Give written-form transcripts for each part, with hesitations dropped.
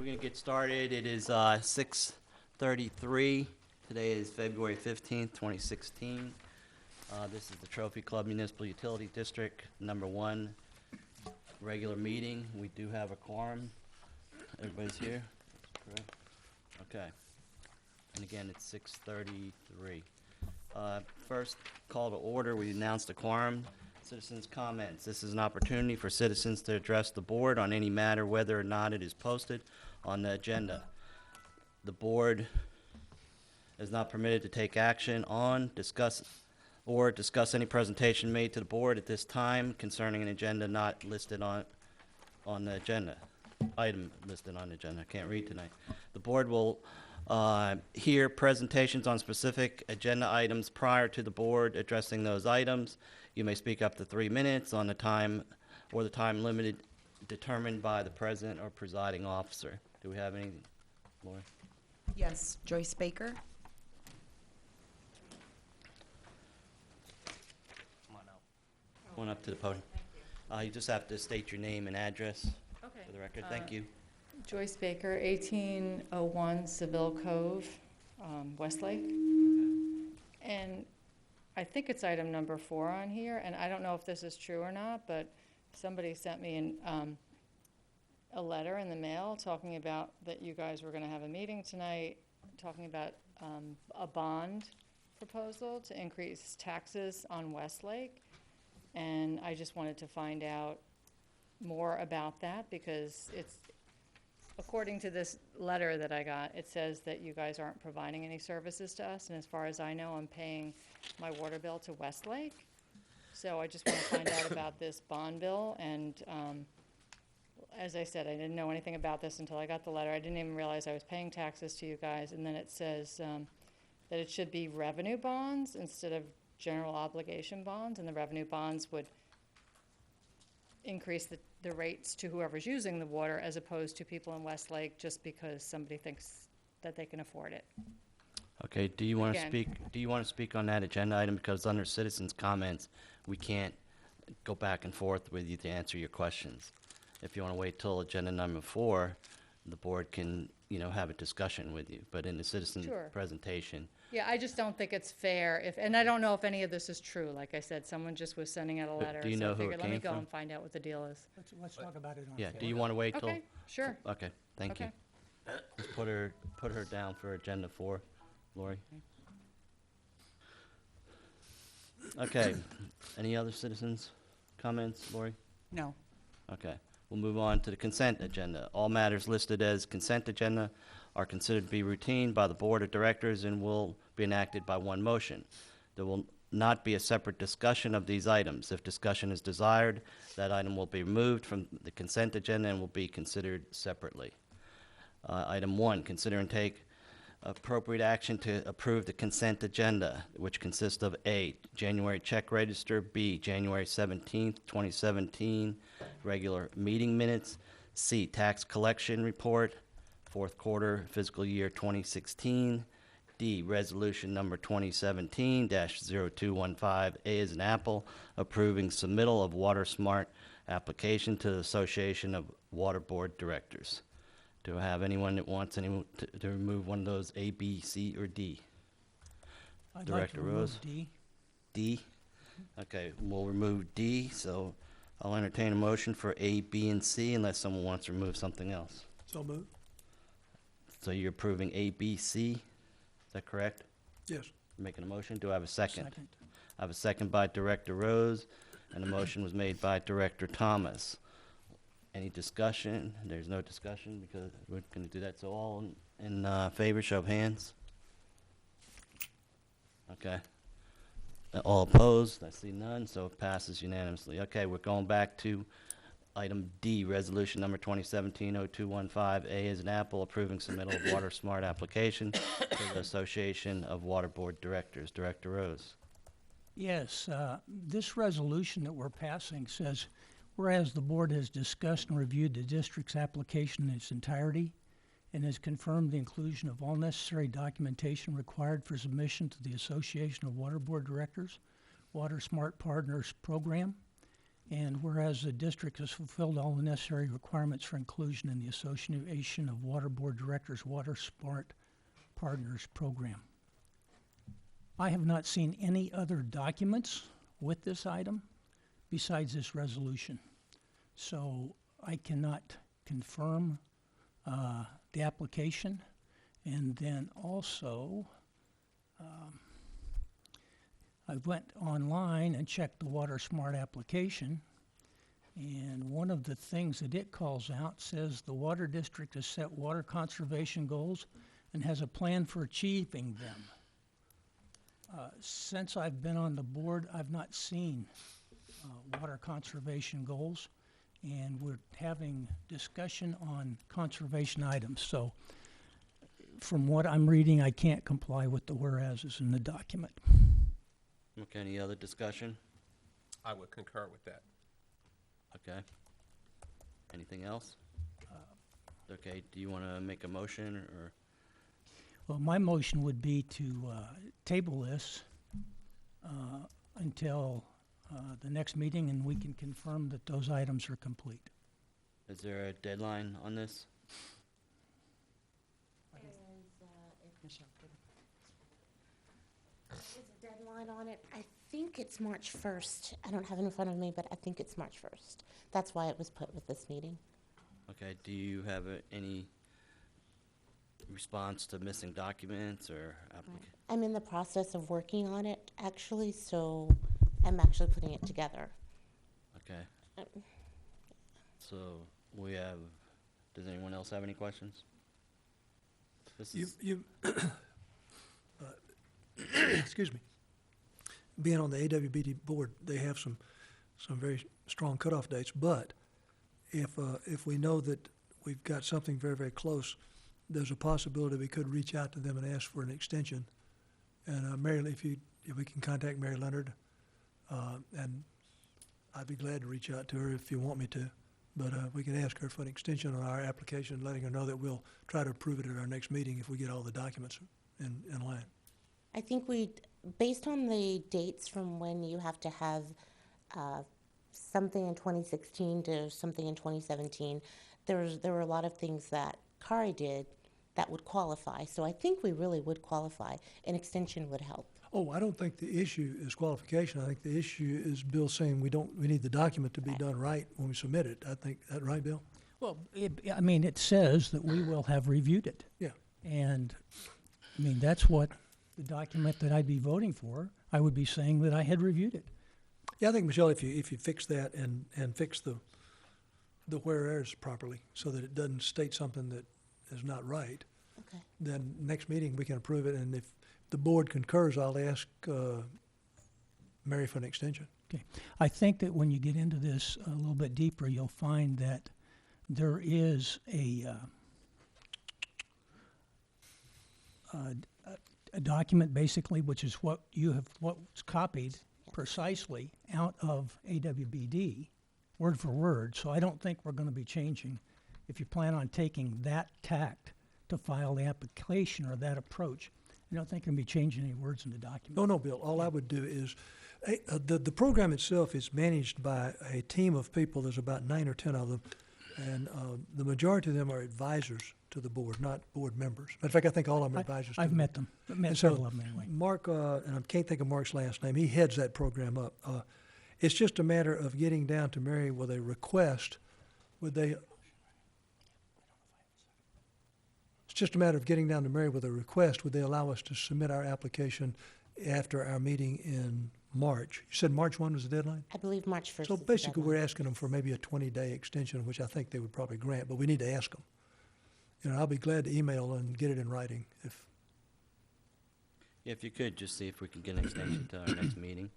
We're going to get started. It is 6:33. Today is February 15th, 2016. This is the Trophy Club Municipal Utility District number 1 regular meeting. We do have a quorum. Everybody's here? Correct? Okay. And again, it's 6:33. First call to order, we announced a quorum. Citizens' comments. This is an opportunity for citizens to address the board on any matter, whether or not it is posted on the agenda. The board is not permitted to take action on, discuss any presentation made to the board at this time concerning an agenda not listed on the agenda. Item listed on the agenda. I can't read tonight. The board will hear presentations on specific agenda items prior to the board addressing those items. You may speak up to 3 minutes on the time or the time limited determined by the president or presiding officer. Do we have any, Laura? Yes, Joyce Baker. Come on up. Come on up to the podium. You just have to state your name and address for the record. Thank you. Joyce Baker, 1801 Seville Cove, Westlake. And I think it's item number 4 on here, and I don't know if this is true or not, but somebody sent me a letter in the mail talking about that you guys were going to have a meeting tonight, talking about a bond proposal to increase taxes on Westlake. And I just wanted to find out more about that, because it's, according to this letter that I got, it says that you guys aren't providing any services to us, and as far as I know, I'm paying my water bill to Westlake. So I just want to find out about this bond bill, and as I said, I didn't know anything about this until I got the letter. I didn't even realize I was paying taxes to you guys, and then it says that it should be revenue bonds instead of general obligation bonds, and the revenue bonds would increase the rates to whoever's using the water as opposed to people in Westlake just because somebody thinks that they can afford it. Okay, do you want to Again. speak, do you want to speak on that agenda item? Because under citizens' comments, we can't go back and forth with you to answer your questions. If you want to wait till agenda number 4, the board can, have a discussion with you. But in the citizen Sure. presentation, Yeah, I just don't think it's fair and I don't know if any of this is true. Like I said, someone just was sending out a letter. do you so know I who it figured, let me came go from? and find out what the deal is. Let's talk about it on yeah, floor. do you want to wait till? Okay, sure. Okay, thank you. Okay. Let's put her down for agenda 4, Lori. Okay, any other citizens' comments, Lori? No. Okay, we'll move on to the consent agenda. All matters listed as consent agenda are considered to be routine by the Board of Directors and will be enacted by one motion. There will not be a separate discussion of these items. If discussion is desired, that item will be removed from the consent agenda and will be considered separately. Item 1, consider and take appropriate action to approve the consent agenda, which consists of A, January check register, B, January 17th, 2017, regular meeting minutes, C, tax collection report, fourth quarter fiscal year 2016, D, resolution number 2017-0215, A as in Apple, approving submittal of Water Smart application to the Association of Water Board Directors. Do I have anyone that wants anyone to remove one of those, A, B, C, or D? I'd Director like to remove Rose? D. D? Okay, we'll remove D, so I'll entertain a motion for A, B, and C unless someone wants to remove something else. So moved. So you're approving A, B, C, is that correct? Yes. Making a motion, do I have a second? Second. I have a second by Director Rose, and the motion was made by Director Thomas. Any discussion? There's no discussion because we're going to do that. So all in favor, show of hands. Okay. All opposed? I see none, so it passes unanimously. Okay, we're going back to item D, resolution number 2017-0215, A as an Apple, approving submittal of Water Smart application to the Association of Water Board Directors. Director Rose. Yes, this resolution that we're passing says, whereas the board has discussed and reviewed the district's application in its entirety and has confirmed the inclusion of all necessary documentation required for submission to the Association of Water Board Directors Water Smart Partners program, And whereas the district has fulfilled all the necessary requirements for inclusion in the Association of Water Board Directors Water Smart Partners Program. I have not seen any other documents with this item besides this resolution. So I cannot confirm the application. And then also, I went online and checked the Water Smart application, and one of the things that it calls out says the water district has set water conservation goals and has a plan for achieving them. Since I've been on the board, I've not seen water conservation goals, and we're having discussion on conservation items. So from what I'm reading, I can't comply with the whereases in the document. Okay, any other discussion? I would concur with that. Okay. Anything else? Okay, do you want to make a motion, or? Well, my motion would be to table this until the next meeting, and we can confirm that those items are complete. Is there a deadline on this? Is a deadline on it? I think it's March 1st. I don't have it in front of me, but I think it's March 1st. That's why it was put with this meeting. Okay, do you have any response to missing documents or applica- I'm in the process of working on it, actually, so I'm actually putting it together. Okay, Um, so we have, does anyone else have any questions? This You, is, you, excuse me, being on the AWBD board, they have some very strong cutoff dates, but if we know that we've got something very, very close, there's a possibility we could reach out to them and ask for an extension. And Mary, if we can contact Mary Leonard, and I'd be glad to reach out to her if you want me to. But we can ask her for an extension on our application, letting her know that we'll try to approve it at our next meeting if we get all the documents in line. I think based on the dates from when you have to have something in 2016 to something in 2017, there were a lot of things that Kari did that would qualify. So I think we really would qualify. An extension would help. Oh, I don't think the issue is qualification. I think the issue is Bill saying we need the document to be Right. done right when we submit it. I think, that right, Bill? Well, I mean, it says that we will have reviewed it. Yeah. And, I mean, that's what the document that I'd be voting for, I would be saying that I had reviewed it. Yeah, I think, Michelle, if you fix that and fix the whereas properly so that it doesn't state something that is not right, Okay. then next meeting we can approve it. And if the board concurs, I'll ask Mary for an extension. Okay. I think that when you get into this a little bit deeper, you'll find that there is a document basically, which is what's copied precisely out of AWBD, word for word. So I don't think we're going to be changing. If you plan on taking that tact to file the application or that approach, I don't think you're going to be changing any words in the document. No, Bill, all I would do is, the program itself is managed by a team of people. There's about 9 or 10 of them, and the majority of them are advisors to the board, not board members. Matter of fact, I think all of them are advisors to I've the met them. I've met And so several of them anyway. Mark, and I can't think of Mark's last name, he heads that program up. It's just a matter of getting down to Mary with a request. It's just a matter of getting down to Mary with a request. Would they allow us to submit our application after our meeting in March? You said March 1 was the deadline? I believe March 1st So is the basically, we're deadline. asking them for maybe a 20-day extension, which I think they would probably grant, but we need to ask them. You know, I'll be glad to email and get it in writing if. if you could, just see if we can get an extension to our next meeting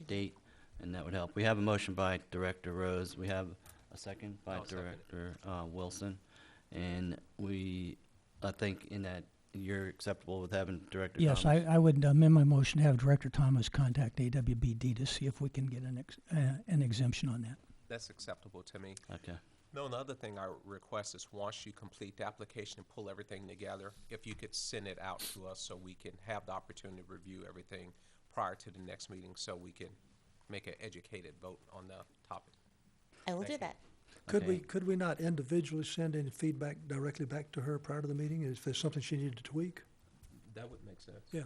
date, and that would help. We have a motion by Director Rose. We have a second by I'll second it. Director Wilson. And I think in that you're acceptable with having Director Yes, Thomas? I would amend my motion to have Director Thomas contact AWBD to see if we can get an exemption on that. That's acceptable to me. Okay. No, another thing I request is once you complete the application and pull everything together, if you could send it out to us so we can have the opportunity to review everything prior to the next meeting so we can make an educated vote on the topic. I will do Thank you. that. Okay. Could we not individually send any feedback directly back to her prior to the meeting, if there's something she needed to tweak? That would make sense. Yeah,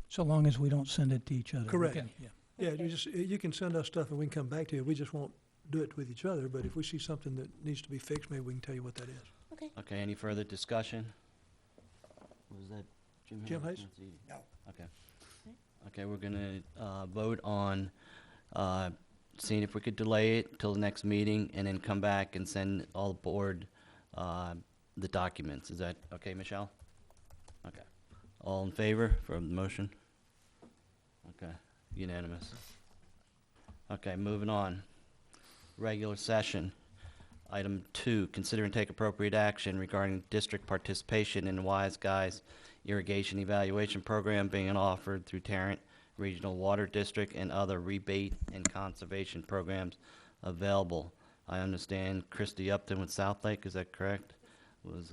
So long as we don't send it to each other. we Correct. can- Yeah. yeah, you can send us stuff and we can come back to you, we just won't do it with each other, but if we see something that needs to be fixed, maybe we can tell you what that is. Okay. Okay, any further discussion? Was that Jim Hayes? Jim Hayes? Can't see. Okay. Okay, we're gonna, vote on, seeing if we could delay it till the next meeting and then come back and send all the board, the documents. Is that okay, Michelle? Okay. All in favor for the motion? Okay, unanimous. Okay, moving on. Regular session. Item 2, consider and take appropriate action regarding district participation in the Wise Guys Irrigation Evaluation Program being offered through Tarrant Regional Water District and other rebate and conservation programs available. I understand Christy Upton with Southlake, is that correct? Was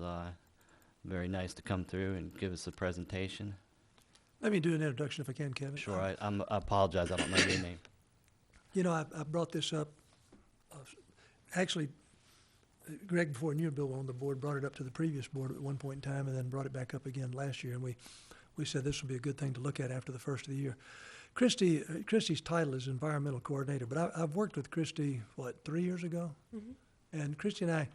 very nice to come through and give us a presentation. Let me do an introduction if I can, Kevin. Sure, I apologize, I don't know your name. You know, I brought this up, actually, Greg, before you and Bill were on the board, brought it up to the previous board at one point in time and then brought it back up again last year. And we said this would be a good thing to look at after the first of the year. Christy's title is environmental coordinator, but I've worked with Christy, 3 years ago? Mm-hmm. And Christy and I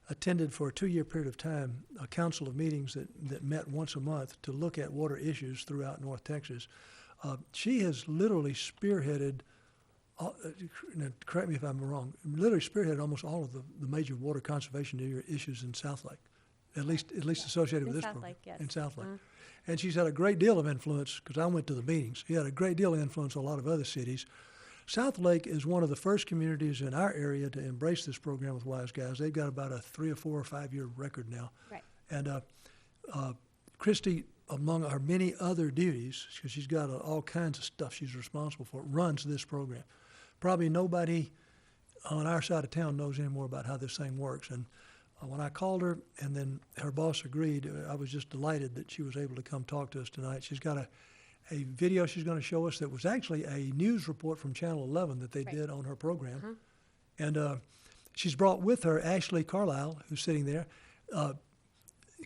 attended for a 2-year period of time a council of meetings that met once a month to look at water issues throughout North Texas. She has literally spearheaded, now correct me if I'm wrong, literally spearheaded almost all of the major water conservation issues in Southlake, at least associated with In this program. Southlake, yes. In Southlake. And she's had a great deal of influence, because I went to the meetings. She had a great deal of influence on a lot of other cities. Southlake is one of the first communities in our area to embrace this program with Wise Guys. They've got about a 3 or 4 or 5 year record now. Right. And Christy, among our many other duties, because she's got all kinds of stuff she's responsible for, runs this program. Probably nobody on our side of town knows any more about how this thing works. And when I called her and then her boss agreed, I was just delighted that she was able to come talk to us tonight. She's got a video she's going to show us that was actually a news report from Channel 11 that they Right. did on her program. And she's brought with her Ashley Carlisle, who's sitting there.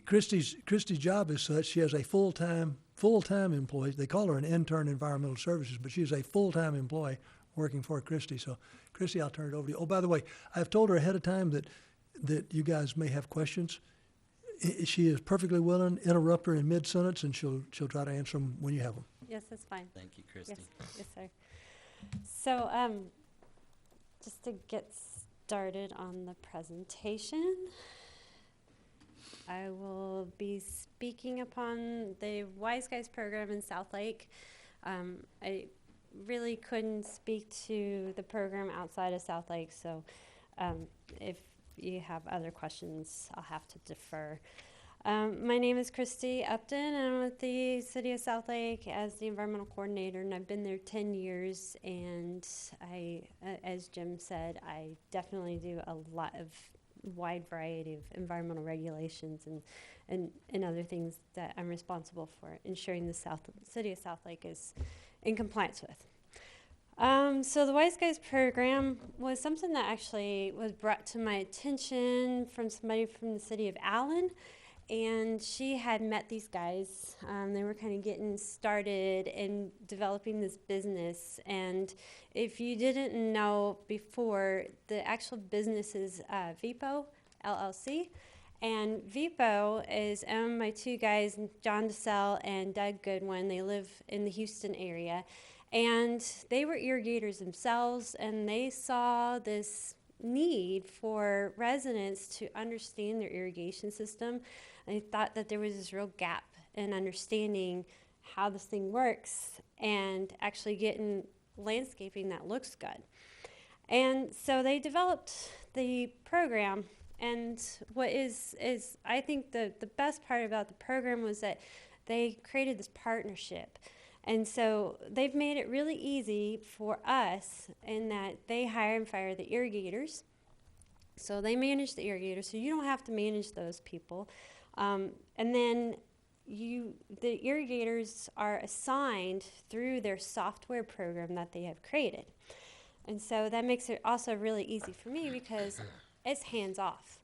Christy's job is such, she has a full-time employee. They call her an intern environmental services, but she is a full-time employee working for Christy. So, Christy, I'll turn it over to you. Oh, by the way, I've told her ahead of time that you guys may have questions. She is perfectly willing. Interrupt her in mid-sentence, and she'll try to answer them when you have them. Yes, that's fine. Thank you, Christy. Yes, sir. So, just to get started on the presentation, I will be speaking upon the Wise Guys program in Southlake. I really couldn't speak to the program outside of Southlake, so if you have other questions, I'll have to defer. My name is Christy Upton, and I'm with the City of Southlake as the environmental coordinator, and I've been there 10 years, and as Jim said, I definitely do a lot of wide variety of environmental regulations and other things that I'm responsible for ensuring the City of Southlake is in compliance with. So the Wise Guys program was something that actually was brought to my attention from somebody from the city of Allen, and she had met these guys. They were kind of getting started in developing this business, and if you didn't know before, the actual business is VIPO LLC, and VIPO is owned by 2 guys, John DeSalle and Doug Goodwin. They live in the Houston area. And they were irrigators themselves, and they saw this need for residents to understand their irrigation system. And they thought that there was this real gap in understanding how this thing works and actually getting landscaping that looks good. And so they developed the program. And what is I think the best part about the program was that they created this partnership. And so they've made it really easy for us in that they hire and fire the irrigators. So they manage the irrigators, so you don't have to manage those people. And then the irrigators are assigned through their software program that they have created. And so that makes it also really easy for me because it's hands off.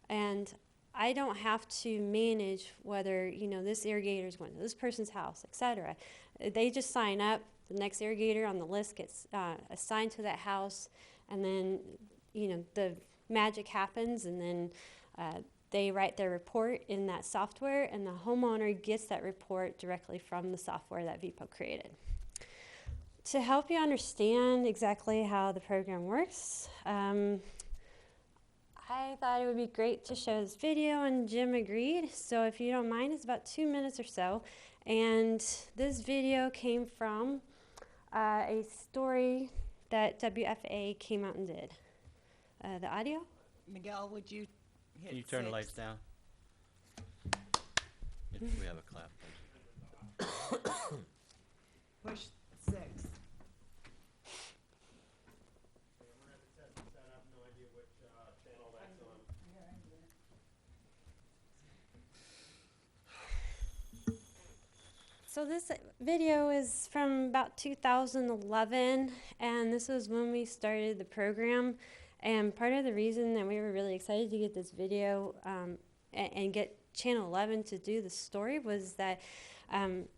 And I don't have to manage whether, this irrigator is going to this person's house, etc. They just sign up, the next irrigator on the list gets assigned to that house, and then, the magic happens, and then they write their report in that software, and the homeowner gets that report directly from the software that VPO created. To help you understand exactly how the program works, I thought it would be great to show this video, and Jim agreed. So if you don't mind, it's about 2 minutes or so. And this video came from a story that WFA came out and did. The audio? Miguel, would you hit Can you turn the 6? lights down? If we have a clap, please. Push 6. So this video is from about 2011, and this was when we started the program. And part of the reason that we were really excited to get this video and get Channel 11 to do the story was that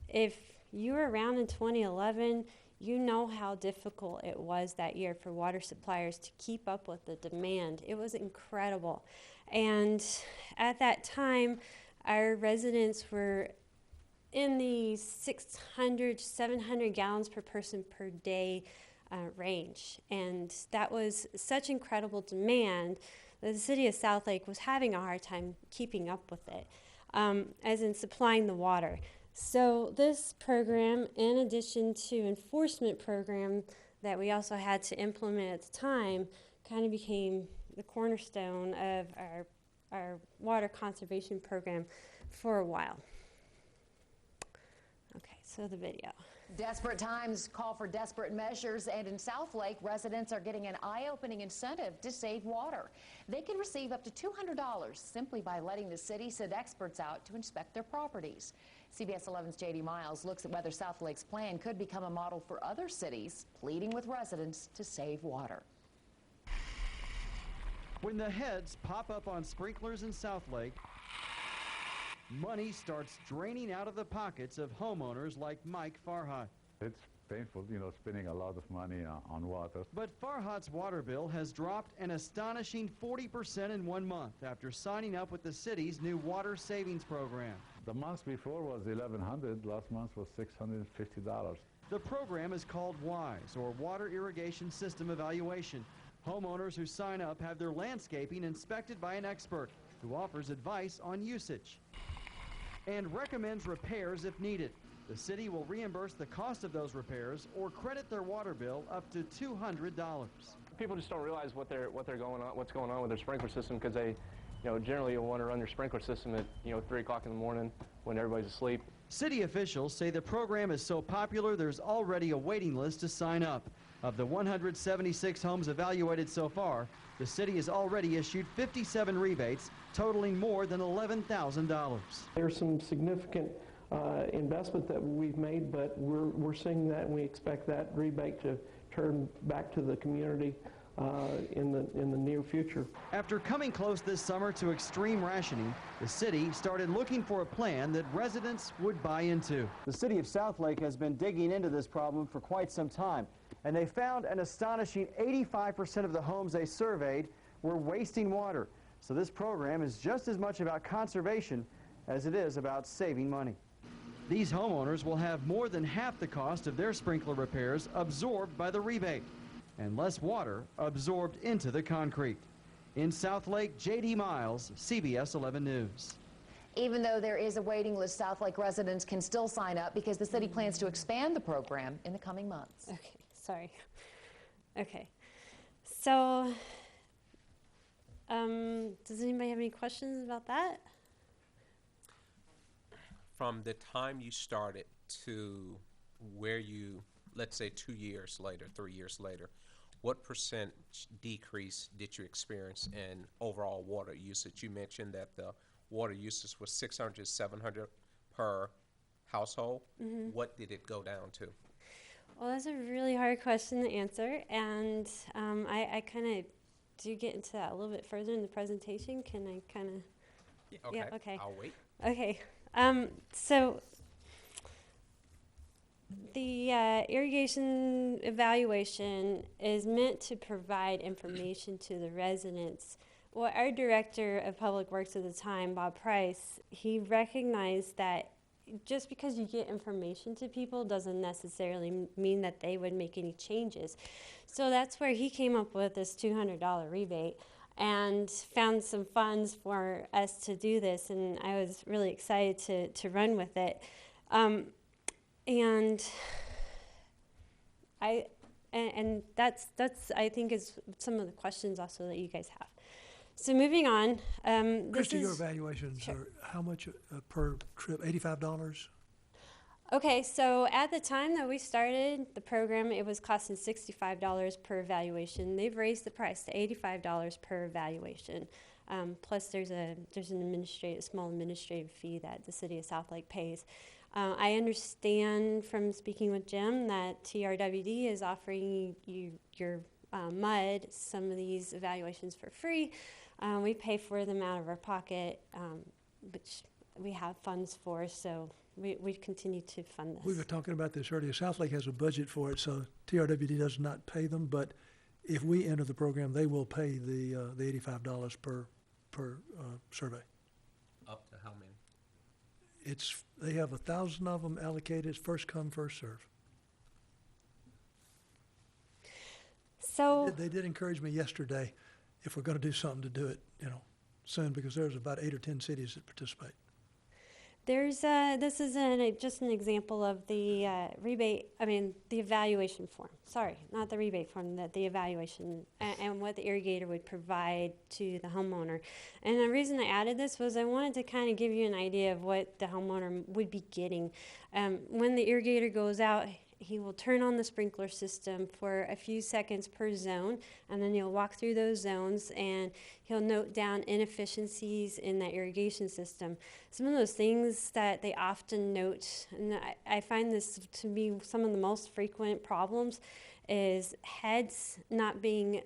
if you were around in 2011, you know how difficult it was that year for water suppliers to keep up with the demand. It was incredible. And at that time, our residents were in the 600, 700 gallons per person per day range. And that was such incredible demand that the city of Southlake was having a hard time keeping up with it, as in supplying the water. So this program, in addition to enforcement program that we also had to implement at the time, kind of became the cornerstone of our water conservation program for a while. Okay, so the video. Desperate times call for desperate measures, and in Southlake, residents are getting an eye-opening incentive to save water. They can receive up to $200 simply by letting the city send experts out to inspect their properties. CBS 11's J.D. Miles looks at whether Southlake's plan could become a model for other cities, pleading with residents to save water. When the heads pop up on sprinklers in Southlake, money starts draining out of the pockets of homeowners like Mike Farhat. It's painful, spending a lot of money on water. But Farhat's water bill has dropped an astonishing 40% in 1 month after signing up with the city's new water savings program. The month before was $1,100, last month was $650. The program is called WISE, or Water Irrigation System Evaluation. Homeowners who sign up have their landscaping inspected by an expert who offers advice on usage and recommends repairs if needed. The city will reimburse the cost of those repairs or credit their water bill up to $200. People just don't realize what's going on with their sprinkler system, because they, generally you'll want to run your sprinkler system at 3 o'clock in the morning when everybody's asleep. City officials say the program is so popular there's already a waiting list to sign up. Of the 176 homes evaluated so far, the city has already issued 57 rebates, totaling more than $11,000. There's some significant investment that we've made, but we're seeing that, and we expect that rebate to turn back to the community in the near future. After coming close this summer to extreme rationing, the city started looking for a plan that residents would buy into. The city of Southlake has been digging into this problem for quite some time, and they found an astonishing 85% of the homes they surveyed were wasting water. So this program is just as much about conservation as it is about saving money. These homeowners will have more than half the cost of their sprinkler repairs absorbed by the rebate, and less water absorbed into the concrete. In Southlake, J.D. Miles, CBS 11 News. Even though there is a waiting list, Southlake residents can still sign up because the city plans to expand the program in the coming months. Okay, sorry. Okay, so does anybody have any questions about that? From the time you started to where you, let's say 2 years later, 3 years later, what percent decrease did you experience in overall water usage? You mentioned that the water usage was 600, 700 per household. What did it go down to? Well, that's a really hard question to answer, and I kind of do get into that a little bit further in the presentation. Can I kind of? Okay. Yeah, okay. I'll wait. Okay. So the irrigation evaluation is meant to provide information to the residents. Well, our director of public works at the time, Bob Price, he recognized that just because you get information to people doesn't necessarily mean that they would make any changes. So that's where he came up with this $200 rebate and found some funds for us to do this, and I was really excited to run with it. And that's I think is some of the questions also that you guys have. So moving on, Christy, your evaluations are how much per trip? $85? Okay, so at the time that we started the program, it was costing $65 per evaluation. They've raised the price to $85 per evaluation. Plus, there's an small administrative fee that the city of Southlake pays. I understand from speaking with Jim that TRWD is offering you your MUD some of these evaluations for free. We pay for them out of our pocket, which we have funds for, so we continue to fund this. We were talking about this earlier. Southlake has a budget for it, so TRWD does not pay them, but if we enter the program, they will pay the $85 per survey. Up to how many? They have 1,000 of them allocated. It's first come, first serve. So They did encourage me yesterday, if we're going to do something, to do it, soon, because there's about 8 or 10 cities that participate. this is just an example of the the evaluation form. Sorry, not the rebate form, the evaluation and what the irrigator would provide to the homeowner. And the reason I added this was I wanted to kind of give you an idea of what the homeowner would be getting. When the irrigator goes out, he will turn on the sprinkler system for a few seconds per zone, and then he'll walk through those zones and he'll note down inefficiencies in that irrigation system. Some of those things that they often note, and I find this to be some of the most frequent problems, is heads not being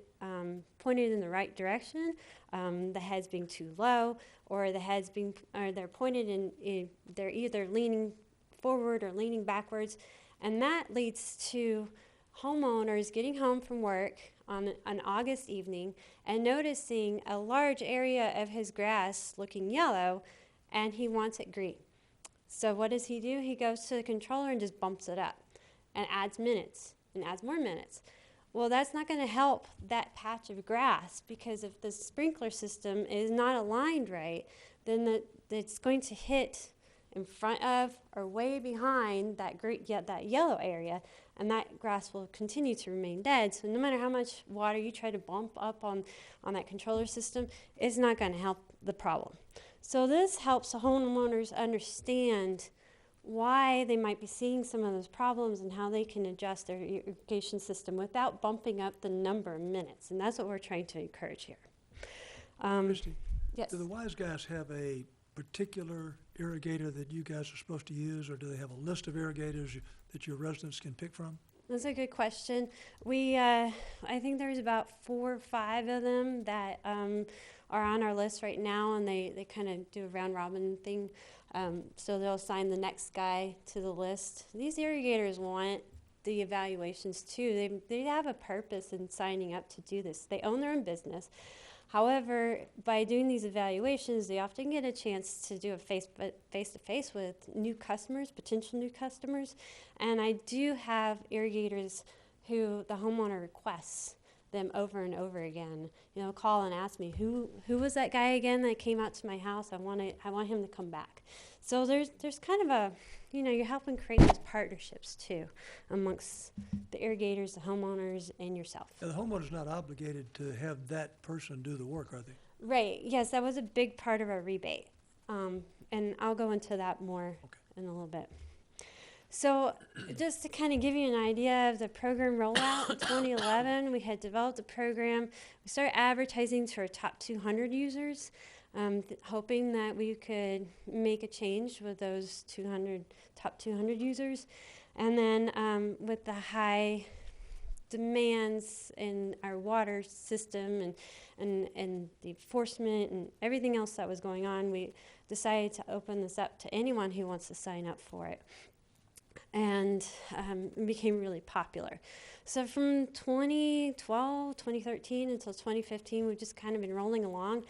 pointed in the right direction, the heads being too low, or the heads they're pointed in, they're either leaning forward or leaning backwards. And that leads to homeowners getting home from work on an August evening and noticing a large area of his grass looking yellow, and he wants it green. So what does he do? He goes to the controller and just bumps it up and adds minutes and adds more minutes. Well, that's not going to help that patch of grass, because if the sprinkler system is not aligned right, then it's going to hit in front of or way behind that yellow area, and that grass will continue to remain dead. So no matter how much water you try to bump up on that controller system, it's not going to help the problem. So this helps the homeowners understand why they might be seeing some of those problems and how they can adjust their irrigation system without bumping up the number of minutes. And that's what we're trying to encourage here. Christy, Yes. do the Wise Guys have a particular irrigator that you guys are supposed to use, or do they have a list of irrigators that your residents can pick from? That's a good question. I think there's about 4 or 5 of them that are on our list right now, and they kind of do a round robin thing. So they'll assign the next guy to the list. These irrigators want the evaluations too. They have a purpose in signing up to do this. They own their own business. However, by doing these evaluations, they often get a chance to do a face-to-face with new customers, potential new customers. And I do have irrigators who the homeowner requests them over and over again. Call and ask me, who was that guy again that came out to my house? I want him to come back. So there's kind of you're helping create those partnerships too amongst the irrigators, the homeowners, and yourself. Now, the homeowner's not obligated to have that person do the work, are they? Right. Yes, that was a big part of our rebate. And I'll go into that more in a little bit. So just to kind of give you an idea of the program rollout, in 2011, we had developed a program. We started advertising to our top 200 users. hoping that we could make a change with those top 200 users. And then with the high demands in our water system and the enforcement and everything else that was going on, we decided to open this up to anyone who wants to sign up for it. And it became really popular. So from 2012, 2013 until 2015, we've just kind of been rolling along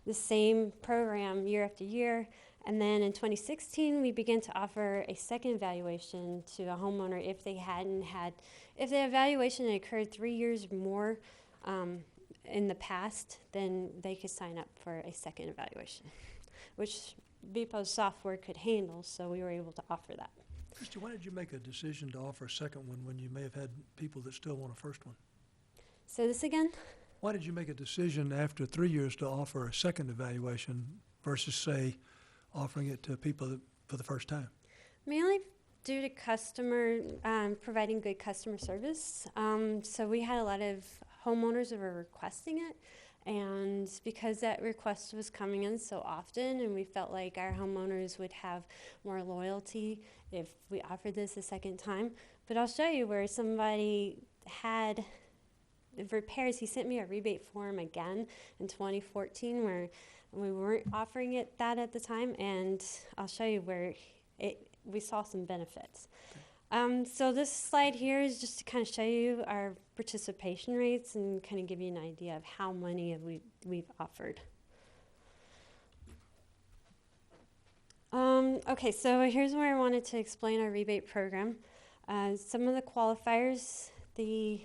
the same program year after year. And then in 2016, we began to offer a second evaluation to a homeowner if the evaluation had occurred 3 years more in the past, then they could sign up for a second evaluation, which VPO's software could handle, so we were able to offer that. Christy, why did you make a decision to offer a second one when you may have had people that still want a first one? Say this again? Why did you make a decision after 3 years to offer a second evaluation versus, say, offering it to people for the first time? Mainly due to providing good customer service. So we had a lot of homeowners that were requesting it. And because that request was coming in so often, and we felt like our homeowners would have more loyalty if we offered this a second time. But I'll show you where somebody had repairs. He sent me a rebate form again in 2014 where we weren't offering it that at the time, and I'll show you where we saw some benefits. So this slide here is just to kind of show you our participation rates and kind of give you an idea of how many we've offered. Okay, so here's where I wanted to explain our rebate program. Some of the qualifiers, the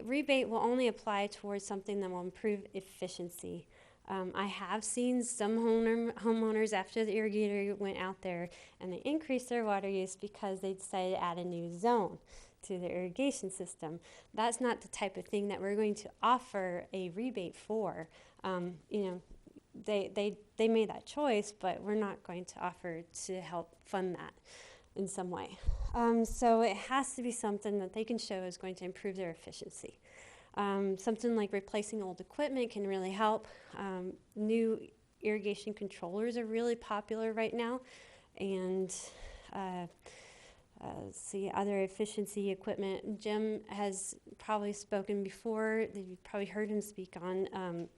rebate will only apply towards something that will improve efficiency. I have seen some homeowners after the irrigator went out there and they increased their water use because they decided to add a new zone to their irrigation system. That's not the type of thing that we're going to offer a rebate for. They made that choice, but we're not going to offer to help fund that in some way. So it has to be something that they can show is going to improve their efficiency. Something like replacing old equipment can really help. New irrigation controllers are really popular right now. And see, other efficiency equipment. Jim has probably spoken before. You've probably heard him speak on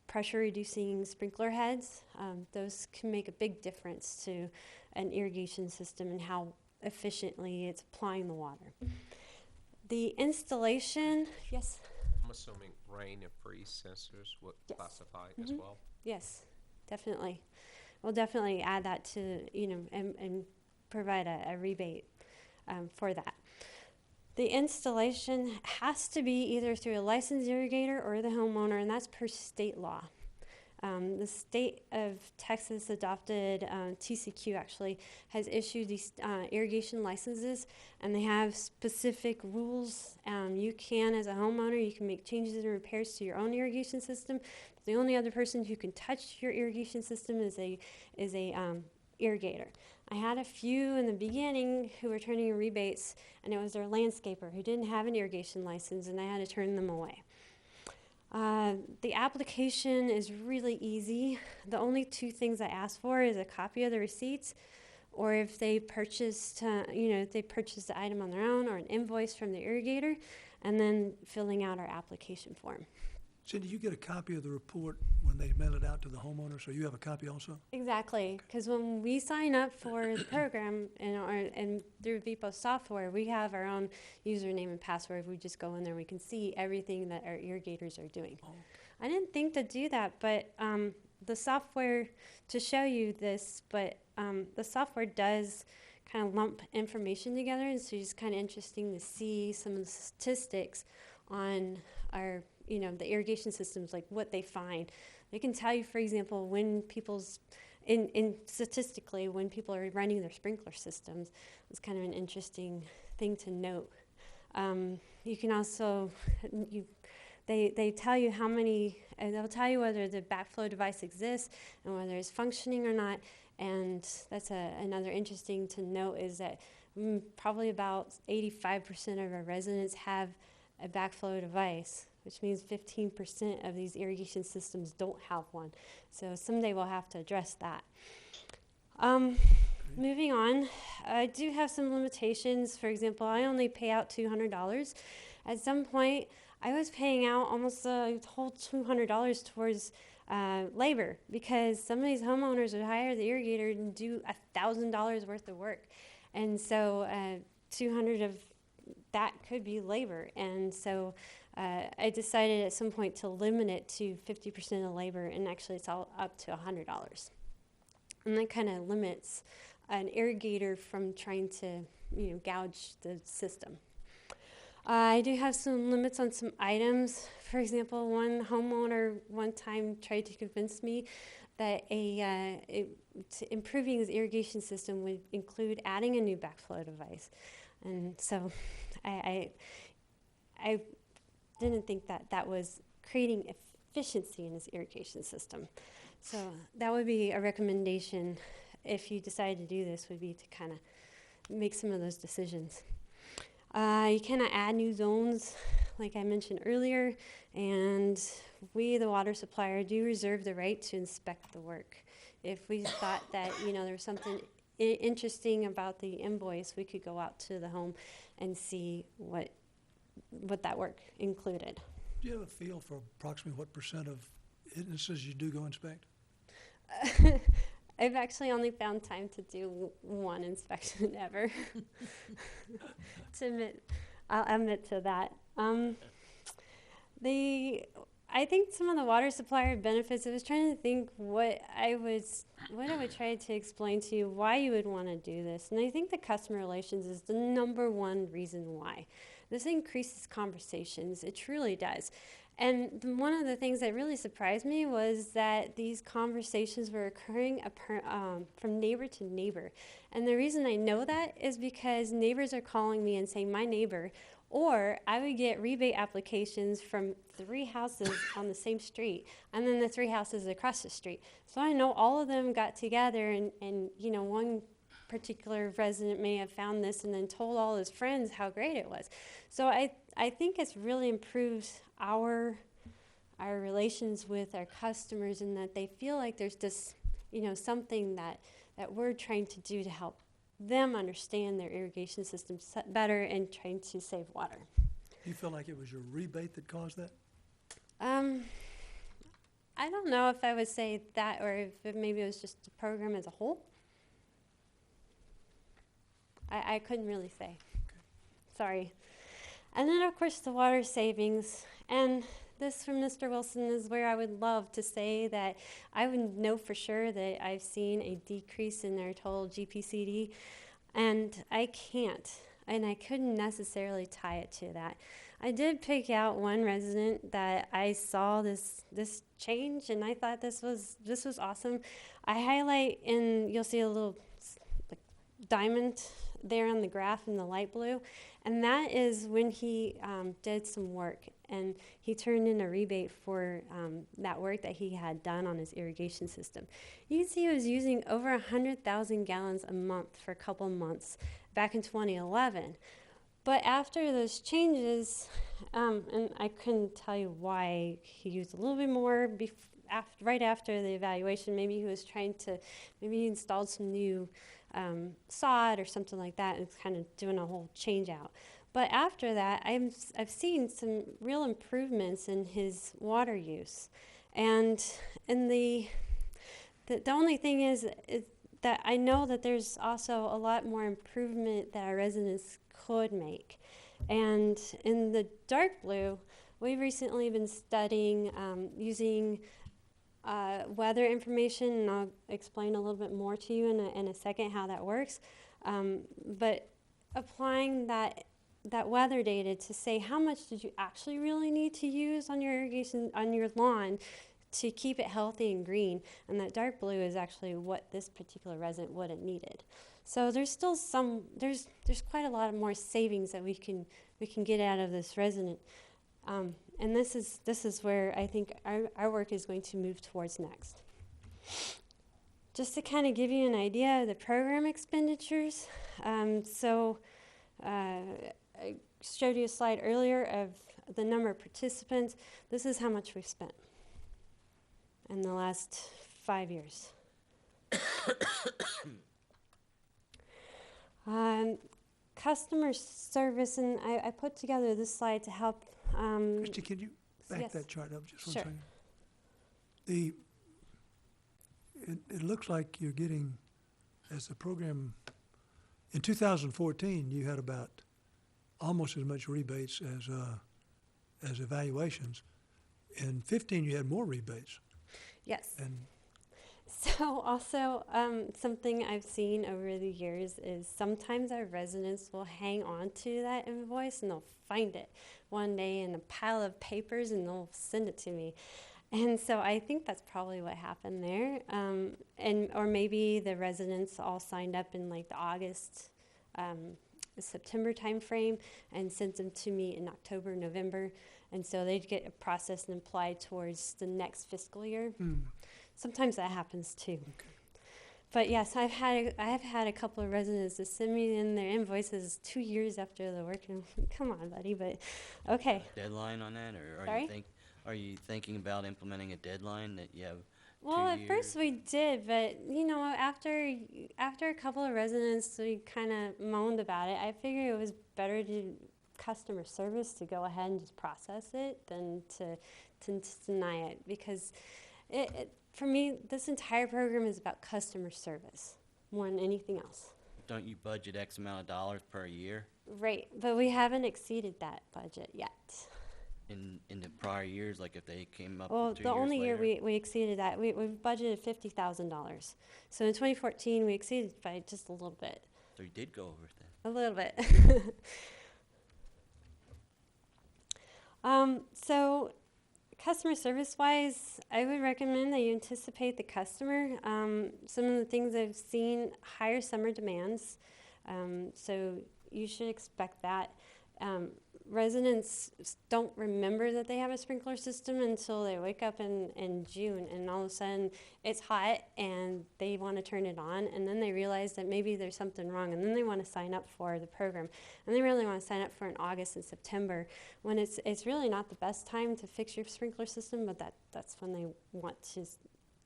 pressure reducing sprinkler heads. Those can make a big difference to an irrigation system and how efficiently it's applying the water. The installation, yes? I'm assuming rain and freeze sensors would classify as well? Yes, definitely. We'll definitely add that to, and provide a rebate for that. The installation has to be either through a licensed irrigator or the homeowner, and that's per state law. The state of Texas adopted, TCQ actually, has issued these irrigation licenses, and they have specific rules. You can, as a homeowner, you can make changes and repairs to your own irrigation system. But the only other person who can touch your irrigation system is a irrigator. I had a few in the beginning who were turning in rebates, and it was their landscaper who didn't have an irrigation license, and I had to turn them away. The application is really easy. The only two things I ask for is a copy of the receipts, or if they purchased, the item on their own, or an invoice from the irrigator, and then filling out our application form. Cindy, you get a copy of the report when they mail it out to the homeowner, so you have a copy also? Exactly, because when we sign up for the program and through VPO software, we have our own username and password. We just go in there, we can see everything that our irrigators are doing. Oh. I didn't think to do that, but the software, to show you this, but the software does kind of lump information together, and so it's kind of interesting to see some of the statistics on our the irrigation systems, like what they find. They can tell you, for example, when statistically, when people are running their sprinkler systems. It's kind of an interesting thing to note. You can also, they tell you how many, and they'll tell you whether the backflow device exists and whether it's functioning or not. And that's another interesting to note is that probably about 85% of our residents have a backflow device. which means 15% of these irrigation systems don't have one. So someday we'll have to address that. Moving on, I do have some limitations. For example, I only pay out $200. At some point, I was paying out almost a whole $200 towards labor, because some of these homeowners would hire the irrigator and do $1,000 worth of work. And so 200 of that could be labor. And so I decided at some point to limit it to 50% of labor, and actually it's all up to $100. And that kind of limits an irrigator from trying to, gouge the system. I do have some limits on some items. For example, one homeowner one time tried to convince me that improving his irrigation system would include adding a new backflow device. And so I didn't think that was creating efficiency in his irrigation system. So that would be a recommendation if you decide to do this, would be to kind of make some of those decisions. You cannot add new zones, like I mentioned earlier, and we, the water supplier, do reserve the right to inspect the work. If we thought that, there was something interesting about the invoice, we could go out to the home and see what that work included. Do you have a feel for approximately what percent of instances you do go inspect? I've actually only found time to do one inspection ever. I'll admit to that. I think some of the water supplier benefits, I was trying to think what I would try to explain to you why you would want to do this. And I think the customer relations is the number one reason why. This increases conversations. It truly does. And one of the things that really surprised me was that these conversations were occurring from neighbor to neighbor. And the reason I know that is because neighbors are calling me and saying, my neighbor, or I would get rebate applications from 3 houses on the same street, and then the 3 houses across the street. So I know all of them got together, and one particular resident may have found this and then told all his friends how great it was. So I think it's really improves our relations with our customers, and that they feel like there's this, something that we're trying to do to help them understand their irrigation system better and trying to save water. Do you feel like it was your rebate that caused that? I don't know if I would say that, or if maybe it was just the program as a whole. I couldn't really say. Sorry. And then, of course, the water savings. And this from Mr. Wilson is where I would love to say that I would know for sure that I've seen a decrease in their total GPCD. And I can't. And I couldn't necessarily tie it to that. I did pick out one resident that I saw this change, and I thought this was awesome. I highlight, and you'll see a little diamond there on the graph in the light blue, and that is when he did some work, and he turned in a rebate for that work that he had done on his irrigation system. You can see he was using over 100,000 gallons a month for a couple months back in 2011. But after those changes, and I couldn't tell you why he used a little bit more right after the evaluation. Maybe he was maybe he installed some new sod or something like that, and kind of doing a whole change out. But after that, I've seen some real improvements in his water use. And the only thing is that I know that there's also a lot more improvement that our residents could make. And in the dark blue, we've recently been studying using weather information, and I'll explain a little bit more to you in a second how that works. But applying that weather data to say how much did you actually really need to use on your irrigation, on your lawn, to keep it healthy and green. And that dark blue is actually what this particular resident would have needed. So there's still there's quite a lot of more savings that we can get out of this resident. And this is where I think our work is going to move towards next. Just to kind of give you an idea of the program expenditures. I showed you a slide earlier the number of participants. This is how much we've spent in the last 5 years. Customer service, and I put together this slide to help. Christy, can you back yes. that chart up just one Sure. second? It looks like you're getting, as the program, in 2014, you had about almost as much rebates as evaluations. In 15, you had more rebates. Yes. And So also, something I've seen over the years is sometimes our residents will hang on to that invoice and they'll find it one day in a pile of papers and they'll send it to me. And so I think that's probably what happened there. Or maybe the residents all signed up in like the August, September timeframe and sent them to me in October, November. And so they'd get processed and applied towards the next fiscal year. Sometimes that happens too. But yes, I've had a couple of residents that send me in their invoices 2 years after the work, and I'm like, come on, buddy. But okay. Deadline on that, or Sorry? are you thinking about implementing a deadline that you have? Well, 2 at first years? we did, but you know, after a couple of residents, we kind of moaned about it. I figured it was better to customer service to go ahead and just process it than to deny it, because for me, this entire program is about customer service more than anything else. Don't you budget X amount of dollars per year? Right, but we haven't exceeded that budget yet. In the prior years, like if they came up Well, 2 the years only year later? we exceeded that, we budgeted $50,000. So in 2014, we exceeded by just a little bit. So you did go over it then. A little bit. So customer service wise, I would recommend that you anticipate the customer. Some of the things I've seen, higher summer demands. So you should expect that. Residents don't remember that they have a sprinkler system until they wake up in June, and all of a sudden it's hot and they want to turn it on, and then they realize that maybe there's something wrong, and then they want to sign up for the program, and they really want to sign up for in August and September, when it's really not the best time to fix your sprinkler system, but that's when they want to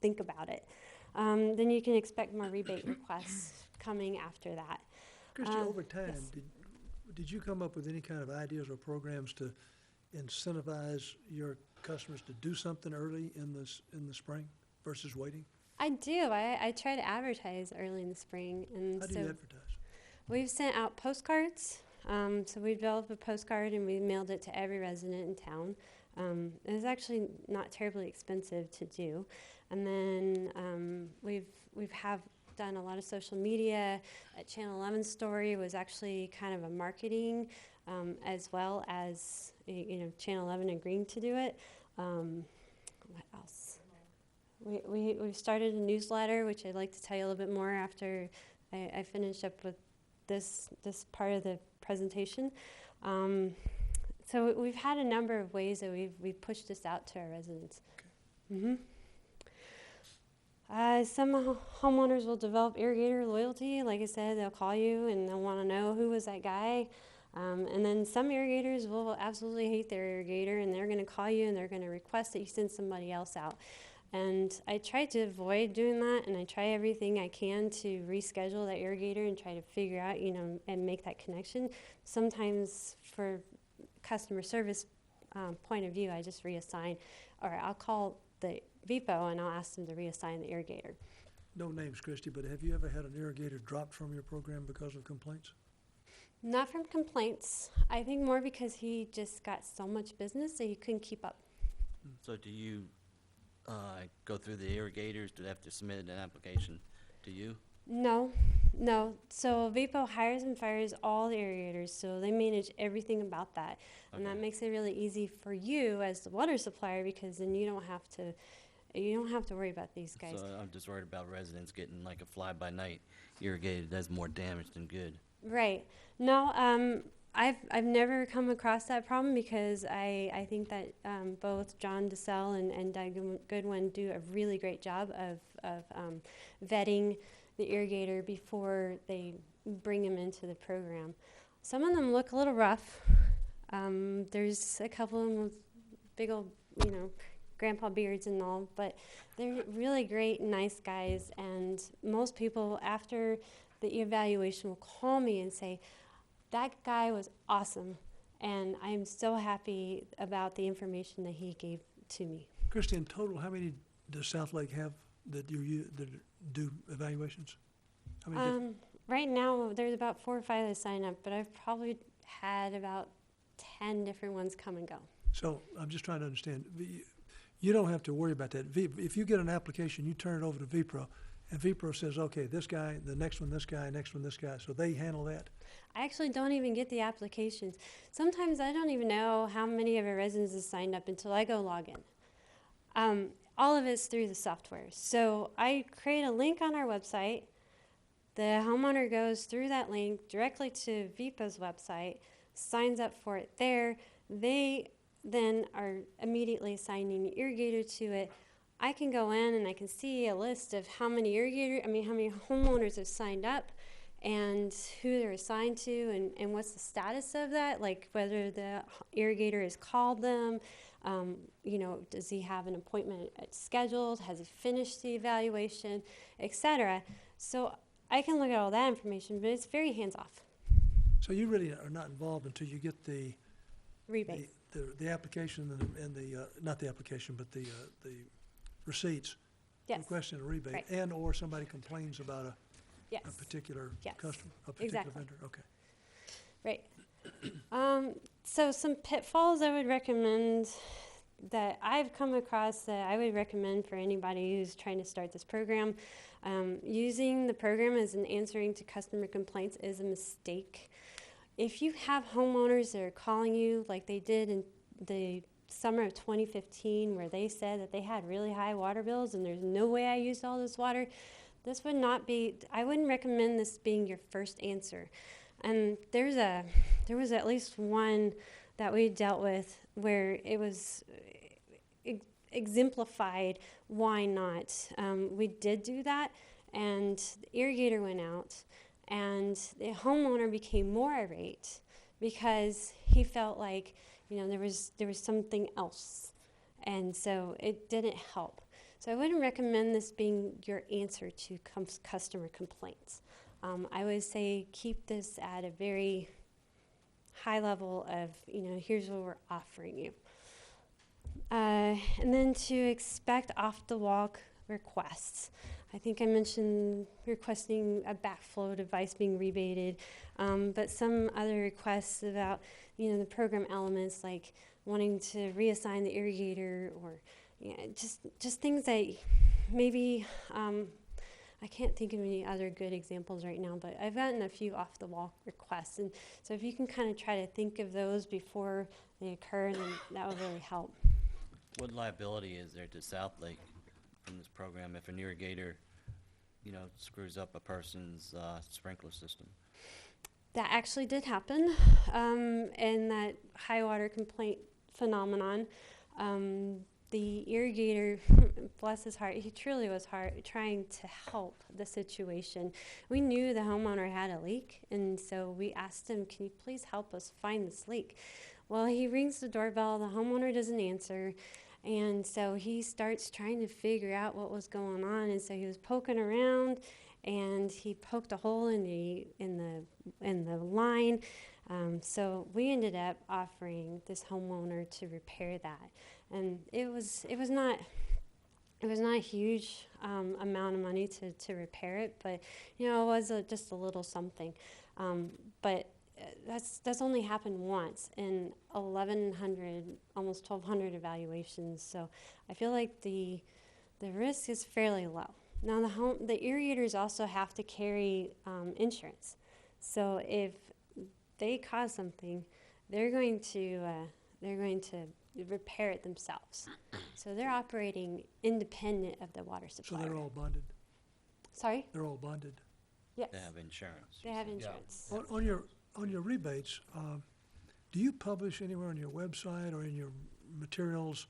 think about it. Then you can expect more rebate requests coming after that. Christy, over time, yes. did you come up with any kind of ideas or programs to incentivize your customers to do something early in the spring versus waiting? I do. I try to advertise early in the spring, and How do so you advertise? we've sent out postcards. So we developed a postcard and we mailed it to every resident in town. It was actually not terribly expensive to do, and then we've done a lot of social media. Channel 11 story was actually kind of a marketing, as well as Channel 11 agreeing to do it. What else? We've started a newsletter, which I'd like to tell you a little bit more after I finish up with this part of the presentation. So we've had a number of ways that we've pushed this out to our residents. Okay. Some homeowners will develop irrigator loyalty. Like I said, they'll call you and they'll want to know who was that guy. And then some irrigators will absolutely hate their irrigator, and they're going to call you and they're going to request that you send somebody else out. And I try to avoid doing that, and I try everything I can to reschedule that irrigator and try to figure out, and make that connection. Sometimes for customer service point of view, I just reassign, or I'll call the VPO and I'll ask them to reassign the irrigator. No names, Christy, but have you ever had an irrigator dropped from your program because of complaints? Not from complaints. I think more because he just got so much business that he couldn't keep up. So do you go through the irrigators? Do they have to submit an application to you? No. So VPO hires and fires all the irrigators, so they manage everything about that. And that makes it really easy for you as the water supplier, because then you don't have to worry about these guys. So I'm just worried about residents getting like a fly-by-night irrigated. Does more damage than good. Right. No, I've never come across that problem, because I think that both John DeSalle and Doug Goodwin do a really great job of vetting the irrigator before they bring him into the program. Some of them look a little rough. There's a couple of them with big old, grandpa beards and all, but they're really great, nice guys. And most people, after the evaluation, will call me and say, that guy was awesome. And I'm so happy about the information that he gave to me. Christy, in total, how many does South Lake have that that do evaluations? How many different- Right now, there's about 4 or 5 that sign up, but I've probably had about 10 different ones come and go. So I'm just trying to understand. You don't have to worry about that. If you get an application, you turn it over to VPRO, and VPRO says, okay, this guy, the next one, this guy, next one, this guy. So they handle that. I actually don't even get the applications. Sometimes I don't even know how many of our residents have signed up until I go log in. All of it's through the software. So I create a link on our website. The homeowner goes through that link directly to VPA's website, signs up for it there. They then are immediately assigning an irrigator to it. I can go in and I can see a list of how many homeowners have signed up and who they're assigned to and what's the status of that, like whether the irrigator has called them, does he have an appointment scheduled, has he finished the evaluation, etc. So I can look at all that information, but it's very hands-off. So you really are not involved until you get the Rebate. the application and the not the application, but the receipts Yes. requesting a rebate, Right. and or somebody complains about a Yes. particular Yes. customer, a particular Exactly. vendor. Okay. Right. So some pitfalls I would recommend that I've come across that I would recommend for anybody who's trying to start this program. Using the program as an answering to customer complaints is a mistake. If you have homeowners that are calling you like they did in the summer of 2015 where they said that they had really high water bills and there's no way I used all this water, this would not be, I wouldn't recommend this being your first answer. And there was at least one that we dealt with where it was exemplified why not. We did do that, and the irrigator went out, and the homeowner became more irate because he felt like there was something else, and so it didn't help. So I wouldn't recommend this being your answer to customer complaints. I would say keep this at a very high level of, here's what we're offering you. And then to expect off-the-wall requests. I think I mentioned requesting a backflow device being rebated, but some other requests about, the program elements like wanting to reassign the irrigator or just things that maybe, I can't think of any other good examples right now, but I've gotten a few off-the-wall requests. And so if you can kind of try to think of those before they occur, then that would really help. What liability is there to South Lake from this program if an irrigator, screws up a person's sprinkler system? That actually did happen, and that high water complaint phenomenon. The irrigator, bless his heart, he truly was trying to help the situation. We knew the homeowner had a leak, and so we asked him, can you please help us find this leak? Well, he rings the doorbell, the homeowner doesn't answer, and so he starts trying to figure out what was going on, and so he was poking around, and he poked a hole in the line. So we ended up offering this homeowner to repair that, and it was not a huge amount of money to repair it, but it was just a little something. But that's only happened once in 1,100, almost 1,200 evaluations. So I feel like the risk is fairly low. Now the irrigators also have to carry insurance. So if they cause something, they're going to repair it themselves. So they're operating independent of the water supply. So they're all bonded? Sorry? They're all bonded? Yes. They have insurance. They have insurance. On your rebates, do you publish anywhere on your website or in your materials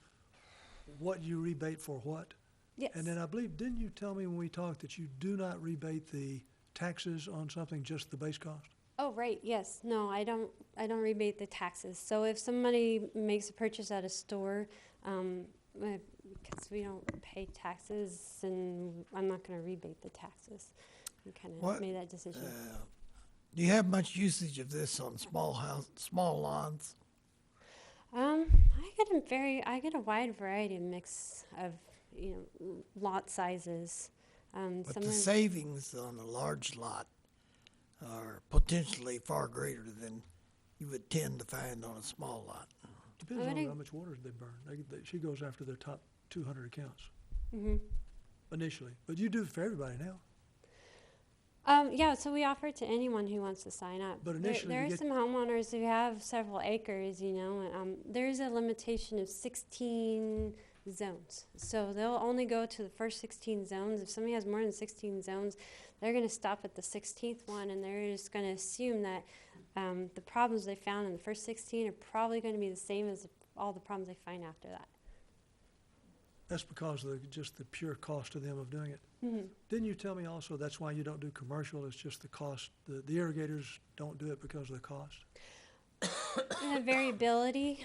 what you rebate for what? Yes. And then I believe, didn't you tell me when we talked that you do not rebate the taxes on something, just the base cost? Oh, right, yes. No, I don't rebate the taxes. So if somebody makes a purchase at a store, because we don't pay taxes, and I'm not going to rebate the taxes. We kind of What, made that decision. Do you have much usage of this on small lawns? I get a wide variety of mix of, lot sizes. But Some the are- savings on a large lot are potentially far greater than you would tend to find on a small lot. Depends I on would how much water they burn. She goes after their top 200 accounts Mhm. initially, but you do it for everybody now. Yeah, so we offer it to anyone who wants to sign up. But initially there you are get- some homeowners who have several acres, there's a limitation of 16 zones. So they'll only go to the first 16 zones. If somebody has more than 16 zones, they're going to stop at the 16th one, and they're just going to assume that the problems they found in the first 16 are probably going to be the same as all the problems they find after that. That's because of just the pure cost of them of doing it. Mhm. Didn't you tell me also that's why you don't do commercial? It's just the cost. The irrigators don't do it because of the cost. And the variability.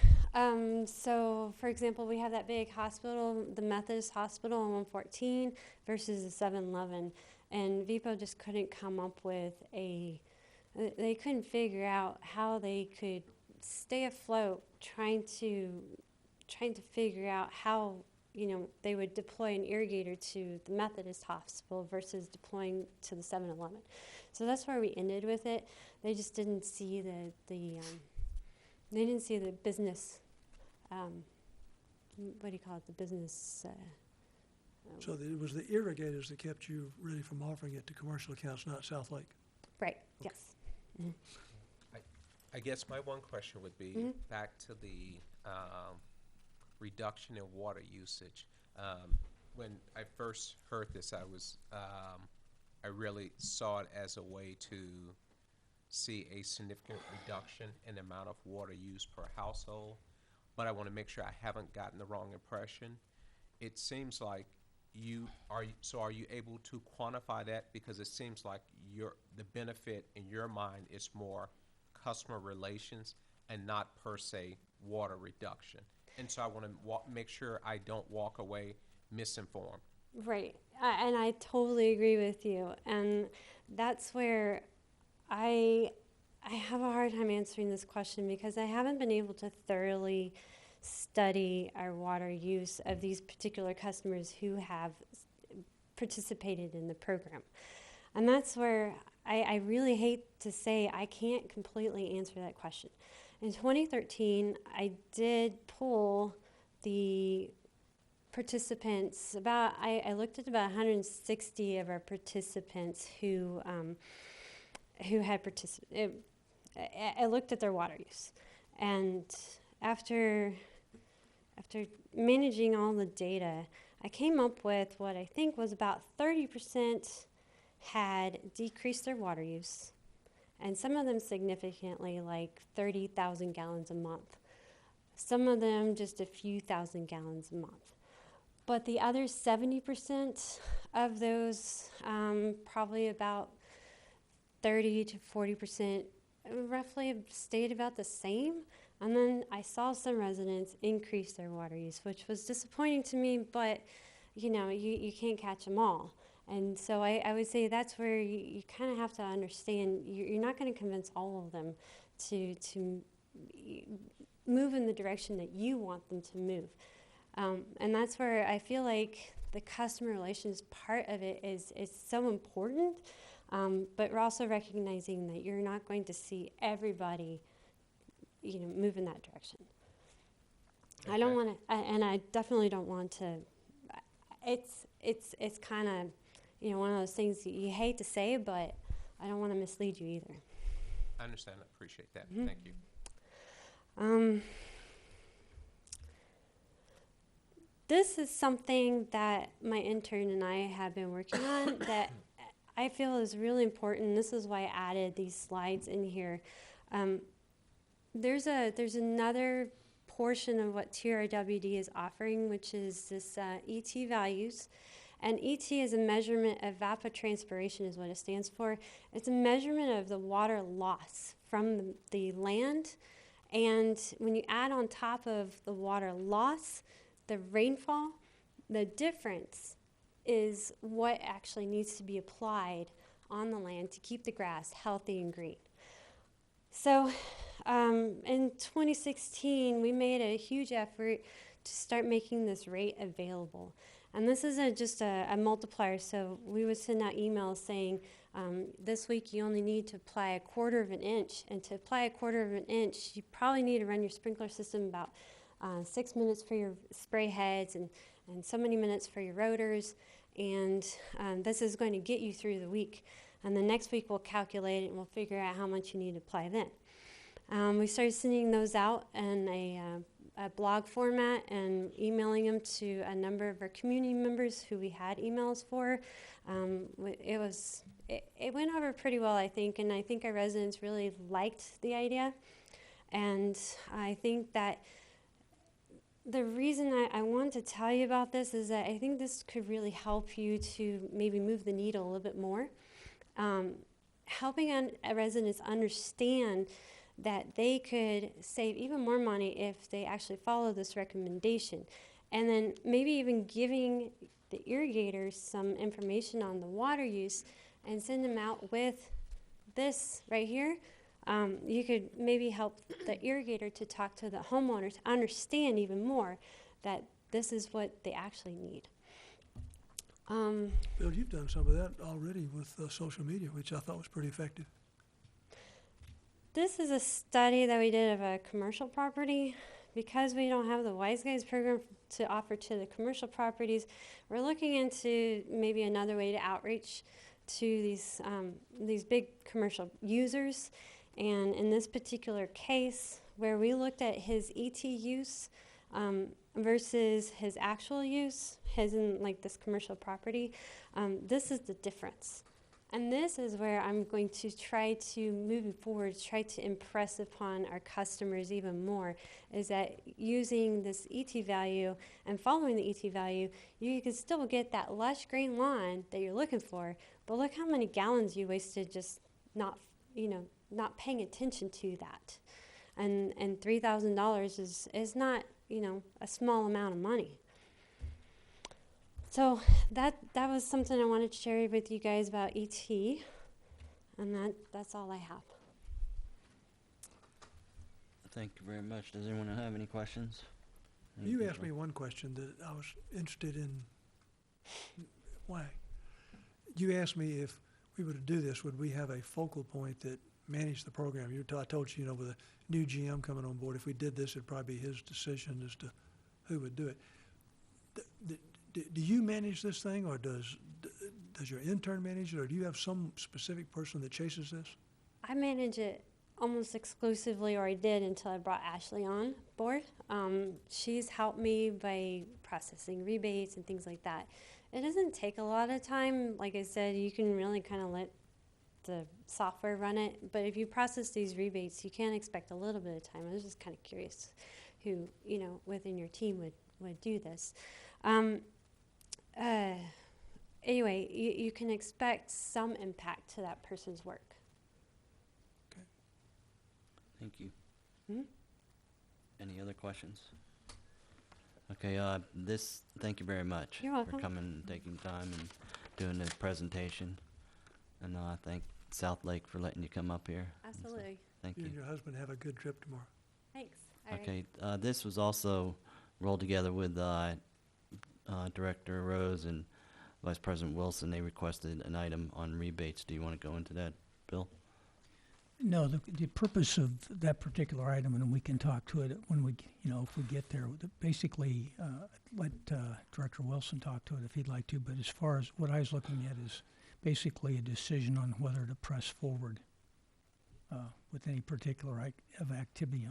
So, for example, we have that big hospital, the Methodist Hospital on 114 versus the 7-Eleven. And VIPO just couldn't come up with they couldn't figure out how they could stay afloat trying to figure out how, they would deploy an irrigator to the Methodist Hospital versus deploying to the 7-Eleven. So that's where we ended with it. They just didn't see the business, what do you call it, the business. So it was the irrigators that kept you really from offering it to commercial accounts, not South Lake. Right, yes. Mhm. I guess my one question would be Mhm. back to the reduction in water usage. When I first heard this, I really saw it as a way to see a significant reduction in the amount of water used per household, but I want to make sure I haven't gotten the wrong impression. It seems like are you able to quantify that? Because it seems like the benefit in your mind is more customer relations and not per se water reduction. And so I want to make sure I don't walk away misinformed. Right, and I totally agree with you. And that's where I have a hard time answering this question because I haven't been able to thoroughly study our water use of these particular customers who have participated in the program. And that's where I really hate to say I can't completely answer that question. In 2013, I did pull the participants, I looked at about 160 of our participants who had participated. I looked at their water use, and after managing all the data, I came up with what I think was about 30% had decreased their water use, and some of them significantly, like 30,000 gallons a month. Some of them just a few thousand gallons a month. But the other 70% of those, probably about 30 to 40%, roughly stayed about the same. And then I saw some residents increase their water use, which was disappointing to me, but you can't catch them all. And so I would say that's where you kind of have to understand you're not going to convince all of them to move in the direction that you want them to move. And that's where I feel like the customer relations part of it is so important, but we're also recognizing that you're not going to see everybody move in that direction. Okay. I don't want to, and I definitely don't want to. It's kind of one of those things you hate to say, but I don't want to mislead you either. I understand. I appreciate that. Mm-hmm. Thank you. This is something that my intern and I have been working on that I feel is really important. This is why I added these slides in here. There's another portion of what TRWD is offering, which is this ET values. And ET is a measurement, evapotranspiration is what it stands for. It's a measurement of the water loss from the land. And when you add on top of the water loss, the rainfall, the difference is what actually needs to be applied on the land to keep the grass healthy and green. So in 2016, we made a huge effort to start making this rate available. And this is just a multiplier, so we would send out emails saying, this week you only need to apply a 1/4 of an inch, and to apply a 1/4 of an inch, you probably need to run your sprinkler system about 6 minutes for your spray heads and so many minutes for your rotors, and this is going to get you through the week. And the next week we'll calculate it and we'll figure out how much you need to apply then. We started sending those out in a blog format and emailing them to a number of our community members who we had emails for. It went over pretty well, I think, and I think our residents really liked the idea. And I think that the reason I want to tell you about this is that I think this could really help you to maybe move the needle a little bit more. Helping residents understand that they could save even more money if they actually follow this recommendation. And then maybe even giving the irrigators some information on the water use and send them out with this right here. You could maybe help the irrigator to talk to the homeowner to understand even more that this is what they actually need. Bill, you've done some of that already with social media, which I thought was pretty effective. This is a study that we did of a commercial property. Because we don't have the Wise Guys program to offer to the commercial properties, we're looking into maybe another way to outreach to these big commercial users. And in this particular case, where we looked at his ET use versus his actual use, his in like this commercial property, this is the difference. And this is where I'm going to try to, moving forward, try to impress upon our customers even more, is that using this ET value and following the ET value, you can still get that lush green lawn that you're looking for, but look how many gallons you wasted just not paying attention to that. And $3,000 is not, a small amount of money. So that was something I wanted to share with you guys about ET, and that's all I have. Thank you very much. Does anyone have any questions? You asked me one question that I was interested in. Why? You asked me if we were to do this, would we have a focal point that managed the program? I told you, with a new GM coming on board, if we did this, it'd probably be his decision as to who would do it. Do you manage this thing, or does your intern manage it, or do you have some specific person that chases this? I manage it almost exclusively, or I did until I brought Ashley on board. She's helped me by processing rebates and things like that. It doesn't take a lot of time. Like I said, you can really kind of let the software run it. But if you process these rebates, you can expect a little bit of time. I was just kind of curious who, within your team would do this. Anyway, you can expect some impact to that person's work. Okay. Thank you. Mm-hmm. Any other questions? Okay, thank you very much. You're welcome. For coming and taking time and doing the presentation. And I thank South Lake for letting you come up here. Absolutely. Thank you. You and your husband have a good trip tomorrow. Thanks. All Okay, this was also rolled together with Director Rose and Vice President Wilson. They requested an item on rebates. Do you want to go into that, Bill? No, the purpose of that particular item, and we can talk to it when we, if we get there. Basically, let Director Wilson talk to it if he'd like to. But as far as what I was looking at is basically a decision on whether to press forward with any particular of activity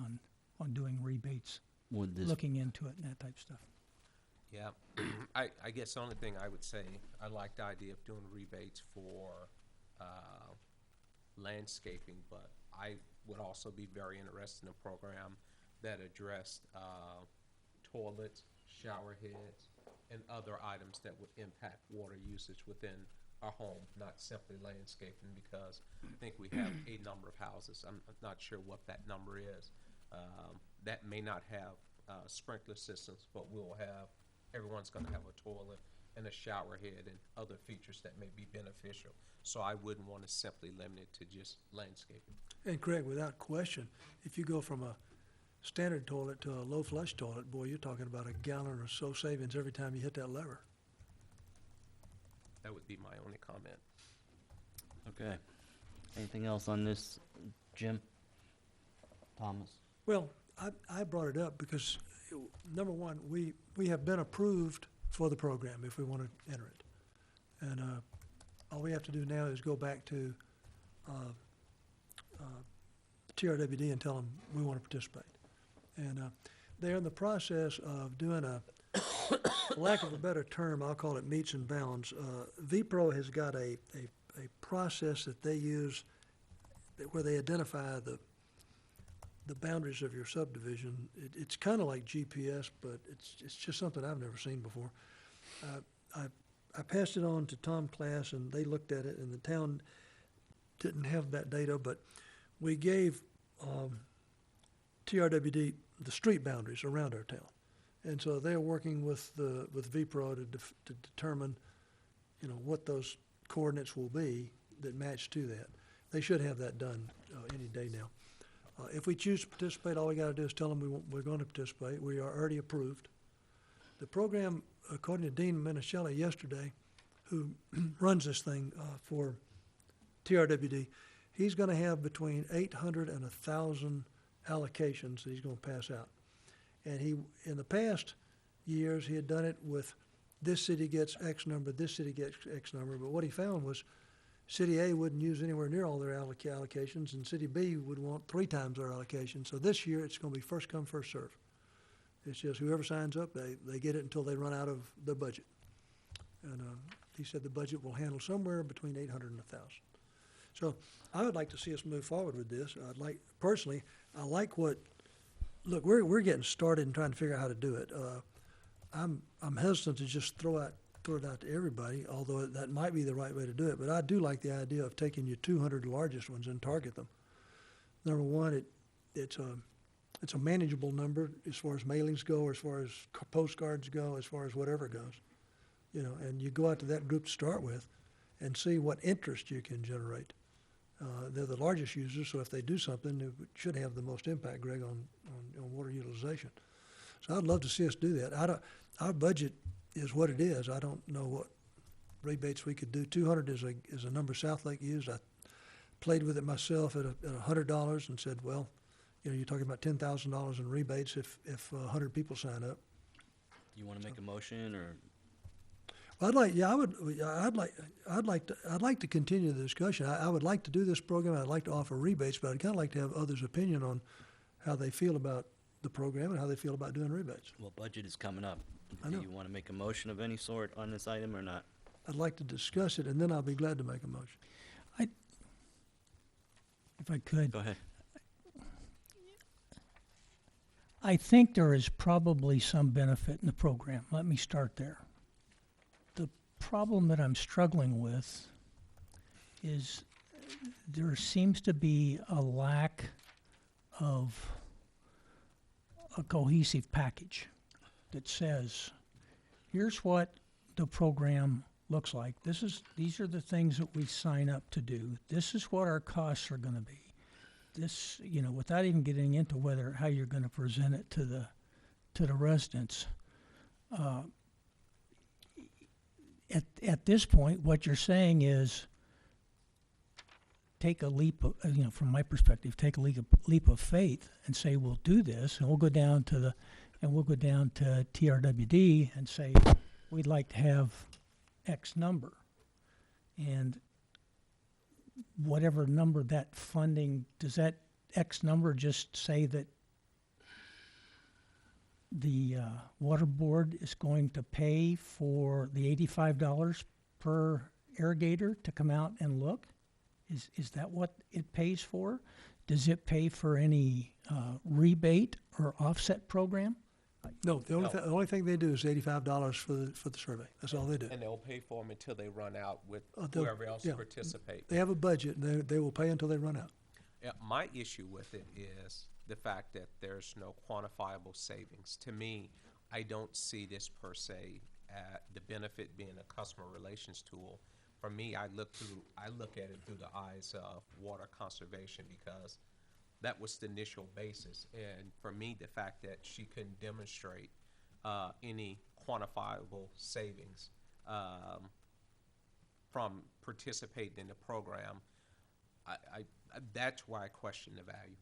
on doing rebates, looking into it and that type of stuff. Yeah, I guess the only thing I would say, I like the idea of doing rebates for landscaping, but I would also be very interested in a program that addressed toilets, shower heads, and other items that would impact water usage within our home, not simply landscaping, because I think we have a number of houses. I'm not sure what that number is. That may not have sprinkler systems, but we'll have, everyone's gonna have a toilet and a shower head and other features that may be beneficial. So I wouldn't wanna simply limit it to just landscaping. And Craig, without question, if you go from a standard toilet to a low flush toilet, boy, you're talking about a gallon or so savings every time you hit that lever. That would be my only comment. Okay. Anything else on this, Jim? Thomas? Well, I brought it up because, number one, we have been approved for the program if we want to enter it. And all we have to do now is go back to TRWD and tell them we want to participate. And they're in the process of doing a, for lack of a better term, I'll call it meets and bounds. VPRO has got a process that they use where they identify the boundaries of your subdivision. It's kind of like GPS, but it's just something I've never seen before. I passed it on to Tom Class, and they looked at it, and the town didn't have that data, but we gave TRWD the street boundaries around our town. And so they're working with VPRO to determine, what those coordinates will be that match to that. They should have that done any day now. If we choose to participate, all we got to do is tell them we're going to participate. We are already approved. The program, according to Dean Minicelli yesterday, who runs this thing for TRWD, he's going to have between 800 and 1,000 allocations that he's going to pass out. And in the past years, he had done it with this city gets X number, this city gets X number. But what he found was City A wouldn't use anywhere near all their allocations, and City B would want 3 times their allocation. So this year, it's going to be first come, first serve. It's just whoever signs up, they get it until they run out of their budget. And he said the budget will handle somewhere between 800 and 1,000. So I would like to see us move forward with this. Personally, I like look, we're getting started and trying to figure out how to do it. I'm hesitant to just throw it out to everybody, although that might be the right way to do it. But I do like the idea of taking your 200 largest ones and target them. Number one, it's a manageable number as far as mailings go, as far as postcards go, as far as whatever goes. And you go out to that group to start with and see what interest you can generate. They're the largest users, so if they do something, it should have the most impact, Greg, on water utilization. So I'd love to see us do that. Our budget is what it is. I don't know what rebates we could do. 200 is a number Southlake used. I played with it myself at $100 and said, well, you're talking about $10,000 in rebates if 100 people sign up. You want to make a motion, or? I'd like to continue the discussion. I would like to do this program. I'd like to offer rebates, but I'd kind of like to have others' opinion on how they feel about the program and how they feel about doing rebates. Well, budget is coming up. I know. Do you want to make a motion of any sort on this item or not? I'd like to discuss it, and then I'll be glad to make a motion. If I could. Go ahead. I think there is probably some benefit in the program. Let me start there. The problem that I'm struggling with is there seems to be a lack of a cohesive package that says, here's what the program looks like. These are the things that we sign up to do. This is what our costs are going to be. This, without even getting into how you're going to present it to the residents. At this point, what you're saying is take a leap of, from my perspective, take a leap of faith and say we'll do this, and we'll go down to TRWD and say we'd like to have X number, and whatever number that funding, does that X number just say that the water board is going to pay for the $85 per irrigator to come out and look? Is that what it pays for? Does it pay for any rebate or offset program? No, the No. only thing they do is $85 for the survey. That's all they do. And they'll pay for them until they run out with They'll- whoever else yeah. participates. They have a budget, and they will pay until they run out. Yeah, my issue with it is the fact that there's no quantifiable savings. To me, I don't see this per se the benefit being a customer relations tool. For me, I look at it through the eyes of water conservation, because that was the initial basis. And for me, the fact that she couldn't demonstrate any quantifiable savings from participating in the program, that's why I question the value.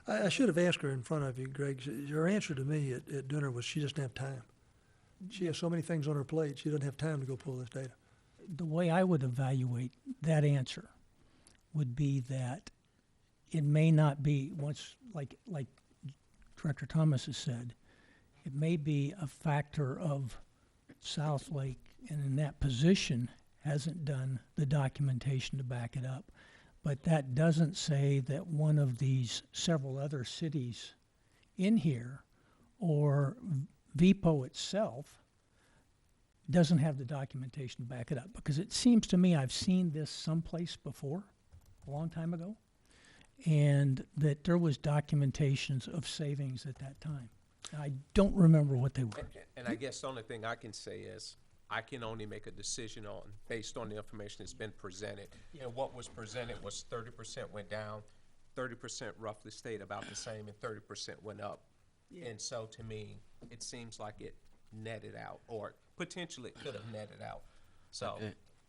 I should have asked her in front of you, Greg. Her answer to me at dinner was she doesn't have time. She has so many things on her plate, she doesn't have time to go pull this data. The way I would evaluate that answer would be that it may not be, once, like Director Thomas has said, it may be a factor of South Lake, and in that position hasn't done the documentation to back it up. But that doesn't say that one of these several other cities in here, or VPO itself, doesn't have the documentation to back it up. Because it seems to me I've seen this someplace before, a long time ago, and that there was documentations of savings at that time. I don't remember what they were. And I guess the only thing I can say is I can only make a decision based on the information that's been presented. And what was presented was 30% went down, 30% roughly stayed about the same, and 30% went up. Yeah. And so to me, it seems like it netted out, or potentially it could have netted out. So.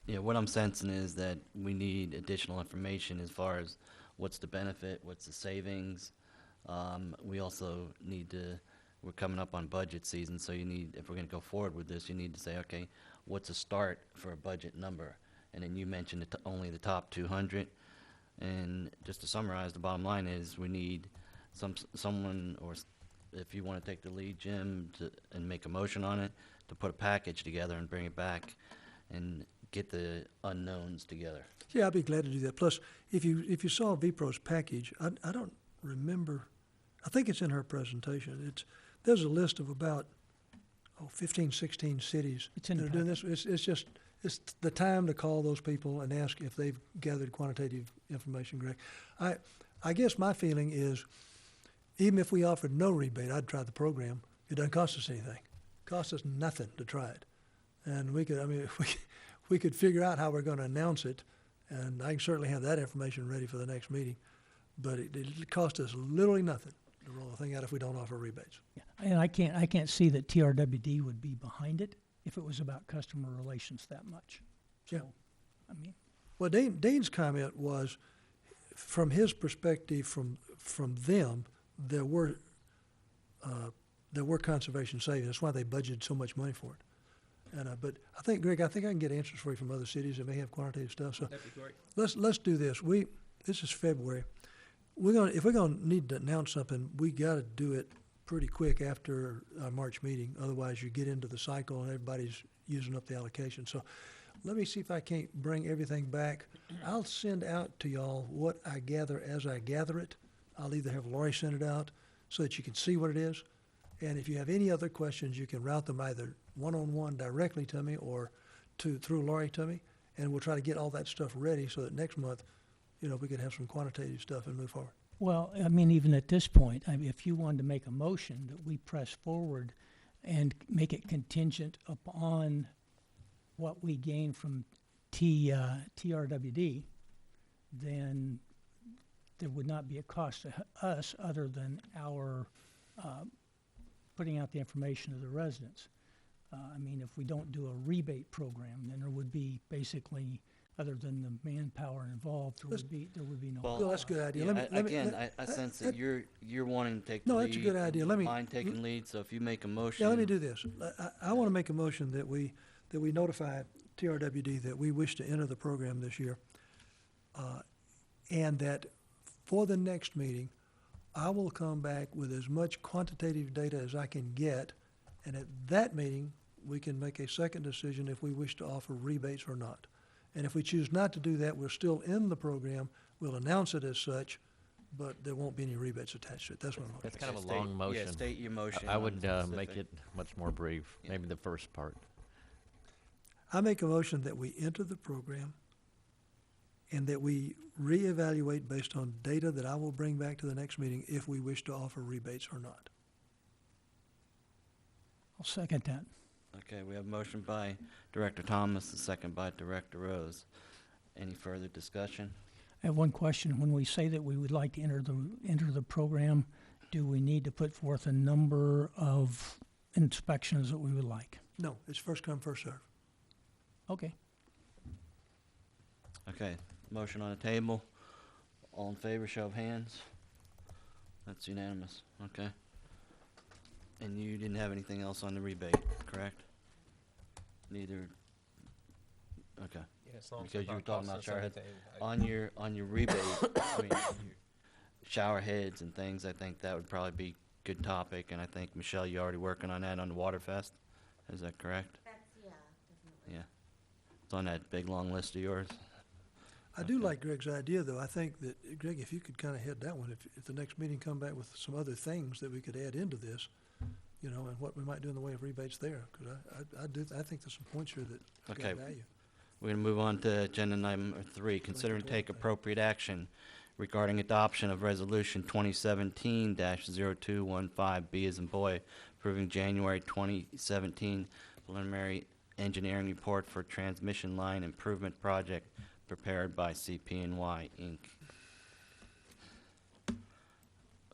Yeah, what I'm sensing is that we need additional information as far as what's the benefit, what's the savings. We also need to, we're coming up on budget season, so you need, if we're going to go forward with this, you need to say, okay, what's a start for a budget number? And then you mentioned only the top 200. And just to summarize, the bottom line is we need someone, or if you want to take the lead, Jim, and make a motion on it, to put a package together and bring it back and get the unknowns together. Yeah, I'd be glad to do that. Plus, if you saw VPRO's package, I don't remember, I think it's in her presentation. There's a list of about 15, 16 cities It's in that the are doing this. It's the time to call those people and ask if they've gathered quantitative information, Greg. I guess my feeling is, even if we offered no rebate, I'd try the program. It doesn't cost us anything. It costs us nothing to try it. And we could figure out how we're going to announce it, and I can certainly have that information ready for the next meeting. But it costs us literally nothing to roll the thing out if we don't offer rebates. Yeah. And I can't see that TRWD would be behind it if it was about customer relations that much. So, Yeah. I mean, Well, Dean's comment was, from his perspective, from them, there were conservation savings. That's why they budgeted so much money for it. And but I think, Greg, I can get answers for you from other cities that may have quantitative stuff. So That'd be great. let's do this. This is February. If we're gonna need to announce something, we got to do it pretty quick after our March meeting. Otherwise, you get into the cycle and everybody's using up the allocation. So let me see if I can't bring everything back. I'll send out to y'all what I gather as I gather it. I'll either have Lori send it out so that you can see what it is. And if you have any other questions, you can route them either one-on-one directly to me or through Lori to me. And we'll try to get all that stuff ready so that next month, we could have some quantitative stuff and move forward. well, I mean, even at this point, if you wanted to make a motion that we press forward and make it contingent upon what we gain from TRWD, then there would not be a cost to us other than our putting out the information to the residents. I mean, if we don't do a rebate program, then there would be basically, other than the manpower involved, there would be no. Well, that's a good idea. I sense that you're wanting to take the No, lead. that's a good idea. Mind taking lead, so if you make a motion. Yeah, let me do this. I want to make a motion that we notify TRWD that we wish to enter the program this year, and that for the next meeting, I will come back with as much quantitative data as I can get, and at that meeting, we can make a second decision if we wish to offer rebates or not. And if we choose not to do that, we're still in the program. We'll announce it as such, but there won't be any rebates attached to it. That's what I'm looking That's at. kind of a State- long motion. Yeah, state your motion. I on would make specific. it much more brief, Yeah. maybe the first part. I make a motion that we enter the program and that we reevaluate based on data that I will bring back to the next meeting if we wish to offer rebates or not. I'll second that. Okay, we have a motion by Director Thomas, a second by Director Rose. Any further discussion? I have one question. When we say that we would like to enter the program, do we need to put forth a number of inspections that we would like? No, it's first come, first serve. Okay. Okay, motion on the table. All in favor, show of hands. That's unanimous, okay. And you didn't have anything else on the rebate, correct? Neither, okay. Yeah, as long as Because it's you were not talking costing about us shower heads. anything, On your rebate, I mean, your shower heads and things, I think that would probably be good topic, and I think, Michelle, you're already working on that on the Waterfest, is that correct? Yeah, definitely. Yeah. It's on that big, long list of yours? I do Okay. like Greg's idea, though. I think that, Greg, if you could kind of head that one, if the next meeting come back with some other things that we could add into this, you know, and what we might do in the way of rebates there, because I think there's some points here that have Okay. got value. We're gonna move on to agenda number 3, consider and take appropriate action regarding adoption of resolution 2017-0215, B as in boy, approving January 2017 preliminary engineering report for transmission line improvement project prepared by CP&Y Inc.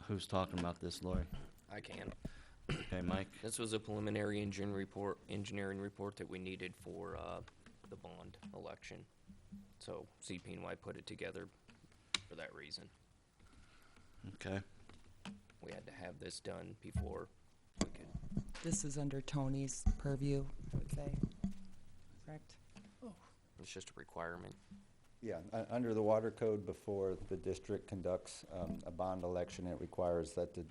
Who's talking about this, Lori? I can. Okay, Mike? This was a preliminary engineering report that we needed for the bond election. So CP&Y put it together for that reason. Okay. We had to have this done before we could. This is under Tony's purview, I would say. Correct? It's just a requirement. Yeah, under the water code, before the district conducts a bond election, it requires that the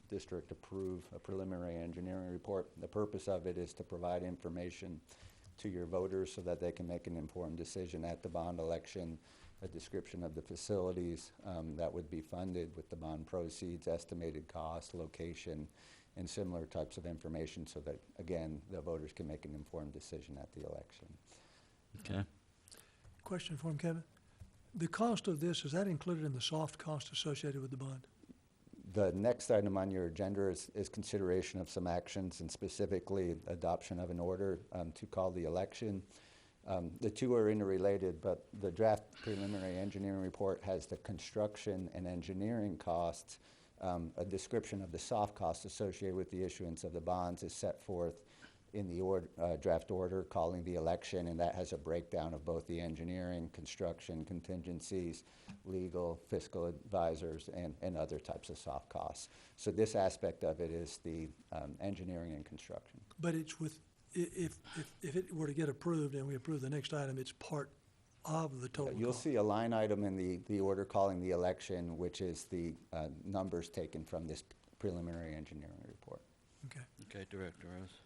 district approve a preliminary engineering report. The purpose of it is to provide information to your voters so that they can make an informed decision at the bond election, a description of the facilities that would be funded with the bond proceeds, estimated cost, location, and similar types of information so that, again, the voters can make an informed decision at the election. Okay. Question for him, Kevin. The cost of this, is that included in the soft cost associated with the bond? The next item on your agenda is consideration of some actions, and specifically adoption of an order to call the election. The two are interrelated, but the draft preliminary engineering report has the construction and engineering costs. A description of the soft costs associated with the issuance of the bonds is set forth in the draft order calling the election, and that has a breakdown of both the engineering, construction, contingencies, legal, fiscal advisors, and other types of soft costs. So this aspect of it is the engineering and construction. But it's with, if it were to get approved and we approve the next item, it's part of the total You'll cost. see a line item in the order calling the election, which is the numbers taken from this preliminary engineering report. Okay. Okay, Director Rose.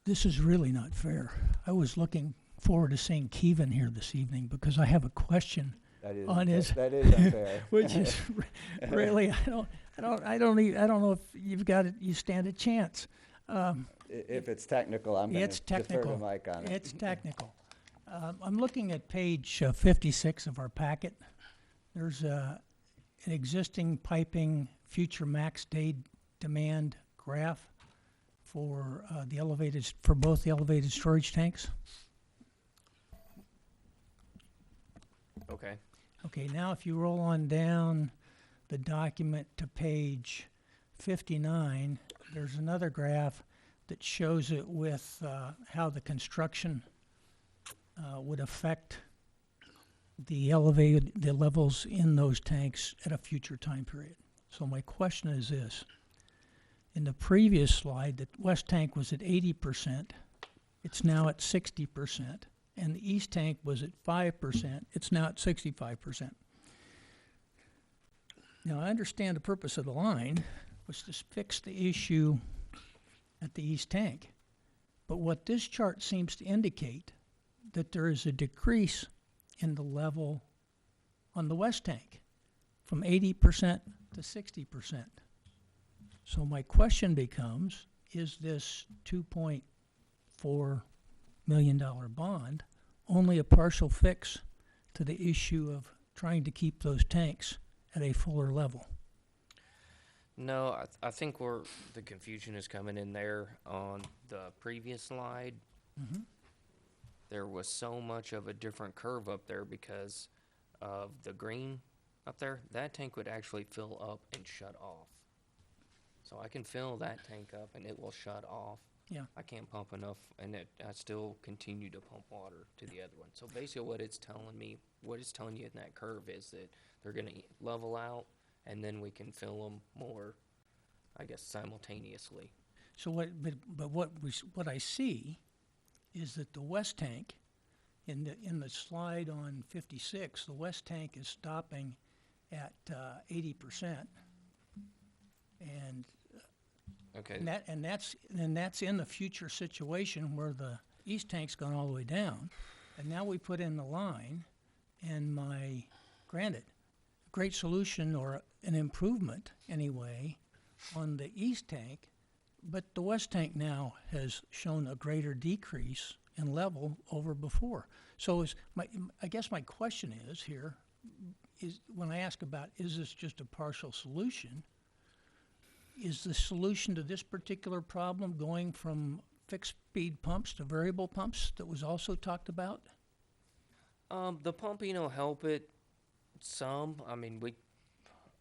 This is really not fair. I was looking forward to seeing Kevin here this evening because I have a question That is on his. that is unfair. Which is really, I don't know if you've got it. You stand a chance. If it's technical, I'm going to defer to Mike on it. It's technical. I'm looking at page 56 of our packet. There's an existing piping future max day demand graph for both the elevated storage tanks. Okay. Okay, now if you roll on down the document to page 59, there's another graph that shows it with how the construction would affect the levels in those tanks at a future time period. So my question is this. In the previous slide, the west tank was at 80%. It's now at 60%. And the east tank was at 5%. It's now at 65%. Now, I understand the purpose of the line was to fix the issue at the east tank. But what this chart seems to indicate that there is a decrease in the level on the west tank. from 80% to 60%. So my question becomes, is this $2.4 million bond only a partial fix to the issue of trying to keep those tanks at a fuller level? No, I think the confusion is coming in there on the previous slide. There was so much of a different curve up there because of the green up there. That tank would actually fill up and shut off. So I can fill that tank up and it will shut off. Yeah. I can't pump enough, and I still continue to pump water to the other one. So basically what it's telling you in that curve is that they're going to level out, and then we can fill them more, I guess, simultaneously. So what I see is that the west tank, in the slide on 56, the west tank is stopping at 80%, and okay, and that's in the future situation where the east tank's gone all the way down, and now we put in the line, and granted, great solution or an improvement anyway on the east tank, but the west tank now has shown a greater decrease in level over before. So I guess my question is here, is when I ask about, is this just a partial solution, is the solution to this particular problem going from fixed speed pumps to variable pumps that was also talked about? The pumping will help it some. I mean,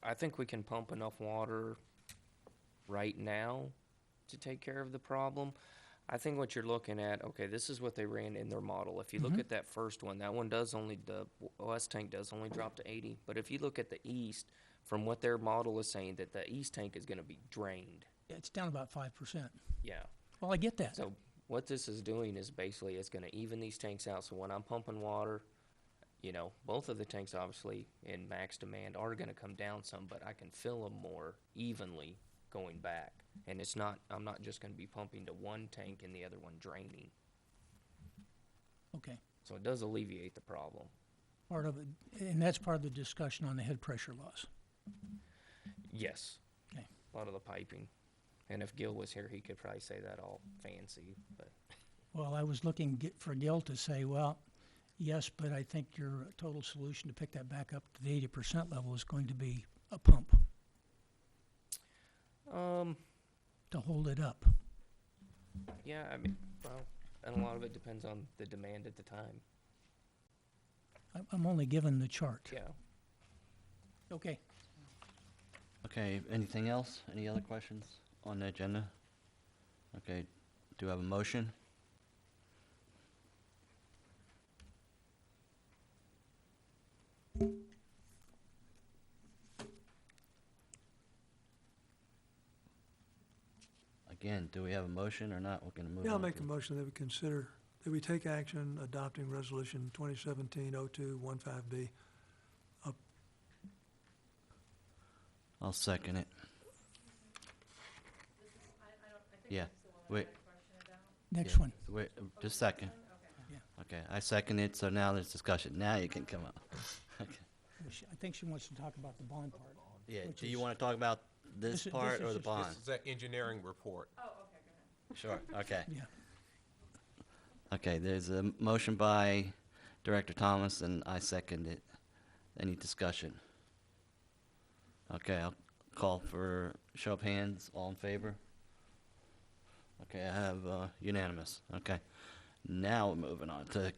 I think we can pump enough water right now to take care of the problem. I think what you're looking at, okay, this is what they ran in their model. If you look at that first one, that one the west tank does only drop to 80. But if you look at the east, from what their model is saying, that the east tank is going to be drained. Yeah, it's down about 5%. Yeah. Well, I get that. So what this is doing is basically it's going to even these tanks out. So when I'm pumping water, both of the tanks obviously in max demand are going to come down some, but I can fill them more evenly going back. And I'm not just going to be pumping to one tank and the other one draining. Okay. So it does alleviate the problem. Part of it, and that's part of the discussion on the head pressure loss. Yes. Okay. A lot of the piping. And if Gil was here, he could probably say that all fancy, but. Well, I was looking for Gil to say, well, yes, but I think your total solution to pick that back up to the 80% level is going to be a pump. To hold it up. Yeah, I mean, well, and a lot of it depends on the demand at the time. I'm only given the chart. Yeah. Okay. Okay, anything else? Any other questions on the agenda? Okay, do I have a motion? Again, do we have a motion or not? We're going to move on. Yeah, I'll make to- a motion that we take action adopting resolution 2017-0215B. I'll second it. Yeah, wait. Next Yeah, one. Wait, just a second. Yeah. Okay, I second it, so now there's discussion. Now you can come up. Okay. I think she wants to talk about the bond part. Yeah, which do you is- want to talk about this This part is or the just- bond? This is an engineering report. Sure, okay. Yeah. Okay, there's a motion by Director Thomas, and I second it. Any discussion? Okay, I'll call for show of hands. All in favor? Okay, I have unanimous. Okay. Now we're moving on to,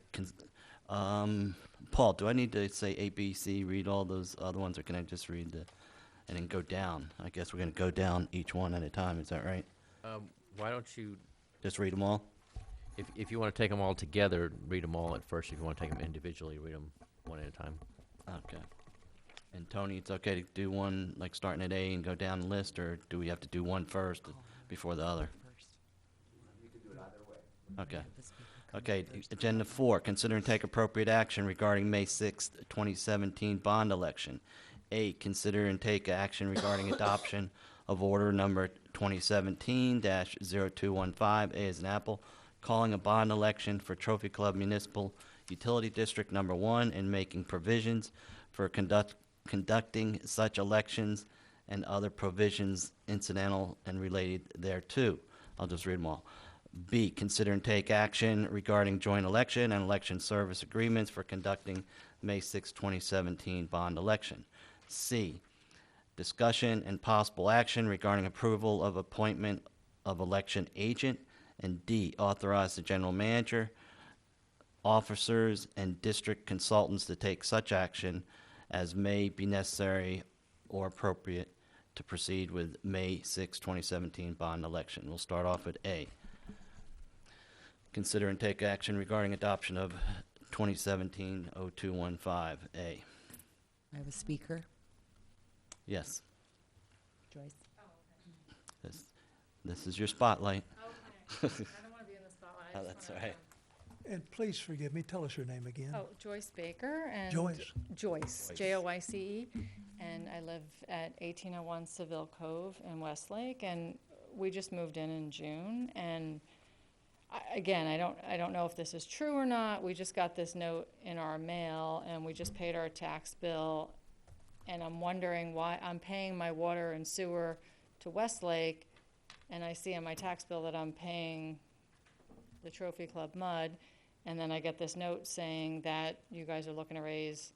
Paul, do I need to say A, B, C, read all those other ones, or can I just read and then go down? I guess we're going to go down each one at a time, is that right? Why don't you, Just read them all? if you want to take them all together, read them all at first. If you want to take them individually, read them one at a time. Okay. And Tony, it's okay to do one, like starting at A and go down the list, or do we have to do one first before the other? You can do it either way. Okay. Okay, Agenda 4, consider and take appropriate action regarding May 6th, 2017 bond election. A, consider and take action regarding adoption of order number 2017-0215, A as in Apple, calling a bond election for Trophy Club Municipal Utility District Number 1 and making provisions for conducting such elections and other provisions incidental and related thereto. I'll just read them all. B, consider and take action regarding joint election and election service agreements for conducting May 6, 2017 bond election. C, discussion and possible action regarding approval of appointment of election agent. And D, authorize the general manager, officers, and district consultants to take such action as may be necessary or appropriate to proceed with May 6, 2017 bond election. We'll start off with A. Consider and take action regarding adoption of 2017-0215. A. I have a speaker. Yes. Joyce. This is your spotlight. Okay. I don't want to be in the spotlight. I Oh, just that's wanna, all right. And please forgive me, tell us your name again. Oh, Joyce Baker and Joyce. Joyce, Joyce, and I live at 1801 Seville Cove in Westlake, and we just moved in June. And again, I don't know if this is true or not. We just got this note in our mail, and we just paid our tax bill, and I'm wondering why I'm paying my water and sewer to Westlake, and I see on my tax bill that I'm paying the Trophy Club mud. And then I get this note saying that you guys are looking to raise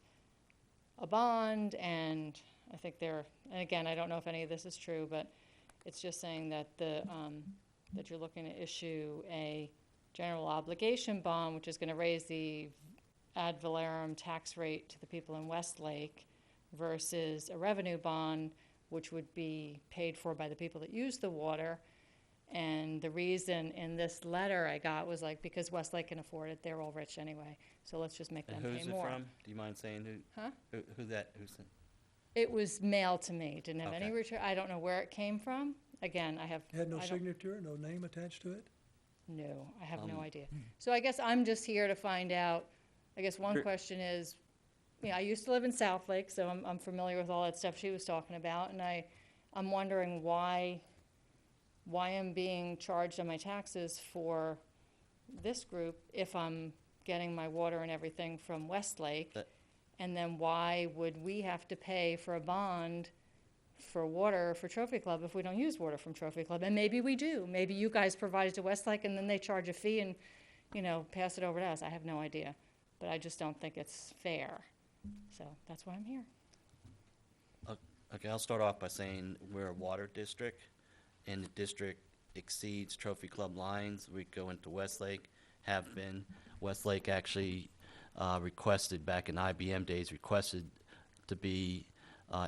a bond, and I think and again, I don't know if any of this is true, but it's just saying that that you're looking to issue a general obligation bond, which is going to raise the ad valorem tax rate to the people in Westlake versus a revenue bond, which would be paid for by the people that use the water. And the reason in this letter I got was like, because Westlake can afford it, they're all rich anyway, so let's just make them And pay who's more. it from? Do you mind saying who? Huh? Who's that? It was mailed to me, didn't have any Okay. return, I don't know where it came from. Again, I have. Had no I don't- signature, no name attached to it? No, I have no idea. So I guess I'm just here to find out, I guess one Sure. question is, I used to live in Southlake, so I'm familiar with all that stuff she was talking about, and I'm wondering why I'm being charged on my taxes for this group if I'm getting my water and everything from Westlake? And then why would we have to pay for a bond for water for Trophy Club if we don't use water from Trophy Club? And maybe we do. Maybe you guys provide it to Westlake and then they charge a fee and, pass it over to us. I have no idea. But I just don't think it's fair. So that's why I'm here. Okay, I'll start off by saying we're a water district, and the district exceeds Trophy Club lines. We go into Westlake, have been. Westlake actually requested, back in IBM days, requested to be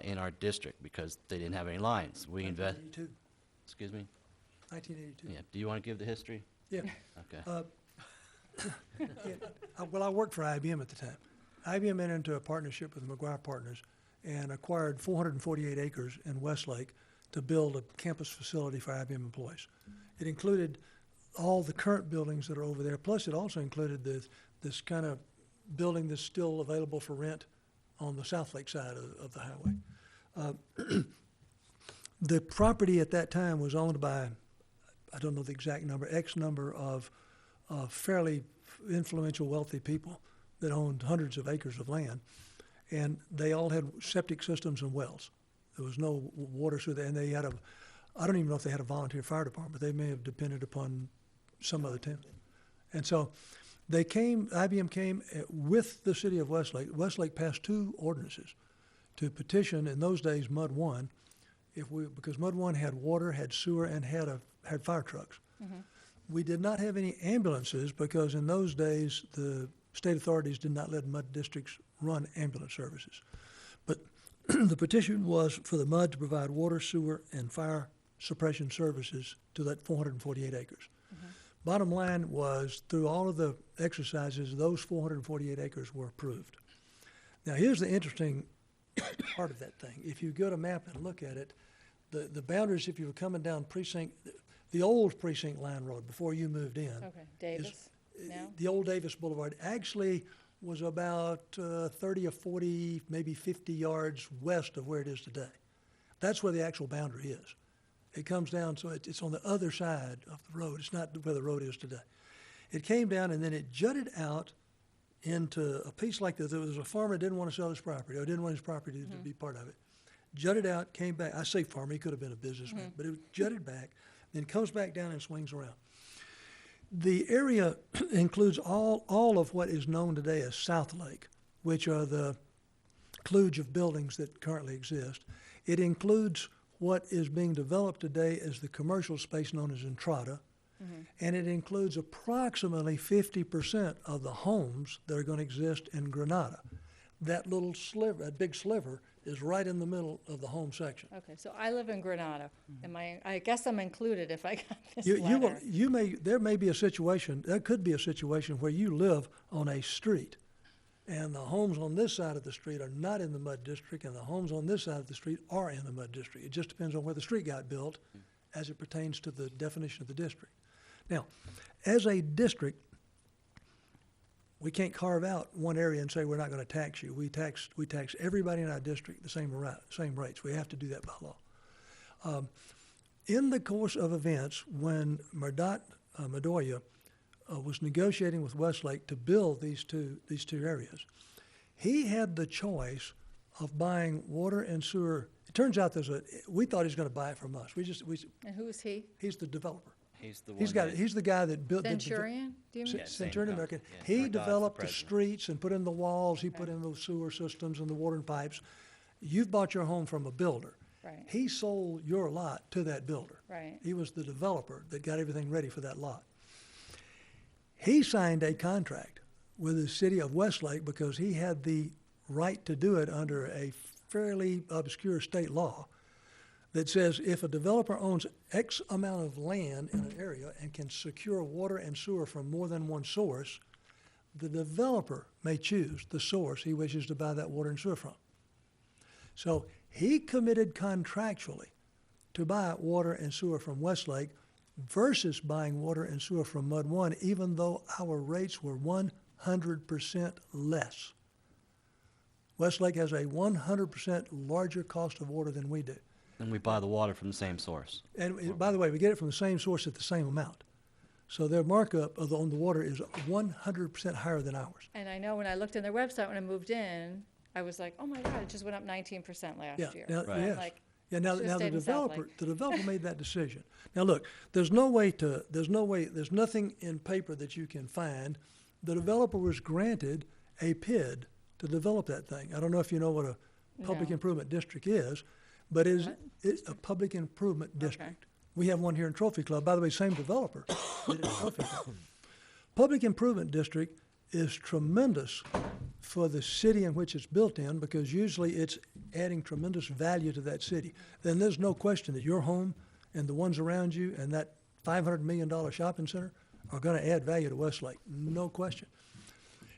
in our district because they didn't have any lines. We invest. 1982. Excuse me? 1982. Yeah. Do you want to give the history? Yeah. Okay. Well, I worked for IBM at the time. IBM entered into a partnership with McGuire Partners and acquired 448 acres in Westlake to build a campus facility for IBM employees. It included all the current buildings that are over there, plus it also included this kind of building that's still available for rent on the Southlake side of the highway. The property at that time was owned by, I don't know the exact number, X number of fairly influential, wealthy people that owned hundreds of acres of land, and they all had septic systems and wells. There was no water through there, and they had I don't even know if they had a volunteer fire department. They may have depended upon some other town. And so IBM came with the city of Westlake. Westlake passed 2 ordinances to petition, in those days, MUD 1, because MUD 1 had water, had sewer, and had fire trucks. Mm-hmm. We did not have any ambulances because in those days the state authorities did not let MUD districts run ambulance services. But the petition was for the MUD to provide water, sewer, and fire suppression services to that 448 acres. Mm-hmm. Bottom line was, through all of the exercises, those 448 acres were approved. Now, here's the interesting part of that thing. If you go to map and look at it, the boundaries, if you were coming down the old precinct line road before you moved in. Okay, Davis now? The old Davis Boulevard actually was about 30 or 40, maybe 50 yards west of where it is today. That's where the actual boundary is. It comes down, so it's on the other side of the road. It's not where the road is today. It came down and then it jutted out into a piece like this. There was a farmer that didn't want to sell his property, or didn't want his property to be part of it. Jutted out, came back. I say farmer, he could have been a businessman, but it was jutted back, then comes back down and swings around. The area includes all of what is known today as South Lake, which are the kludge of buildings that currently exist. It includes what is being developed today as the commercial space known as Entrada, and it includes approximately 50% of the homes that are going to exist in Granada. That little sliver, that big sliver, is right in the middle of the home section. Okay, so I live in Granada. I guess I'm included if I got this There may be a situation, there could be a situation where you live on a street, and the homes on this side of the street are not in the mud district, and the homes on this side of the street are in the mud district. It just depends on where the street got built as it pertains to the definition of the district. Now, as a district, we can't carve out one area and say we're not going to tax you. We tax everybody in our district the same rates. We have to do that by law. In the course of events, when Murdat Madoya was negotiating with Westlake to build these two areas, he had the choice of buying water and sewer. It turns out we thought he was going to buy it from us. And who is he? He's the developer. He's the one. He's the guy that built Centurion? Do you mean? Yeah, Centurion same American. company. Yeah. He Murdoch's the developed the president. streets and put in the walls. He put in the sewer systems and the water and pipes. You've bought your home from a builder. Right. He sold your lot to that builder. Right. He was the developer that got everything ready for that lot. He signed a contract with the city of Westlake because he had the right to do it under a fairly obscure state law that says if a developer owns X amount of land in an area and can secure water and sewer from more than one source, the developer may choose the source he wishes to buy that water and sewer from. So he committed contractually to buy water and sewer from Westlake versus buying water and sewer from Mud One, even though our rates were 100% less. Westlake has a 100% larger cost of water than we do. And we buy the water from the same source. And by the way, we get it from the same source at the same amount. So their markup on the water is 100% higher than ours. And I know when I looked on their website when I moved in, I was like, oh my God, it just went up 19% last year. Now, Right. yes. Like, Now should've the stayed in South developer Lake. made that decision. Now look, there's nothing in paper that you can find. The developer was granted a PID to develop that thing. I don't know if you know what a public No. improvement district is, but it's a public improvement district. We have one here in Trophy Club. By the way, same developer did it in Trophy Club. Public improvement district is tremendous for the city in which it's built in because usually it's adding tremendous value to that city. Then there's no question that your home and the ones around you and that $500 million shopping center are going to add value to Westlake, no question.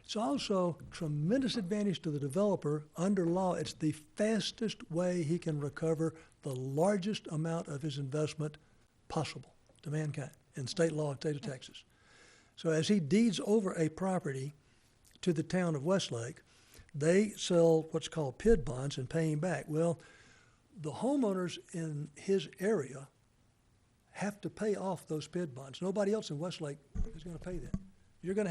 It's also tremendous advantage to the developer. Under law, it's the fastest way he can recover the largest amount of his investment possible to mankind in state law and state of Texas. So as he deeds over a property to the town of Westlake, they sell what's called PID bonds and pay him back. Well, the homeowners in his area have to pay off those PID bonds. Nobody else in Westlake is going to pay that. You're going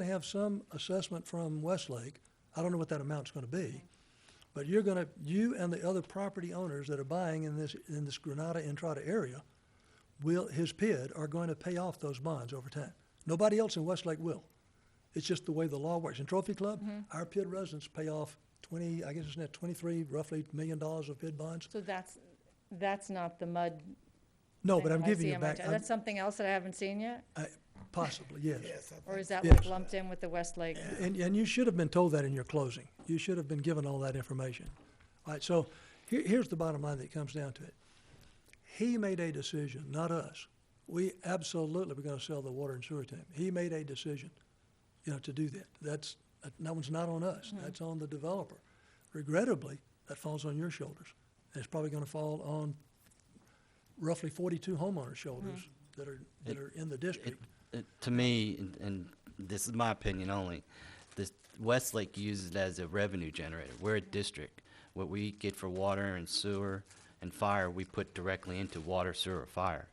to have some assessment from Westlake. I don't know what that amount's going to be, but you and the other property owners that are buying in this Granada Entrada area his PID are going to pay off those bonds over time. Nobody else in Westlake will. It's just the way the law works. In Trophy Club, our PID residents pay off $23 roughly $1 million of PID bonds. So that's not the mud. No, thing but I'm I giving see you on my back. That's something else that I haven't seen yet? Possibly, yes. Or is that Yes. like lumped in with the Westlake? And you should have been told that in your closing. You should have been given all that information. All right, so here's the bottom line that it comes down to it. He made a decision, not us. We absolutely were going to sell the water and sewer to him. He made a decision, to do that. That one's not on us. That's on the developer. Regrettably, that falls on your shoulders. And it's probably going to fall on roughly 42 homeowners' shoulders that are in the district. To me, and this is my opinion only, this Westlake uses it as a revenue generator. We're a district. What we get for water and sewer and fire, we put directly into water, sewer, fire.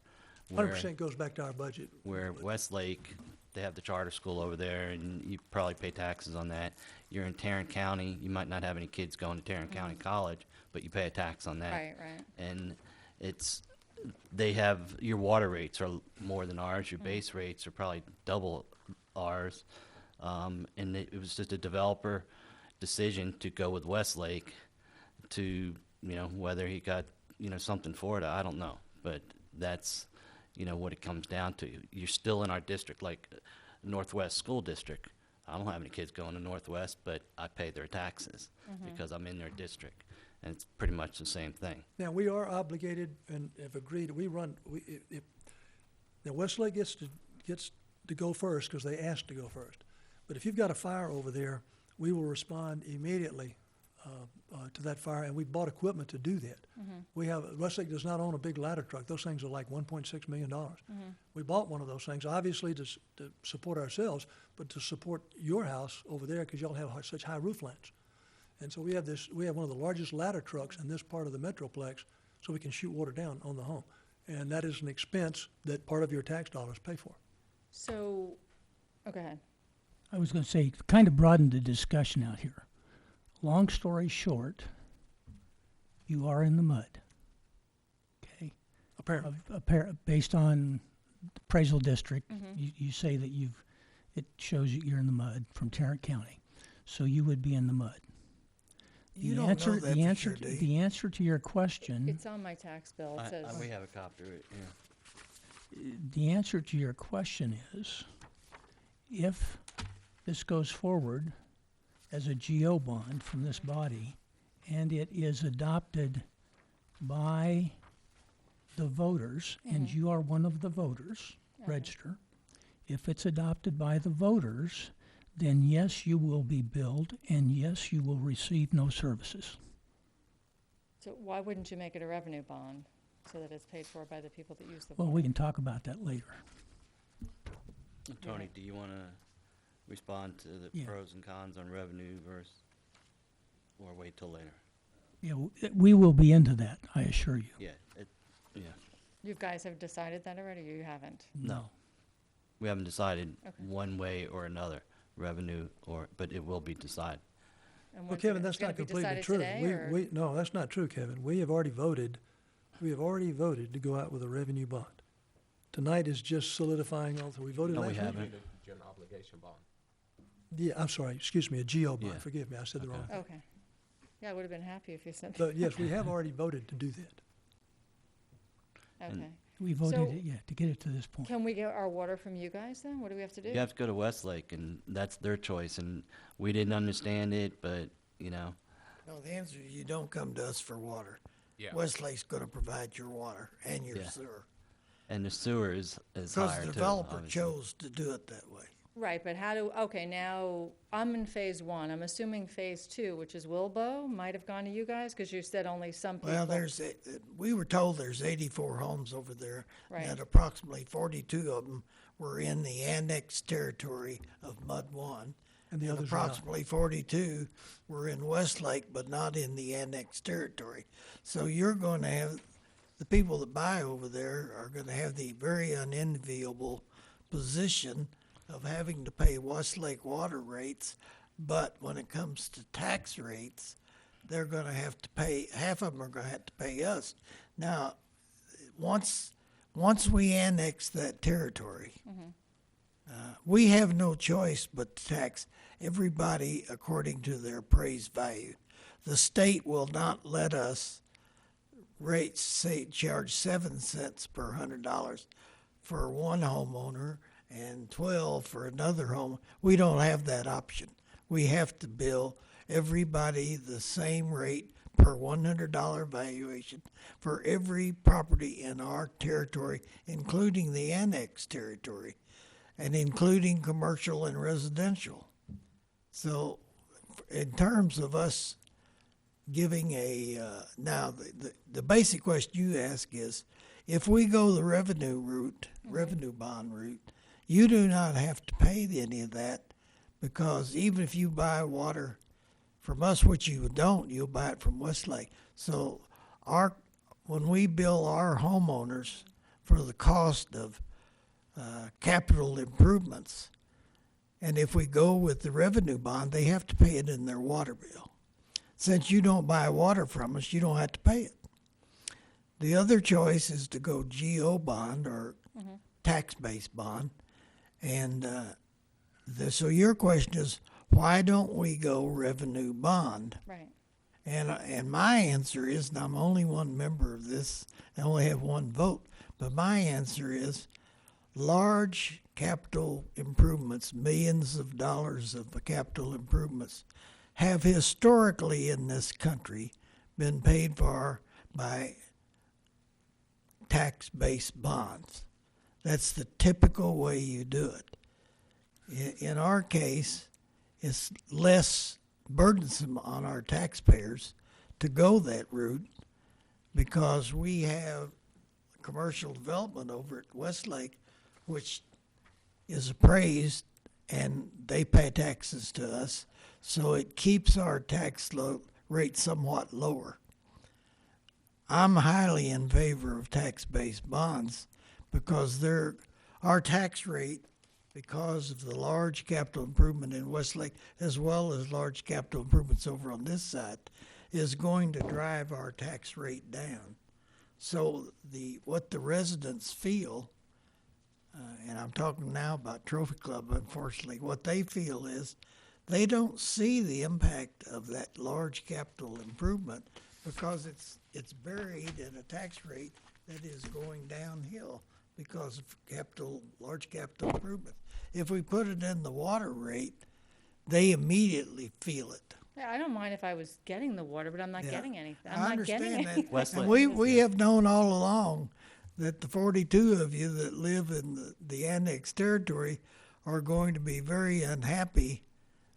100% goes back to our budget. Where Westlake they have the charter school over there, and you probably pay taxes on that. You're in Tarrant County, you might not have any kids going to Tarrant County College, but you pay a tax on that. Right, right. And they have, your water rates are more than ours, your base rates are probably double ours. And it was just a developer decision to go with Westlake to, whether he got, something for it, I don't know. But that's, what it comes down to. You're still in our district, like Northwest School District. I don't have any kids going to Northwest, but I pay their taxes because I'm in their district. And it's pretty much the same thing. Now, we are obligated and have agreed, now Westlake gets to go first because they asked to go first. But if you've got a fire over there, we will respond immediately to that fire, and we bought equipment to do that. Westlake does not own a big ladder truck. Those things are like $1.6 million. We bought one of those things, obviously to support ourselves, but to support your house over there because y'all have such high roof lines. And so we have one of the largest ladder trucks in this part of the Metroplex, so we can shoot water down on the home. And that is an expense that part of your tax dollars pay for. So, go ahead. I was going to say, kind of broaden the discussion out here. Long story short, you are in the mud. Okay? Apparently. Based on the appraisal district, you say that it shows that you're in the mud from Tarrant County. So you would be in the mud. You don't know that for sure, do you? The answer to your question, It's on my tax bill. It says. We have a copy of it, yeah. the answer to your question is, if this goes forward as a GO bond from this body, and it is adopted by the voters, and you are one of the voters, register. If it's adopted by the voters, then yes, you will be billed, and yes, you will receive no services. So why wouldn't you make it a revenue bond so that it's paid for by the people that use the Well, water? we can talk about that later. Tony, do you want to respond to the Yeah. pros and cons on revenue or wait till later? Yeah, we will be into that, I assure you. Yeah, You guys have decided that already, or you haven't? No. We haven't decided Okay. one way or another, revenue but it will be decided. And Well, when's Kevin, it that's gonna not be completely decided true. today, or- No, that's not true, Kevin. We have already voted to go out with a revenue bond. Tonight is just solidifying, we voted No, we last week? haven't. General obligation bond. Yeah, I'm sorry, excuse me, a GO bond, Yeah. forgive me, I said the wrong thing. Okay. Yeah, I would have been happy if you said that. But yes, we have already voted to do that. Okay. We voted, So- to get it to this point. Can we get our water from you guys then? What do we have to do? You have to go to Westlake, and that's their choice, and we didn't understand it, but, No, the answer is you don't come to us for water. Yeah. Westlake's gonna provide your water and your Yeah. sewer. and the sewer is Because higher the too, developer obviously. chose to do it that way. Right, but okay, now, I'm in phase 1. I'm assuming phase 2, which is Wilbo, might have gone to you guys, because you said only some people. Well, we were told there's 84 homes over there. Right. And approximately 42 of them were in the annexed territory of MUD 1. And the others are not. approximately 42 were in Westlake, but not in the annexed territory. So you're going to have, the people that buy over there are going to have the very unenviable position of having to pay Westlake water rates, but when it comes to tax rates, they're going to have to pay, half of them are going to have to pay us. Now, once we annex that territory, we have no choice but to tax everybody according to their appraised value. The state will not let us charge 7 cents per $100 for one homeowner and 12 for another home. We don't have that option. We have to bill everybody the same rate per $100 valuation for every property in our territory, including the annexed territory, and including commercial and residential. So in terms of us giving now the basic question you ask is, if we go the revenue bond route, you do not have to pay any of that, because even if you buy water from us, which you don't, you'll buy it from Westlake. So when we bill our homeowners for the cost of capital improvements. And if we go with the revenue bond, they have to pay it in their water bill. Since you don't buy water from us, you don't have to pay it. The other choice is to go GO bond or tax-based bond. And so your question is, why don't we go revenue bond? Right. And my answer is, and I'm only one member of this, I only have one vote, but my answer is large capital improvements, millions of dollars of capital improvements, have historically in this country been paid for by tax-based bonds. That's the typical way you do it. In our case, it's less burdensome on our taxpayers to go that route because we have commercial development over at Westlake, which is appraised, and they pay taxes to us, so it keeps our tax rate somewhat lower. I'm highly in favor of tax-based bonds because our tax rate, because of the large capital improvement in Westlake, as well as large capital improvements over on this side, is going to drive our tax rate down. So what the residents feel, and I'm talking now about Trophy Club, unfortunately, what they feel is they don't see the impact of that large capital improvement because it's buried in a tax rate that is going downhill because of large capital improvement. If we put it in the water rate, they immediately feel it. Yeah, I don't mind if I was getting the water, but I'm not getting anything. I understand that. Westlake. And we have known all along that the 42 of you that live in the annexed territory are going to be very unhappy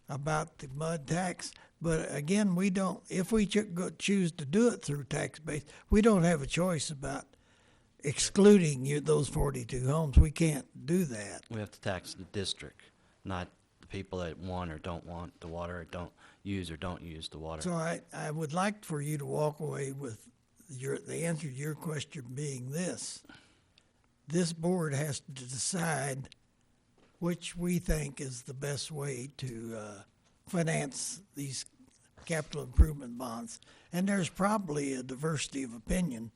about the mud tax. But again, we don't, if we choose to do it through tax base, we don't have a choice about excluding those 42 homes. We can't do that. We have to tax the district, not the people that want or don't want the water, or don't use the water. So I would like for you to walk away with the answer to your question being this. This board has to decide which we think is the best way to finance these capital improvement bonds. And there's probably a diversity of opinion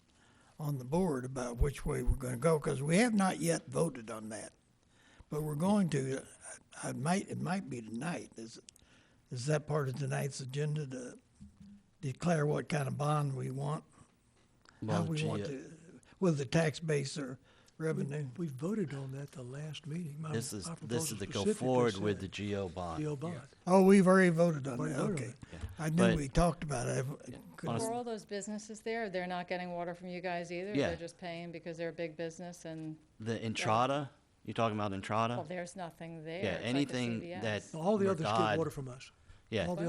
on the board about which way we're going to go, because we have not yet voted on that. But we're going to. It might be tonight. Is that part of tonight's agenda to declare what kind of bond we want? How Well, we want to, with the tax base or revenue? We voted on that the last meeting. This is My to proposal go specifically forward with said the GO bond. GO bond. Oh, we've already voted on Already that. voted on Okay. it. I knew But- we talked about it. Couldn't- For all those businesses there, they're not getting water from you guys either? Yeah. They're just paying because they're a big business and, The Entrada, you talking about Entrada? well, there's nothing there. Yeah, It's like a anything CVS. that All the others God- get water from us. Yeah. All the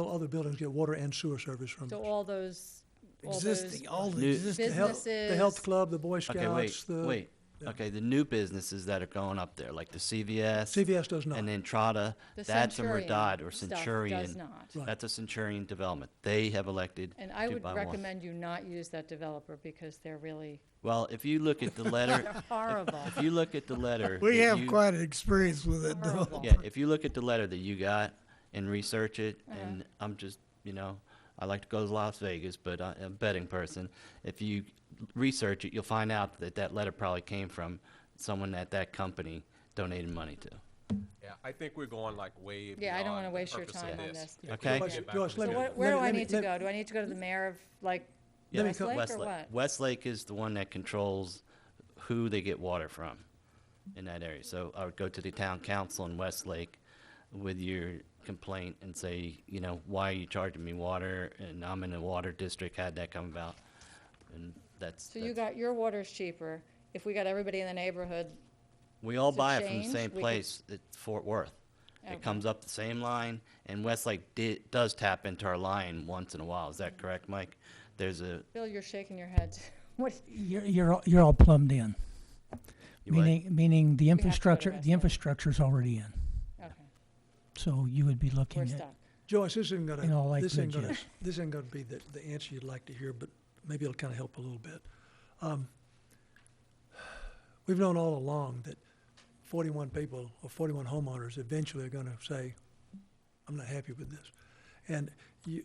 other buildings get water and sewer service from So us. all those Existing, all the New- existing. The health businesses. club, the Boy Scouts. Okay, wait. yeah. Okay, the new businesses that are going up there, like the CVS. CVS does not. And Entrada, The that's a Centurion Merdad or stuff Centurion. does not. Right. That's a Centurion development. They have elected And I to would buy water. recommend you not use that developer because they're really Well, if you look at the letter, horrible. if you look at the letter. We that have you- quite an experience with it. Horrible. Yeah, if you look at the letter that you got and research it, Uh-huh. and I'm just, I like to go to Las Vegas, but I'm a betting person. If you research it, you'll find out that that letter probably came from someone at that company donated money to. Yeah, I think we're going like way Yeah, I don't beyond wanna the waste your purpose of time on this. this. Okay? We'll get back Joyce, to let the me- So agenda. where do I let me- need to go? Do I need to go to the mayor of, like, Yeah, Westlake or what? Westlake is the one that controls who they get water from in that area. So I would go to the town council in Westlake with your complaint and say, why are you charging me water? And I'm in a water district, how'd that come about? And that's, So you got, your water's cheaper. If we got everybody in the neighborhood, we all to buy it from the change, same we could- place, it's Fort Worth. Okay. It comes up the same line, and Westlake does tap into our line once in a while. Is that correct, Mike? There's a, Bill, you're shaking your head. What, You're all plumbed in, You what? meaning the have to go to infrastructure, Westlake. the infrastructure's already in. okay, So you would be looking we're at, stuck. Joyce, this isn't in all gonna, this ain't likelihood, gonna, yes. this ain't gonna be the answer you'd like to hear, but maybe it'll kind of help a little bit. We've known all along that 41 people or 41 homeowners eventually are going to say, I'm not happy with this. And I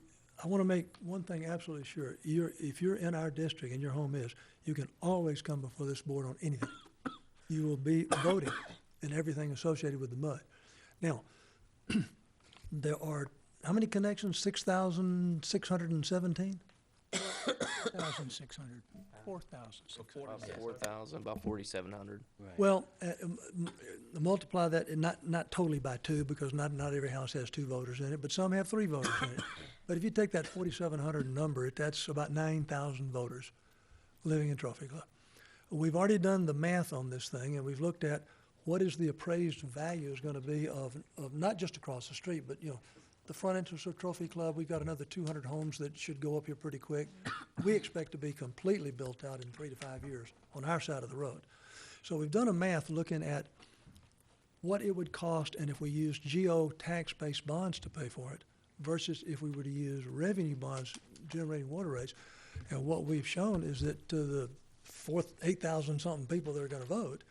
want to make one thing absolutely sure. If you're in our district and your home is, you can always come before this board on anything. You will be voting in everything associated with the mud. Now, there are, how many connections? 6,617? 4,600, 4,600. 4,000, about 4,700. Well, multiply that, and not totally by two, because not every house has 2 voters in it, but some have 3 voters in it. But if you take that 4,700 number, that's about 9,000 voters living in Trophy Club. We've already done the math on this thing, and we've looked at what is the appraised value is going to be of not just across the street, but, you know, the front entrance of Trophy Club. We've got another 200 homes that should go up here pretty quick. We expect to be completely built out in 3 to 5 years on our side of the road. So we've done a math looking at what it would cost, and if we used GO tax-based bonds to pay for it, versus if we were to use revenue bonds generating water rates. And what we've shown is that to the 8,000 something people that are going to vote,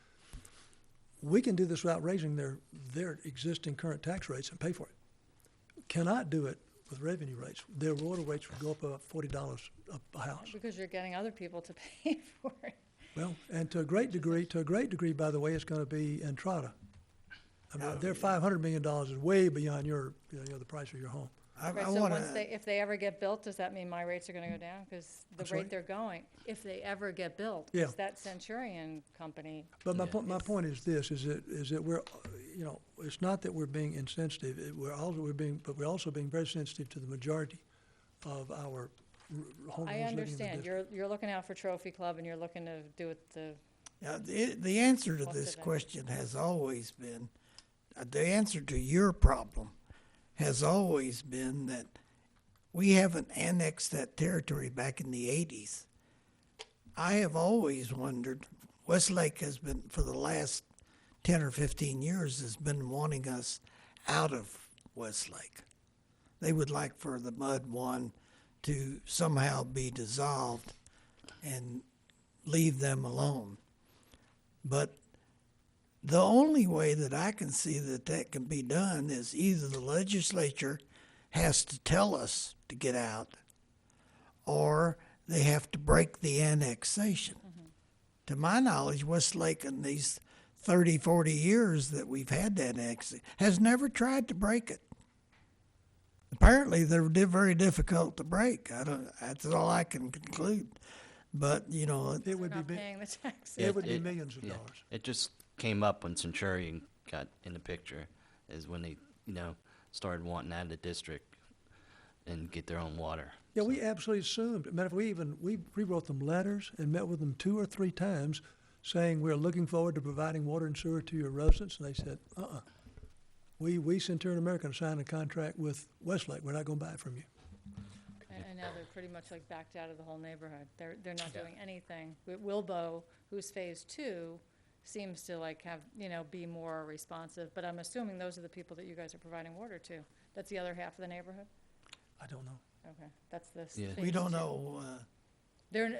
we can do this without raising their existing current tax rates and pay for it. Cannot do it with revenue rates. Their water rates would go up about $40 a house. Because you're getting other people to pay for it. Well, and to a great degree, by the way, it's going to be Entrada. I mean, their $500 million is way beyond your, the price of your home. Right, so if they ever get built, does that mean my rates are gonna go down? Because the rate they're going, if they ever get built, Yeah. is that Centurion company. But my point is this, is that we're, it's not that we're being insensitive, we're also being very sensitive to the majority of our homeowners I living in the understand, district. you're looking out for Trophy Club and you're looking to do it The answer to Most this of them. question has always been, the answer to your problem has always been that we haven't annexed that territory back in the 80s. I have always wondered, Westlake has been, for the last 10 or 15 years, has been wanting us out of Westlake. They would like for the Mud One to somehow be dissolved and leave them alone. But the only way that I can see that can be done is either the legislature has to tell us to get out, or they have to break the annexation. To my knowledge, Westlake in these 30, 40 years that we've had that annexation has never tried to break it. Apparently, they're very difficult to break. That's all I can conclude. But, it would not be paying the taxes. it would be millions of yeah. dollars. It just came up when Centurion got in the picture, is when they, started wanting out of the district and get their own water. Yeah, we absolutely assumed. Matter of fact, we rewrote them letters and met with them 2 or 3 times, saying we're looking forward to providing water and sewer to your residents, and they said, We Centurion American signed a contract with Westlake. We're not going to buy it from you. And now they're pretty much like backed out of the whole neighborhood. They're not doing anything. Wilbo, who's phase 2, seems to have, be more responsive, but I'm assuming those are the people that you guys are providing water to. That's the other half of the neighborhood? I don't know. Okay, that's this. Yeah. we don't know.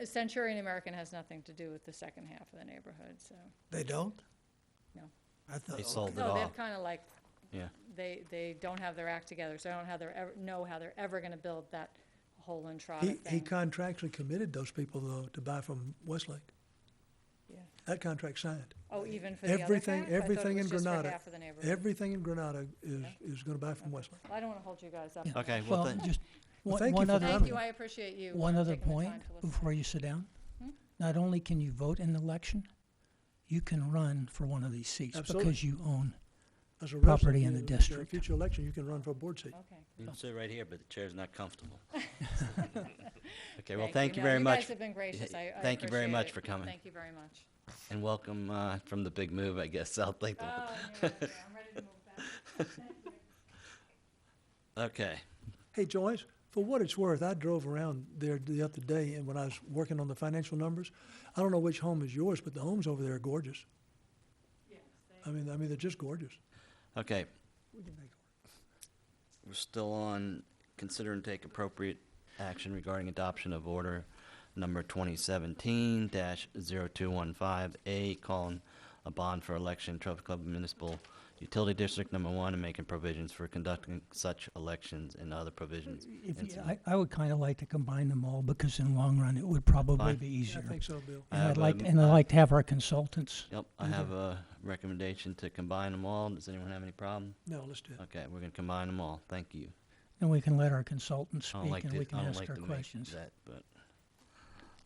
Centurion American has nothing to do with the second half of the neighborhood, so, They don't? no. I thought They sold it No, they're off. kind of like, Yeah. they don't have their act together, so I don't know how they're ever gonna build that whole Entrada He thing. contractually committed those people, though, to buy from Westlake. Yeah. That contract signed. Oh, even for the other half? Everything, I thought it everything was in just for Granada, half of the neighborhood. everything in Granada is going to buy from Westlake. I don't wanna hold you guys up. Okay, well, Well, then, just Well, one, thank you one for other Thank coming. you, I appreciate you. one other taking the point time to listen. before you sit down. Hmm? Not only can you vote in the election, you can run for one of these seats Absolutely. because you own. As a Property resident, in the in district. future election, you can run for a board seat. Okay. you can sit right here, but the chair's not comfortable. Okay, well, Thank thank you No, very much. You guys have been gracious. I Thank you very appreciate much it. for coming. Thank you very much. And welcome from the big move, I guess, South Lake. Oh, yeah, I'm ready to move back. Thank you. Okay. Hey, Joyce, for what it's worth, I drove around there the other day, and when I was working on the financial numbers, I don't know which home is yours, but the homes over there are gorgeous. Yes, I mean, they're just gorgeous. Okay, We can make it we're still on consider and take appropriate action regarding adoption of order number 2017-0215A, calling a bond for election, Trophy Club Municipal Utility District Number 1, and making provisions for conducting such elections and other provisions. I would kind of like to combine them all because in the long run, it would probably Fine. be easier. I think so, Bill. I And have I'd a like, m- and I'd like to have our consultants. Yep, I have a recommendation to combine them all. Does anyone have any problem? No, let's do it. Okay, we're gonna combine them all. Thank you. And we can let our consultants I don't speak like and to, we can I don't ask like our to make questions. that, but,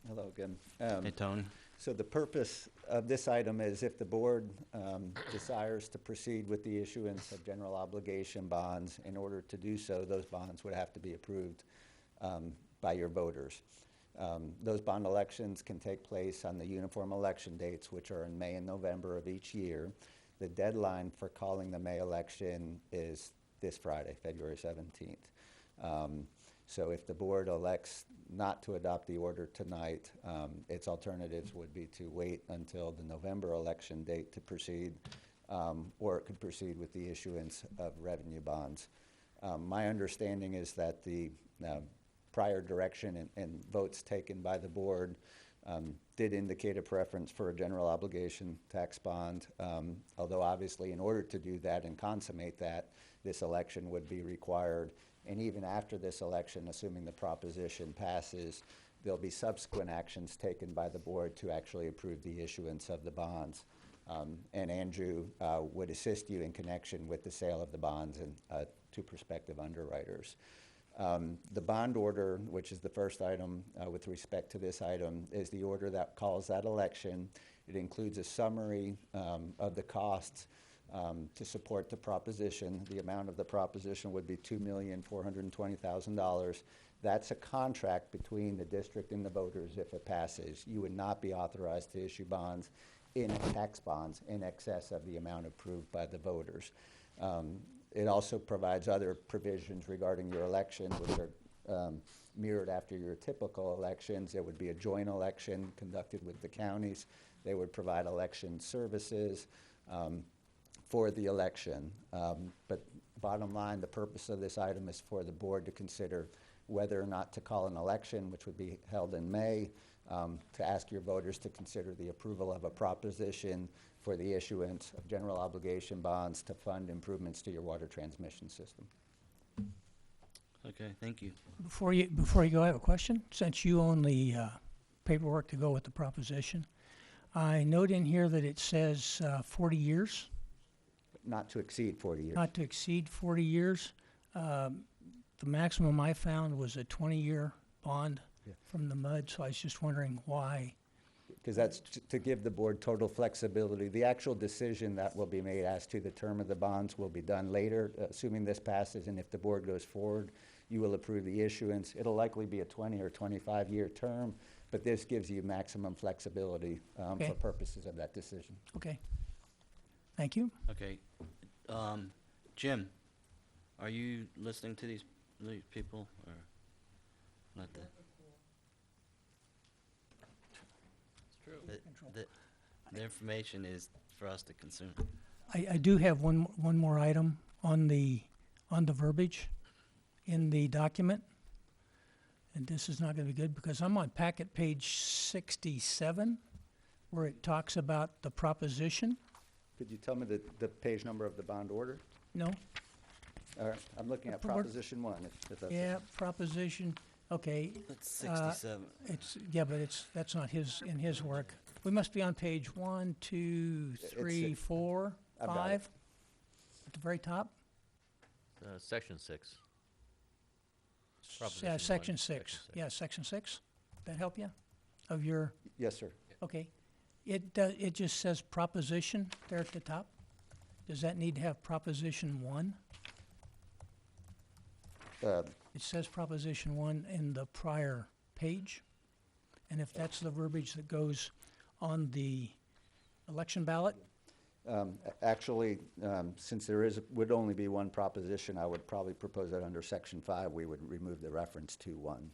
Hello again. hey, Tony? So the purpose of this item is if the board desires to proceed with the issuance of general obligation bonds, in order to do so, those bonds would have to be approved by your voters. Those bond elections can take place on the uniform election dates, which are in May and November of each year. The deadline for calling the May election is this Friday, February 17th. So if the board elects not to adopt the order tonight, its alternatives would be to wait until the November election date to proceed, or it could proceed with the issuance of revenue bonds. My understanding is that the prior direction and votes taken by the board did indicate a preference for a general obligation tax bond, although obviously in order to do that and consummate that, this election would be required. And even after this election, assuming the proposition passes, there'll be subsequent actions taken by the board to actually approve the issuance of the bonds. And Andrew would assist you in connection with the sale of the bonds and to prospective underwriters. The bond order, which is the first item with respect to this item, is the order that calls that election. It includes a summary of the costs to support the proposition. The amount of the proposition would be $2,420,000. That's a contract between the district and the voters if it passes. You would not be authorized to issue bonds, tax bonds, in excess of the amount approved by the voters. It also provides other provisions regarding your elections, which are mirrored after your typical elections. There would be a joint election conducted with the counties. They would provide election services for the election. But bottom line, the purpose of this item is for the board to consider whether or not to call an election, which would be held in May, to ask your voters to consider the approval of a proposition for the issuance of general obligation bonds to fund improvements to your water transmission system. Okay, thank you. Before you go, I have a question. Since you own the paperwork to go with the proposition, I note in here that it says 40 years. Not to exceed 40 years. Not to exceed 40 years. The maximum I found was a 20-year bond from the MUD, so I was just wondering why. Because that's to give the board total flexibility. The actual decision that will be made as to the term of the bonds will be done later, assuming this passes, and if the board goes forward, you will approve the issuance. It'll likely be a 20 or 25-year term, but this gives you maximum flexibility for purposes of that decision. Okay. Thank you. Okay. Jim, are you listening to these people, or not? The information is for us to consume. I do have one more item on the verbiage in the document. And this is not going to be good because I'm on packet page 67 where it talks about the proposition. Could you tell me the page number of the bond order? No? All right, I'm looking at We're- Proposition 1, if that's Yeah, proposition, okay. That's 67. That's not in his work. We must be on page 1, 2, 3, 4, I've got 5. At the very top? Section 6. Yeah, Proposition section one, 6. section Yeah, section 6. That help you? Of your, Yes, sir. okay. It just says proposition there at the top. Does that need to have proposition 1? It says proposition 1 in the prior page. And if that's the verbiage that goes on the election ballot, Actually, since would only be one proposition, I would probably propose that under Section 5, we would remove the reference to 1.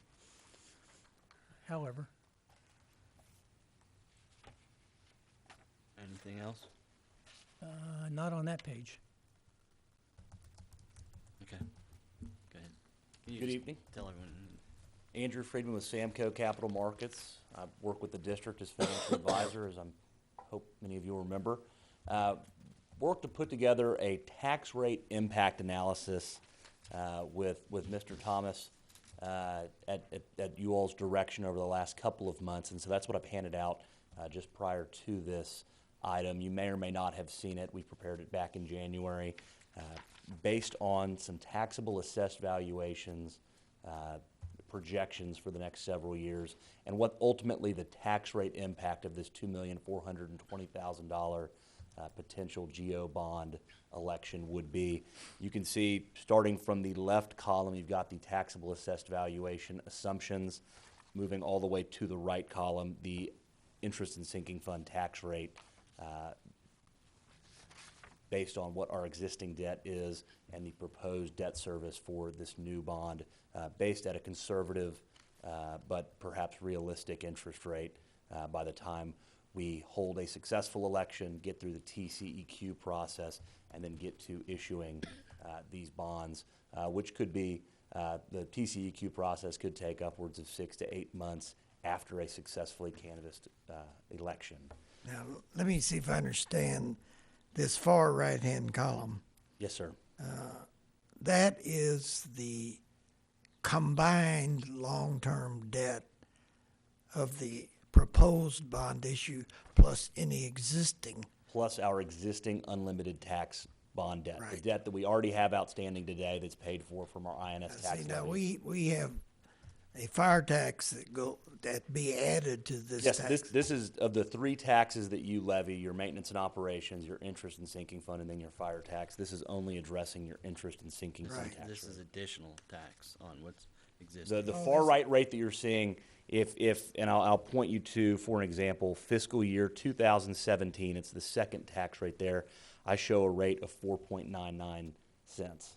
however. Anything else? Not on that page. Okay. Go ahead. Can you Good just evening. Tell everyone. Andrew Friedman with Samco Capital Markets. I work with the district as financial advisor, as I hope many of you will remember. worked to put together a tax rate impact analysis with Mr. Thomas at you all's direction over the last couple of months, and so that's what I've handed out just prior to this item. You may or may not have seen it. We prepared it back in January based on some taxable assessed valuations, projections for the next several years, and what ultimately the tax rate impact of this $2,420,000 potential GO bond election would be. You can see, starting from the left column, you've got the taxable assessed valuation assumptions. Moving all the way to the right column, the interest and sinking fund tax rate based on what our existing debt is and the proposed debt service for this new bond, based at a conservative but perhaps realistic interest rate by the time we hold a successful election, get through the TCEQ process, and then get to issuing these bonds, which could be, the TCEQ process could take upwards of 6 to 8 months after a successfully canvassed election. Now, let me see if I understand this far right-hand column. Yes, sir. That is the combined long-term debt of the proposed bond issue plus any existing. Plus our existing unlimited tax bond debt. Right. The debt that we already have outstanding today that's paid for from our INS tax See, now levy. we have a fire tax that be added to this Yes, tax. this is of the 3 taxes that you levy: your maintenance and operations, your interest and sinking fund, and then your fire tax. This is only addressing your interest and sinking fund tax This rate. is additional tax on what's existing. The far right rate that you're seeing, and I'll point you to, for an example, fiscal year 2017, it's the second tax rate there. I show a rate of 4.99 cents.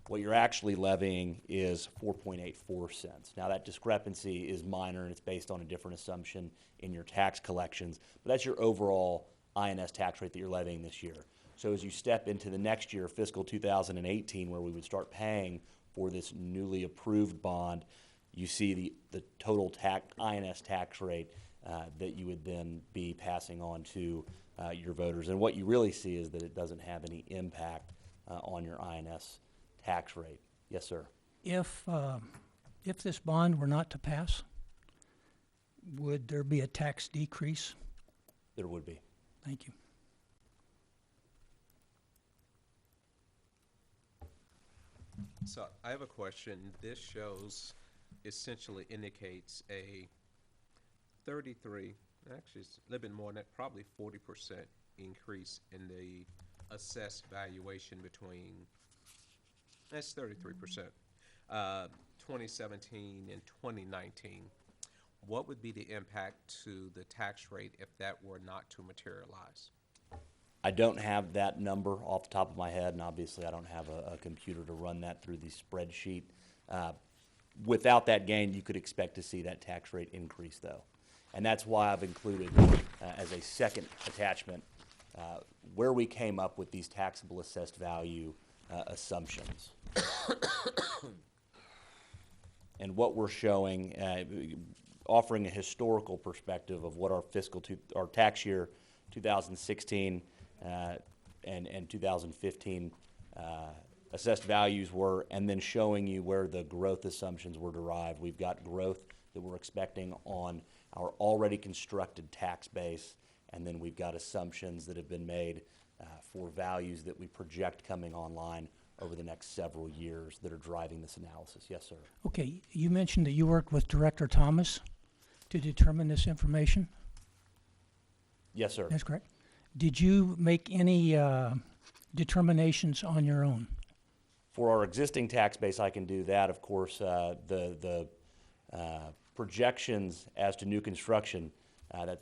What you're actually levying is 4.84 cents. Now that discrepancy is minor and it's based on a different assumption in your tax collections, but that's your overall INS tax rate that you're levying this year. So as you step into the next year, fiscal 2018, where we would start paying for this newly approved bond, you see the total INS tax rate that you would then be passing on to your voters. And what you really see is that it doesn't have any impact on your INS tax rate. Yes, sir. If this bond were not to pass, would there be a tax decrease? There would be. Thank you. So I have a question. This shows, essentially indicates a 33, actually it's a little bit more than that, probably 40% increase in the assessed valuation between, that's 33%, 2017 and 2019. What would be the impact to the tax rate if that were not to materialize? I don't have that number off the top of my head, and obviously I don't have a computer to run that through the spreadsheet. Without that gain, you could expect to see that tax rate increase, though. And that's why I've included as a second attachment where we came up with these taxable assessed value assumptions. And what we're showing, offering a historical perspective of what our tax year 2016 and 2015 assessed values were, and then showing you where the growth assumptions were derived. We've got growth that we're expecting on our already constructed tax base, and then we've got assumptions that have been made for values that we project coming online over the next several years that are driving this analysis. Yes, sir. Okay, you mentioned that you worked with Director Thomas to determine this information? Yes, sir. That's correct. Did you make any determinations on your own? For our existing tax base, I can do that. Of course, the projections as to new construction,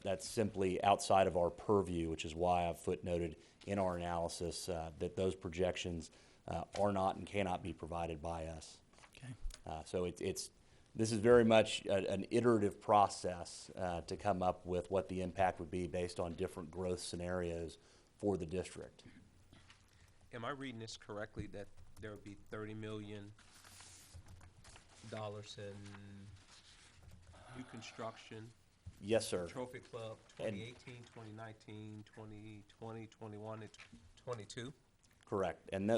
that's simply outside of our purview, which is why I've footnoted in our analysis that those projections are not and cannot be provided by us. Okay. So this is very much an iterative process to come up with what the impact would be based on different growth scenarios for the district. Am I reading this correctly that there would be $30 million in new construction Yes, sir. Trophy Club 2018, 2019, 2020, 21, and 22? Correct. And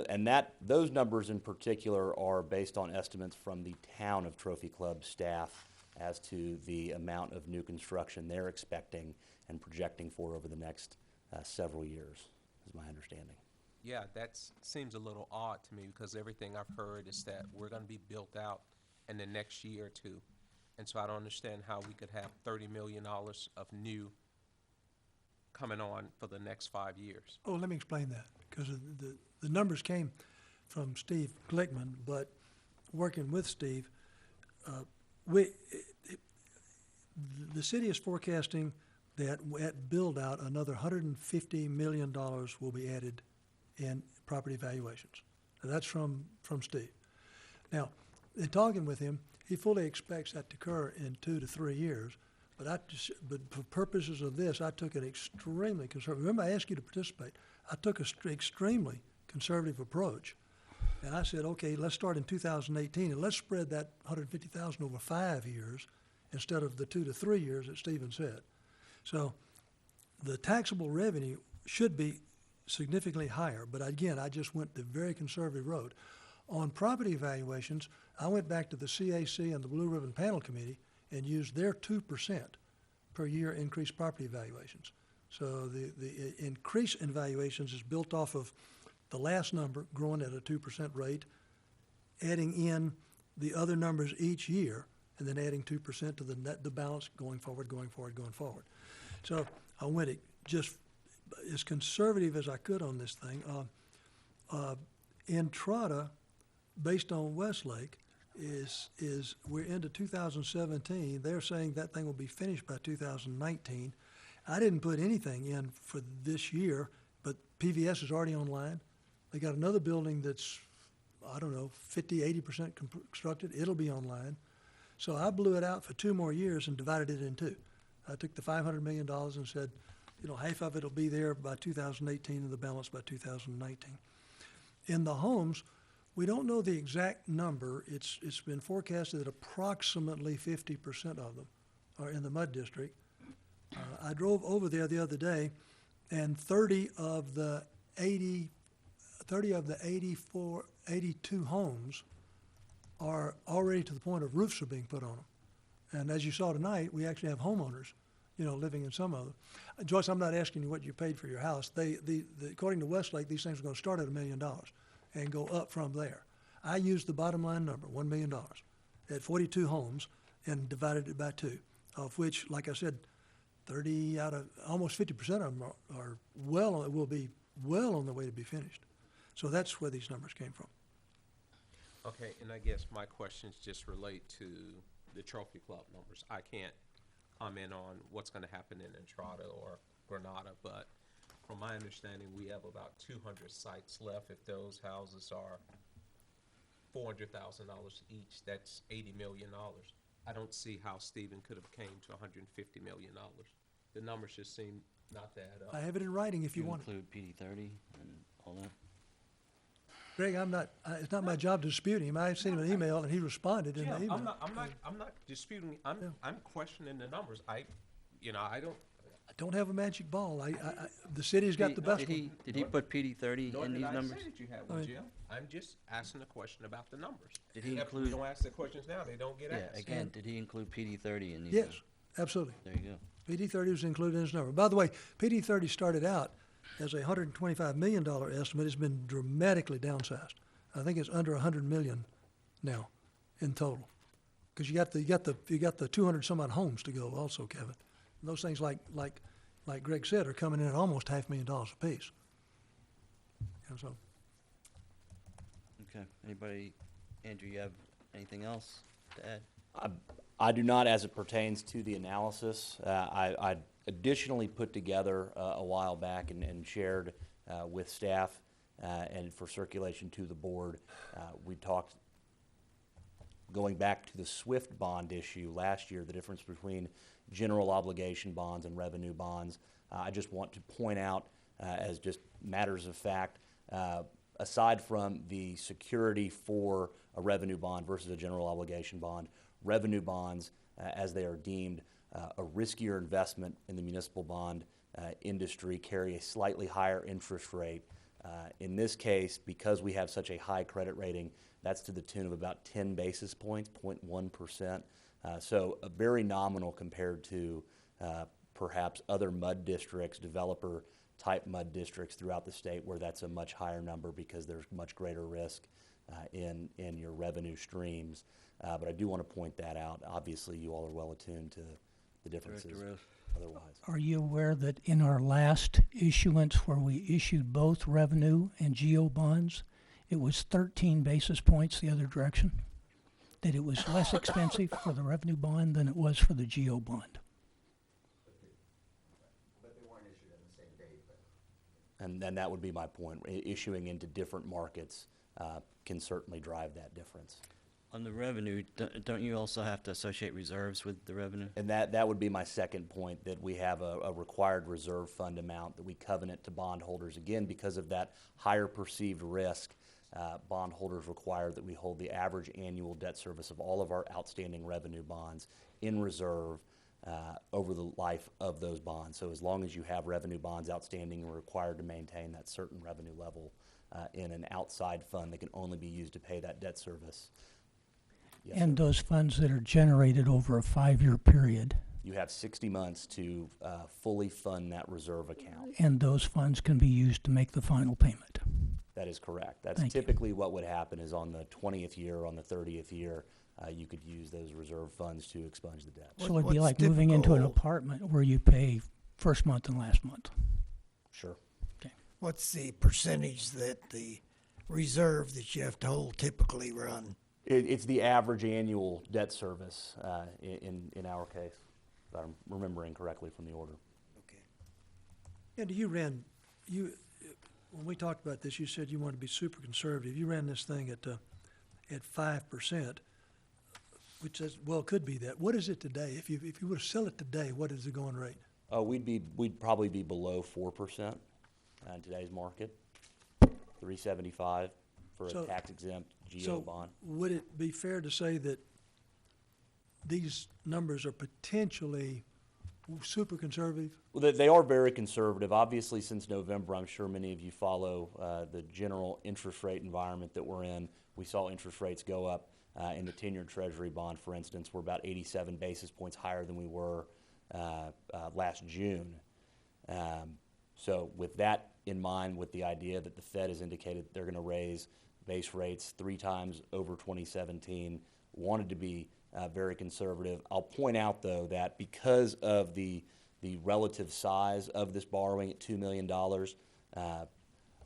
those numbers in particular are based on estimates from the town of Trophy Club staff as to the amount of new construction they're expecting and projecting for over the next several years, is my understanding. Yeah, that seems a little odd to me because everything I've heard is that we're going to be built out in the next year or two. And so I don't understand how we could have $30 million of new coming on for the next 5 years. Oh, let me explain that, because the numbers came from Steve Glickman, but working with Steve, the city is forecasting that at build-out, another $150 million will be added in property valuations. Now, that's from Steve. Now, in talking with him, he fully expects that to occur in 2 to 3 years. But for purposes of this, I took an extremely conservative. Remember, I asked you to participate. I took an extremely conservative approach, and I said, okay, let's start in 2018 and let's spread that 150,000 over 5 years instead of the 2 to 3 years that Stephen said. So the taxable revenue should be significantly higher, but again, I just went the very conservative road. On property evaluations, I went back to the CAC and the Blue Ribbon Panel Committee and used their 2% per year increased property valuations. So the increase in valuations is built off of the last number growing at a 2% rate, adding in the other numbers each year, and then adding 2% to the balance going forward. So I went just as conservative as I could on this thing. Entrada, based on Westlake, is we're into 2017. They're saying that thing will be finished by 2019. I didn't put anything in for this year, but PVS is already online. They got another building that's, I don't know, 50, 80% constructed. It'll be online. So I blew it out for 2 more years and divided it in 2. I took the $500 million and said, half of it will be there by 2018 and the balance by 2019. In the homes, we don't know the exact number. It's been forecasted that approximately 50% of them are in the MUD district. I drove over there the other day, and 30 of the 82 homes are already to the point of roofs are being put on them. And as you saw tonight, we actually have homeowners, living in some of them. Joyce, I'm not asking you what you paid for your house. According to Westlake, these things are going to start at $1 million and go up from there. I used the bottom line number, $1 million, at 42 homes and divided it by 2, of which, like I said, 30 out of almost 50% of them will be well on the way to be finished. So that's where these numbers came from. Okay, and I guess my questions just relate to the Trophy Club numbers. I can't comment on what's going to happen in Entrada or Granada, but from my understanding, we have about 200 sites left. If those houses are $400,000 each, that's $80 million. I don't see how Stephen could have came to $150 million. The numbers just seem not to add up. I have it in writing if you want it. Include PD30 and all that? Greg, it's not my job to dispute him. I sent him an email and he responded in the email. I'm not disputing. I'm questioning the numbers. I don't have a magic ball. The city's got the best one. Did he put PD30 in these numbers? Say that you have one, Jim. I'm just asking a question about the numbers. Did he If we include? don't ask the questions now, they don't get asked. Yeah. Again, did he include PD30 in these? Yes, numbers? absolutely. There you go. PD30 was included in his number. By the way, PD30 started out as a $125 million estimate. It's been dramatically downsized. I think it's under $100 million now in total. Because you got the 200 some odd homes to go also, Kevin. And those things like Greg said are coming in at almost $500,000 apiece. And so. Okay. Anybody, Andrew, you have anything else to add? I do not, as it pertains to the analysis. I additionally put together a while back and shared with staff and for circulation to the board. We talked, going back to the SWIFT bond issue last year, the difference between general obligation bonds and revenue bonds. I just want to point out, as just matters of fact, aside from the security for a revenue bond versus a general obligation bond, revenue bonds, as they are deemed, a riskier investment in the municipal bond industry, carry a slightly higher interest rate. In this case, because we have such a high credit rating, that's to the tune of about 10 basis points, 0.1%. So very nominal compared to perhaps other mud districts, developer-type mud districts throughout the state where that's a much higher number because there's much greater risk in your revenue streams. But I do want to point that out. Obviously, you all are well attuned to the differences otherwise. Are you aware that in our last issuance where we issued both revenue and GO bonds, it was 13 basis points the other direction? That it was less expensive for the revenue bond than it was for the GO bond? But they weren't issued on the same date. And then that would be my point. Issuing into different markets can certainly drive that difference. On the revenue, don't you also have to associate reserves with the revenue? And that would be my second point, that we have a required reserve fund amount that we covenant to bondholders. Again, because of that higher perceived risk, bondholders require that we hold the average annual debt service of all of our outstanding revenue bonds in reserve over the life of those bonds. So as long as you have revenue bonds outstanding, you're required to maintain that certain revenue level in an outside fund that can only be used to pay that debt service. Yes, And sir. those funds that are generated over a 5-year period, You have 60 months to fully fund that reserve account. and those funds can be used to make the final payment. That is correct. That's Thank you. typically what would happen is on the 20th year, on the 30th year, you could use those reserve funds to expunge the debt. So it'd be What's like moving into an typical- apartment where you pay first month and last month. Sure. What's the percentage that the reserve that you have to hold typically run? It's the average annual debt service in our case, if I'm remembering correctly from the order. Andy, when we talked about this, you said you wanted to be super conservative. You ran this thing at 5%, which is, well, it could be that. What is it today? If you were to sell it today, what is the going rate? We'd probably be below 4% in today's market, 375 for So- a tax-exempt GO So bond. would it be fair to say that these numbers are potentially super conservative? Well, they are very conservative. Obviously, since November, I'm sure many of you follow the general interest rate environment that we're in. We saw interest rates go up in the 10-year Treasury bond, for instance. We're about 87 basis points higher than we were last June. So with that in mind, with the idea that the Fed has indicated they're going to raise base rates 3 times over 2017, wanted to be very conservative. I'll point out, though, that because of the relative size of this borrowing at $2 million,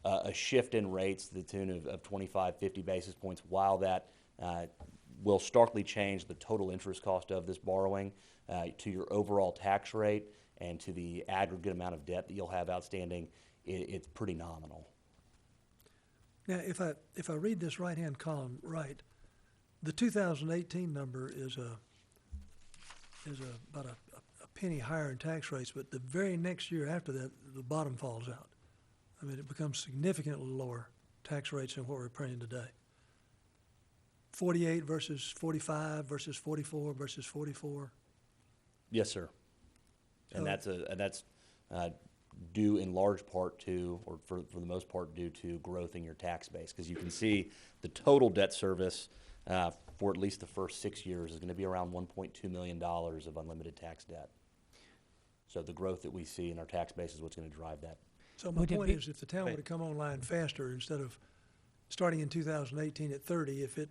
a shift in rates to the tune of 25, 50 basis points, while that will starkly change the total interest cost of this borrowing to your overall tax rate and to the aggregate amount of debt that you'll have outstanding, it's pretty nominal. Now, if I read this right-hand column right, the 2018 number is about a penny higher in tax rates, but the very next year after that, the bottom falls out. I mean, it becomes significantly lower tax rates than what we're printing today. 48 versus 45 versus 44 versus 44. Yes, sir. And So- that's due in large part to, or for the most part, due to growth in your tax base. Because you can see the total debt service for at least the first 6 years is going to be around $1.2 million of unlimited tax debt. So the growth that we see in our tax base is what's going to drive that. So my Would it point be- is, if the town would have come online faster, instead of starting in 2018 at 30, if it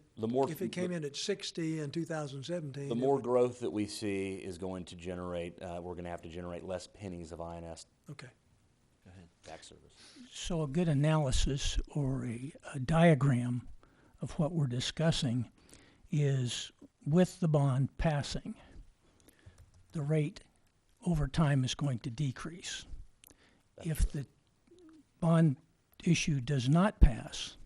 came in at 60 in 2017. The more growth that we see is going to generate, we're going to have to generate less pennies of INS Okay. tax service. So a good analysis or a diagram of what we're discussing is with the bond passing, the rate over time is going to decrease. If the bond issue does not pass,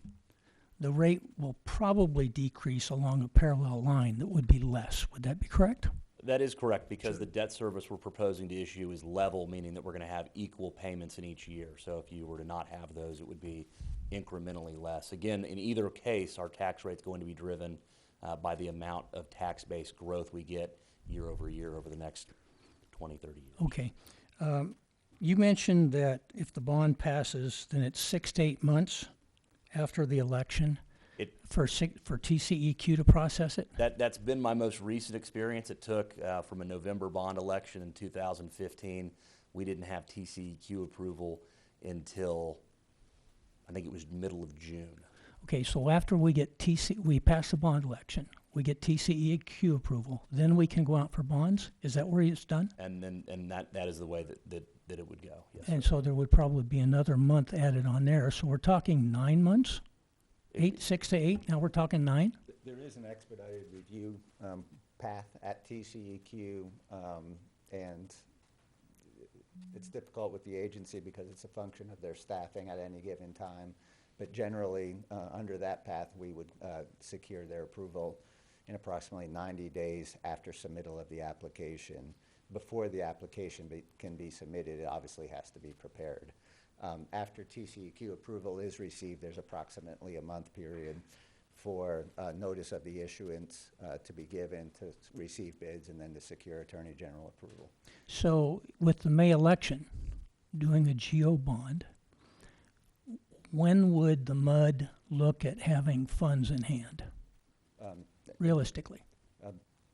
the rate will probably decrease along a parallel line that would be less. Would that be correct? That is correct, because the debt service we're proposing to issue is level, meaning that we're going to have equal payments in each year. So if you were to not have those, it would be incrementally less. Again, in either case, our tax rate's going to be driven by the amount of tax-based growth we get year over the next 20, 30 years. Okay. You mentioned that if the bond passes, then it's 6 to 8 months after the election for TCEQ to process it? That's been my most recent experience. It took from a November bond election in 2015. We didn't have TCEQ approval until, I think it was middle of June. Okay, so after we get we pass the bond election, we get TCEQ approval, then we can go out for bonds? Is that where it's done? And that is the way that it would go, yes. And so there would probably be another month added on there. So we're talking 9 months? 6 to 8, now we're talking 9? There is an expedited review path at TCEQ, and it's difficult with the agency because it's a function of their staffing at any given time. But generally, under that path, we would secure their approval in approximately 90 days after submittal of the application. Before the application can be submitted, it obviously has to be prepared. After TCEQ approval is received, there's approximately a month period for notice of the issuance to be given, to receive bids, and then to secure Attorney General approval. So with the May election, doing a GO bond, when would the MUD look at having funds in hand, realistically?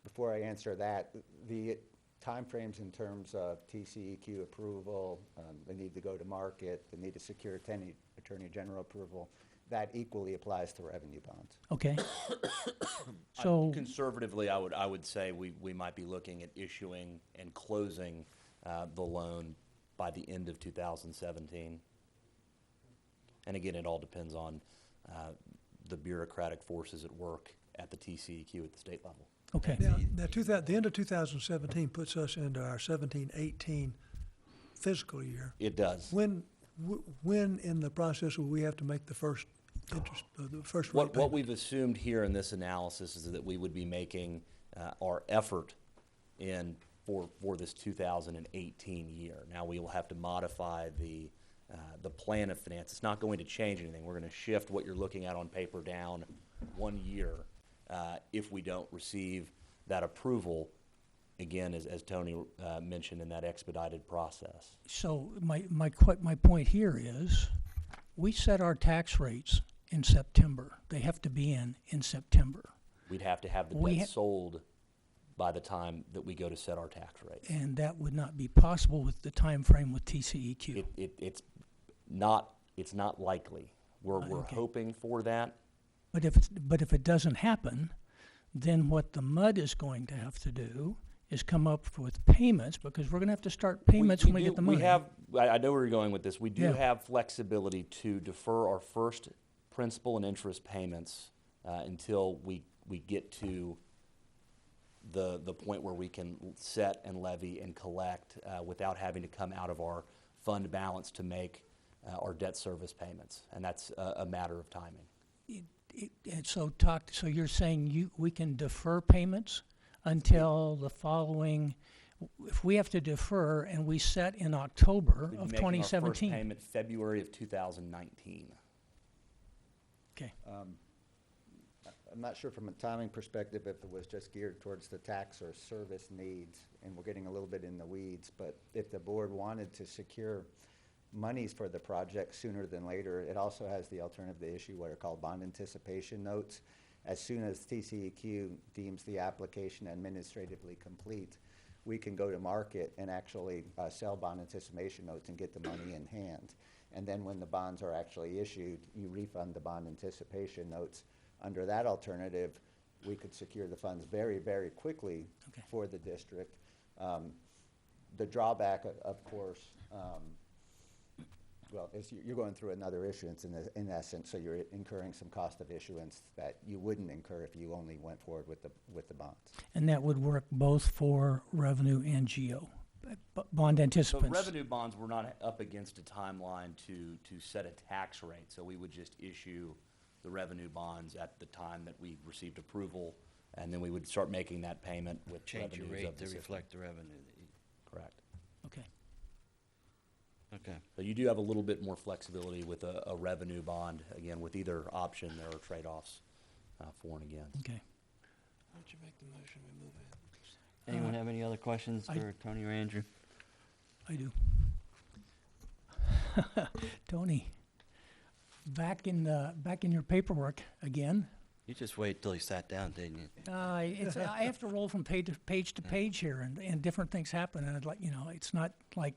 Before I answer that, the timeframes in terms of TCEQ approval, the need to go to market, the need to secure Attorney General approval, that equally applies to revenue bonds. Okay. So conservatively, I would say we might be looking at issuing and closing the loan by the end of 2017. And again, it all depends on the bureaucratic forces at work at the TCEQ at the state level. Okay. Now, the end of 2017 puts us into our 17-18 fiscal year. It does. When in the process will we have to make the first interest, the first rate What payment? we've assumed here in this analysis is that we would be making our effort for this 2018 year. Now we will have to modify the plan of finance. It's not going to change anything. We're going to shift what you're looking at on paper down 1 year if we don't receive that approval, again, as Tony mentioned, in that expedited process. So my point here is, we set our tax rates in September. They have to be in September. We'd have to have the debt sold by the time that we go to set our tax rates. And that would not be possible with the time frame with TCEQ. It's not likely. We're hoping for that. But if it doesn't happen, then what the MUD is going to have to do is come up with payments, because we're going to have to start payments when we get the money. I know where you're going with this. We do Yeah. have flexibility to defer our first principal and interest payments until we get to the point where we can set and levy and collect without having to come out of our fund balance to make our debt service payments, and that's a matter of timing. So you're saying we can defer payments until the following, if we have to defer and we set in October We'd of be making our first 2017? payment February of 2019. Okay. I'm not sure from a timing perspective if it was just geared towards the tax or service needs, and we're getting a little bit in the weeds, but if the board wanted to secure monies for the project sooner than later, it also has the alternative to issue what are called bond anticipation notes. As soon as TCEQ deems the application administratively complete, we can go to market and actually sell bond anticipation notes and get the money in hand. And then when the bonds are actually issued, you refund the bond anticipation notes. Under that alternative, we could secure the funds very, very quickly for the district. The drawback, of course, well, is you're going through another issuance in essence, so you're incurring some cost of issuance that you wouldn't incur if you only went forward with the bonds. And that would work both for revenue and GO, bond So anticipants. revenue bonds, we're not up against a timeline to set a tax rate, so we would just issue the revenue bonds at the time that we received approval, and then we would start making that payment with Change your revenues rate of the to system. reflect the revenue that you. Correct. Okay. Okay. So you do have a little bit more flexibility with a revenue bond. Again, with either option, there are trade-offs for and against. Okay. Why don't you make the motion, we move ahead? Anyone have any other questions for Tony or Andrew? I do. Tony, back in your paperwork again. You just wait till he sat down, didn't you? I have to roll from page to page here, and different things happen, and I'd like, it's not like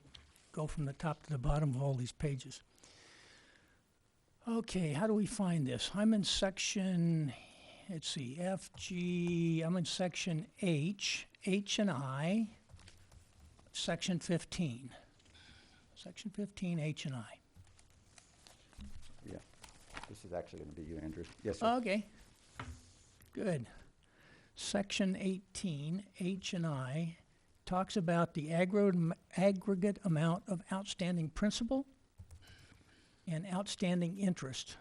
go from the top to the bottom of all these pages. Okay, how do we find this? I'm in section, let's see, F, G, I'm in section H and I, section 15. Section 15, H and I. Yeah, this is actually going to be you, Andrew. Yes, sir. Okay, good. Section 18, H and I, talks about the aggregate amount of outstanding principal and outstanding interest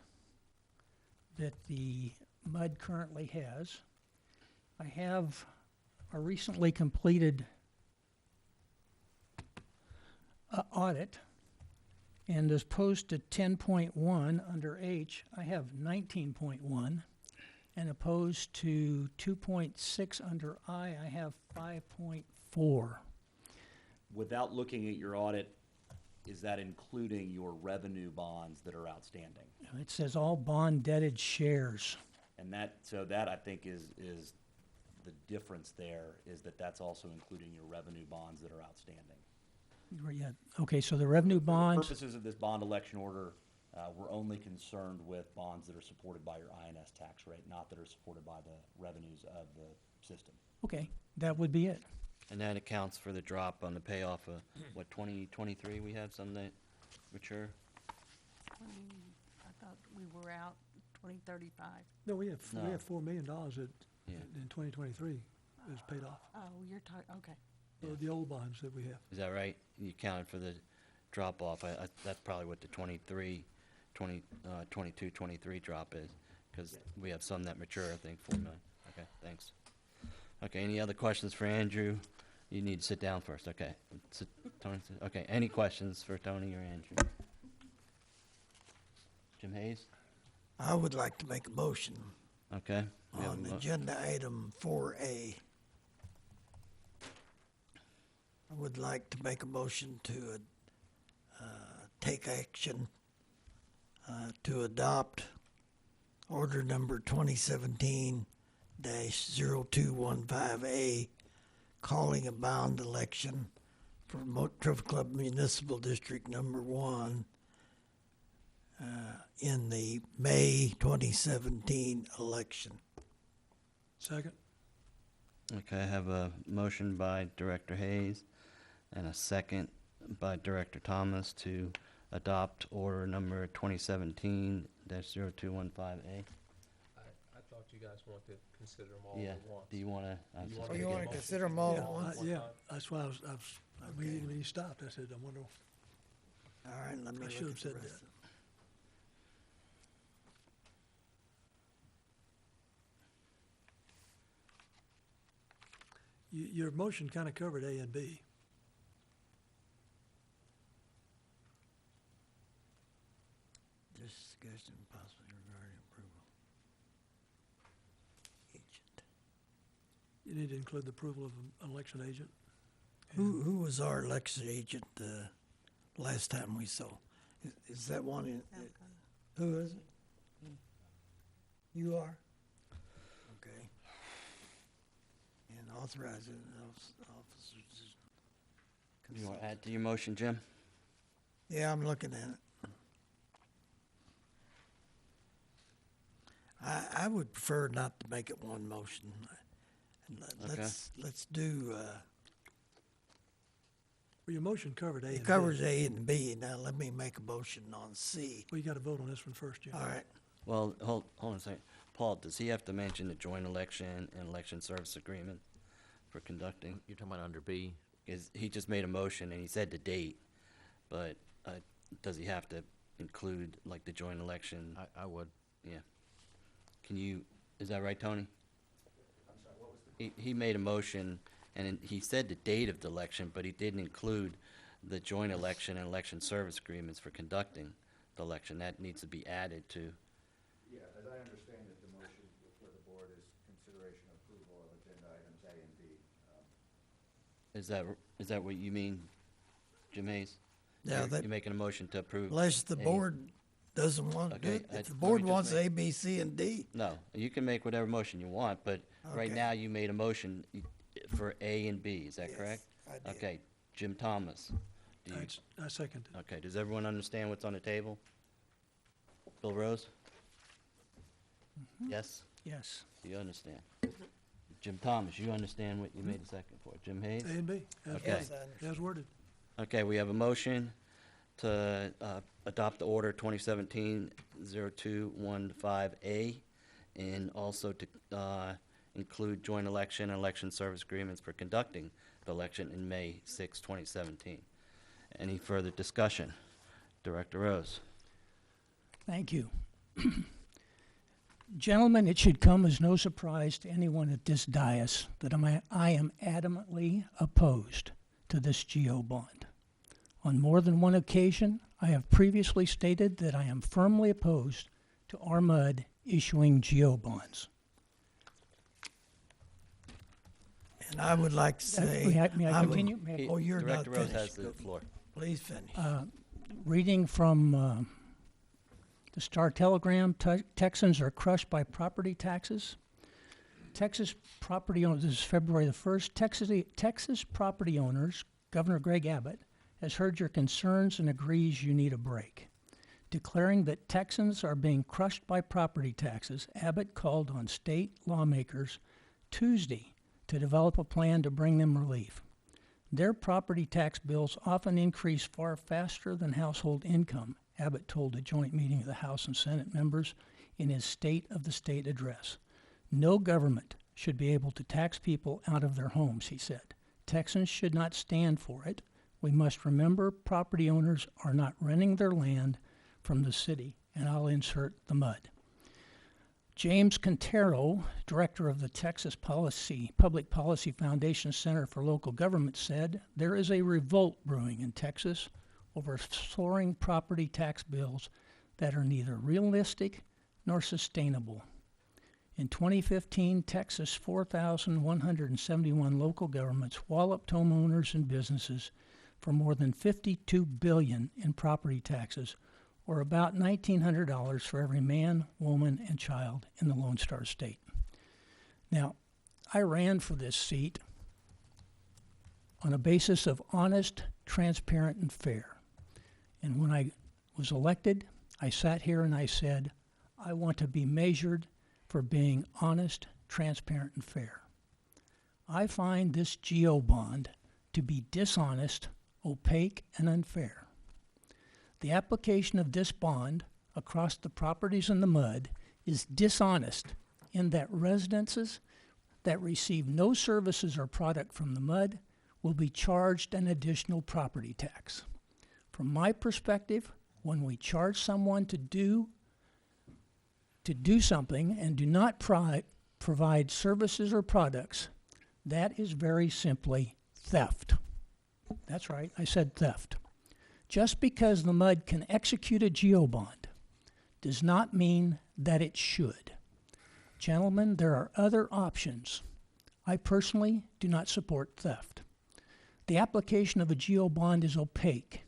that the MUD currently has. I have a recently completed audit, and as opposed to 10.1 under H, I have 19.1, and opposed to 2.6 under I have 5.4. Without looking at your audit, is that including your revenue bonds that are outstanding? It says all bond-debted shares. And that I think is the difference there, is that's also including your revenue bonds that are outstanding. Yeah. Okay, so the revenue bonds. For the purposes of this bond election order, we're only concerned with bonds that are supported by your INS tax rate, not that are supported by the revenues of the system. Okay, that would be it. And that accounts for the drop on the payoff of, what, 2023, we have some that mature? I thought we were out 2035. No, we have No. $4 million that Yeah. in 2023 is paid off. Oh, you're talking, okay. The old bonds that we have. Is that right? You counted for the drop off. That's probably what the 22, 23 drop is, because we have some that mature, I think, 4 million. Okay, thanks. Okay, any other questions for Andrew? You need to sit down first, okay. Tony, okay, any questions for Tony or Andrew? Jim Hayes? I would like to make a motion Okay. we have a on mo- agenda item 4A. I would like to make a motion to take action to adopt order number 2017-0215A, calling a bond election for Trophy Club Municipal District Number 1 in the May 2017 election. Second? Okay, I have a motion by Director Hayes and a second by Director Thomas to adopt order number 2017-0215A. I thought you guys wanted to consider them all Yeah, at once. do you want to? Oh, you want to consider them all at once? Yeah, that's why I immediately when you stopped, I said, I wonder, All right, let me I look should at have the said rest. that. Your motion kind of covered A and B. Discussion possibly regarding approval. Agent. You need to include the approval of an election agent. Who was our election agent last time we saw? Is that one in? Who is it? You are? Okay. And authorizing officers. You want to add to your motion, Jim? Yeah, I'm looking at it. I would prefer not to make it one motion. Okay. Let's do, Well, your motion covered A and B. it covers A and B. Now let me make a motion on C. Well, you got to vote on this one first, Jim. All right. Well, hold on a second. Paul, does he have to mention the joint election and election service agreement for conducting? You're talking about under B? Is he just made a motion and he said the date, but does he have to include like the joint election? I would. Yeah. Can you, is that right, Tony? I'm sorry, what was the? He made a motion and he said the date of the election, but he didn't include the joint election and election service agreements for conducting the election. That needs to be added to. Yeah, as I understand it, the motion before the board is consideration approval of agenda items A and B. Is that what you mean, Jim Hayes? Yeah, You're that- making a motion to approve. Unless the A. board doesn't want to do Okay, it. let If the me board just wants make- A, B, C, and D, No, you can make whatever motion you want, but right Okay. now you made a motion for A and B, is that Yes, correct? I did. Okay, Jim Thomas, do you, I second it. okay, does everyone understand what's on the table? Bill Rose? Yes? Yes. You understand? Jim Thomas, you understand what you made a second for? Jim Hayes? A and B, Okay. Yes, I understand. as worded. Okay, we have a motion to adopt the order 2017-0215A, and also to include joint election and election service agreements for conducting the election in May 6, 2017. Any further discussion? Director Rose. Thank you. Gentlemen, it should come as no surprise to anyone at this dais that I am adamantly opposed to this GO bond. On more than one occasion, I have previously stated that I am firmly opposed to ARMUD issuing GO bonds. and I would like to say. May I I'm- continue? May I- Oh, you're not Director Rose has finished. the floor. Please finish. Reading from the Star Telegram, Texans are crushed by property taxes. Texas property owners, this is February the 1st, Texas property owners, Governor Greg Abbott, has heard your concerns and agrees you need a break. Declaring that Texans are being crushed by property taxes, Abbott called on state lawmakers Tuesday to develop a plan to bring them relief. Their property tax bills often increase far faster than household income, Abbott told a joint meeting of the House and Senate members in his State of the State address. No government should be able to tax people out of their homes, he said. Texans should not stand for it. We must remember property owners are not renting their land from the city, and I'll insert the mud. James Quintero, director of the Texas Public Policy Foundation Center for Local Government, said there is a revolt brewing in Texas over soaring property tax bills that are neither realistic nor sustainable. In 2015, Texas' 4,171 local governments walloped homeowners and businesses for more than $52 billion in property taxes, or about $1,900 for every man, woman, and child in the Lone Star State. Now, I ran for this seat on a basis of honest, transparent, and fair. And when I was elected, I sat here and I said, I want to be measured for being honest, transparent, and fair. I find this GO bond to be dishonest, opaque, and unfair. The application of this bond across the properties in the mud is dishonest in that residences that receive no services or product from the mud will be charged an additional property tax. From my perspective, when we charge someone to do something and do not provide services or products, that is very simply theft. That's right, I said theft. Just because the mud can execute a GO bond does not mean that it should. Gentlemen, there are other options. I personally do not support theft. The application of a GO bond is opaque.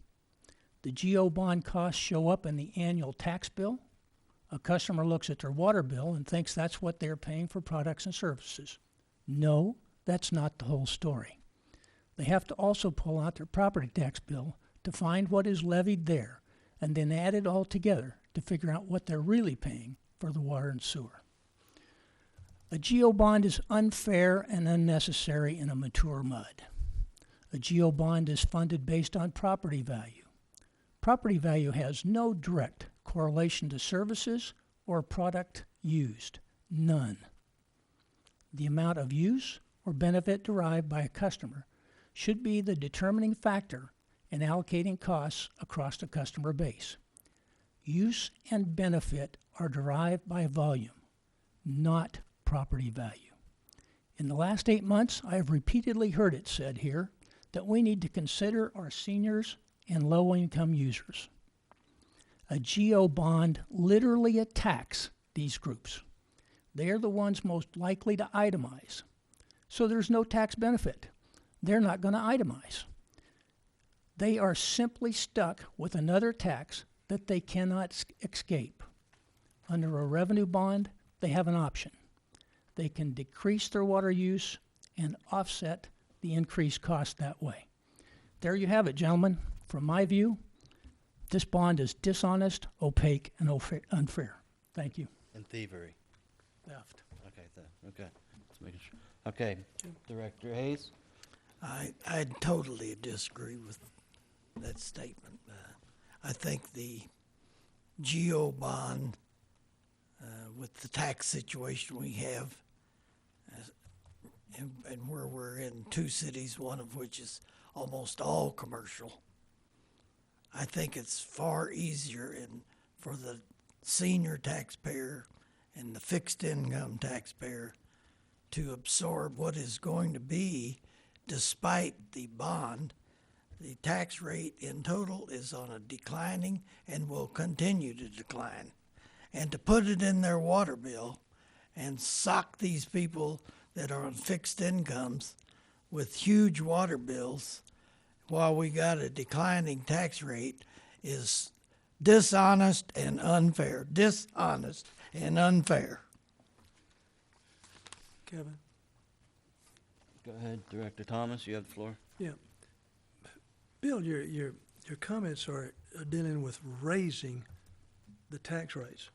The GO bond costs show up in the annual tax bill. A customer looks at their water bill and thinks that's what they're paying for products and services. No, that's not the whole story. They have to also pull out their property tax bill to find what is levied there, and then add it all together to figure out what they're really paying for the water and sewer. A GO bond is unfair and unnecessary in a mature mud. A GO bond is funded based on property value. Property value has no direct correlation to services or product used. None. The amount of use or benefit derived by a customer should be the determining factor in allocating costs across the customer base. Use and benefit are derived by volume, not property value. In the last 8 months, I have repeatedly heard it said here that we need to consider our seniors and low-income users. A GO bond literally attacks these groups. They are the ones most likely to itemize, so there's no tax benefit. they're not going to itemize. They are simply stuck with another tax that they cannot escape. Under a revenue bond, they have an option. They can decrease their water use and offset the increased cost that way. There you have it, gentlemen. From my view, this bond is dishonest, opaque, and unfair. Thank you. And thievery. Theft. Okay, okay. Just making sure. Okay, Director Hayes? I totally disagree with that statement. I think the GEO bond, with the tax situation we have, and where we're in two cities, one of which is almost all commercial, I think it's far easier for the senior taxpayer and the fixed income taxpayer to absorb what is going to be, despite the bond. The tax rate in total is on a declining and will continue to decline. And to put it in their water bill and sock these people that are on fixed incomes with huge water bills while we got a declining tax rate is dishonest and unfair. Dishonest and unfair. Kevin? Go ahead, Director Thomas, you have the floor. Yeah. Bill, your comments are dealing with raising the tax rates.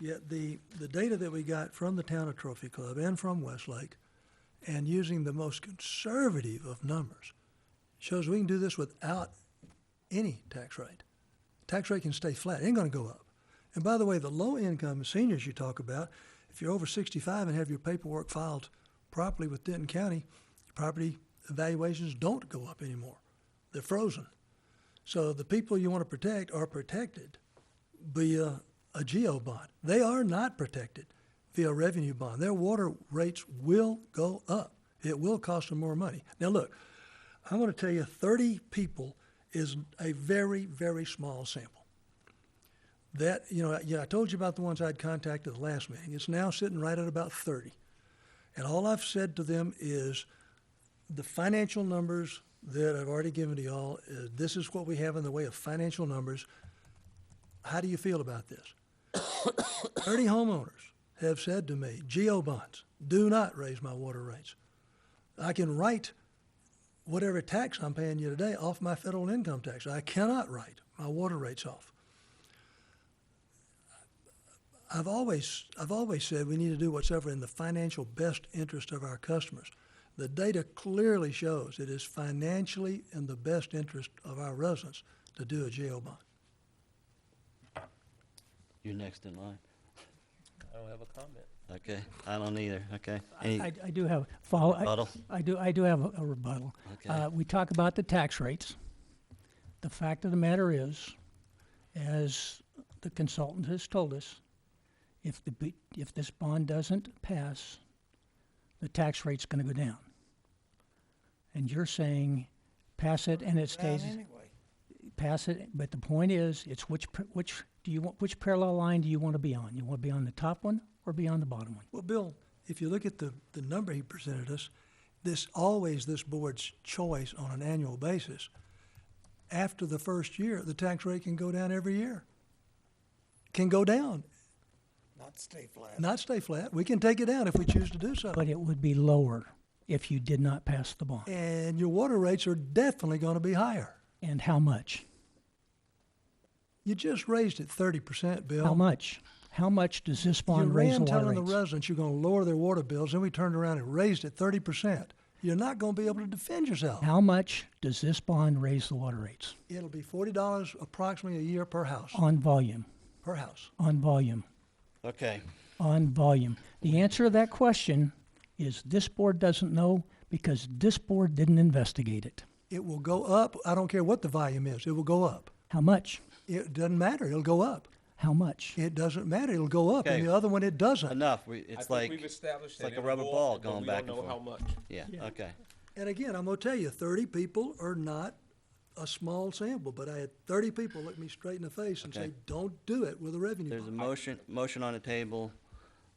Yet the data that we got from the town of Trophy Club and from Westlake, and using the most conservative of numbers, shows we can do this without any tax rate. Tax rate can stay flat. It ain't going to go up. And by the way, the low-income seniors you talk about, if you're over 65 and have your paperwork filed properly with Denton County, property evaluations don't go up anymore. They're frozen. So the people you want to protect are protected via a GEO bond. They are not protected via a revenue bond. Their water rates will go up. It will cost them more money. Now look, I'm going to tell you 30 people is a very, very small sample. That, I told you about the ones I'd contacted the last meeting. It's now sitting right at about 30. And all I've said to them is the financial numbers that I've already given to y'all, this is what we have in the way of financial numbers. How do you feel about this? 30 homeowners have said to me, GEO bonds, do not raise my water rates. I can write whatever tax I'm paying you today off my federal income tax. I cannot write my water rates off. I've always said we need to do what's ever in the financial best interest of our customers. The data clearly shows it is financially in the best interest of our residents to do a GEO bond. You're next in line. I don't have a comment. Okay, I don't either. Okay. I do have follow. Rebuttal? I do have a rebuttal. Okay. We talk about the tax rates. The fact of the matter is, as the consultant has told us, if this bond doesn't pass, the tax rate's going to go down. And you're saying pass it and it stays. Anyway. Pass it, but the point is, it's which parallel line do you want to be on? You want to be on the top one or be on the bottom one? Well, Bill, if you look at the number he presented us, this board's choice on an annual basis. After the first year, the tax rate can go down every year. Can go down. Not stay flat. Not stay flat. We can take it down if we choose to do so. But it would be lower if you did not pass the bond. And your water rates are definitely going to be higher. And how much? You just raised it 30%, Bill. How much? How much does this bond raise the water telling rates? the residents you're going to lower their water bills, then we turned around and raised it 30%. You're not going to be able to defend yourself. How much does this bond raise the water rates? It'll be $40 approximately a year per house. On volume. Per house. On volume. Okay. On volume. The answer to that question is this board doesn't know because this board didn't investigate it. It will go up. I don't care what the volume is. It will go up. How much? It doesn't matter. It'll go up. How much? It doesn't matter. It'll go up. Okay. And the other one, it doesn't. Enough. I It's think like we've established it's that like a it'll rubber go ball up, but going we back don't and know forth. how much. Yeah. Okay. And again, I'm going to tell you, 30 people are not a small sample, but I had 30 people look me straight in the face and Okay. say, don't do it with a revenue There's a bond. motion on the table.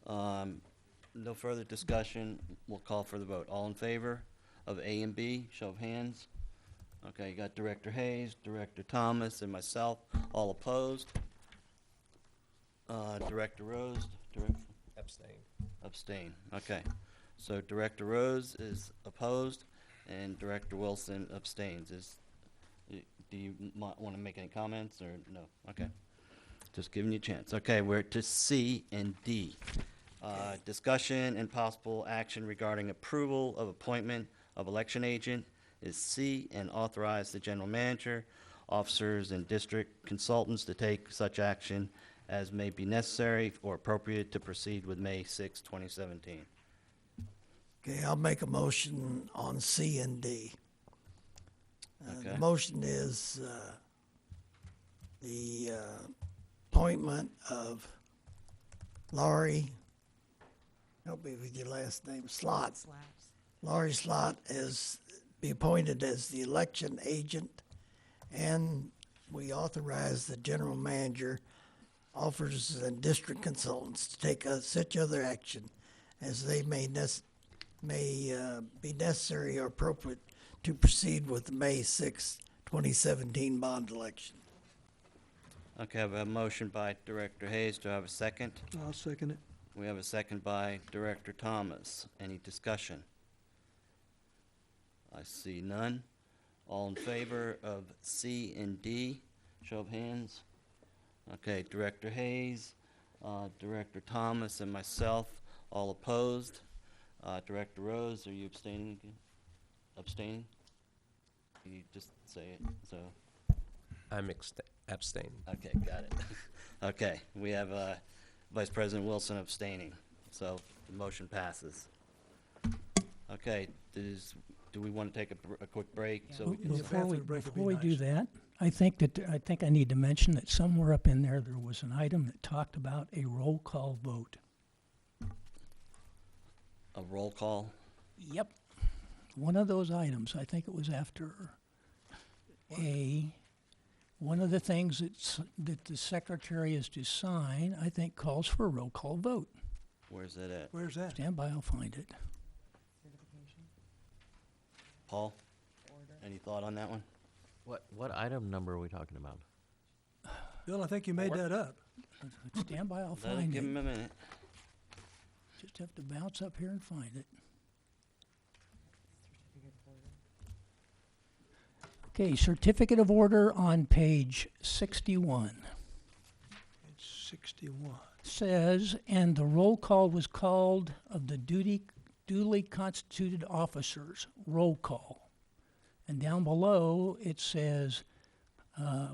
No further discussion. We'll call for the vote. All in favor of A and B. Show of hands. Okay, you got Director Hayes, Director Thomas, and myself, all opposed. Director Rose, Abstain. abstain. Okay, so Director Rose is opposed, and Director Wilson abstains. Do you want to make any comments, or no? Okay, just giving you a chance. Okay, we're to C and D. Discussion and possible action regarding approval of appointment of election agent is C, and authorize the general manager, officers, and district consultants to take such action as may be necessary or appropriate to proceed with May 6, 2017. Okay, I'll make a motion on C and D. The Okay. motion is the appointment of Laurie, help me with your last name, Slot. Laurie Slot is be appointed as the election agent, and we authorize the general manager, officers, and district consultants to take such other action as they may be necessary or appropriate to proceed with the May 6, 2017 bond election. Okay, I have a motion by Director Hayes. Do I have a second? I'll second it. We have a second by Director Thomas. Any discussion? I see none. All in favor of C and D? Show of hands. Okay, Director Hayes, Director Thomas, and myself, all opposed. Director Rose, are you abstaining again? Abstaining? You just say it, so. I'm abstaining. Okay, got it. Okay, we have Vice President Wilson abstaining, so the motion passes. Okay, do we want to take a quick break? So we can Before we, bathroom break would be before we do nice. that, I think I need to mention that somewhere up in there was an item that talked about a roll call vote. a roll call? Yep. One of those items, I think it was after A, one of the things that the secretary is to sign, I think calls for a roll call vote. Where's that at? Where's that? Stand by, I'll find it. Paul? Any thought on that one? What item number are we talking about? Bill, I think you made that up. Stand by, I'll Let find give it. him a minute. Just have to bounce up here and find it. Okay, certificate of order on page 61. It's 61. Says, and the roll call was called of the duly constituted officers, roll call. And down below, it says,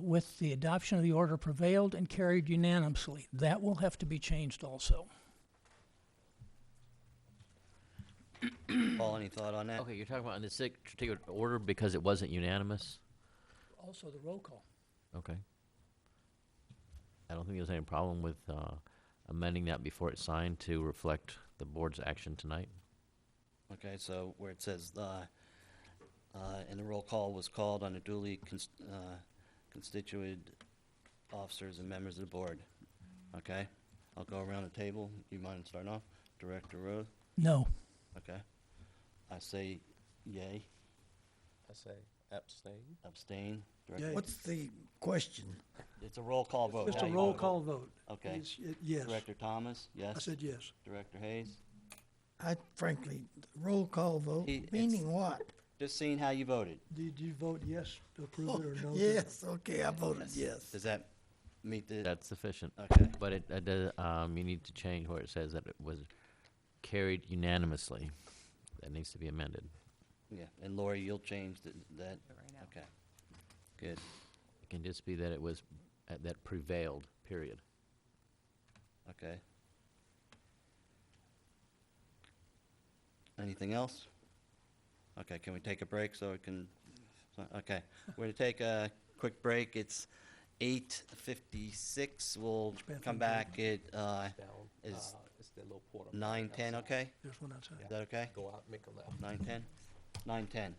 with the adoption of the order prevailed and carried unanimously. That will have to be changed also. Paul, any thought on that? Okay, you're talking about in the certificate of order because it wasn't unanimous? Also the roll call. Okay. I don't think there's any problem with amending that before it's signed to reflect the board's action tonight. Okay, so where it says, and the roll call was called on the duly constituted officers and members of the board. Okay, I'll go around the table. You mind starting off? Director Rose? No. Okay. I say yay. I say abstain. Abstain. Yay. What's the question? It's a roll call vote. Just How a you roll vote. call vote. Okay. Yes. Director Thomas, yes. I said yes. Director Hayes? I frankly, roll call vote, It's- meaning what? Just seeing how you voted. Did you vote yes to approve it or no? to- Yes, okay, I voted yes. Does that meet the? That's sufficient. Okay. But it does, you need to change where it says that it was carried unanimously. That needs to be amended. Yeah, and Lori, you'll change that? Okay, good. It can just be that it was, that prevailed, period. Okay. Anything else? Okay, can we take a break so it can, okay. We're gonna take a quick break. It's 8:56. We'll come back at, is It's the little portal. 9:10, okay? There's one outside. Is that okay? Go out, make a left. 9:10? 9:10.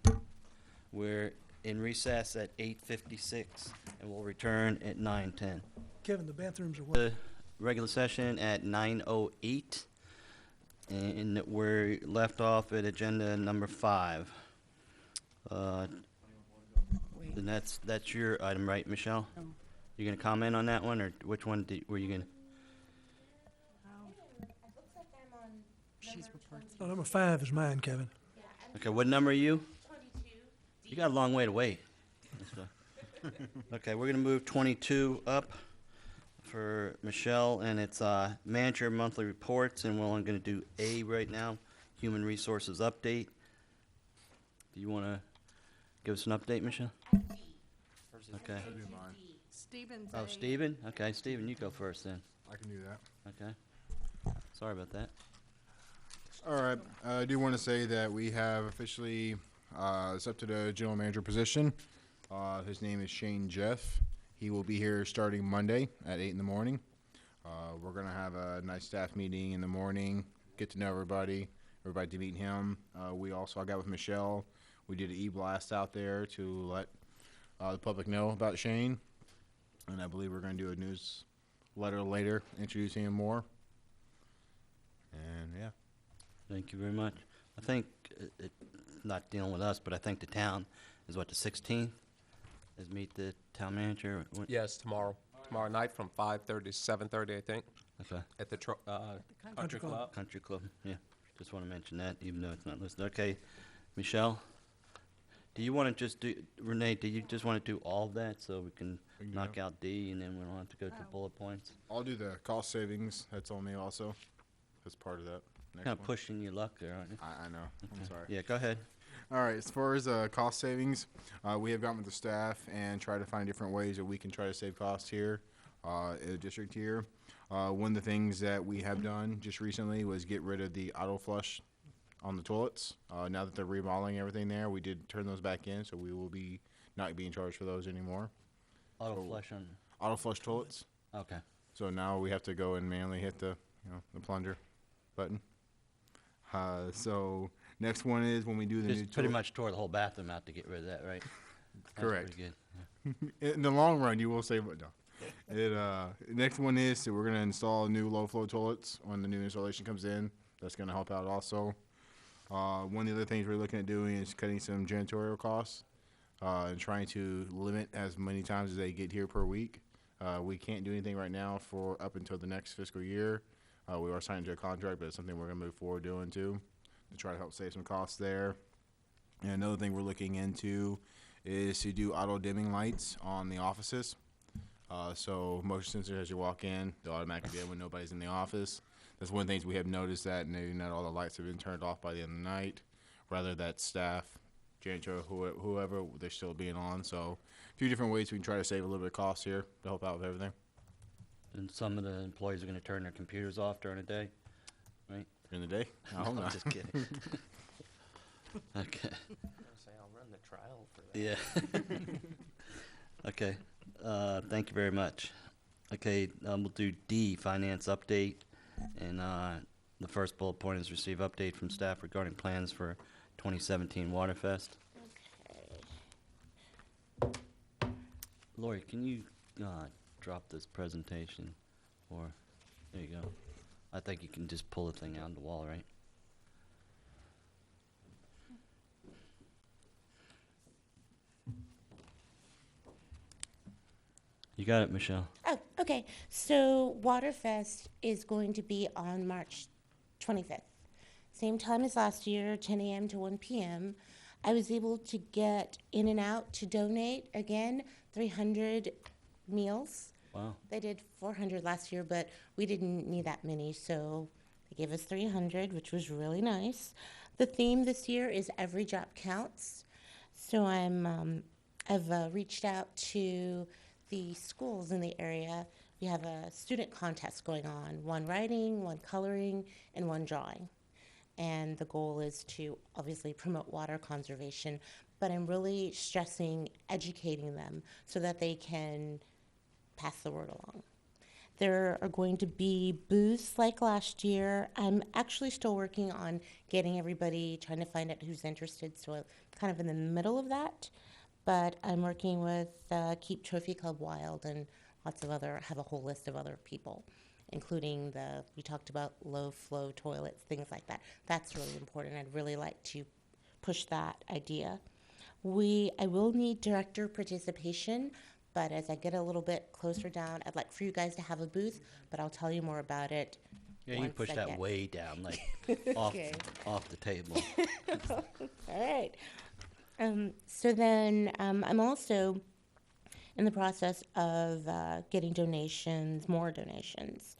We're in recess at 8:56, and we'll return at 9:10. Kevin, the bathrooms are what? The regular session at 9:08, and we're left off at agenda number 5. Then that's your item, right, Michelle? No. You gonna comment on that one, or which one were you gonna? She's reporting. Oh, number 5 is mine, Kevin. Okay, what number are you? 22. You got a long way to wait. Okay, we're gonna move 22 up for Michelle, and it's manager monthly reports, and we're only gonna do A right now, human resources update. Do you wanna give us an update, Michelle? Okay. Stephen's Oh, A. Stephen? Okay, Stephen, you go first then. I can do that. Okay. Sorry about that. All right. I do want to say that we have officially accepted a general manager position. His name is Shane Jeff. He will be here starting Monday at 8 in the morning. We're going to have a nice staff meeting in the morning, get to know everybody to meet him. I got with Michelle. We did an e-blast out there to let the public know about Shane. And I believe we're going to do a newsletter later introducing him more. And yeah. Thank you very much. I think, not dealing with us, but I think the town is what, the 16th? Is meet the town manager? Yes, tomorrow night from 5:30 to 7:30, I think. Okay. At the country club. Country club, yeah. Just want to mention that, even though it's not listed. Okay, Michelle, do you want to just do, Renee, do you just want to do all of that so we can knock out D and then we don't have to go through bullet points? I'll do the cost savings. That's on me also. That's part of that. Next Kind of one. pushing your luck there, aren't you? I know. I'm sorry. Yeah, go ahead. All right. As far as cost savings, we have gotten with the staff and tried to find different ways that we can try to save costs here in the district here. One of the things that we have done just recently was get rid of the auto flush on the toilets. Now that they're remodeling everything there, we did turn those back in, so we will be not being charged for those anymore. Auto flush on. Auto flush toilets. Okay. So now we have to go and manually hit the plunger button. So next one is when we do the new Just pretty much tore the whole bathroom out to get rid of that, right? That's Correct. pretty good. In the long run, you will save it. No. Next one is so we're going to install new low flow toilets when the new installation comes in. That's going to help out also. One of the other things we're looking at doing is cutting some janitorial costs and trying to limit as many times as they get here per week. We can't do anything right now for up until the next fiscal year. We are signed to a contract, but it's something we're going to move forward doing too to try to help save some costs there. And another thing we're looking into is to do auto dimming lights on the offices. So motion sensors as you walk in, they'll automatically dim when nobody's in the office. That's one of the things we have noticed that maybe not all the lights have been turned off by the end of the night. Rather that staff, janitor, whoever, they're still being on. So a few different ways we can try to save a little bit of cost here to help out with everything. And some of the employees are going to turn their computers off during the day, right? During the day? I hope No, I'm not. just kidding. Okay. I'll run the trial for that. Yeah. Okay. Thank you very much. Okay, we'll do D, finance update. And the first bullet point is receive update from staff regarding plans for 2017 Waterfest. Lori, can you drop this presentation? Or, there you go. I think you can just pull the thing out of the wall, right? You got it, Michelle. Oh, okay. So Waterfest is going to be on March 25th. Same time as last year, 10 a.m. to 1 p.m. I was able to get In and Out to donate, again, 300 meals. Wow. They did 400 last year, but we didn't need that many, so they gave us 300, which was really nice. The theme this year is Every Drop Counts. So I've reached out to the schools in the area. We have a student contest going on, one writing, one coloring, and one drawing. And the goal is to obviously promote water conservation, but I'm really stressing educating them so that they can pass the word along. There are going to be booths like last year. I'm actually still working on getting everybody, trying to find out who's interested, so I'm kind of in the middle of that. But I'm working with Keep Trophy Club Wild and lots of other, have a whole list of other people, including we talked about low flow toilets, things like that. That's really important. I'd really like to push that idea. I will need director participation, but as I get a little bit closer down, I'd like for you guys to have a booth, but I'll tell you more about it. Yeah, you once push I that get- way down, like off, Okay. off the table. All right. So then I'm also in the process of getting donations, more donations,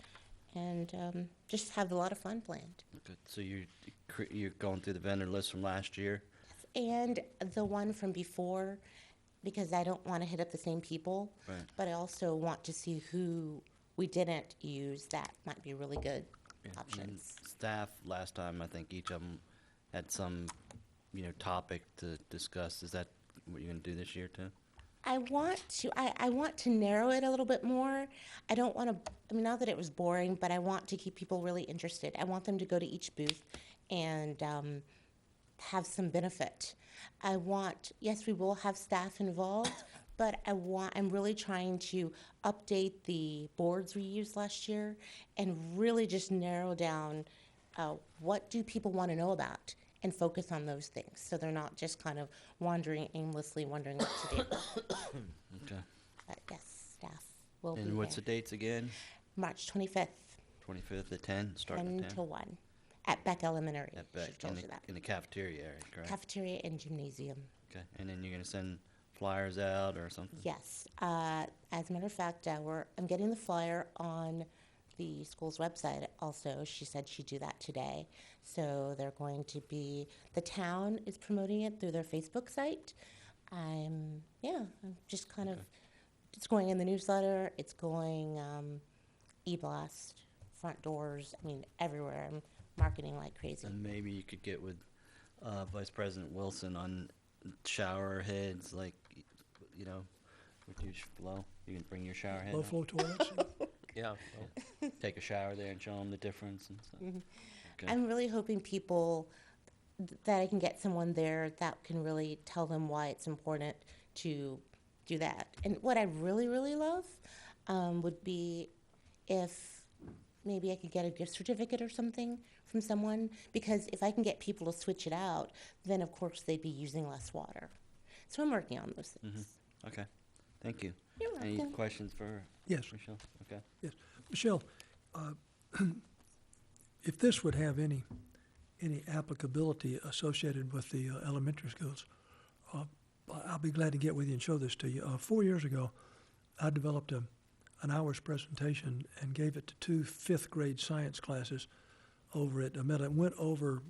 and just have a lot of fun planned. Good. So you're going through the vendor list from last year? And the one from before, because I don't want to hit up the same people, Right. but I also want to see who we didn't use that might be really good Yeah, and options. Staff, last time, I think each of them had some, topic to discuss. Is that what you're gonna do this year too? I want to narrow it a little bit more. I don't want to, I mean, not that it was boring, but I want to keep people really interested. I want them to go to each booth and have some benefit. Yes, we will have staff involved, but I'm really trying to update the boards we used last year and really just narrow down what do people want to know about and focus on those things so they're not just kind of wandering aimlessly, wondering what to do. Okay. But yes, staff will be And what's the there. dates again? March 25th, 25th at 10, starting 10 at 10? to 1, at Beck Elementary. At Should've Beck, told you that. in the cafeteria area, correct? Cafeteria and gymnasium. Okay, and then you're gonna send flyers out or something? Yes. As a matter of fact, I'm getting the flyer on the school's website also. She said she'd do that today. So they're going to be, the town is promoting it through their Facebook site. I'm just kind of, it's going in the newsletter, it's going e-blast, front doors, I mean, everywhere. I'm marketing like crazy. And maybe you could get with Vice President Wilson on shower heads, like, with your flow. You can bring your shower head. Low up. flow toilets. Yeah. Take a shower there and show them the difference and stuff. Mhm. Okay. I'm really hoping that I can get someone there that can really tell them why it's important to do that. And what I really, really love would be if maybe I could get a gift certificate or something from someone, because if I can get people to switch it out, then of course they'd be using less water. So I'm working on those things. Okay, thank you. You're Any welcome. questions for Yes. Michelle? Okay. Yes. Michelle, if this would have any applicability associated with the elementary schools, I'll be glad to get with you and show this to you. 4 years ago, I developed an hour's presentation and gave it to 2 fifth-grade science classes over at Meta. It went over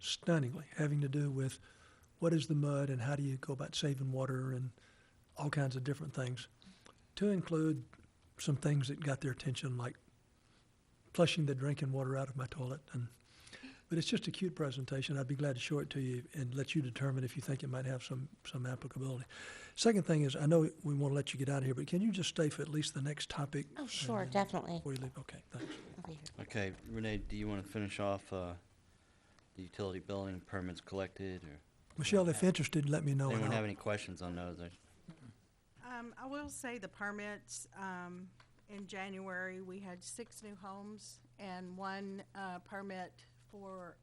stunningly, having to do with what is the mud and how do you go about saving water and all kinds of different things, to include some things that got their attention, like flushing the drinking water out of my toilet. But it's just a cute presentation. I'd be glad to show it to you and let you determine if you think it might have some applicability. Second thing is, I know we want to let you get out of here, but can you just stay for at least the next topic? Oh, sure, definitely. Before you leave, okay, thanks. I'll be here. Okay, Renee, do you want to finish off the utility billing permits collected, or Michelle, if interested, let me know. anyone and I'll- have any questions on those? I will say the permits, in January, we had 6 new homes and 1 permit for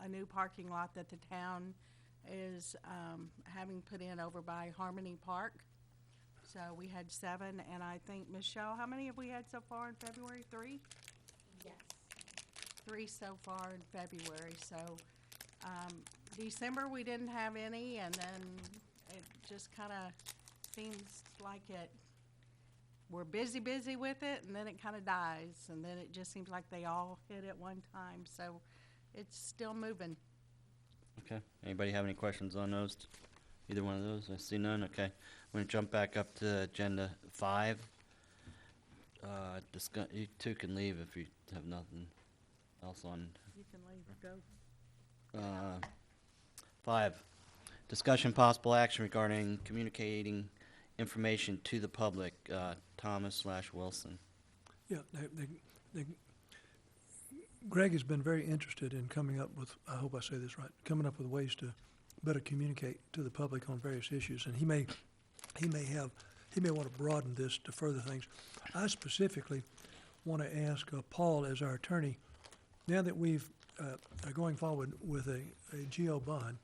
a new parking lot that the town is having put in over by Harmony Park. So we had 7, and I think, Michelle, how many have we had so far in February? 3? Yes. 3 so far in February, so December we didn't have any, and then it just kind of seems like we're busy with it, and then it kind of dies, and then it just seems like they all hit at one time, so it's still moving. Okay, anybody have any questions on those? Either one of those? I see none, okay. I'm gonna jump back up to agenda 5. You two can leave if you have nothing else on. You can leave, go. 5, discussion possible action regarding communicating information to the public, Thomas/Wilson. Yeah, Greg has been very interested in coming up with, I hope I say this right, coming up with ways to better communicate to the public on various issues, and he may want to broaden this to further things. I specifically want to ask Paul, as our attorney, now that we've are going forward with a GO bond,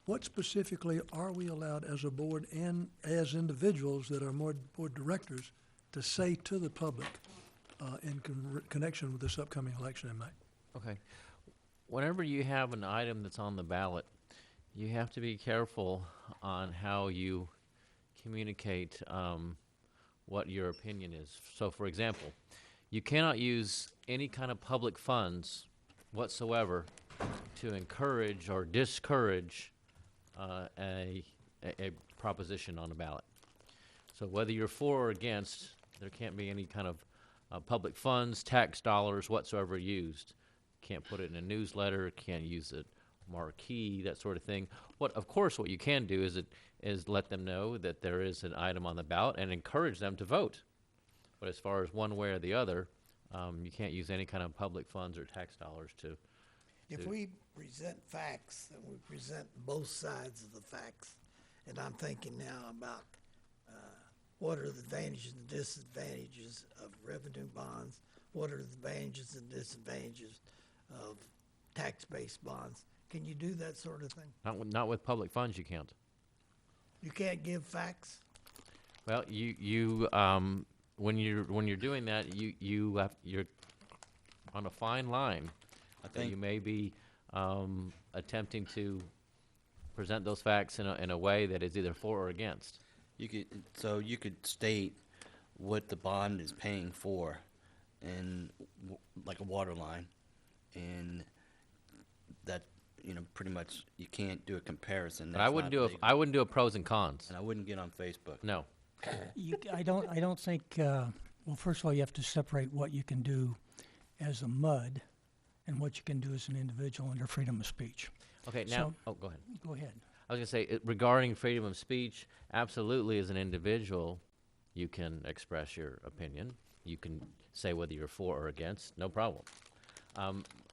what specifically are we allowed as a board and as individuals that are more board directors to say to the public in connection with this upcoming election in May? Okay. Whenever you have an item that's on the ballot, you have to be careful on how you communicate what your opinion is. So, for example, you cannot use any kind of public funds whatsoever to encourage or discourage a proposition on the ballot. So whether you're for or against, there can't be any kind of public funds, tax dollars whatsoever used. Can't put it in a newsletter, can't use it marquee, that sort of thing. Of course, what you can do is let them know that there is an item on the ballot and encourage them to vote. But as far as one way or the other, you can't use any kind of public funds or tax dollars to. If we present facts and we present both sides of the facts, and I'm thinking now about what are the advantages and disadvantages of revenue bonds, what are the advantages and disadvantages of tax-based bonds. Can you do that sort of thing? Not with public funds, you can't. You can't give facts? Well, when you're doing that, you're on a fine line. That you may be attempting to present those facts in a way that is either for or against. You could state what the bond is paying for, and like a water line, and that pretty much you can't do a comparison. But I wouldn't do a pros and cons. And I wouldn't get on Facebook. No. I don't think. Well, first of all, you have to separate what you can do as a MUD and what you can do as an individual under freedom of speech. Okay, now, So- go ahead. Go ahead. I was going to say, regarding freedom of speech, absolutely, as an individual, you can express your opinion. You can say whether you're for or against, no problem.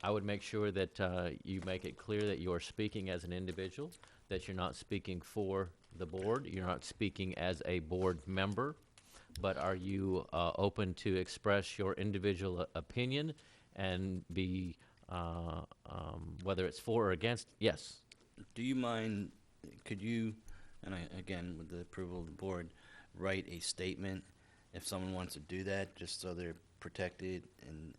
I would make sure that you make it clear that you are speaking as an individual, that you're not speaking for the board, you're not speaking as a board member, but are you open to express your individual opinion and be, whether it's for or against? Yes. Do you mind, could you, and again, with the approval of the board, write a statement if someone wants to do that, just so they're protected and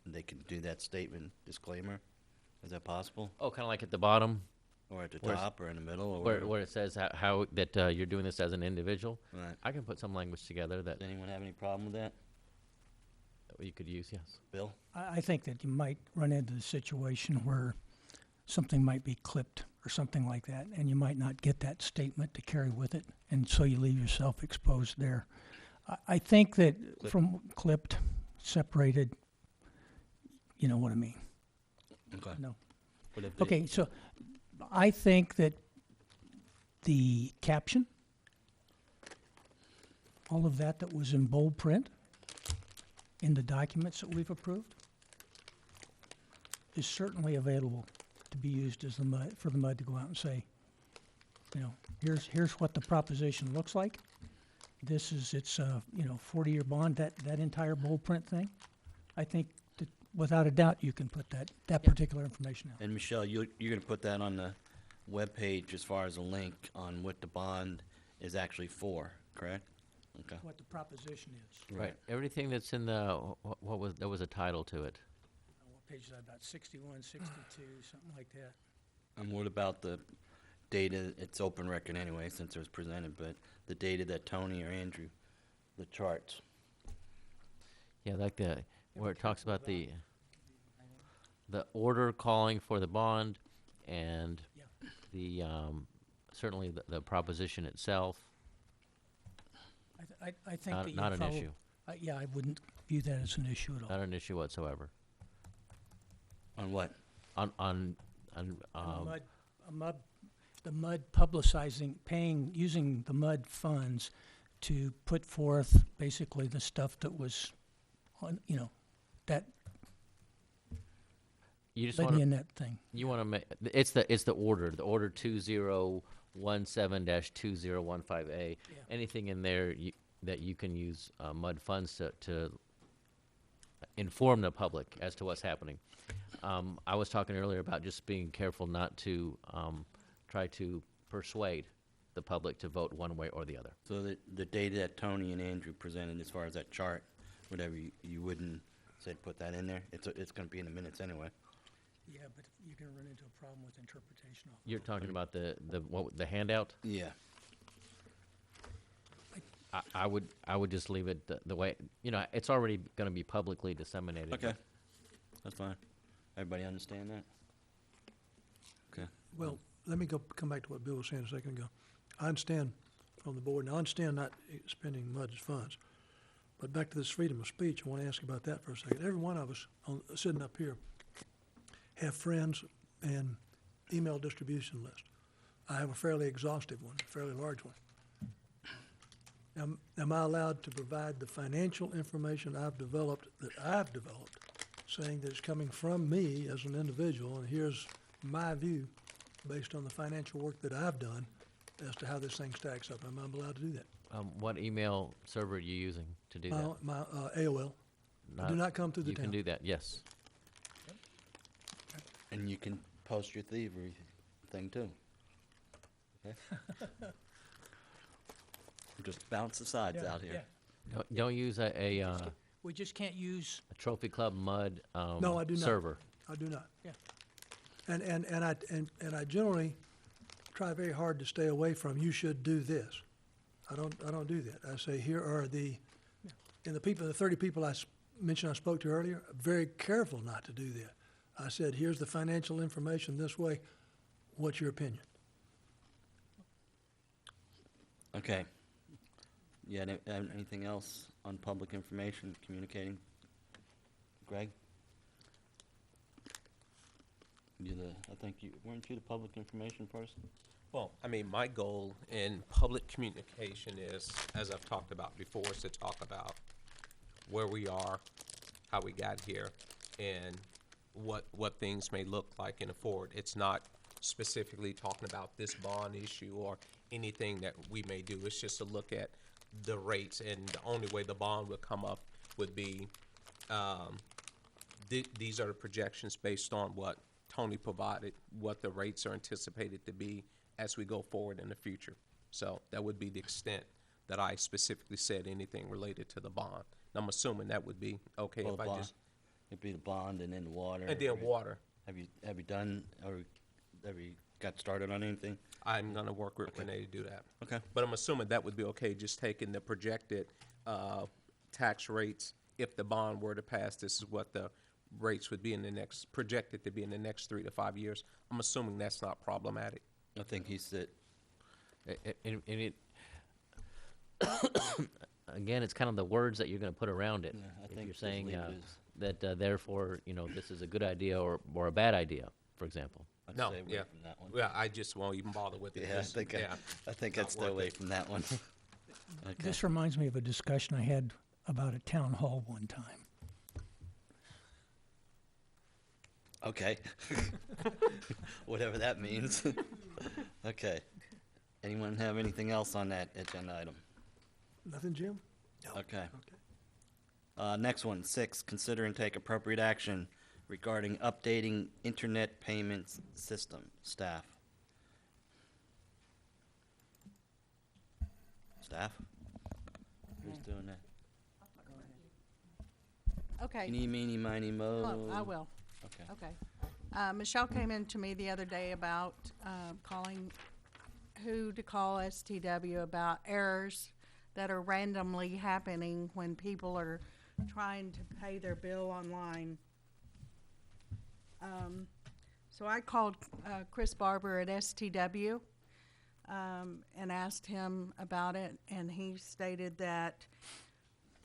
they can do that statement disclaimer? Is that possible? Oh, kind of like at the bottom? Or at the Where top, or in the middle? Or where it says how that you're doing this as an individual? Right. I can put some language together that Does anyone have any problem with that? you could use, yes. Bill? I think that you might run into the situation where something might be clipped or something like that, and you might not get that statement to carry with it, and so you leave yourself exposed there. I think that from clipped, separated, you know what I mean. Okay. No. But if Okay, so I think that the caption, all of that was in bold print in the documents that we've approved, is certainly available to be used as the MUD, for the MUD to go out and say, here's what the proposition looks like. This is its 40-year bond, that entire bold print thing. I think that without a doubt you can put that particular information out. And Michelle, you're going to put that on the webpage as far as a link on what the bond is actually for, correct? Okay. What the proposition is. Right. Everything that's in the there was a title to it. What page is that, about 61, 62, something like that? And what about the data? It's open record anyway, since it was presented, but the data that Tony or Andrew, the charts. Yeah, like where it talks about the order calling for the bond, and the certainly the proposition itself. I think that not an issue. Yeah, I wouldn't view that as an issue at all. Not an issue whatsoever. On what? On the MUD publicizing, using the MUD funds to put forth basically the stuff that was on, that you just led want me in that thing. You want to make it's the order 2017-2015A. Anything in there that you can use MUD funds to inform the public as to what's happening. I was talking earlier about just being careful not to try to persuade the public to vote one way or the other. So the data that Tony and Andrew presented as far as that chart, whatever you wouldn't say put that in there, it's going to be in the minutes anyway. Yeah, but you're going to run into a problem with interpretation of You're talking about the handout? Yeah. I would just leave it the way, it's already going to be publicly disseminated. Okay. That's fine. Everybody understand that? Okay. Well, let me come back to what Bill was saying a second ago. I understand from the board, and I understand not spending MUD's funds, but back to this freedom of speech, I want to ask you about that for a second. Every one of us sitting up here have friends and email distribution list. I have a fairly exhaustive one, a fairly large one. Am I allowed to provide the financial information I've developed, saying that it's coming from me as an individual, and here's my view based on the financial work that I've done as to how this thing stacks up? Am I allowed to do that? What email server are you using to do that? My AOL. Do not come through the town. You can do that, yes. And you can post your thievery thing too. Okay? Just bounce the sides out here. Yeah. Don't use a We just can't use, Trophy Club MUD No, I do not. server. I do not. yeah. And I generally try very hard to stay away from, you should do this. I don't do that. I say, here are the 30 people I mentioned I spoke to earlier, very careful not to do that. I said, here's the financial information this way. What's your opinion? Okay. Yeah, anything else on public information communicating? Greg? Weren't you the public information person? Well, I mean, my goal in public communication is, as I've talked about before, is to talk about where we are, how we got here, and what things may look like in the forward. It's not specifically talking about this bond issue or anything that we may do. It's just to look at the rates, and the only way the bond would come up would be these are the projections based on what Tony provided, what the rates are anticipated to be as we go forward in the future. So that would be the extent that I specifically said anything related to the bond. And I'm assuming that would be okay if I just... It'd be the bond and then the water. And then water. Have you got started on anything? I'm going to work with Renee to do that. Okay. But I'm assuming that would be okay, just taking the projected tax rates. If the bond were to pass, this is what the rates would be projected to be in the next 3 to 5 years. I'm assuming that's not problematic. I think he said. Again, it's kind of the words that you're going to put around it. Yeah, I if think you're just saying leave it that therefore, this is a good idea or a bad idea, for example. I'd No, stay away yeah. from that one. Yeah, I just won't even bother with it. Yeah, Just- I think not I'd stay worth away it. from that one. Okay. This reminds me of a discussion I had about a town hall one time. Okay. Whatever that means. Okay. Anyone have anything else on that agenda item? Nothing, Jim? Okay. Next one, 6, consider and take appropriate action regarding updating internet payments system. Staff? Who's doing that? Okay. Eeny, meeny, miny, mo. I will. Okay. Okay. Michelle came in to me the other day about calling who to call STW about errors that are randomly happening when people are trying to pay their bill online. So I called Chris Barber at STW and asked him about it, and he stated that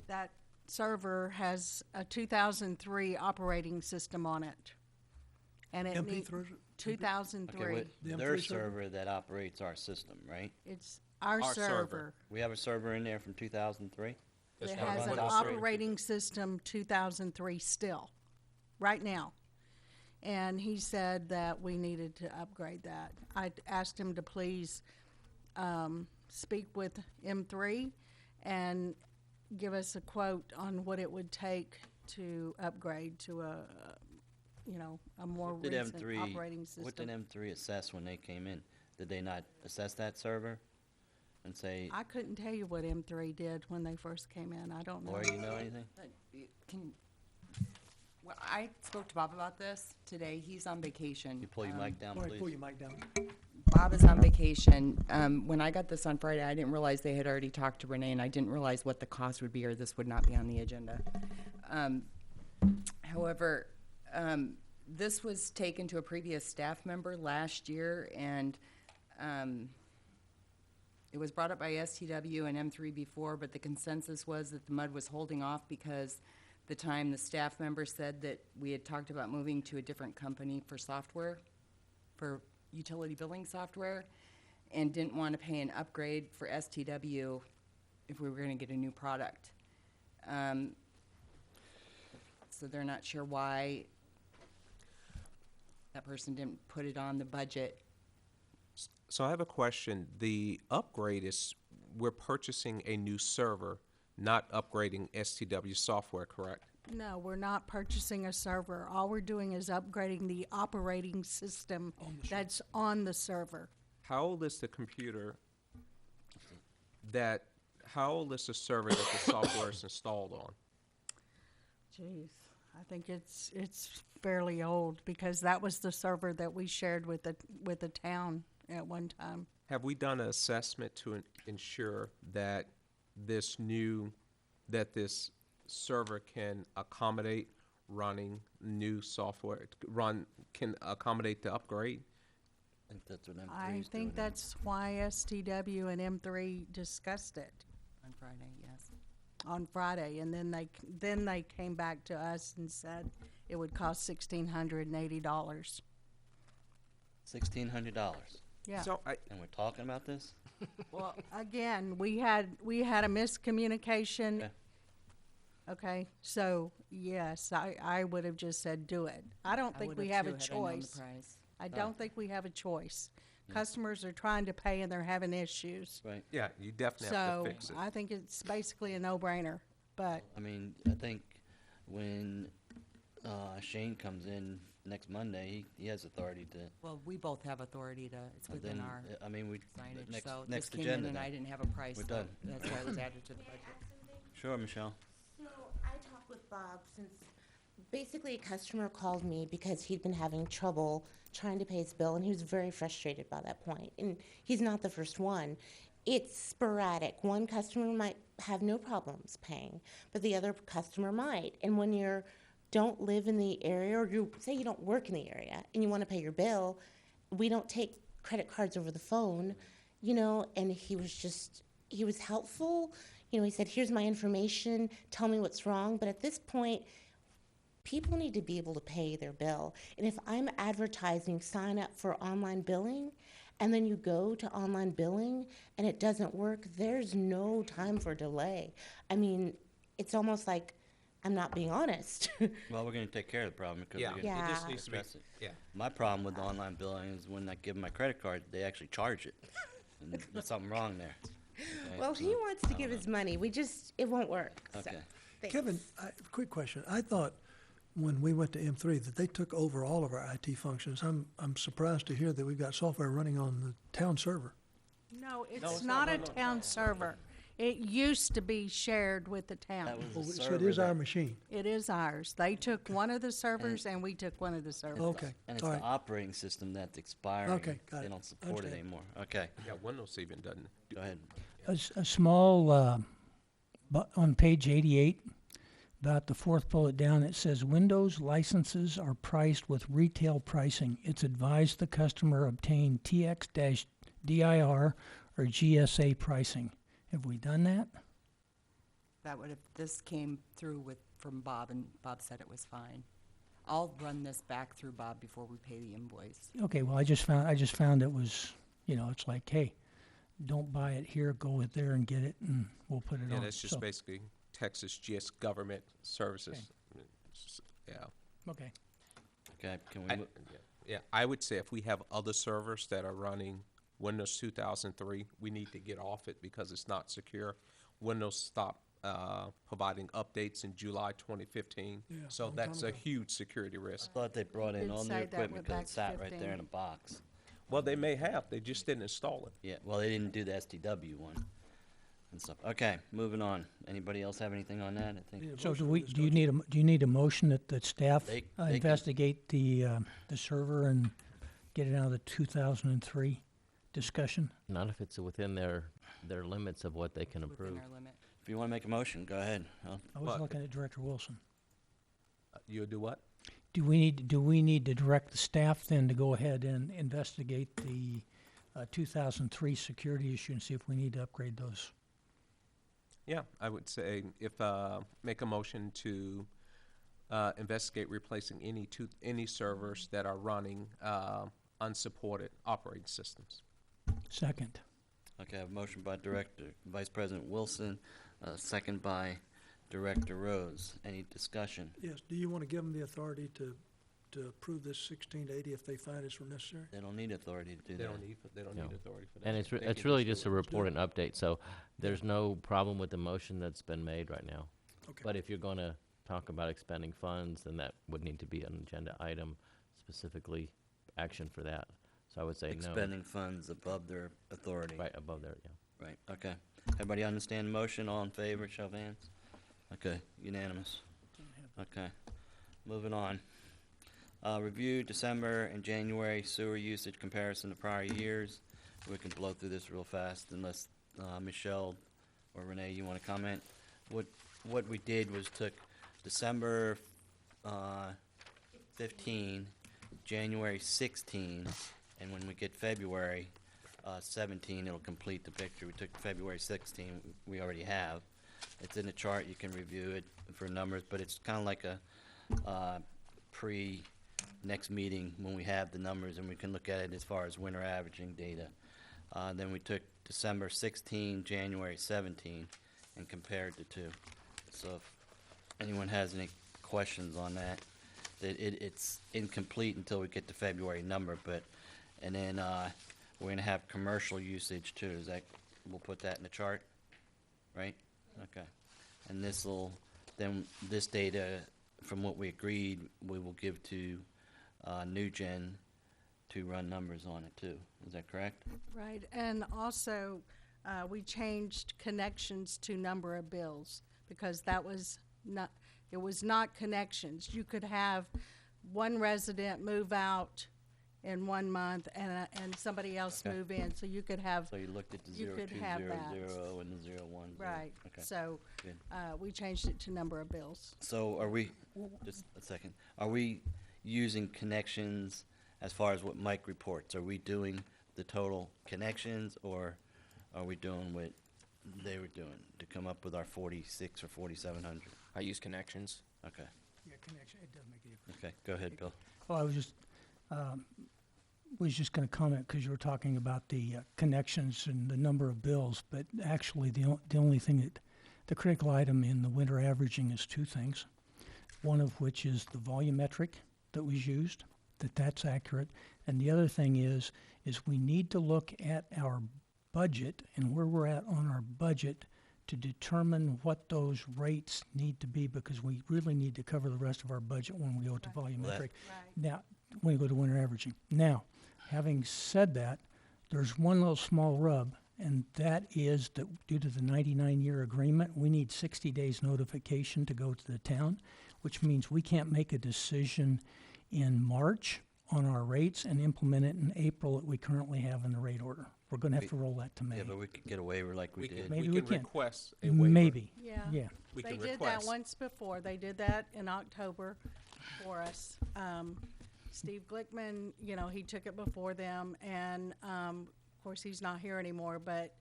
that server has a 2003 operating system on it. And it MP3? 2003. Okay, The their M3 server? server that operates our system, right? It's our server. We have a server in there from 2003? It That's has what an I'm saying. operating system 2003 still, right now. And he said that we needed to upgrade that. I asked him to please speak with M3 and give us a quote on what it would take to upgrade to a more What did recent M3 operating system. What did M3 assess when they came in? Did they not assess that server and say, I couldn't tell you what M3 did when they first came in. I don't know. or you know anything? Well, I spoke to Bob about this today. He's on vacation. You pull your mic down, All right, please. pull your mic down. Bob is on vacation. When I got this on Friday, I didn't realize they had already talked to Renee, and I didn't realize what the cost would be, or this would not be on the agenda. However, this was taken to a previous staff member last year, and it was brought up by STW and M3 before, but the consensus was that the MUD was holding off because the time the staff member said that we had talked about moving to a different company for software, for utility billing software, and didn't want to pay an upgrade for STW if we were going to get a new product. So they're not sure why that person didn't put it on the budget. So I have a question. The upgrade is, we're purchasing a new server, not upgrading STW software, correct? No, we're not purchasing a server. All we're doing is upgrading the operating system that's on the server. How old is the computer how old is the server that the software is installed on? Jeez, I think it's fairly old because that was the server that we shared with the town at one time. Have we done an assessment to ensure that this server can accommodate running new software, can accommodate the upgrade? I think that's what M3 I is think doing. that's why STW and M3 discussed it On Friday, yes. on Friday, and then they came back to us and said it would cost $1,680. $1,600. Yeah. And we're talking about this? Well, again, we had a miscommunication. Okay, so yes, I would have just said do it. I don't think we have a choice. I don't think we have a choice. Customers are trying to pay and they're having issues. Right. Yeah, you definitely have to fix it. So I think it's basically a no-brainer, but I mean, I think when Shane comes in next Monday, he has authority to. Well, we both have authority to, it's within then, our I mean, signage, next so this next came in agenda and then. I didn't have a price, We're so done. that's why it was added to the budget. Sure, Michelle. So I talked with Bob since basically a customer called me because he'd been having trouble trying to pay his bill, and he was very frustrated by that point. And he's not the first one. It's sporadic. One customer might have no problems paying, but the other customer might. And when you don't live in the area, or you say you don't work in the area and you want to pay your bill, we don't take credit cards over the phone, and he was helpful. He said, here's my information, tell me what's wrong. But at this point, people need to be able to pay their bill. And if I'm advertising sign up for online billing, and then you go to online billing and it doesn't work, there's no time for delay. I mean, it's almost like I'm not being honest. Well, we're going to take care of the problem because Yeah, we're it going just needs to be, address it. yeah. My problem with online billing is when I give them my credit card, they actually charge it. And there's something wrong there. Okay, Well, so, he wants to I don't give know. his money. It won't work. So, Okay. thanks. Kevin, quick question. I thought when we went to M3 that they took over all of our IT functions. I'm surprised to hear that we've got software running on the town server. no, it's not a town server. It used to be shared with the town. That was the So it server is our that- machine. It is ours. They took one of the servers and we took one of the servers. Okay, And it's all the right. operating system that's expiring. Okay, got They it. don't support it Understand. anymore. Okay, Yeah, Windows even doesn't. go ahead. A small, on page 88, about the fourth bullet down, it says Windows licenses are priced with retail pricing. It's advised the customer obtain TX-DIR or GSA pricing. Have we done that? This came through from Bob, and Bob said it was fine. I'll run this back through Bob before we pay the invoice. Okay, well, I just found it was, it's like, hey, don't buy it here, go with there and get it, and we'll put it Yeah, on. that's just So- basically Texas GS Government Services. Yeah. Okay. Okay, can we, Yeah, I would say if we have other servers that are running Windows 2003, we need to get off it because it's not secure. Windows stopped providing updates in July 2015, Yeah, so long that's time a ago. huge security risk. I thought they brought in did all new say that equipment went because back it sat to right there in a 15. box. Well, they may have, they just didn't install it. Yeah, well, they didn't do the STW one and stuff. Okay, moving on. Anybody else have anything on that? I think. So do you need a motion that the staff They can- investigate the server and get it out of the 2003 discussion? Not if it's within their limits of what they can approve. Within our limit. If you want to make a motion, go ahead. I was looking at Director Wilson. You'll do what? Do we need to direct the staff then to go ahead and investigate the 2003 security issue and see if we need to upgrade those? Yeah, I would say if, make a motion to investigate replacing any servers that are running unsupported operating systems. Second. Okay, I have a motion by Vice President Wilson, second by Director Rose. Any discussion? Yes, do you want to give them the authority to approve this 1680 if they find it's necessary? They don't need authority to do They that. don't No. need authority for that. And They it's can really do just it. a report and update, so there's no problem with the motion that's been made right now. Okay. But if you're going to talk about expending funds, then that would need to be an agenda item, specifically action for that. So I would say no. Expending funds above their authority. Right, above there, yeah. Right, okay. Everybody understand the motion? All in favor, show of hands? Okay, unanimous. Okay, moving on. Review December and January sewer usage comparison to prior years. We can blow through this real fast unless Michelle or Renee, you want to comment? What we did was took December 15, January 16, and when we get February 17, it'll complete the picture. We took February 16, we already have. It's in the chart, you can review it for numbers, but it's kind of like a pre-next meeting when we have the numbers and we can look at it as far as winter averaging data. Then we took December 16, January 17, and compared the two. So if anyone has any questions on that, it's incomplete until we get the February number, and then we're gonna have commercial usage too. We'll put that in the chart, right? Okay. And this data, from what we agreed, we will give to NewGen to run numbers on it too. Is that correct? Right, and also, we changed connections to number of bills, because it was not connections. You could have one resident move out in 1 month and somebody else Okay. move in, so you could have. So you looked at the You 0, could 2, have 0, that. 0, and the 0, 1, 0. Right, Okay. so, Good. we changed it to number of bills. So are we, just a second, are we using connections as far as what Mike reports? Are we doing the total connections, or are we doing what they were doing to come up with our 46 or 4,700? I use connections. Okay, Yeah, connection, it doesn't make any difference. okay, go ahead, Bill. Well, I was just going to comment because you were talking about the connections and the number of bills, but actually the only thing the critical item in the winter averaging is two things. One of which is the volumetric that was used, that's accurate, and the other thing is we need to look at our budget and where we're at on our budget to determine what those rates need to be, because we really need to cover the rest of our budget when we go to volumetric. Now, when we go to winter averaging. Now, having said that, there's one little small rub, and that is that due to the 99-year agreement, we need 60 days notification to go to the town, which means we can't make a decision in March on our rates and implement it in April that we currently have in the rate order. We're going to have to roll that to May. Yeah, but we could get a waiver like we did. Maybe we we can can. request a waiver. Maybe. Yeah. Yeah. We They can did request. that once before. They did that in October for us. Steve Glickman, he took it before them, and, of course, he's not here anymore, but,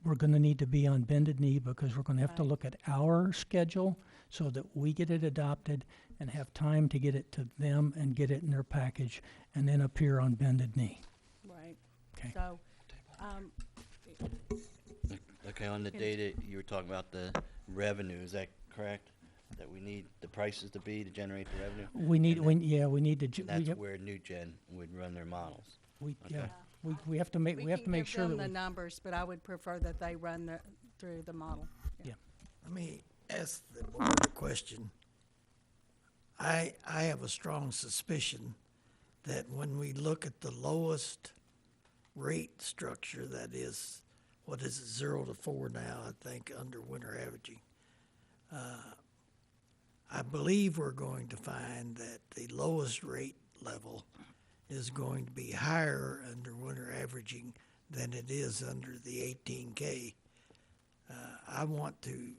We're going to need to be on bended knee because we're going to have to Right. look at our schedule so that we get it adopted and have time to get it to them and get it in their package and then appear on bended knee. right. Okay. So, Okay, on the data, you were talking about the revenue, is that correct? That we need the prices to be to generate the revenue? We need, And then- we need to, and that's where NewGen would run their models. yeah, we have to make, we have to make sure we can give them that the numbers, but I would prefer that they run through the model. Let me ask the board a question. I have a strong suspicion that when we look at the lowest rate structure, that is, what is it, 0 to 4 now, I think, under winter averaging, I believe we're going to find that the lowest rate level is going to be higher under winter averaging than it is under the 18K. I want to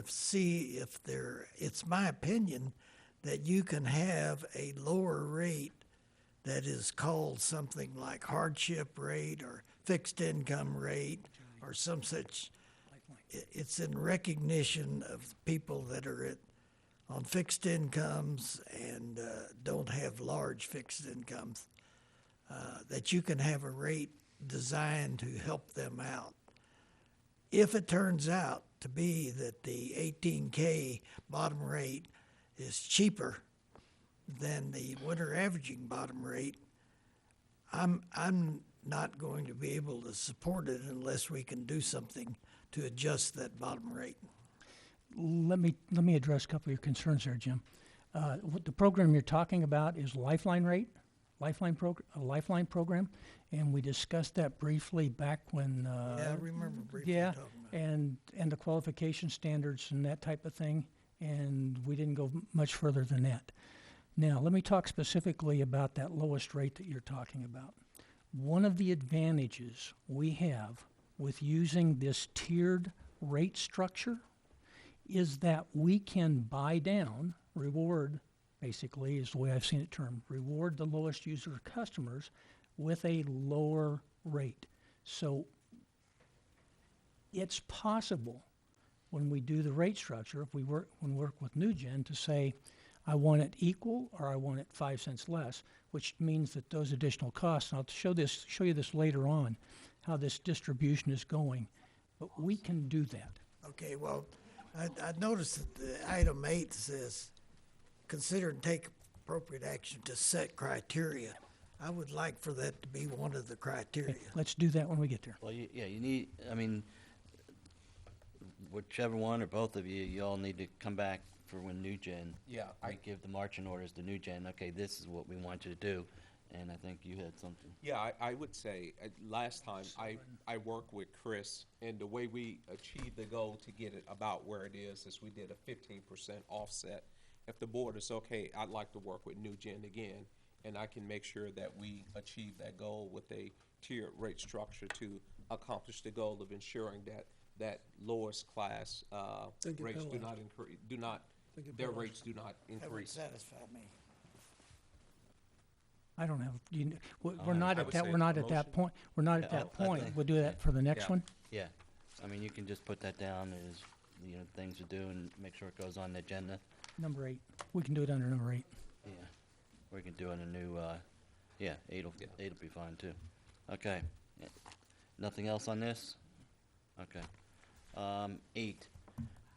see if it's my opinion that you can have a lower rate that is called something like hardship rate or fixed income rate or some such. It's in recognition of people that are on fixed incomes and don't have large fixed incomes, that you can have a rate designed to help them out. If it turns out to be that the 18K bottom rate is cheaper than the winter averaging bottom rate, I'm not going to be able to support it unless we can do something to adjust that bottom rate. Let me address a couple of your concerns there, Jim. What the program you're talking about is Lifeline rate, a Lifeline program, and we discussed that briefly back when. Yeah, I remember briefly yeah, talking about and the qualification standards and that type of thing, and we didn't go much further than that. Now, let me talk specifically about that lowest rate that you're talking about. One of the advantages we have with using this tiered rate structure is that we can buy down, reward, basically is the way I've seen it termed, reward the lowest user customers with a lower rate. So it's possible when we do the rate structure, if we work with NewGen, to say, I want it equal or I want it 5 cents less, which means that those additional costs, and I'll show you this later on, how this distribution is going, but we can do that. Okay, well, I noticed that the item 8 says, consider and take appropriate action to set criteria. I would like for that to be one of the criteria. Okay, let's do that when we get there. Well, you need, I mean, whichever one or both of you, you all need to come back for when NewGen. Yeah, I give the marching orders to NewGen, okay, this is what we want you to do, and I think you had something. Yeah, I would say, last time, I worked with Chris, and the way we achieved the goal to get it about where it is we did a 15% offset. If the board is okay, I'd like to work with NewGen again, and I can make sure that we achieve that goal with a tiered rate structure to accomplish the goal of ensuring that lowest class rates do not increase, their rates do not That would increase. satisfy me. I don't have, we're I not at would that, say we're not a at that motion. point, we're not at Yeah, that I point. think- We'll do that for the next Yeah. one. Yeah, I mean, you can just put that down as, things to do and make sure it goes on the agenda. Number 8, we can do it under number 8. Yeah, we can do it in a new, eight'll be fine too. Okay, nothing else on this? Okay. 8,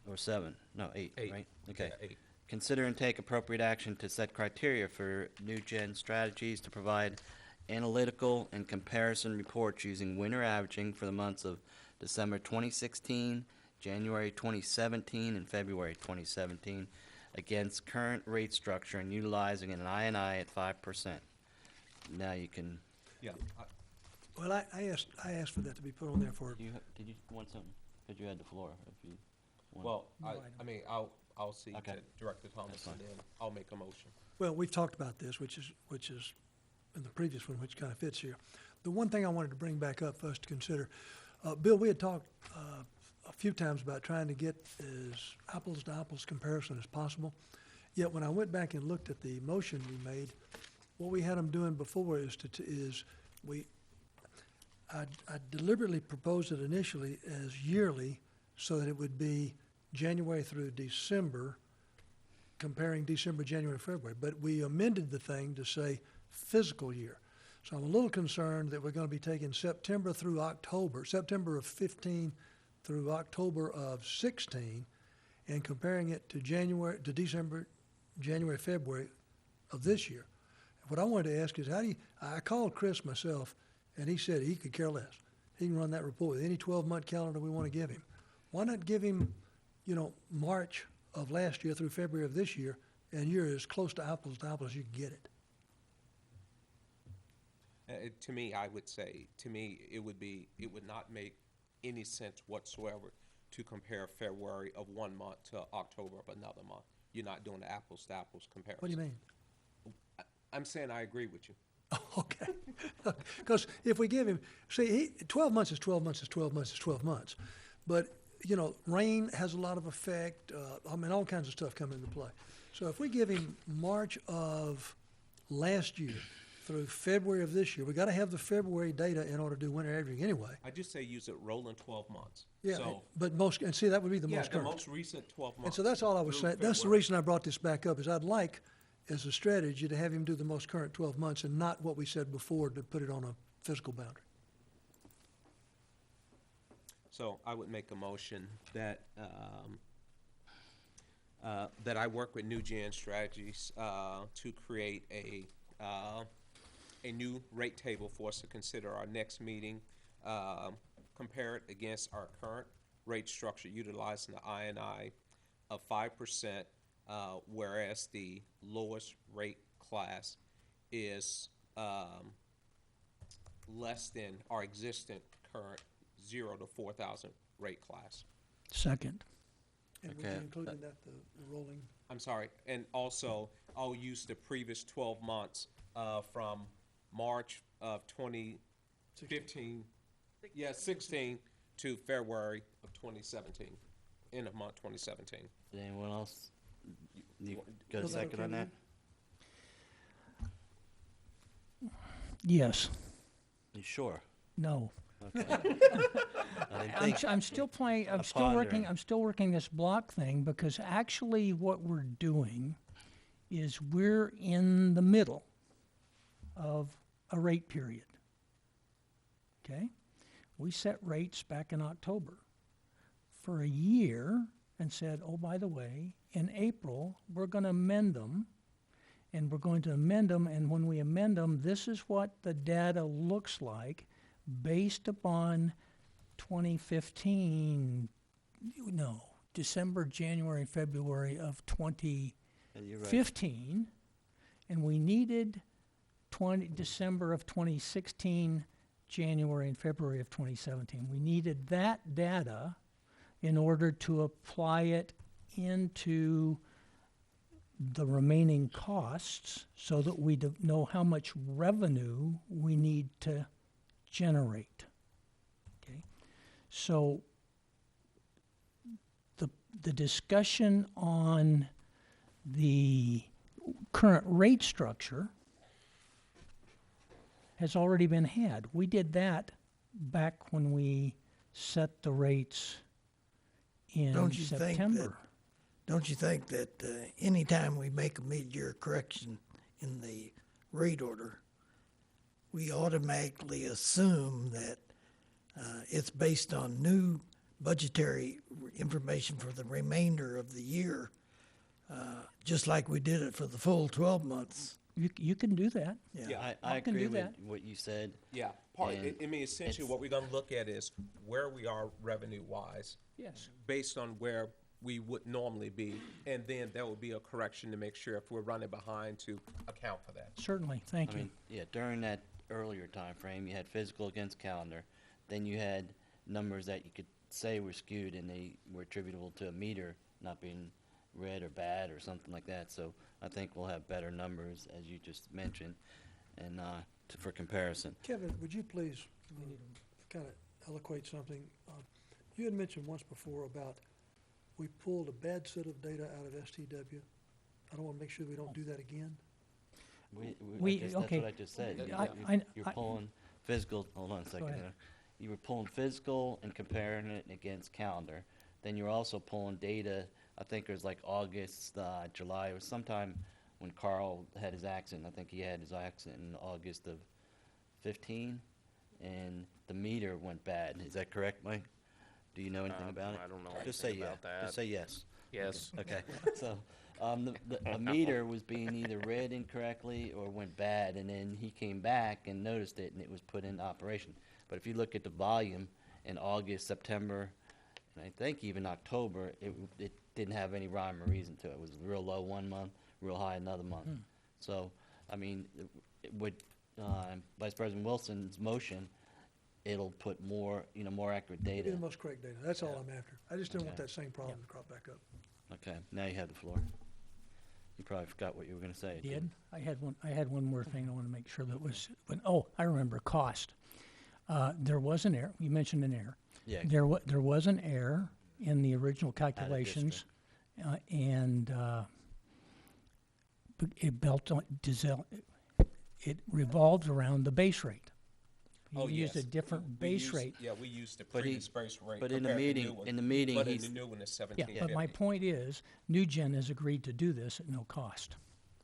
or 7, no, 8, Eight. right? Okay. Yeah, 8. Consider and take appropriate action to set criteria for NewGen strategies to provide analytical and comparison reports using winter averaging for the months of December 2016, January 2017, and February 2017 against current rate structure and utilizing an INI at 5%. Now you can, Yeah, Well, I asked for that to be put on there for, did you want something? Because you had the floor, if you want. well, I mean, I'll see Okay. to Director Thomas, That's fine. and then I'll make a motion. well, we've talked about this, which is in the previous one, which kind of fits here. The one thing I wanted to bring back up for us to consider, Bill, we had talked a few times about trying to get as apples to apples comparison as possible. Yet when I went back and looked at the motion we made, what we had them doing before I deliberately proposed it initially as yearly so that it would be January through December, comparing December, January, February. But we amended the thing to say fiscal year. So I'm a little concerned that we're going to be taking September through October, September of 15 through October of 16, and comparing it to December, January, February of this year. What I wanted to ask is, I called Chris myself, and he said he could care less. He can run that report with any 12-month calendar we want to give him. Why not give him, March of last year through February of this year and you're as close to apples as you can get it. To me, I would say, it would not make any sense whatsoever to compare February of one month to October of another month. You're not doing the apples to apples comparison. What do you mean? I'm saying I agree with you. Okay. Because if we give him, 12 months is 12 months is 12 months is 12 months. But, you know, rain has a lot of effect. I mean, all kinds of stuff come into play. So if we give him March of last year through February of this year, we got to have the February data in order to do winter averaging anyway. I just say use it rolling 12 months. Yeah, So, but most, and see, that would be the yeah, most the current. most recent 12 months. And so that's all I was through saying. That's the February. reason I brought this back up, is I'd like, as a strategy, to have him do the most current 12 months and not what we said before, to put it on a physical boundary. So I would make a motion that, that I work with New Gen Strategies to create a new rate table for us to consider our next meeting, compare it against our current rate structure utilizing the INI of 5%, whereas the lowest rate class is less than our existing current 0 to 4,000 rate class. Second. And we Okay. including that, the rolling. I'm sorry, and also I'll use the previous 12 months from March of 2015, 16 to February of 2017, end of month 2017. Anyone else? You got a Was that second okay on with that? Yes. You sure? No. Okay. I didn't think. I'm still playing, I'm I'm still working, pondering. I'm still working this block thing, because actually what we're doing is we're in the middle of a rate period. Okay? We set rates back in October for a year and said, oh, by the way, in April, we're going to amend them, and we're going to amend them, and when we amend them, this is what the data looks like based upon 2015, no, December, January, February of Yeah, you're right. 2015, and we needed December of 2016, January and February of 2017. We needed that data in order to apply it into the remaining costs so that we know how much revenue we need to generate. Okay, so the discussion on the current rate structure has already been had. We did that back when we set the rates in September. Don't you think that anytime we make a mid-year correction in the rate order, we automatically assume that it's based on new budgetary information for the remainder of the year, just like we did it for the full 12 months? You can do that. Yeah. I can agree do with that. what you said. Yeah, And I mean, essentially, it's- what we're going to look at is where we are revenue-wise, Yes. based on where we would normally be, and then there will be a correction to make sure if we're running behind to account for that. Certainly. Thank I you. mean, yeah, during that earlier time frame, you had physical against calendar. Then you had numbers that you could say were skewed, and they were attributable to a meter not being red or bad or something like that. So I think we'll have better numbers, as you just mentioned, and for comparison. Kevin, would you please kind of eloquate something? You had mentioned once before about we pulled a bad set of data out of STW. I don't want to make sure we don't do that again. I guess that's what I just said. You're I- pulling physical, hold on a second ahead. there. You were pulling physical and comparing it against calendar. Then you're also pulling data, I think it was like August, July, or sometime when Carl had his accident. I think he had his accident in August of 15, and the meter went bad. Is that correct, Mike? Do you know anything about it? I don't know Just say anything yeah. about that. Just say yes. Yes. Okay, so, the meter was being either read incorrectly or went bad, and then he came back and noticed it, and it was put into operation. But if you look at the volume in August, September, and I think even October, it didn't have any rhyme or reason to it. It was real low one month, real high another month. So, I mean, with Vice President Wilson's motion, it'll put more, more accurate Give me data. the most correct data. That's all I'm after. I just didn't want Okay. that same problem to crop back up. Okay, now you have the floor. You probably forgot what you were gonna say. Did? I had one more thing I want to make sure that was, I remember cost. There was an error, you mentioned an error. Yeah. There was an error in the original calculations, and it revolved around the base rate. Oh, You used a yes. different We base used- rate. Yeah, we used the But he- previous base rate. but in the compared to meeting- new one. in the meeting, But in he's- the new one is Yeah, 1750. but my point is, NewGen has agreed to do this at no cost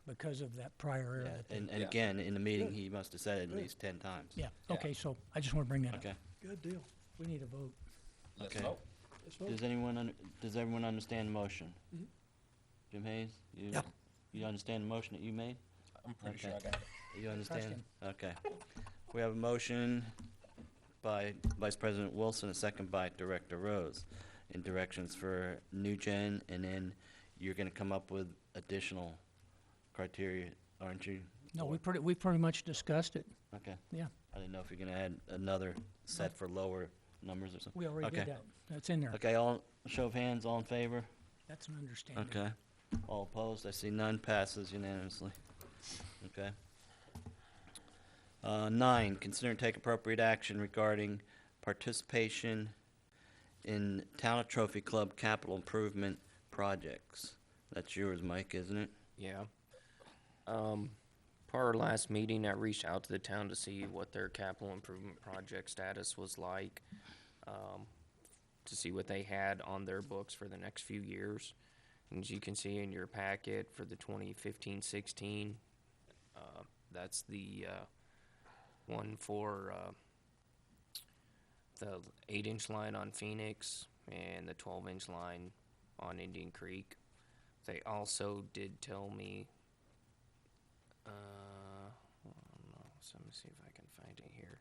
because of that prior error. Yeah, that they- and Yeah. again, in the meeting, Good. he must have said it at Good. least 10 times. Yeah, okay, so I just want to bring that up. Okay. Good deal. We need a vote. Let's Okay. vote. Let's vote. Does everyone understand the motion? Mhm. Jim Hayes? Yep. You understand the motion that you made? I'm pretty sure I Okay. got it. You understand? him. Okay. We have a motion by Vice President Wilson, a second by Director Rose, in directions for NewGen, and then you're gonna come up with additional criteria, aren't you? No, we pretty much discussed it. Okay. Yeah, I didn't know if you're gonna add another set for lower numbers or something. we already did Okay. that. That's in there. Okay, all, show of hands, all in favor? That's an understanding. Okay. All opposed? I see none, passes unanimously. Okay. 9, consider and take appropriate action regarding participation in Town of Trophy Club capital improvement projects. That's yours, Mike, isn't it? Yeah. Part of our last meeting, I reached out to the town to see what their capital improvement project status was like, to see what they had on their books for the next few years. And as you can see in your packet for the 2015-16, that's the one for the 8-inch line on Phoenix and the 12-inch line on Indian Creek. They also did tell me, so let me see if I can find it here.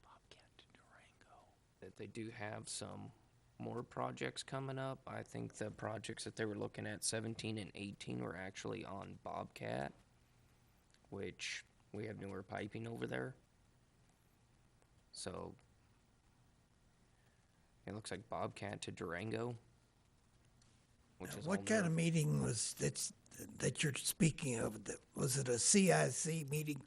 Bobcat to Durango. That they do have some more projects coming up. I think the projects that they were looking at, 17 and 18, were actually on Bobcat, which we have newer piping over there. So it looks like Bobcat to Durango. Which is What kind of meeting was that you're speaking of? Was it a CIC meeting?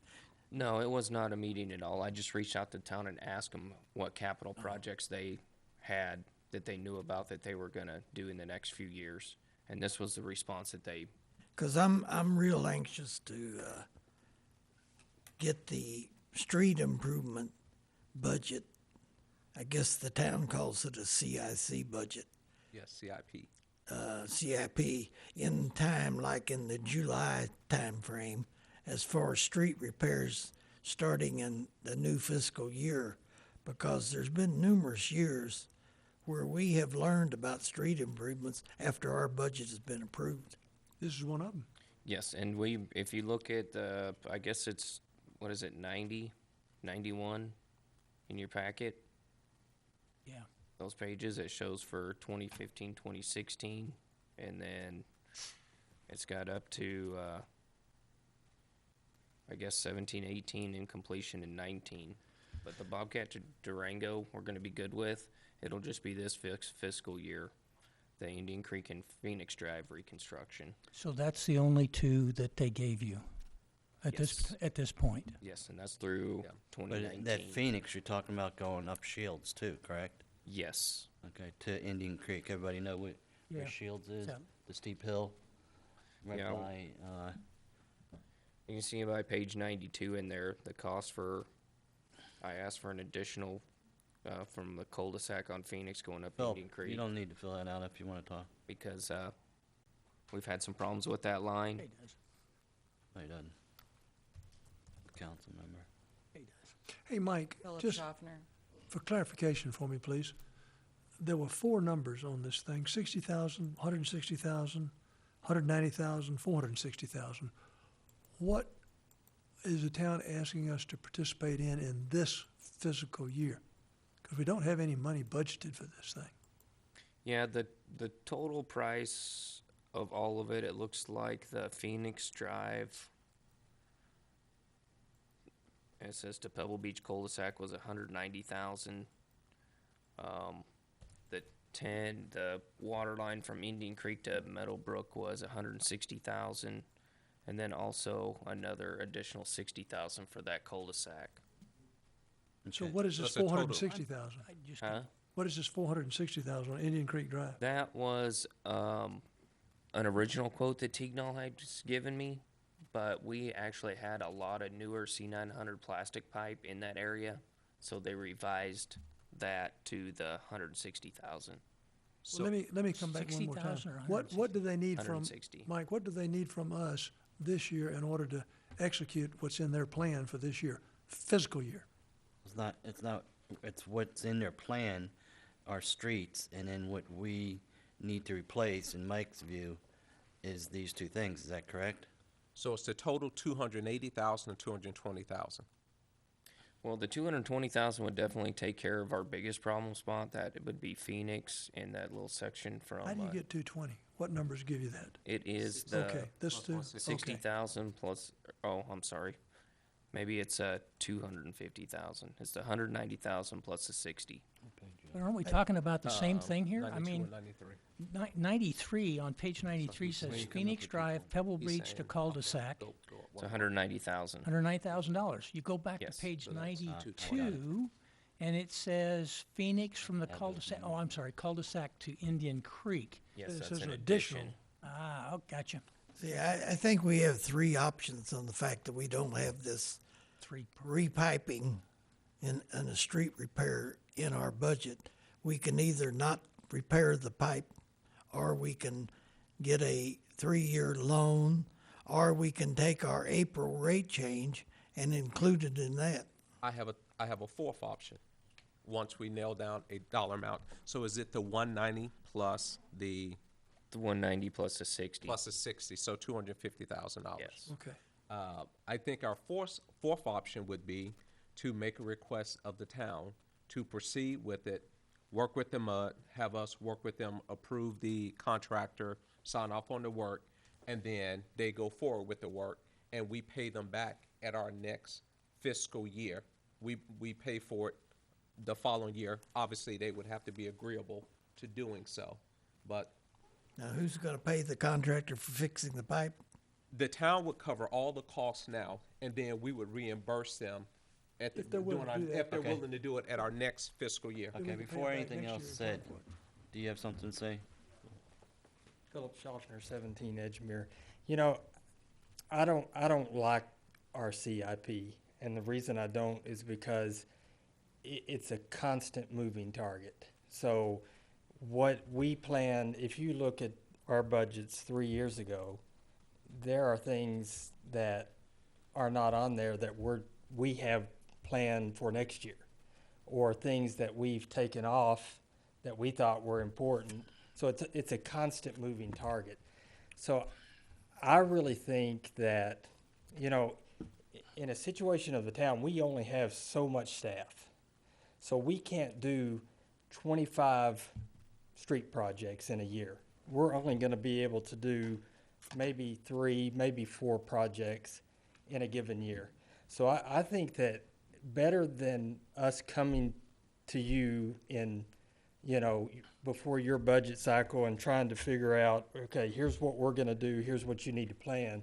No, it was not a meeting at all. I just reached out to town and asked them what capital projects they had that they knew about that they were gonna do in the next few years. And this was the response that they, Because I'm real anxious to get the street improvement budget. I guess the town calls it a CIC budget. Yes, CIP. CIP in time, like in the July time frame, as far as street repairs starting in the new fiscal year, because there's been numerous years where we have learned about street improvements after our budget has been approved. This is one of them. yes, and we, if you look at the, I guess it's, what is it, 90, 91 in your packet? Yeah. Those pages, it shows for 2015, 2016, and then it's got up to, I guess 17, 18 in completion in 19. But the Bobcat to Durango, we're gonna be good with. It'll just be this fiscal year, the Indian Creek and Phoenix Drive reconstruction. So that's the only two that they gave you at this point? Yes, and that's through But 2019. that Phoenix, you're talking about going up Shields too, correct? Yes. Okay, to Indian Creek. Everybody know where Yeah. Shields is? Yeah. The steep hill? Right Yeah. by, You can see by page 92 in there, the cost for, I asked for an additional, from the cul-de-sac on Phoenix going up Phil, Indian Creek. you don't need to fill that out if you want to talk. Because, we've had some problems with that line. He does. No, he doesn't. Council member. He does. Hey, Mike, Philip just Schaffner. for clarification for me, please. There were 4 numbers on this thing, 60,000, 160,000, 190,000, 460,000. What is the town asking us to participate in this fiscal year? Because we don't have any money budgeted for this thing. Yeah, the total price, of all of it, it looks like the Phoenix Drive, it says to Pebble Beach cul-de-sac was 190,000. The water line from Indian Creek to Meadowbrook was 160,000, and then also another additional 60,000 for that cul-de-sac. So what is this That's a total. 460,000? Huh? What is this 460,000 on Indian Creek Drive? That was an original quote that Tignall had just given me, but we actually had a lot of newer C900 plastic pipe in that area, so they revised that to the 160,000. Well, let me come back one more time. 60,000 or What do they need from, 160. Mike, what do they need from us this year in order to execute what's in their plan for this year, fiscal year? It's what's in their plan, our streets, and then what we need to replace, in Mike's view, is these two things. Is that correct? So it's the total 280,000 and 220,000. Well, the 220,000 would definitely take care of our biggest problem spot. That it would be Phoenix in that little section from. How do you get 220? What numbers give you that? It is the Okay, this too, 60,000 plus. Oh, I'm sorry. Maybe it's 250,000. It's the 190,000 plus the 60. But aren't we talking about the same thing here? I 92 mean, and 93. 93, on page 93 says Phoenix Drive, Pebble He's Beach to saying cul-de-sac, It's 190,000. $190,000. You go back Yes. to page So that's 92, and it says Phoenix from the cul-de-sac, oh, I'm sorry, cul-de-sac to Indian Creek. Yes, It that's says an additional. addition. Ah, oh, gotcha. See, I think we have three options on the fact that we don't have this repiping and a street repair in our budget. We can either not repair the pipe, or we can get a 3-year loan, or we can take our April rate change and include it in that. I have a fourth option. Once we nail down a dollar amount. So is it the 190 plus the 190 plus the 60. plus the 60, so $250,000. Yes. Okay. I think our fourth option would be to make a request of the town to proceed with it, work with the MUD, have us work with them, approve the contractor, sign off on the work, and then they go forward with the work, and we pay them back at our next fiscal year. We pay for it the following year. Obviously, they would have to be agreeable to doing so, but Now, who's going to pay the contractor for fixing the pipe? the town would cover all the costs now, and then we would reimburse them at the, If they're willing to do that. if they're Okay. willing to do it at our next fiscal year. Okay, we can pay before it back anything next else year is and said, so forth. do you have something to say? Philip Schaffner, 17 Edgemere. You know, I don't like our CIP, and the reason I don't is because it's a constant moving target. So what we plan, if you look at our budgets 3 years ago, there are things that are not on there that we have planned for next year, or things that we've taken off that we thought were important. So it's a constant moving target. So I really think that, you know, in a situation of the town, we only have so much staff. So we can't do 25 street projects in a year. We're only going to be able to do maybe 3, maybe 4 projects in a given year. So I think that better than us coming to you in, you know, before your budget cycle and trying to figure out, okay, here's what we're going to do, here's what you need to plan.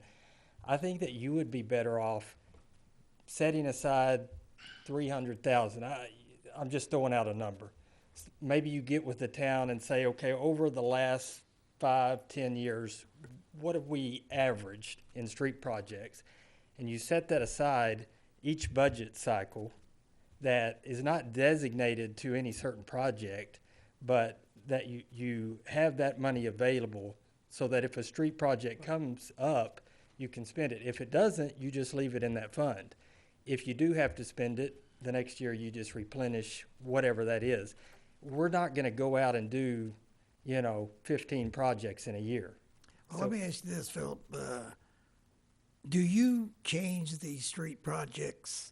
I think that you would be better off setting aside 300,000. I'm just throwing out a number. Maybe you get with the town and say, okay, over the last 5-10 years, what have we averaged in street projects? And you set that aside each budget cycle that is not designated to any certain project, but that you have that money available so that if a street project comes up, you can spend it. If it doesn't, you just leave it in that fund. If you do have to spend it, the next year you just replenish whatever that is. We're not going to go out and do, 15 projects in a year. Well, let me ask you this, Philip. Do you change these street projects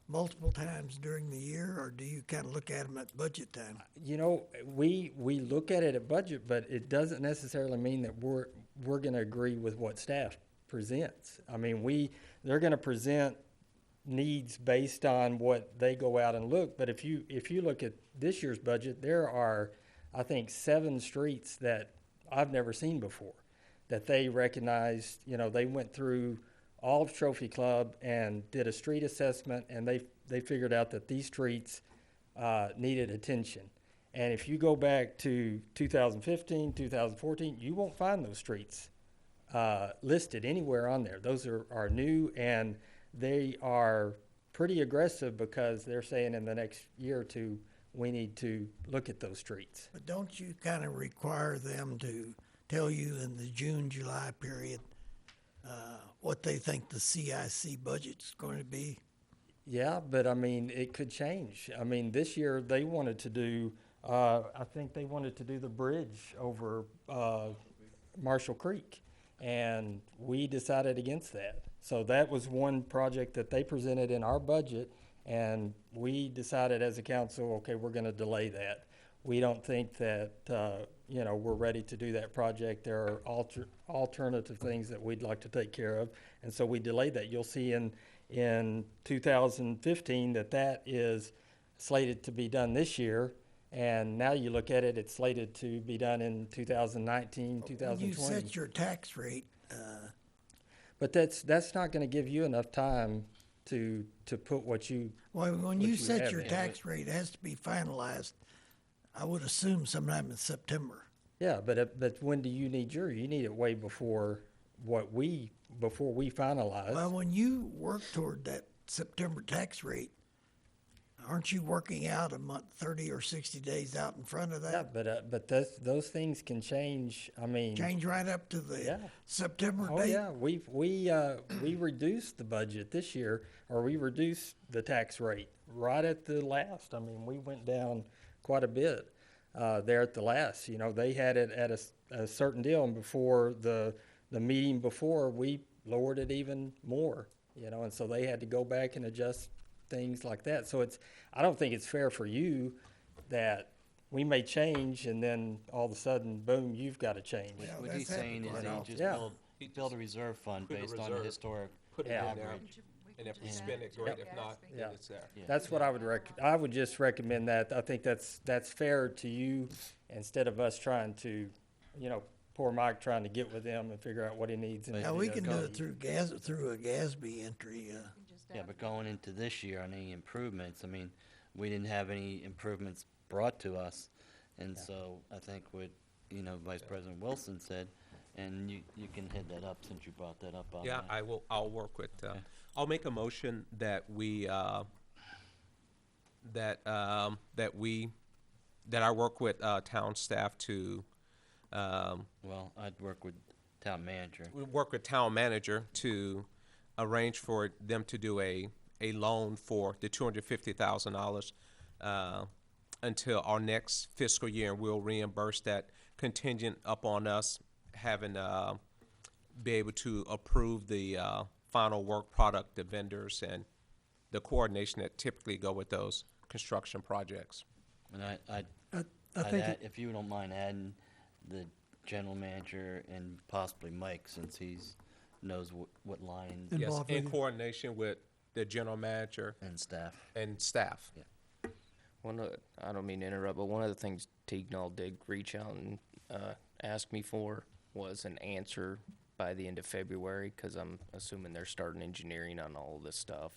multiple times during the year, or do you kind of look at them at budget time? You know, we look at it at budget, but it doesn't necessarily mean that we're going to agree with what staff presents. I mean, they're going to present needs based on what they go out and look. But if you look at this year's budget, there are, I think, 7 streets that I've never seen before that they recognized. You know, they went through all of Trophy Club and did a street assessment, and they figured out that these streets needed attention. And if you go back to 2015, 2014, you won't find those streets listed anywhere on there. Those are new, and they are pretty aggressive because they're saying in the next year or two, we need to look at those streets. But don't you kind of require them to tell you in the June, July period what they think the CIC budget's going to be? Yeah, but I mean, it could change. I mean, this year they wanted to do, I think they wanted to do the bridge over Marshall Creek, and we decided against that. So that was one project that they presented in our budget, and we decided as a council, okay, we're going to delay that. We don't think that, we're ready to do that project. There are alternative things that we'd like to take care of, and so we delayed that. You'll see in 2015 that is slated to be done this year, and now you look at it, it's slated to be done in 2019, 2020. You set your tax rate. But that's not going to give you enough time to put what you. Well, when you set have your in. tax rate, it has to be finalized, I would assume sometime in September. Yeah, but when do you need yours? You need it way before we finalize. Well, when you work toward that September tax rate, aren't you working out a month, 30 or 60 days out in front of that? Yeah, but those things can change. I mean, change right up to the September oh date. Yeah, we reduced the budget this year, or we reduced the tax rate right at the last. I mean, we went down quite a bit there at the last. You know, they had it at a certain deal, and before the meeting before, we lowered it even more. You know, and so they had to go back and adjust things like that. So I don't think it's fair for you that we may change and then all of a sudden, boom, you've got to change. What he's saying is that you just build a reserve fund Put a based on the reserve, historic put it in there, average. and if we spend it, great. If not, then it's there. That's what I would I would just recommend that. I think that's fair to you instead of us trying to, poor Mike trying to get with him and figure out what he needs. Now, we can do it through a GASB entry. Yeah, but going into this year on any improvements, I mean, we didn't have any improvements brought to us. And so I think what, Vice President Wilson said, and you can head that up since you brought that up. Yeah, I will. I'll work with. I'll make a motion that we that I work with town staff to. Well, I'd work with town manager. We work with town manager to arrange for them to do a loan for the $250,000 until our next fiscal year, and we'll reimburse that contingent upon us having be able to approve the final work product, the vendors, and the coordination that typically go with those construction projects. And I'd think add, if you don't mind adding the general manager and possibly Mike, since he's knows what lines. Yes, in coordination with the general manager and staff. Yeah. I don't mean to interrupt, but one of the things Tignall did reach out and ask me for was an answer by the end of February, because I'm assuming they're starting engineering on all of this stuff.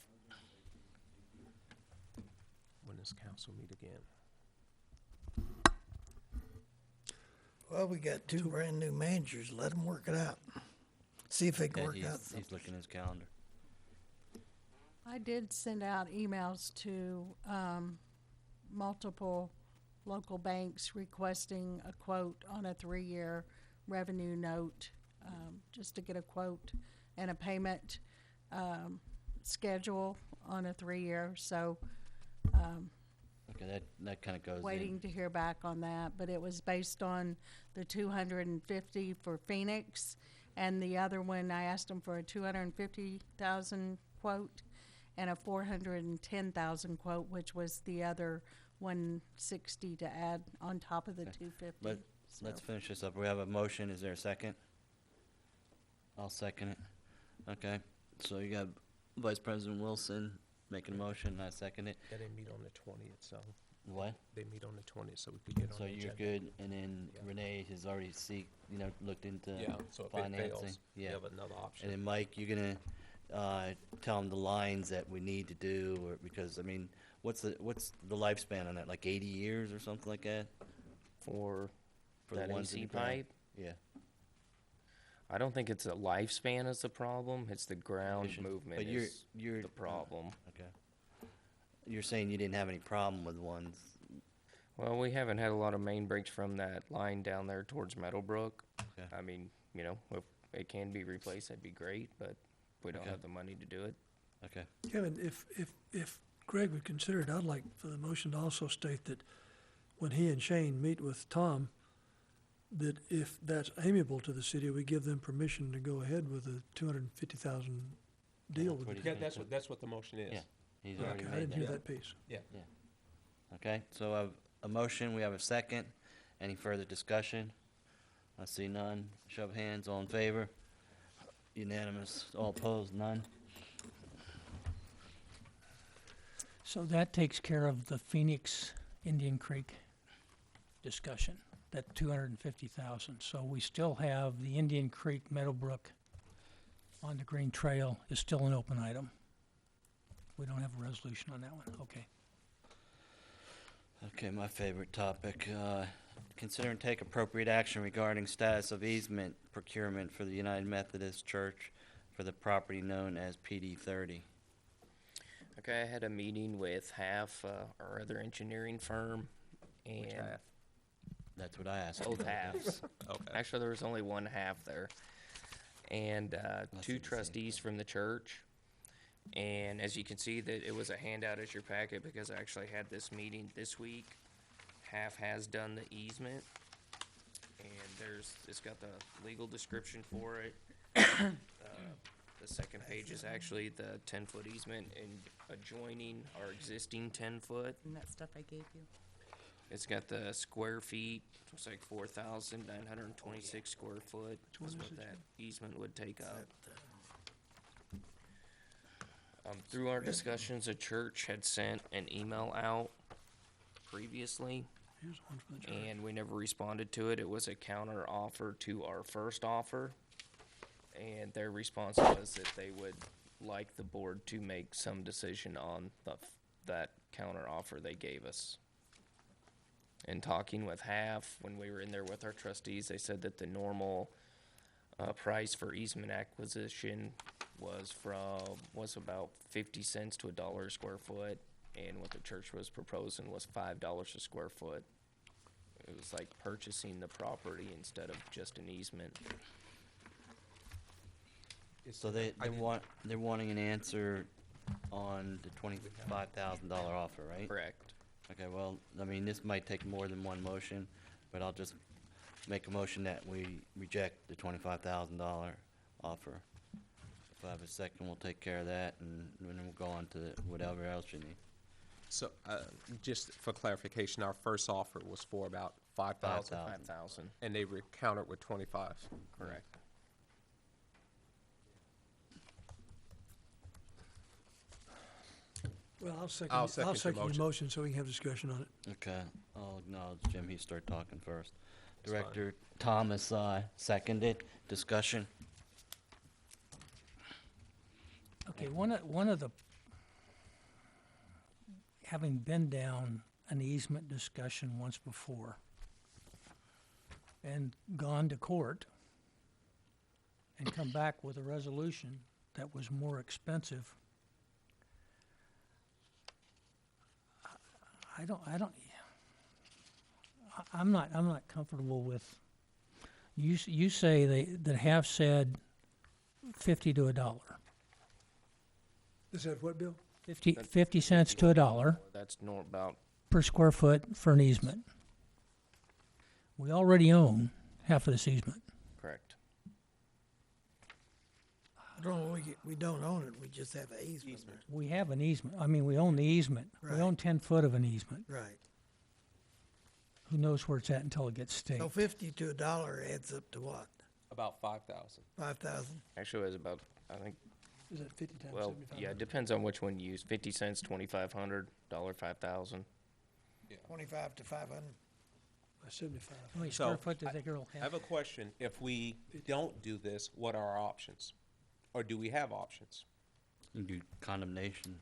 When does council meet again? Well, we got 2 brand new managers. Let them work it out. See if they can work out something. He's looking at his calendar. I did send out emails to multiple local banks requesting a quote on a 3-year revenue note, just to get a quote and a payment schedule on a 3-year. So okay, that kind of goes waiting to hear back on that, but it was based on the 250 for Phoenix, and the other one I asked them for a 250,000 quote, and a 410,000 quote, which was the other 160 to add on top of the 250. Let's finish this up. We have a motion. Is there a second? I'll second it. Okay. So you got Vice President Wilson making a motion, and I second it. Yeah, they meet on the 20th, so. What? They meet on the 20th, so we could get on So the you're agenda. good, and then Renee has already looked into Yeah, so if it financing. fails, we have another option. And then Mike, you're gonna tell them the lines that we need to do, or because I mean, what's the lifespan on that? Like 80 years or something like that? For the that ones in AC the ground? pipe? Yeah. I don't think it's a lifespan is the problem. It's the ground Efficient. movement But is you're the problem. Okay. You're saying you didn't have any problem with ones. Well, we haven't had a lot of main breaks from that line down there towards Meadowbrook. Okay. I mean, if it can be replaced, that'd be great, but we don't Okay. have the money to do it. Okay. Kevin, if Greg would consider it, I'd like for the motion to also state that when he and Shane meet with Tom, that if that's amiable to the city, we give them permission to go ahead with a 250,000 deal with Yeah, the. that's what the motion is. Yeah. He's Okay, already I made didn't hear that. that piece. Yeah. Okay, so I have a motion, we have a second. Any further discussion? I see none. Show of hands, all in favor? Unanimous. All opposed, none? So that takes care of the Phoenix Indian Creek discussion, that 250,000. So we still have the Indian Creek Meadowbrook on the Green Trail is still an open item. We don't have a resolution on that one, okay. Okay, my favorite topic. Consider and take appropriate action regarding status of easement procurement for the United Methodist Church for the property known as PD 30. Okay, I had a meeting with half our other engineering firm, and half? That's what I asked. both halves. Okay. Actually, there was only one half there, and two trustees from the church. And as you can see, that it was a handout as your packet because I actually had this meeting this week. Half has done the easement, and it's got the legal description for it. The second page is actually the 10-foot easement and adjoining our existing 10-foot. And that stuff I gave you. It's got the square feet. It's like 4,926 square foot. Is what that easement would take up. Through our discussions, the church had sent an email out previously, Here's one for the church. and we never responded to it. It was a counter offer to our first offer, and their response was that they would like the board to make some decision on that counter offer they gave us. And talking with half, when we were in there with our trustees, they said that the normal price for easement acquisition was about 50 cents to $1 a square foot, and what the church was proposing was $5 a square foot. It was like purchasing the property instead of just an easement. So they're wanting an answer on the $25,000 offer, right? Correct. Okay, well, I mean, this might take more than one motion, but I'll just make a motion that we reject the $25,000 offer. If I have a second, we'll take care of that, and then we'll go on to whatever else you need. So, just for clarification, our first offer was for about 5,000. 5,000. And they countered with 25. Correct. Well, I'll I'll second second your your motion. motion so we can have discussion on it. Okay, I'll acknowledge Jim, he started talking first. That's fine. Director Thomas, seconded, discussion. Okay, one of the, having been down an easement discussion once before and gone to court and come back with a resolution that was more expensive, I'm not comfortable with, you say that have said 50 to $1. Is that what, Bill? 50 cents to $1 That's about per square foot for an easement. We already own half of this easement. correct. No, we don't own it, we just have an easement. We have an easement. I mean, we own the easement. We Right. own 10 foot of an easement. Right. Who knows where it's at until it gets staked? So 50 to $1 adds up to what? About 5,000. 5,000? Actually, it was about, I think, Is that 50 times well, 75? yeah, it depends on which one you use. 50 cents, 2,500, $5,000. 25 to 500? By 75. How many So, square foot does that girl I have? have a question. If we don't do this, what are our options? Or do we have options? You do condemnation.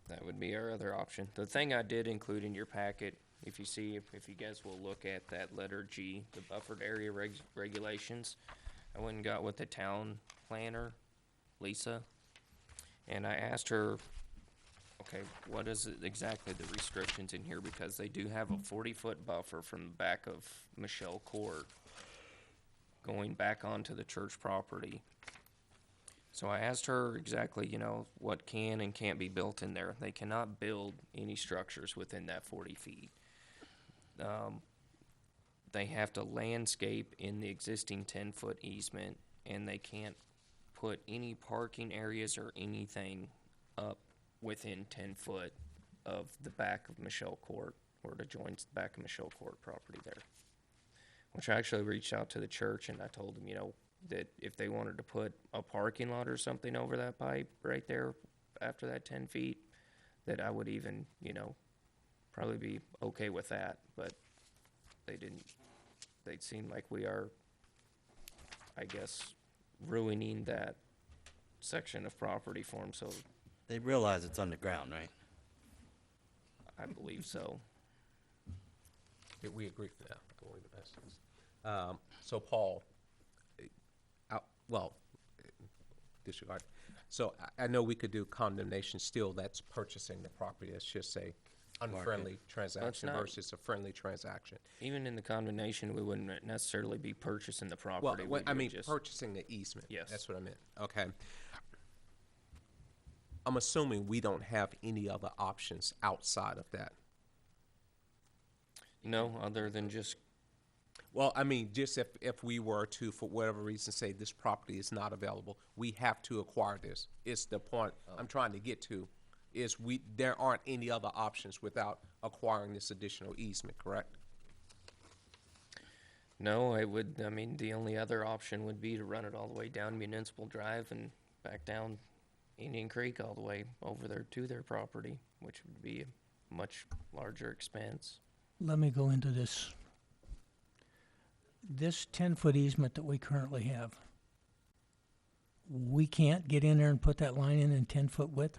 That would be our other option. The thing I did include in your packet, if you see, if you guys will look at that letter G, the buffered area regulations, I went and got with the town planner, Lisa, and I asked her, okay, what is it exactly the restrictions in here? Because they do have a 40-foot buffer from the back of Michelle Court going back onto the church property. So I asked her exactly, you know, what can and can't be built in there. They cannot build any structures within that 40 feet. They have to landscape in the existing 10-foot easement, and they can't put any parking areas or anything up within 10 foot of the back of Michelle Court, or it adjoins the back of Michelle Court property there. Which I actually reached out to the church and I told them, you know, that if they wanted to put a parking lot or something over that pipe right there after that 10 feet, that I would even, you know, probably be okay with that, but they didn't. They seem like we are, I guess, ruining that section of property for them, so They realize it's underground, right? I believe so. Yeah, we agree with that. I believe the best is. So Paul, disregard. So I know we could do condemnation still, that's purchasing the property. It's just a unfriendly transaction not- versus a friendly transaction. Even in the condemnation, we wouldn't necessarily be purchasing the Well, property. we I would mean, just- purchasing the easement. Yes. That's what I meant. Okay. I'm assuming we don't have any other options outside of that. No, other than just, Well, I mean, just if we were to, for whatever reason, say this property is not available, we have to acquire this. It's the point I'm trying to get to, is there aren't any other options without acquiring this additional easement, correct? no, I mean, the only other option would be to run it all the way down Municipal Drive and back down Indian Creek all the way over there to their property, which would be a much larger expense. Let me go into this. This 10-foot easement that we currently have, we can't get in there and put that line in 10-foot width?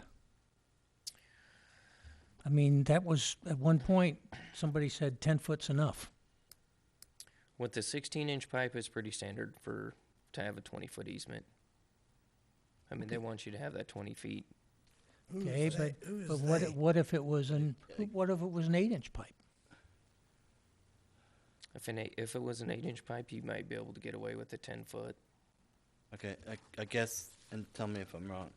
I mean, that was, at one point, somebody said 10 foot's enough. With the 16-inch pipe, it's pretty standard to have a 20-foot easement. I mean, they want you to have that 20 feet. Okay, but what if it was an 8-inch pipe? If it was an 8-inch pipe, you might be able to get away with a 10-foot. Okay, I guess, and tell me if I'm wrong,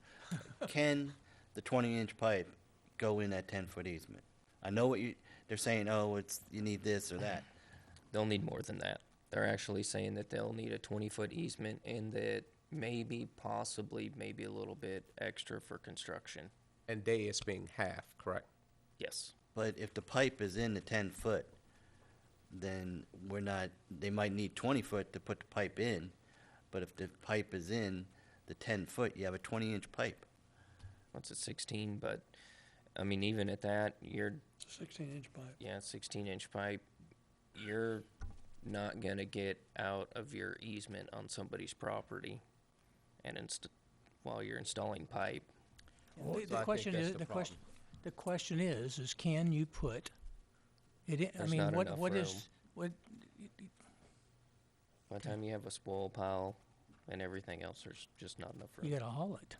can the 20-inch pipe go in that 10-foot easement? I know what they're saying, you need this or that. They'll need more than that. They're actually saying that they'll need a 20-foot easement and that possibly a little bit extra for construction. And day is being half, correct? Yes. But if the pipe is in the 10-foot, then they might need 20-foot to put the pipe in, but if the pipe is in the 10-foot, you have a 20-inch pipe. It's a 16, but, I mean, even at that, you're... It's a 16-inch pipe. Yeah, 16-inch pipe. You're not going to get out of your easement on somebody's property and while you're installing pipe. The question is, can you put it in? I There's mean, not what enough what room. is what? By the time you have a spoil pile and everything else, there's just not enough room. You got to haul it.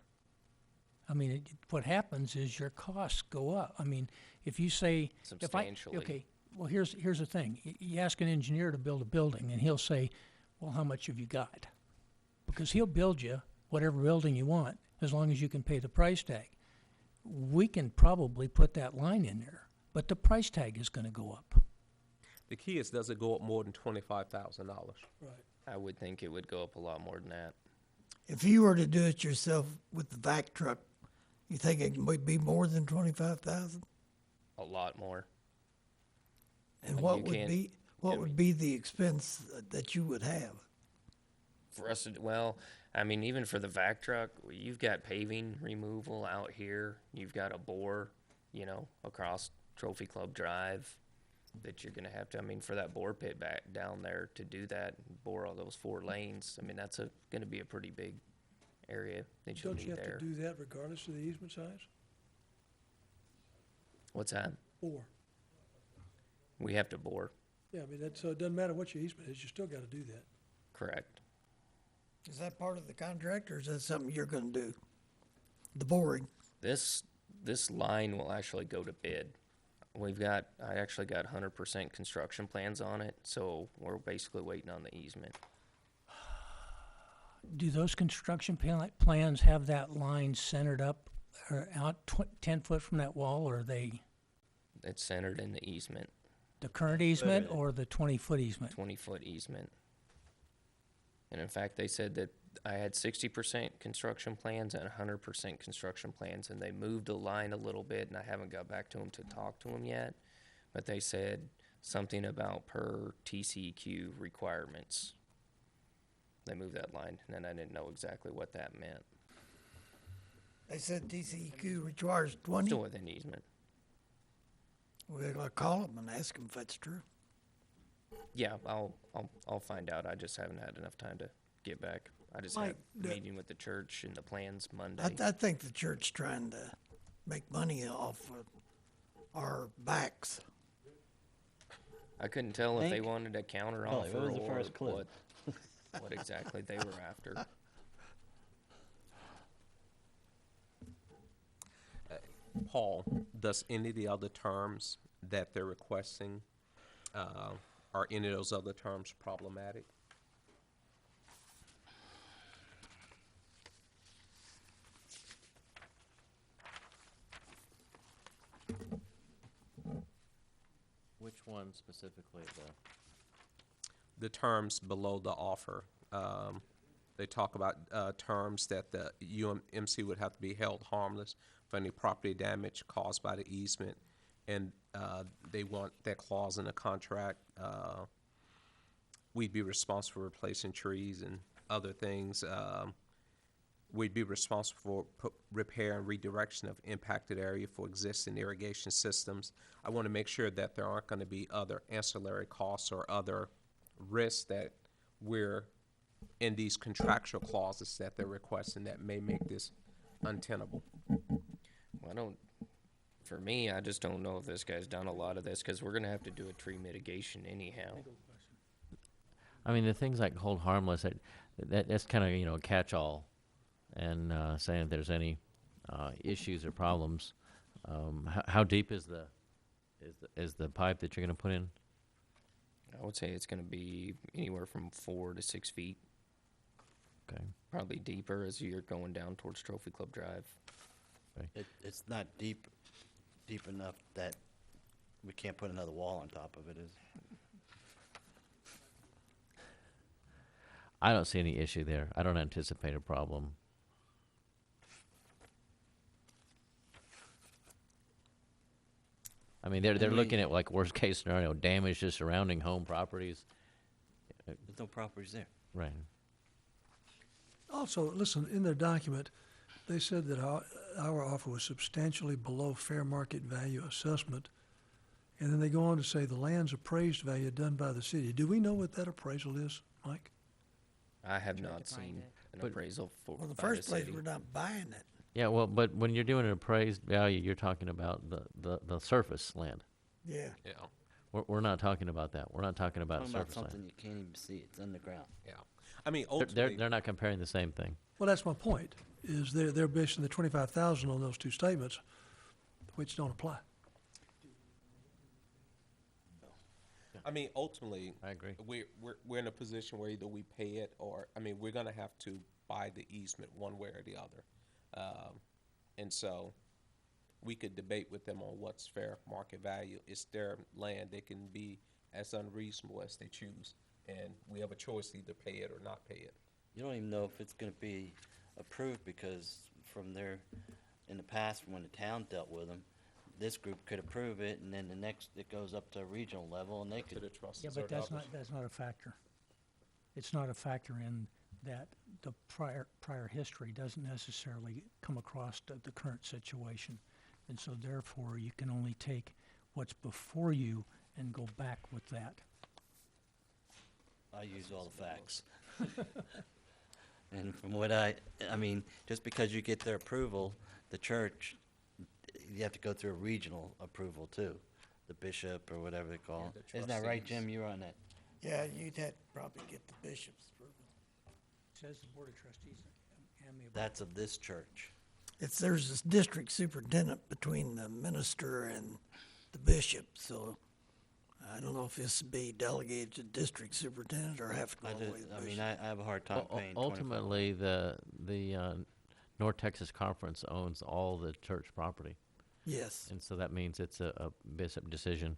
I mean, what happens is your costs go up. I mean, if you say Substantially. okay, well here's the thing. You ask an engineer to build a building, and he'll say, "Well, how much have you got?" Because he'll build you whatever building you want as long as you can pay the price tag. We can probably put that line in there, but the price tag is going to go up. The key is, does it go up more than $25,000? Right. I would think it would go up a lot more than that. If you were to do it yourself with the vac truck, you think it would be more than 25,000? A lot more. And You what would can't- be what would be the expense that you would have? For us, well, I mean, even for the vac truck, you've got paving removal out here. You've got a bore, you know, across Trophy Club Drive that you're going to have to, I mean, for that bore pit back down there to do that, bore all those 4 lanes, I mean, that's going to be a pretty big area that you'll Don't you need have there. to do that regardless of the easement size? What's that? Or, We have to bore, yeah, I mean, so it doesn't matter what your easement is, you still gotta do that. correct. Is that part of the contract, or is that something you're going to do? The boring. This line will actually go to bid. I actually got 100% construction plans on it, so we're basically waiting on the easement. Do those construction plans have that line centered up or out 10 foot from that wall, or are they It's centered in the easement, the current easement or the 20-foot easement? 20-foot easement. And in fact, they said that I had 60% construction plans and 100% construction plans, and they moved the line a little bit, and I haven't got back to them to talk to them yet. But they said something about per TCEQ requirements. They moved that line, and then I didn't know exactly what that meant. They said TCEQ requires 20. Still within easement. We're going to call them and ask them if that's true. Yeah, I'll find out. I just haven't had enough time to get back. I just Mike, had a meeting with the church and the plans Monday. I think the church trying to make money off of our backs. I couldn't tell if they Think- wanted a counter Kelly, offer what was the or first clip? what exactly they were after. Paul, does any of the other terms that they're requesting, are any of those other terms problematic? Which one specifically? The terms below the offer. They talk about terms that the UMC would have to be held harmless for any property damage caused by the easement, and they want that clause in the contract. We'd be responsible for replacing trees and other things. We'd be responsible for repair and redirection of impacted area for existing irrigation systems. I want to make sure that there aren't going to be other ancillary costs or other risks that we're in these contractual clauses that they're requesting that may make this untenable. Well, for me, I just don't know if this guy's done a lot of this because we're going to have to do a tree mitigation anyhow. I mean, the things like hold harmless, that's kind of, a catch-all. And saying if there's any issues or problems, how deep is the pipe that you're going to put in? I would say it's going to be anywhere from 4 to 6 feet. Okay. Probably deeper as you're going down towards Trophy Club Drive. It's not deep enough that we can't put another wall on top of it, is it? I don't see any issue there. I don't anticipate a problem. I mean, they're looking at like worst case scenario, damage to surrounding home properties. There's no properties there. Right. Also, listen, in their document, they said that our offer was substantially below fair market value assessment. And then they go on to say the land's appraised value done by the city. Do we know what that appraisal is, Mike? I have not seen an appraisal for Well, in the by first place, city. we're not buying it. Yeah, well, but when you're doing an appraised value, you're talking about the surface land. Yeah. Yeah. We're not talking about that. We're not talking about Talking about surface something land. you can't even see. It's underground. Yeah. I mean, They're, ultimately, they're not comparing the same thing. Well, that's my point, is they're basing the 25,000 on those two statements, which don't apply. I mean, ultimately, I agree. We're in a position where either we pay it or, I mean, we're going to have to buy the easement one way or the other. And so we could debate with them on what's fair market value. It's their land. They can be as unreasonable as they choose. And we have a choice to either pay it or not pay it. You don't even know if it's gonna be approved, because from their, in the past, when the town dealt with them, this group could approve it, and then the next, it goes up to a regional level, and they To could. the trustees Yeah, or but the that's others. not a factor. It's not a factor in that the prior history doesn't necessarily come across the current situation. And so therefore, you can only take what's before you and go back with that. I use all the facts. And from what I mean, just because you get their approval, the church, you have to go through a regional approval too, the bishop or whatever they call Yeah, it. the Isn't that right, trustees. Jim? You're on that. Yeah, you'd have to probably get the bishop's approval. Says the Board of Trustees amiable. That's of this church. There's this district superintendent between the minister and the bishop, so I don't know if this would be delegated to district superintendent or have to go all the way to the I mean, bishop. I have a hard time paying 25. Ultimately, the North Texas Conference owns all the church property. Yes. And so that means it's a bishop decision.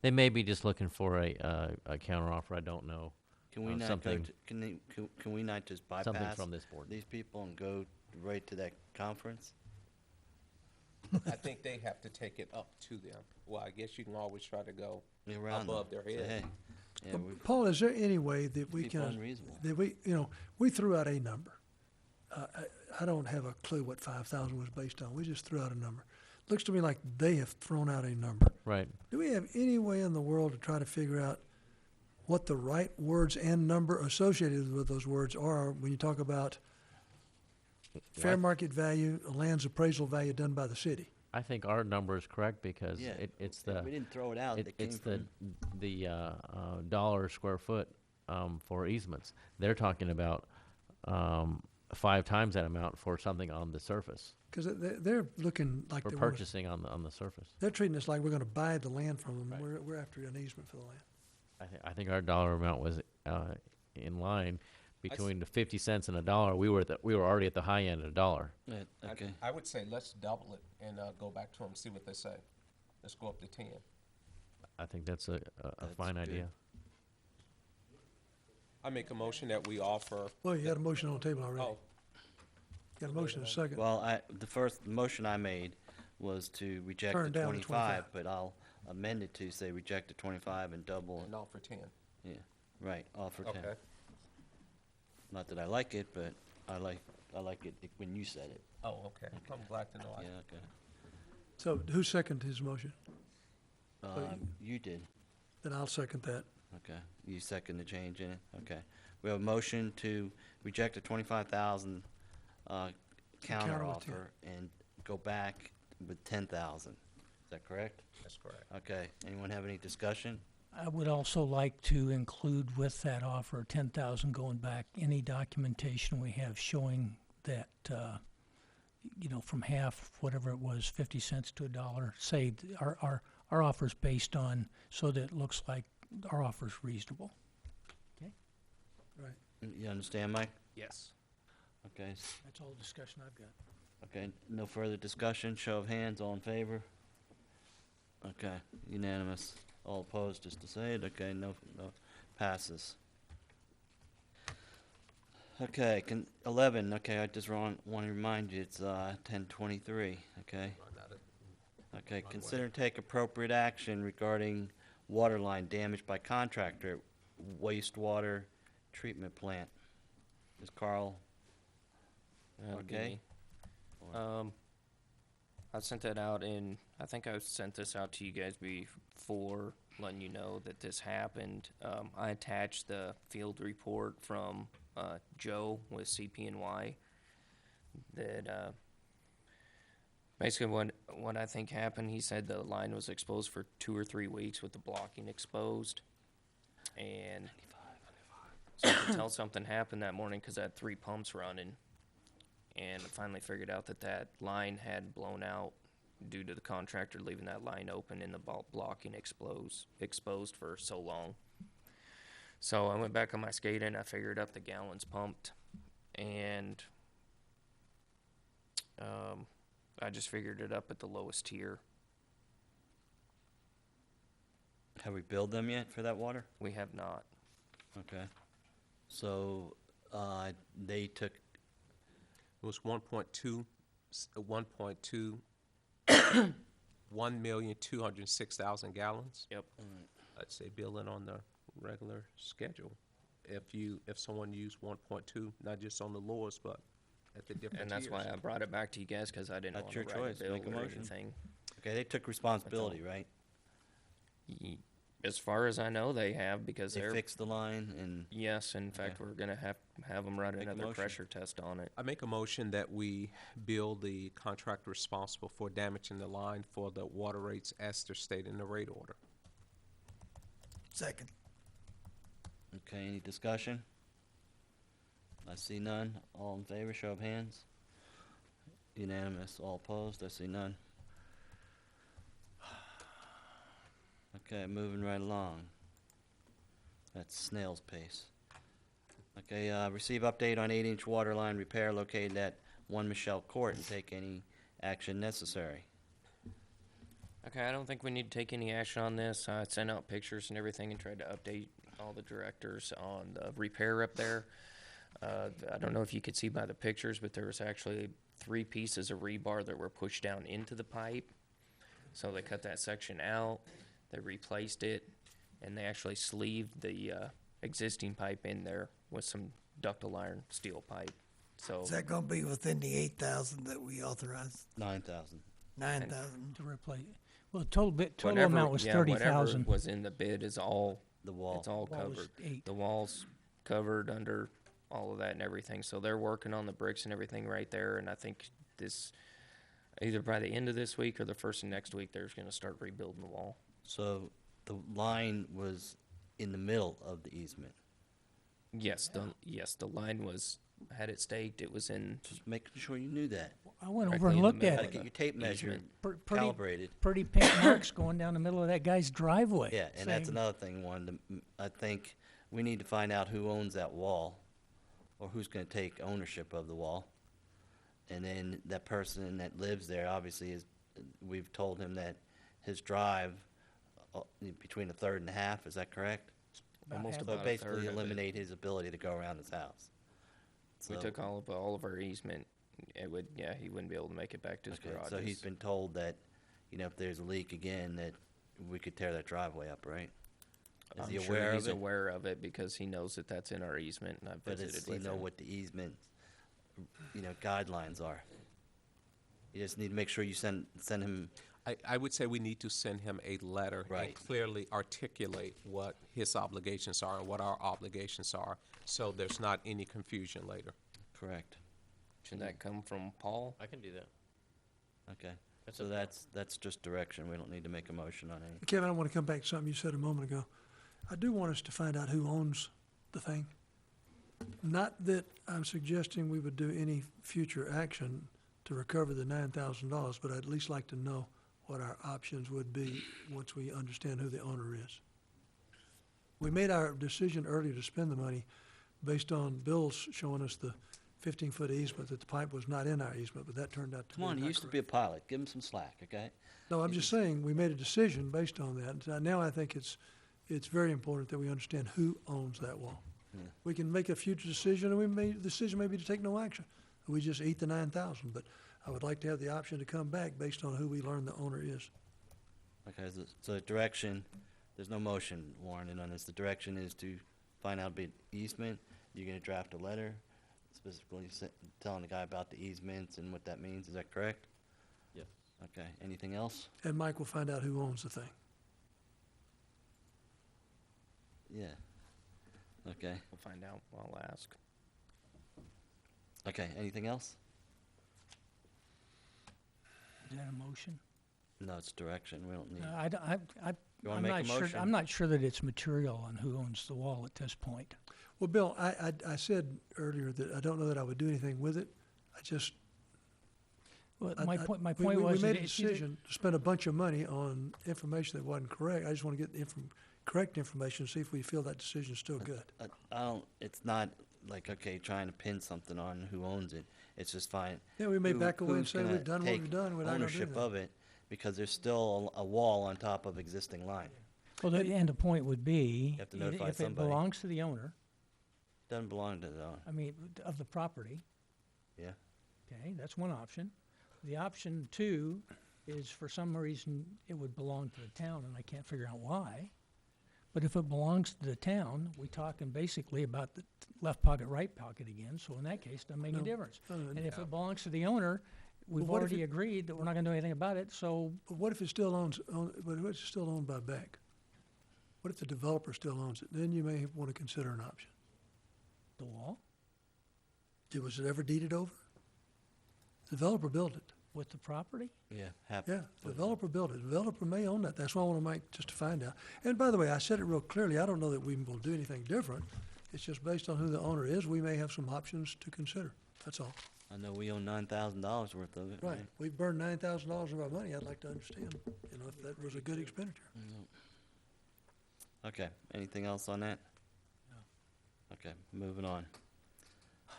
They may be just looking for a counteroffer. I don't know. Can we not go something to, can we not just bypass from this board. these people and go right to that conference? I think they have to take it up to them. Well, I guess you can always try to go Around above them. their Say, head. hey, yeah, Well, we, Paul, is there any way that we people can, unreasonable. that we threw out a number. I don't have a clue what 5,000 was based on. We just threw out a number. Looks to me like they have thrown out a number. Right. Do we have any way in the world to try to figure out what the right words and number associated with those words are when you talk about fair What? market value, land's appraisal value done by the city? I think our number is correct because Yeah, it's the we didn't throw it out. It came it's from- the dollar square foot for easements. They're talking about 5 times that amount for something on the surface. Because they're looking like For they want us, purchasing on the surface. they're treating us like we're going to buy the land from them. We're after an easement for the land. I think our dollar amount was in line between the 50 cents and $1. We were already at the high end of $1. Yeah, okay. I would say let's double it and go back to them, see what they say. Let's go up to 10. I think that's a fine good. idea. I make a motion that we offer. Well, you had a motion on the table already. Oh, Got a motion and a second. Well, the first motion I made was to reject Turn the down the 25, but I'll amend it to say reject the 25 and double it. and offer 10. Yeah, right, offer 10. Okay. Not that I like it, but I like it when you said it. Oh, okay. I'm glad to know. Yeah, okay. So who seconded his motion? You did. Then I'll second that. Okay. You second the change in it? Okay. We have a motion to reject the 25,000 counter counter with 10. offer and go back with 10,000. Is that correct? That's correct. Okay. Anyone have any discussion? I would also like to include with that offer, 10,000 going back, any documentation we have showing that, from half, whatever it was, 50 cents to $1, saved, our offer's based on, so that it looks like our offer's reasonable. Okay? Right. You understand, Mike? Yes. Okay. That's all the discussion I've got. Okay. No further discussion. Show of hands. All in favor? Okay. Unanimous. All opposed, just to say it. Okay. No. Passes. Okay. 11. Okay. I just want to remind you, it's 10:23. Okay. Okay. Consider and take appropriate action regarding water line damaged by contractor wastewater treatment plant. Is Carl That'll be okay? me. I sent that out I think I sent this out to you guys before, letting you know that this happened. I attached the field report from Joe with CP&Y that basically what I think happened. He said the line was exposed for 2 or 3 weeks with the blocking exposed, and so I could tell something happened that morning because I had 3 pumps running. And I finally figured out that line had blown out due to the contractor leaving that line open and the blocking exposed for so long. So I went back on my SCADA and I figured up the gallons pumped, and I just figured it up at the lowest tier. Have we billed them yet for that water? We have not. Okay. So, They took, It was 1,206,000 gallons. Yep. I'd say bill it on the regular schedule. If someone used 1.2, not just on the lowest, but at the different And that's why tiers. I brought it back to you guys, because I didn't That's want your to write choice. a bill Make a or motion. anything. okay, they took responsibility, right? As far as I know, they have, because They they're. fixed the line and, Yes, in fact, we're gonna have them run Make a another motion. pressure test on it. I make a motion that we bill the contractor responsible for damaging the line for the water rates as they're stated in the rate order. Second. okay, any discussion? I see none. All in favor, show of hands. Unanimous. All opposed, I see none. Okay, moving right along. That's snail's pace. Okay, receive update on 8-inch water line repair located at 1 Michelle Court and take any action necessary. Okay, I don't think we need to take any action on this. I sent out pictures and everything and tried to update all the directors on the repair up there. I don't know if you could see by the pictures, but there was actually 3 pieces of rebar that were pushed down into the pipe. So they cut that section out, they replaced it, and they actually sleeved the existing pipe in there with some ductile iron steel pipe. So Is that gonna be within the 8,000 that we authorized? 9,000. 9,000? To replace, well, the total whatever- amount was yeah, 30,000. Whatever was in the bid is all, The wall. it's all Wall was covered. 8. The wall's covered under all of that and everything. So they're working on the bricks and everything right there. And I think this, either by the end of this week or the first of next week, they're going to start rebuilding the wall. So the line was in the middle of the easement. Yes, the line had it staked. It was in. Just making sure you knew that. I went directly over and in the looked middle at Gotta of get the your tape measure easement. pretty, calibrated. pretty pink marks going down the middle of that guy's driveway. Yeah, and that's saying- another thing, Warren. I think we need to find out who owns that wall, or who's gonna take ownership of the wall. And then that person that lives there, obviously, we've told him that his drive, between a third and a half, is that correct? Almost half. about So a basically third of it. eliminate his ability to go around his house. We So- took all of our easement. He wouldn't be able to make it back to his Okay, garage. so he's been told that, if there's a leak again, that we could tear that driveway up, right? Is he I'm sure aware he's of it? aware of it because he knows that that's in our easement, and I've But visited does he with know him. what the easement, guidelines are? You just need to make sure you send him, I would say we need to send him a letter and Right. clearly articulate what his obligations are and what our obligations are, so there's not any confusion later. correct, Should that come from Paul? I can do that. okay. That's So okay. that's just direction, we don't need to make a motion on any. Kevin, I want to come back to something you said a moment ago. I do want us to find out who owns the thing. Not that I'm suggesting we would do any future action to recover the $9,000, but I'd at least like to know what our options would be once we understand who the owner is. We made our decision earlier to spend the money based on bills showing us the 15-foot easement, that the pipe was not in our easement, but that turned out to be Come on, he not used to correct. be a pilot, give him some slack, okay? No, I'm just saying, we made a decision based on that. And now I think it's very important that we understand who owns that wall. Yeah. We can make a future decision, and the decision may be to take no action. We just eat the 9,000, but I would like to have the option to come back based on who we learn the owner is. Okay, so the direction, there's no motion, Warren, on this. The direction is to find out about easement. You're gonna draft a letter specifically telling the guy about the easements and what that means. Is that correct? Yes. Okay, anything else? And Mike will find out who owns the thing. Yeah. Okay, We'll find out. I'll ask. okay, anything else? Is that a motion? No, it's direction, we don't need. You wanna I'm make a not sure, motion? I'm not sure that it's material on who owns the wall at this point. Well, Bill, I said earlier that I don't know that I would do anything with it. I just. Well, I- my I- point, my we- point we- was. We made that a it's either- decision to spend a bunch of money on information that wasn't correct. I just want to get the correct information, see if we feel that decision's still good. I don't, it's not like, okay, trying to pin something on who owns it. It's just fine. Yeah, we may back away and who's say gonna we've done what take we've done, we're not gonna do ownership that. of it, because there's still a wall on top of existing line. Well, and the point would be, have to notify if it somebody. belongs to the owner, Doesn't belong to the owner. I mean, of the property. Yeah. Okay, that's one option. The option two is for some reason it would belong to the town, and I can't figure out why. But if it belongs to the town, we're talking basically about the left pocket, right pocket again, so in that case, it doesn't make No, any difference. no, no, And if no. it belongs to the owner, we've what if already it- agreed that we're not gonna do anything about it, so But what if it's still but if it's still owned by Beck? What if the developer still owns it? Then you may want to consider an option. the wall Was it ever deeded over? The developer built it. with the property? Yeah. Yeah, the developer built it. The developer may own that. That's why I want to make, just to find out. And by the way, I said it real clearly. I don't know that we will do anything different. It's just based on who the owner is, we may have some options to consider. That's all. I know we own $9,000 worth of it. Right. We've burned $9,000 of our money. I'd like to understand, if that was a good expenditure. Okay, anything else on that? No. Okay, moving on.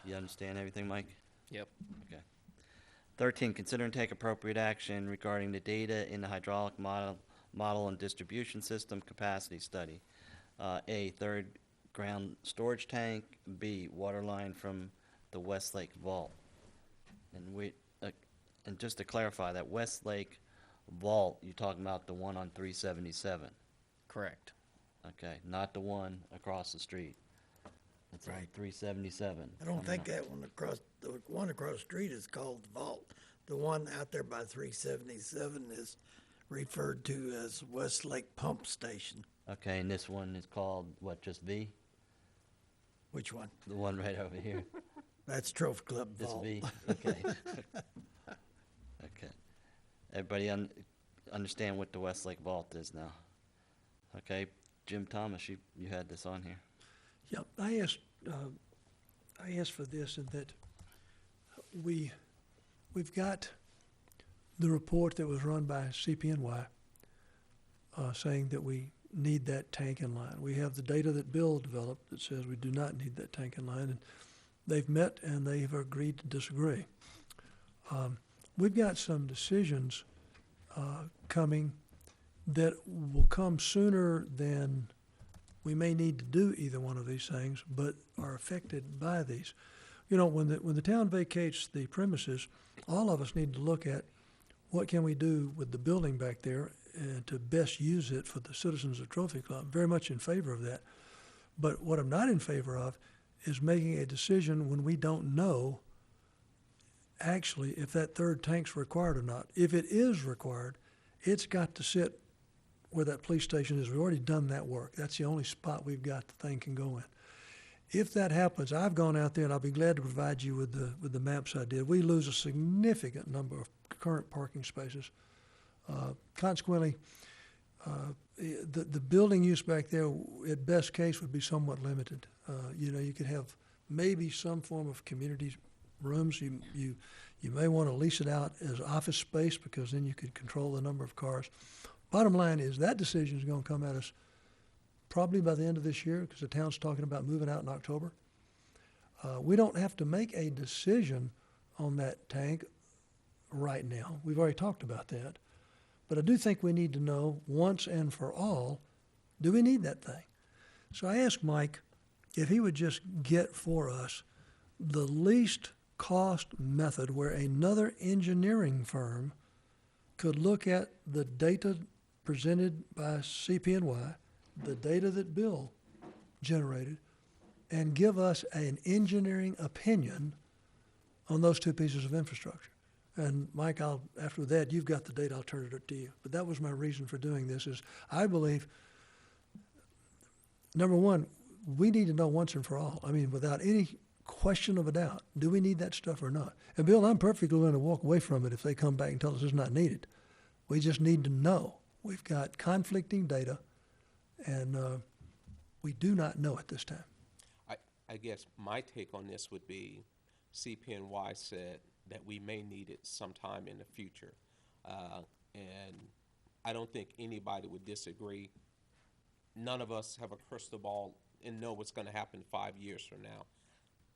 You understand everything, Mike? Yep. Okay. 13, consider and take appropriate action regarding the data in the hydraulic model and distribution system capacity study. A, third ground storage tank. B, water line from the Westlake vault. And just to clarify, that Westlake vault, you're talking about the one on 377. Correct. Okay, not the one across the street. It's on Right. 377. I don't think that the one across the street is called the Vault. The one out there by 377 is referred to as Westlake Pump Station. Okay, and this one is called, what, just V? Which one? The one right over here. That's Trophy Club Just Vault. V, okay. Okay. Everybody understand what the Westlake Vault is now? Okay, Jim Thomas, you had this on here. Yeah, I asked for this and that we've got the report that was run by CPNY saying that we need that tank in line. We have the data that Bill developed that says we do not need that tank in line, and they've met and they've agreed to disagree. We've got some decisions coming that will come sooner than we may need to do either one of these things, but are affected by these. When the town vacates the premises, all of us need to look at what can we do with the building back there to best use it for the citizens of Trophy Club. I'm very much in favor of that. But what I'm not in favor of is making a decision when we don't know actually if that third tank's required or not. If it is required, it's got to sit where that police station is. We've already done that work. That's the only spot we've got the thing can go in. If that happens, I've gone out there and I'll be glad to provide you with the maps I did. We lose a significant number of current parking spaces. Consequently, the building use back there, at best case, would be somewhat limited. You could have maybe some form of community rooms. You may want to lease it out as office space because then you could control the number of cars. Bottom line is that decision is going to come at us probably by the end of this year because the town's talking about moving out in October. We don't have to make a decision on that tank right now. We've already talked about that. But I do think we need to know once and for all, do we need that thing? So I asked Mike if he would just get for us the least cost method where another engineering firm could look at the data presented by CPNY, the data that Bill generated, and give us an engineering opinion on those two pieces of infrastructure. And Mike, after that, you've got the data, I'll turn it to you. But that was my reason for doing this is I believe, number one, we need to know once and for all. I mean, without any question of a doubt, do we need that stuff or not? And Bill, I'm perfectly willing to walk away from it if they come back and tell us it's not needed. We just need to know. We've got conflicting data, and we do not know at this time. I guess my take on this would be CPNY said that we may need it sometime in the future. And I don't think anybody would disagree. None of us have a crystal ball and know what's going to happen 5 years from now.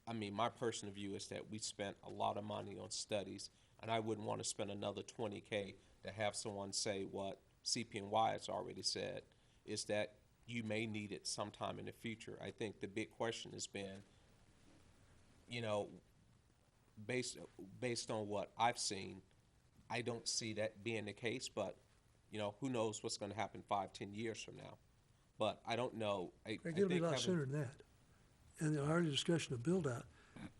I mean, my personal view is that we spent a lot of money on studies, and I wouldn't want to spend another $20K to have someone say what CPNY has already said, is that you may need it sometime in the future. I think the big question has been, you know, based on what I've seen, I don't see that being the case, but, you know, who knows what's gonna happen 5, 10 years from now. But I don't know. Greg, it'll be a lot sooner than that. And in our discussion of build-out,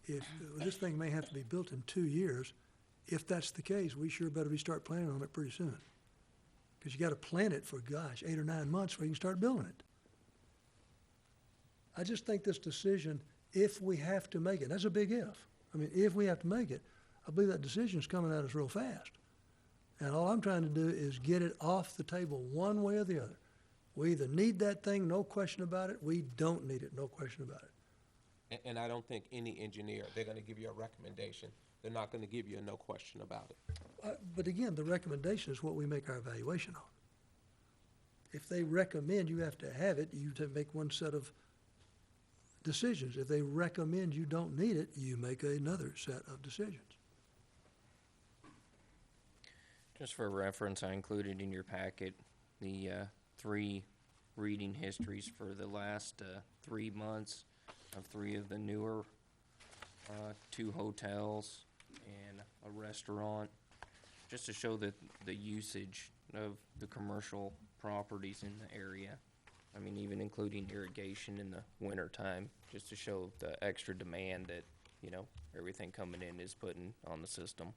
if, this thing may have to be built in 2 years. If that's the case, we sure better start planning on it pretty soon. Because you gotta plan it for, gosh, 8 or 9 months before you can start building it. I just think this decision, if we have to make it, that's a big if. I mean, if we have to make it, I believe that decision's coming at us real fast. And all I'm trying to do is get it off the table one way or the other. We either need that thing, no question about it. We don't need it, no question about it. And I don't think any engineer, they're gonna give you a recommendation. They're not gonna give you a no question about it. But again, the recommendation is what we make our evaluation on. If they recommend you have to have it, you have to make one set of decisions. If they recommend you don't need it, you make another set of decisions. Just for reference, I included in your packet the 3 reading histories for the last 3 months of 3 of the newer 2 hotels and a restaurant, just to show the usage of the commercial properties in the area. I mean, even including irrigation in the winter time, just to show the extra demand that, you know, everything coming in is putting on the system.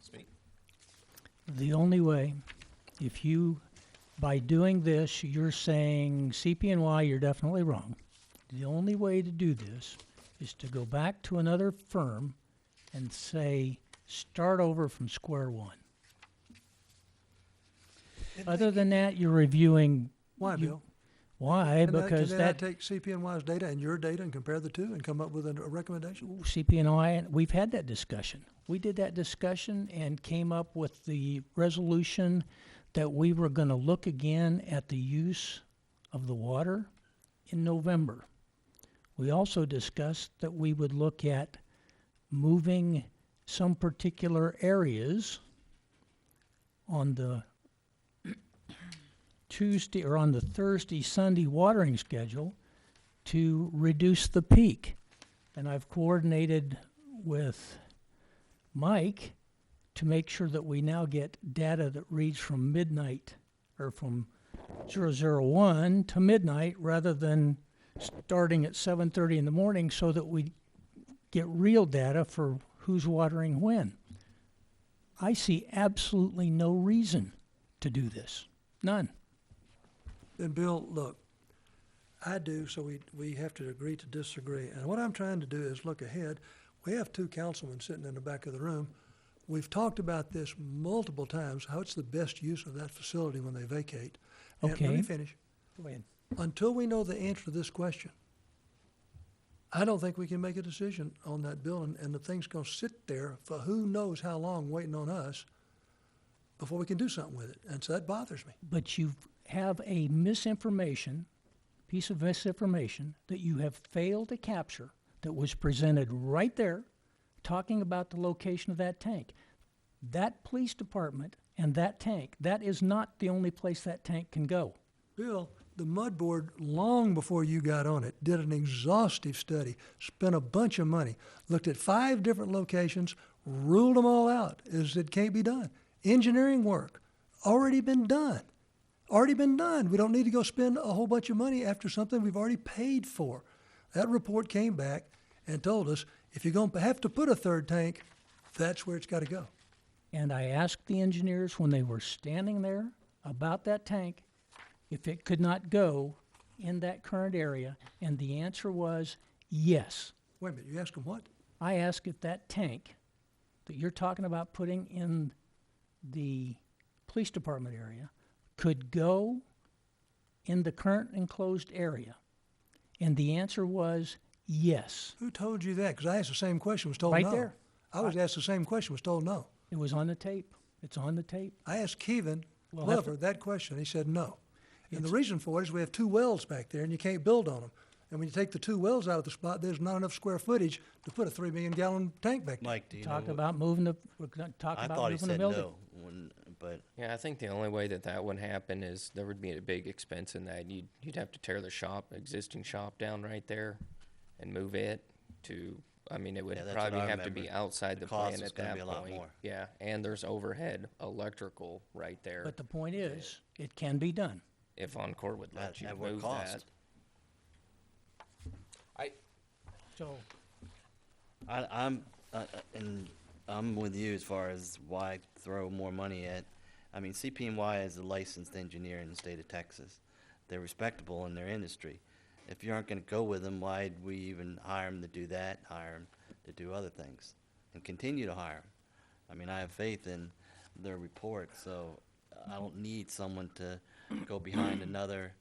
Speak. The only way, if you, by doing this, you're saying CP&Y, you're definitely wrong. The only way to do this is to go back to another firm and say, start over from square one. Other than that, you're reviewing. Why, Bill? Why? Can I Because that take CPNY's data and your data and compare the two and come up with a recommendation? CP&Y, we've had that discussion. We did that discussion and came up with the resolution that we were going to look again at the use of the water in November. We also discussed that we would look at moving some particular areas on the Tuesday or on the Thursday, Sunday watering schedule to reduce the peak. And I've coordinated with Mike to make sure that we now get data that reads from midnight or from 001 to midnight rather than starting at 7:30 in the morning, so that we get real data for who's watering when. I see absolutely no reason to do this. None. Then, Bill, look, I do, so we have to agree to disagree. And what I'm trying to do is look ahead. We have 2 councilmen sitting in the back of the room. We've talked about this multiple times, how it's the best use of that facility when they vacate. And Okay. let me finish. Go ahead. Until we know the answer to this question, I don't think we can make a decision on that building, and the thing's gonna sit there for who knows how long, waiting on us before we can do something with it. And so that bothers me. But you have a piece of misinformation that you have failed to capture that was presented right there, talking about the location of that tank. That police department and that tank, that is not the only place that tank can go. Bill, the Mud Board, long before you got on it, did an exhaustive study, spent a bunch of money, looked at 5 different locations, ruled them all out as it can't be done. Engineering work, already been done. Already been done. We don't need to go spend a whole bunch of money after something we've already paid for. That report came back and told us, if you're going to have to put a 3rd tank, that's where it's got to go. And I asked the engineers when they were standing there about that tank if it could not go in that current area, and the answer was yes. Wait a minute, you asked them what? I asked if that tank that you're talking about putting in the police department area could go in the current enclosed area. And the answer was yes. Who told you that? Because I asked the same question, was told Right no. there. I was asked the same question, was told no. It was on the tape. It's on the tape. I asked Kevin We'll have Glover that question. He said no. And the reason for it is we have 2 wells back there and you can't build on them. And when you take the 2 wells out of the spot, there's not enough square footage to put a 3 million gallon tank back there. Mike, do you Talk know? about moving the, we're gonna talk I about thought he moving the said building. no, but Yeah, I think the only way that would happen is there would be a big expense in that. You'd have to tear the existing shop down right there and move it. to, I mean, it would Yeah, that's what probably I have to be remember. outside The the cost plant is at gonna that be a lot point. more. Yeah, and there's overhead electrical right there. But the point is, it can be done. If Encore would let you At what move cost? that. So, And I'm with you as far as why throw more money at. I mean, CP&Y is a licensed engineer in the state of Texas. They're respectable in their industry. If you aren't going to go with them, why'd we even hire them to do that? Hire them to do other things, and continue to hire them. I mean, I have faith in their report, so I don't need someone to go behind another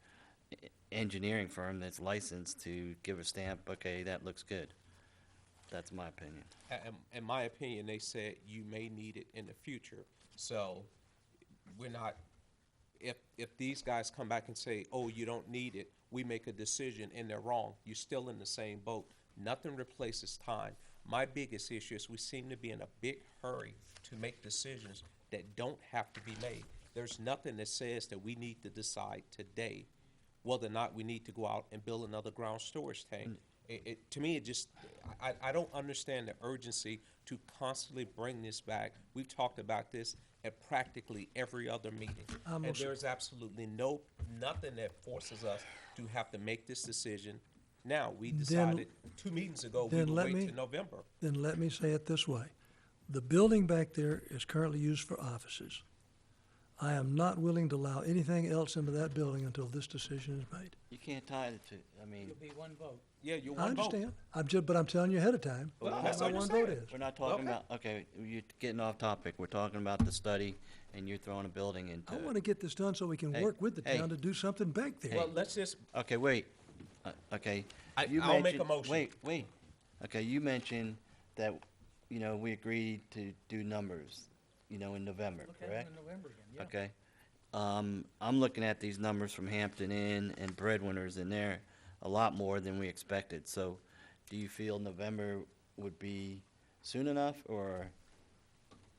engineering firm that's licensed to give a stamp. Okay, that looks good. That's my opinion. In my opinion, they said you may need it in the future. So we're not, if these guys come back and say, oh, you don't need it, we make a decision and they're wrong, you're still in the same boat. Nothing replaces time. My biggest issue is we seem to be in a big hurry to make decisions that don't have to be made. There's nothing that says that we need to decide today whether or not we need to go out and build another ground storage tank. To me, it just, I don't understand the urgency to constantly bring this back. We've talked about this at practically every other meeting. And there's absolutely nothing that forces us to have to make this decision now. We decided 2 meetings ago we would wait till November. Then let me say it this way. The building back there is currently used for offices. I am not willing to allow anything else into that building until this decision is made. You can't tie it to, I mean. it'll be one vote. Yeah, you're I one vote. understand. But I'm telling you ahead of time, Well, what that's my what one you're vote saying. is. We're not talking about, okay, you're getting off topic. We're talking about the study, and you're throwing a building into I it. want to get this done so we can Hey, work with the hey. town to do something back there. Well, let's just, Okay, wait. Okay. I'll You make a mentioned- motion. Wait. Okay, you mentioned that, we agreed to do numbers, in November, correct? In November again, yeah. Okay. I'm looking at these numbers from Hampton Inn and Breadwinners, and they're a lot more than we expected. So do you feel November would be soon enough, or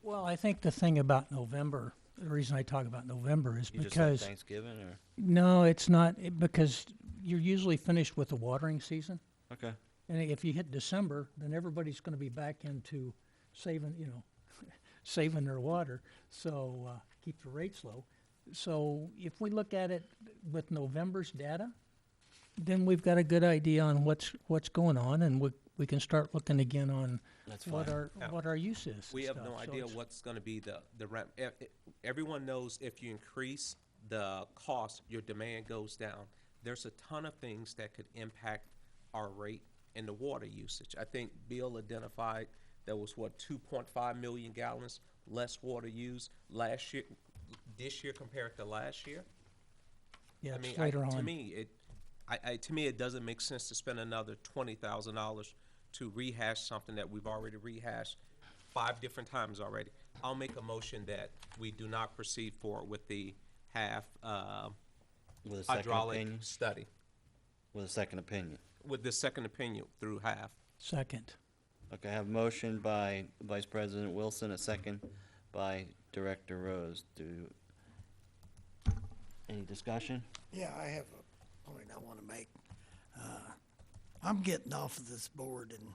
Well, I think the thing about November, the reason I talk about November is you just like because, Thanksgiving, or? no, it's not, because you're usually finished with the watering season. Okay. And if you hit December, then everybody's gonna be back into saving, saving their water, so, keep the rates low. So if we look at it with November's data, then we've got a good idea on what's going on, and we can start looking again on That's what fine. our use is. we and have no stuff. So idea it's- what's going to be the ramp. Everyone knows if you increase the cost, your demand goes down. There's a ton of things that could impact our rate and the water usage. I think Bill identified there was 2.5 million gallons less water used this year compared to last year. Yeah, I it's mean, later to on. me, it doesn't make sense to spend another $20,000 to rehash something that we've already rehashed 5 different times already. I'll make a motion that we do not proceed forward with the half With a second hydraulic opinion? study, With a second opinion. with the second opinion through half. Second. Okay, I have a motion by Vice President Wilson, a second by Director Rose. Any discussion? Yeah, I have a point I want to make. I'm getting off of this board in,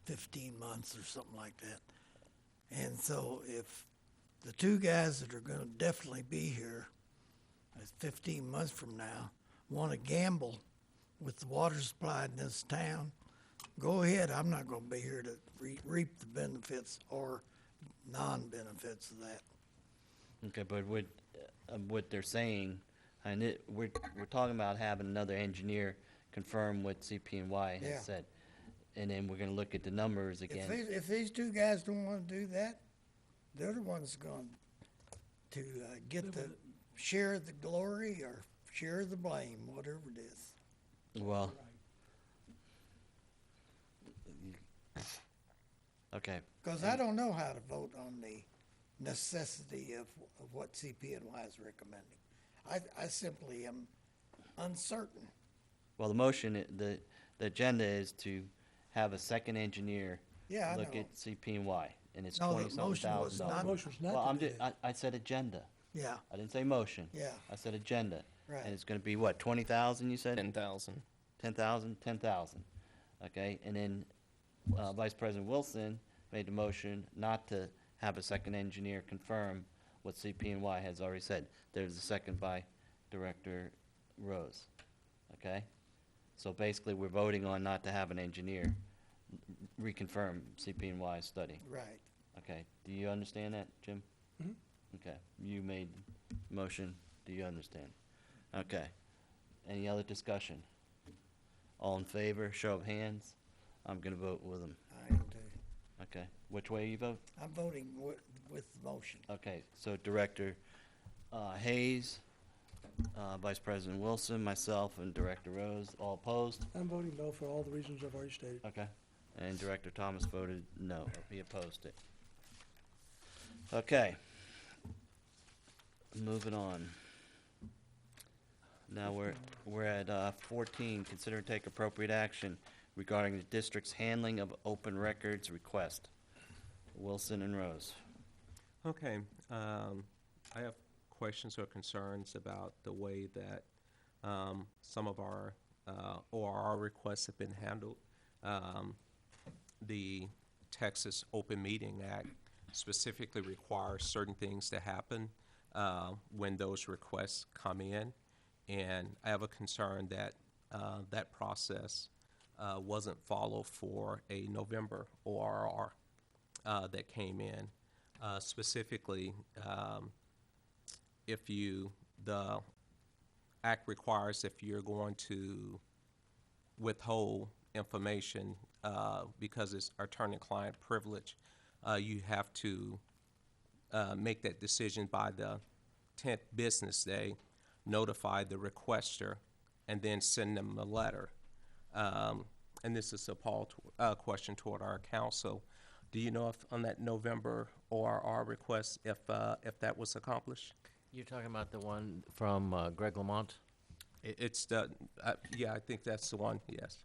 15 months or something like that. And so if the two guys that are going to definitely be here 15 months from now want to gamble with the water supply in this town, go ahead. I'm not going to be here to reap the benefits or non-benefits of that. Okay, but what they're saying, and we're talking about having another engineer confirm what CP&Y Yeah. has said. And then we're gonna look at the numbers again. If these two guys don't want to do that, they're the ones going to get the share the glory or share the blame, whatever it is. Well, okay. Because I don't know how to vote on the necessity of what CP&Y is recommending. I simply am uncertain. Well, the motion, the agenda is to have a second engineer Yeah, I look know. at CP&Y, and it's No, the 20-something motion was thousand not- dollars. Motion was not Well, to do I said agenda. Yeah. I didn't say motion. Yeah. I said agenda. Right. And it's gonna be what, 20,000 you said? 10,000. 10,000? 10,000. Okay, and then Vice President Wilson made the motion not to have a second engineer confirm what CP&Y has already said. There's a second by Director Rose. Okay? So basically, we're voting on not to have an engineer reconfirm CP&Y's study. Right. Okay, do you understand that, Jim? Mhm. Okay, you made the motion, do you understand? Okay, any other discussion? All in favor, show of hands? I'm gonna vote with them. I am too. Okay, which way you vote? I'm voting with the motion. Okay, so Director Hayes, Vice President Wilson, myself, and Director Rose, all opposed? I'm voting no for all the reasons I've already stated. Okay, and Director Thomas voted no, or he opposed it. Okay. Moving on. Now we're at 14, consider and take appropriate action regarding the district's handling of open records request. Wilson and Rose. Okay, I have questions or concerns about the way that some of our ORR requests have been handled. The Texas Open Meeting Act specifically requires certain things to happen when those requests come in, and I have a concern that that process wasn't followed for a November ORR that came in. Specifically, the act requires if you're going to withhold information because it's attorney-client privilege, you have to make that decision by the 10th business day, notify the requester, and then send them a letter. And this is a question toward our council. Do you know if on that November ORR request, if that was accomplished? You're talking about the one from Greg Lamont? It's the, yeah, I think that's the one, yes.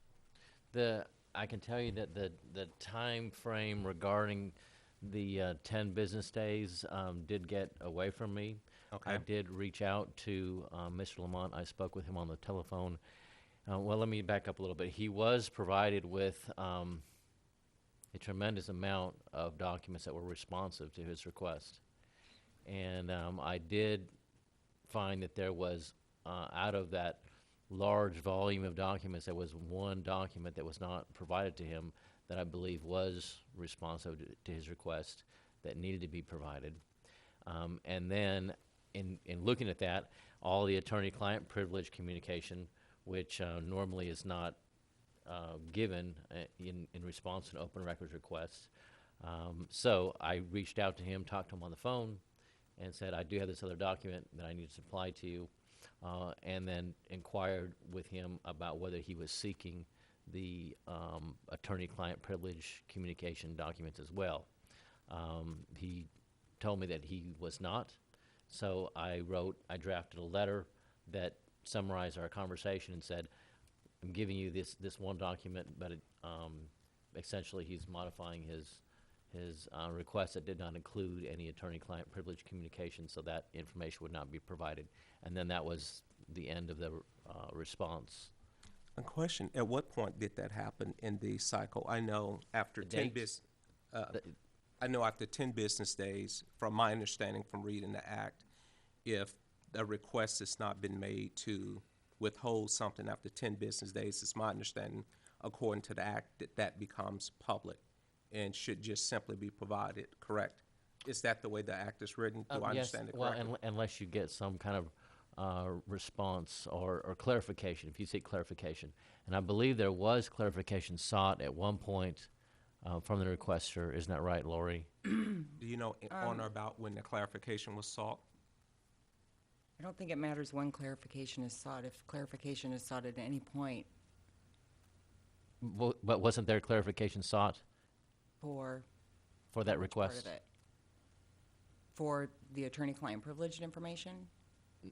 I can tell you that the time frame regarding the 10 business days did get away from me. Okay. I did reach out to Mr. Lamont. I spoke with him on the telephone. Well, let me back up a little bit. He was provided with a tremendous amount of documents that were responsive to his request. And I did find that there was, out of that large volume of documents, there was one document that was not provided to him that I believe was responsive to his request that needed to be provided. And then in looking at that, all the attorney-client privilege communication, which normally is not given in response to an open records request. So I reached out to him, talked to him on the phone, and said, I do have this other document that I need to supply to you, and then inquired with him about whether he was seeking the attorney-client privilege communication documents as well. He told me that he was not, so I drafted a letter that summarized our conversation and said, I'm giving you this one document, but essentially he's modifying his request that did not include any attorney-client privilege communication, so that information would not be provided. And then that was the end of the response. A question, at what point did that happen in the cycle? I know after 10 business days, from my understanding from reading the act, if a request has not been made to withhold something after 10 business days, it's my understanding, according to the act, that becomes public and should just simply be provided, correct? Is that the way the act is written? Do I understand it correctly? Well, unless you get some kind of response or clarification, if you seek clarification. And I believe there was clarification sought at one point from the requester. Isn't that right, Lori? Do you know on or about when the clarification was sought? I don't think it matters when clarification is sought. If clarification is sought at any point But wasn't there clarification sought for that which part request? of it? For the attorney-client privileged information?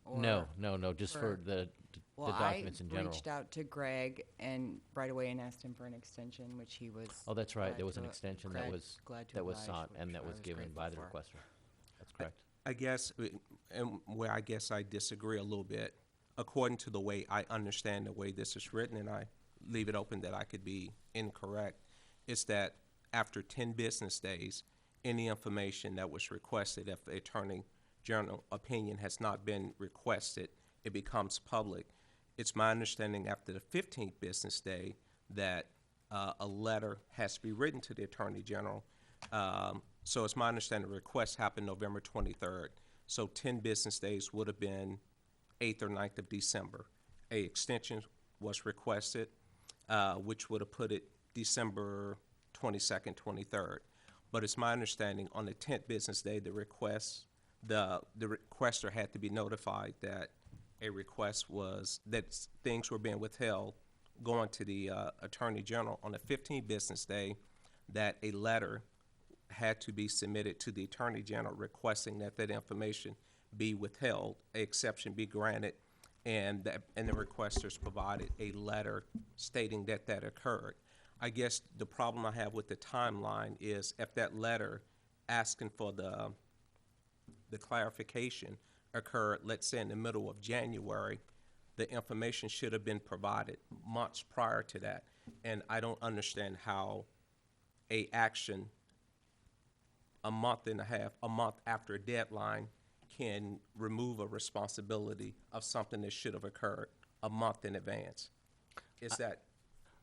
Or No, just for the documents in Well, I general. reached out to Greg and right away and asked him for an extension, which he was. Oh, that's right. glad There was an to- extension glad- that was glad to that was oblige, sought and which that I was given grateful by the for. requester. That's correct. I guess, and where I guess I disagree a little bit, according to the way I understand the way this is written, and I leave it open that I could be incorrect, is that after 10 business days, any information that was requested, if the Attorney General opinion has not been requested, it becomes public. It's my understanding after the 15th business day that a letter has to be written to the Attorney General. So it's my understanding the request happened November 23rd. So 10 business days would have been 8th or 9th of December. A extension was requested, which would have put it December 22nd, 23rd. But it's my understanding on the 10th business day, the requester had to be notified that a request was, that things were being withheld, going to the Attorney General on the 15th business day, that a letter had to be submitted to the Attorney General requesting that that information be withheld, an exception be granted, and the requesters provided a letter stating that that occurred. I guess the problem I have with the timeline is if that letter asking for the clarification occurred, let's say in the middle of January, the information should have been provided months prior to that. And I don't understand how a action a month after a deadline can remove a responsibility of something that should have occurred a month in advance. Is that?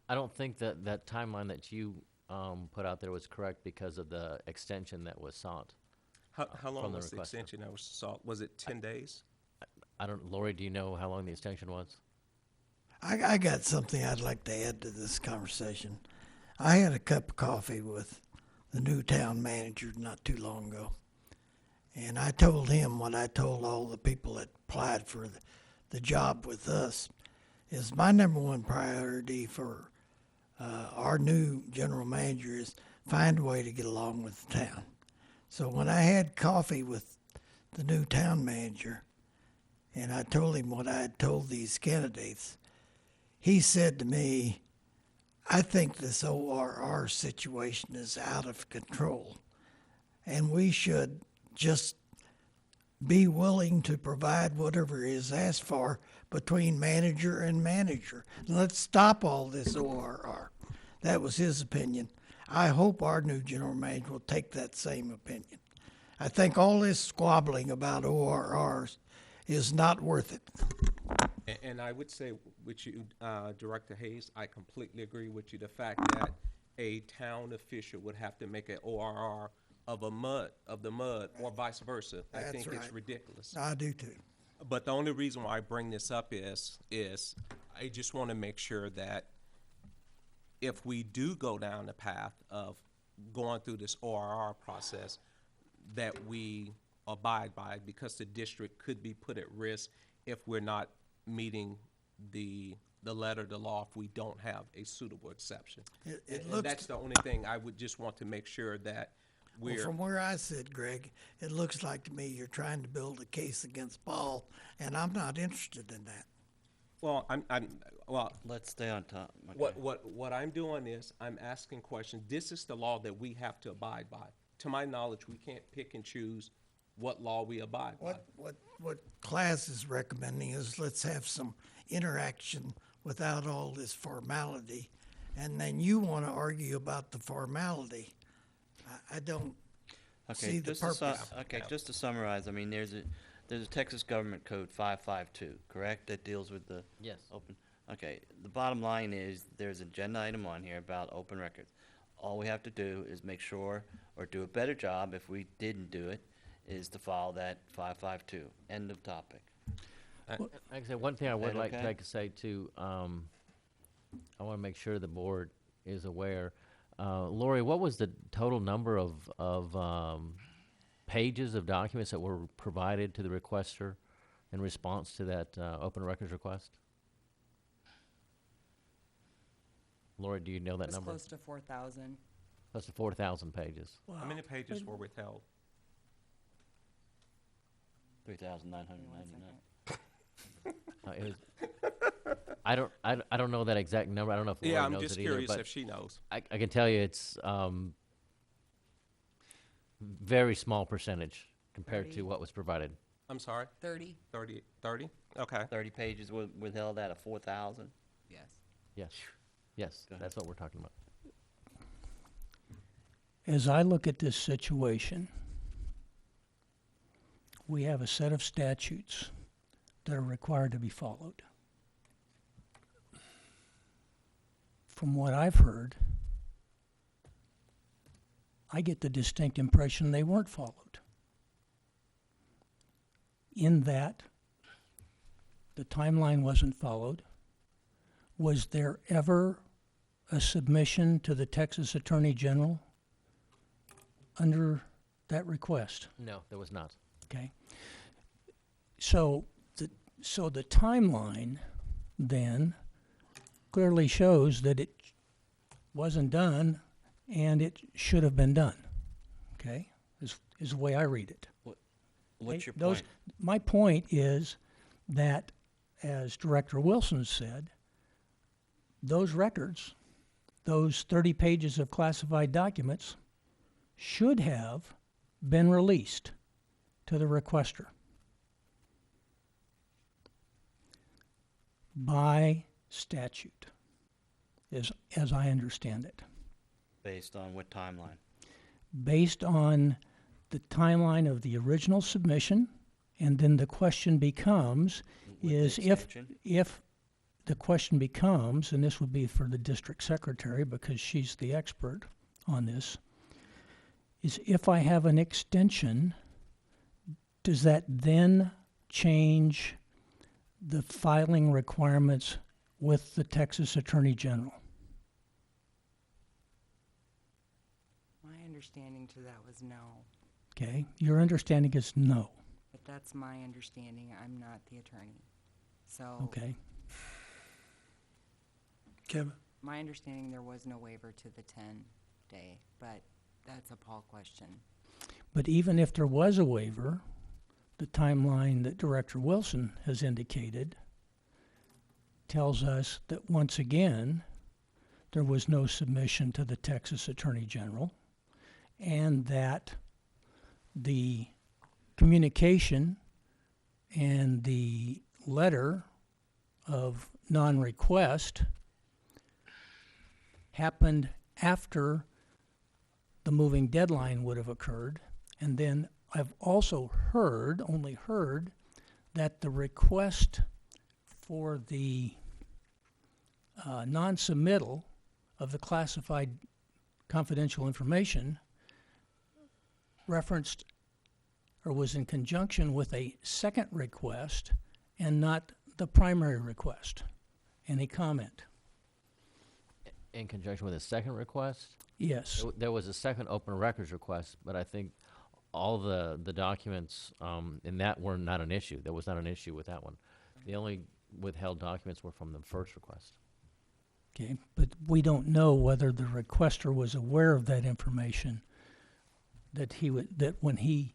I don't think that that timeline that you put out there was correct because of the extension that was sought. How long from the was the requester. extension that was sought? Was it 10 days? I don't, Lori, do you know how long the extension was? I got something I'd like to add to this conversation. I had a cup of coffee with the new town manager not too long ago, and I told him what I told all the people that applied for the job with us, is my number one priority for our new general manager is find a way to get along with the town. So when I had coffee with the new town manager, and I told him what I had told these candidates, he said to me, I think this ORR situation is out of control, and we should just be willing to provide whatever is asked for between manager and manager. Let's stop all this ORR. That was his opinion. I hope our new general manager will take that same opinion. I think all this squabbling about ORRs is not worth it. And I would say with you, Director Hayes, I completely agree with you. The fact that a town official would have to make an ORR of the mud, or vice versa. I think right. it's ridiculous. I do too. But the only reason why I bring this up is I just want to make sure that if we do go down the path of going through this ORR process, that we abide by it, because the district could be put at risk if we're not meeting the letter of the law if we don't have a suitable exception. And that's the only thing I would just want to make sure that well, from where I sit, Greg, it looks like to me you're trying to build a case against Paul, and I'm not interested in that. Well, well. Let's stay on top. Okay. What I'm doing is I'm asking questions. This is the law that we have to abide by. To my knowledge, we can't pick and choose what law we abide by. What class is recommending is let's have some interaction without all this formality, and then you want to argue about the formality. I don't see the purpose. Just to summarize, I mean, there's a Texas Government Code 552, correct, that deals with the Yes. open. Okay, the bottom line is there's an agenda item on here about open records. All we have to do is make sure, or do a better job if we didn't do it, is to follow that 552. End of topic. Like I said, one thing I would That like okay? to say too, I want to make sure the board is aware. Lori, what was the total number of pages of documents that were provided to the requester in response to that open records request? Lori, do you know that It was number? close to 4,000. Close to 4,000 pages. How many pages were withheld? 3,999. It was, I don't know that exact number. I don't know if Lori Yeah, I'm knows just it either, curious but if she knows. I can tell you it's very small percentage compared 30. to what was provided. I'm sorry? 30. 30? Okay. 30 pages withheld out of 4,000? Yes. Yes. Yes, that's what we're talking about. As I look at this situation, we have a set of statutes that are required to be followed. From what I've heard, I get the distinct impression they weren't followed. In that, the timeline wasn't followed. Was there ever a submission to the Texas Attorney General under that request? No, there was not. Okay. So the timeline then clearly shows that it wasn't done and it should have been done. Okay? Is the way I read it. What's your Those, point? my point is that, as Director Wilson said, those records, those 30 pages of classified documents, should have been released to the requester by statute, as I understand it. Based on what timeline? Based on the timeline of the original submission, and then the question becomes, is if the question becomes, and this would be for the district secretary because she's the expert on this, is if I have an extension, does that then change the filing requirements with the Texas Attorney General? My understanding to that was no, Okay, your understanding is no. but that's my understanding. I'm not the attorney. So. Okay. Kevin? My understanding, there was no waiver to the 10-day, but that's a Paul question. But even if there was a waiver, the timeline that Director Wilson has indicated tells us that once again, there was no submission to the Texas Attorney General, and that the communication and the letter of non-request happened after the moving deadline would have occurred. And then I've also only heard, that the request for the non-submittal of the classified confidential information referenced or was in conjunction with a second request and not the primary request. Any comment? In conjunction with a second request? Yes. There was a second open records request, but I think all the documents in that were not an issue. There was not an issue with that one. The only withheld documents were from the first request. Okay, but we don't know whether the requester was aware of that information, that when he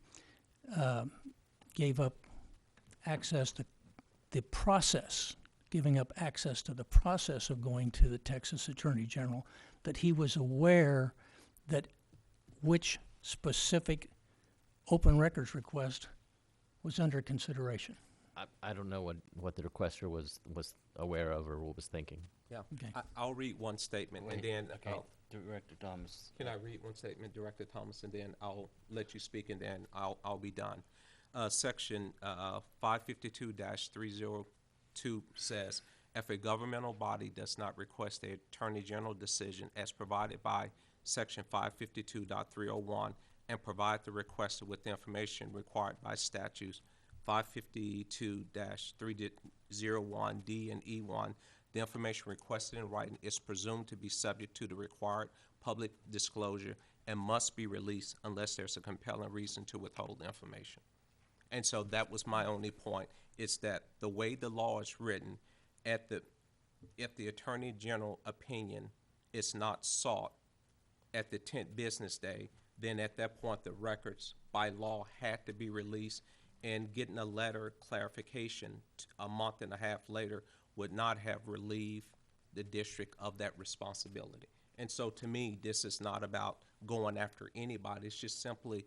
gave up access to the process, giving up access to the process of going to the Texas Attorney General, that he was aware that which specific open records request was under consideration. I don't know what the requester was aware of or what was thinking. Yeah. Okay. I'll read one statement and then. Okay, Director Thomas. Can I read one statement, Director Thomas, and then I'll let you speak and then I'll be done. Section 552-302 says, if a governmental body does not request the Attorney General decision as provided by Section 552.301 and provide the requester with the information required by statutes 552-301D and E1, the information requested in writing is presumed to be subject to the required public disclosure and must be released unless there's a compelling reason to withhold the information. And so that was my only point, is that the way the law is written, if the Attorney General opinion is not sought at the 10th business day, then at that point the records by law had to be released, and getting a letter clarification a month and a half later would not have relieved the district of that responsibility. And so to me, this is not about going after anybody. It's just simply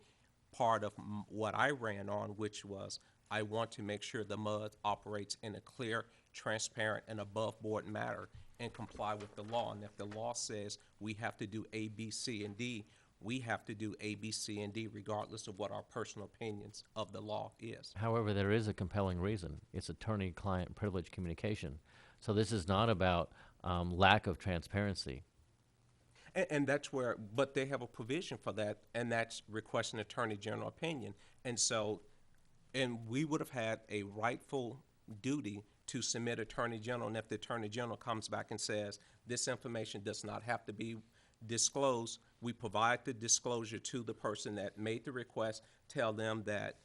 part of what I ran on, which was I want to make sure the MUD operates in a clear, transparent, and above-board manner. and comply with the law. And if the law says we have to do A, B, C, and D, we have to do A, B, C, and D regardless of what our personal opinions of the law is. However, there is a compelling reason. It's attorney-client privilege communication. So this is not about lack of transparency. And that's where, but they have a provision for that, and that's requesting attorney general opinion. And so, and we would have had a rightful duty to submit attorney general, and if the attorney general comes back and says this information does not have to be disclosed, we provide the disclosure to the person that made the request, tell them that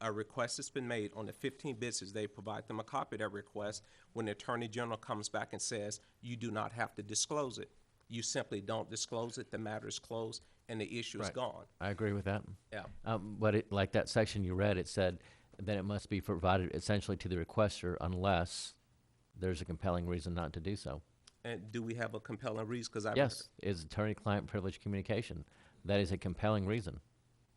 a request has been made on the 15 business days, provide them a copy of that request. When the attorney general comes back and says you do not have to disclose it, you simply don't disclose it, the matter is closed, and the issue is Right. gone. I agree with that. Yeah. But like that section you read, it said that it must be provided essentially to the requester unless there's a compelling reason not to do so. And do we have a compelling reason? Because Yes, is attorney-client privilege communication. That is a compelling reason.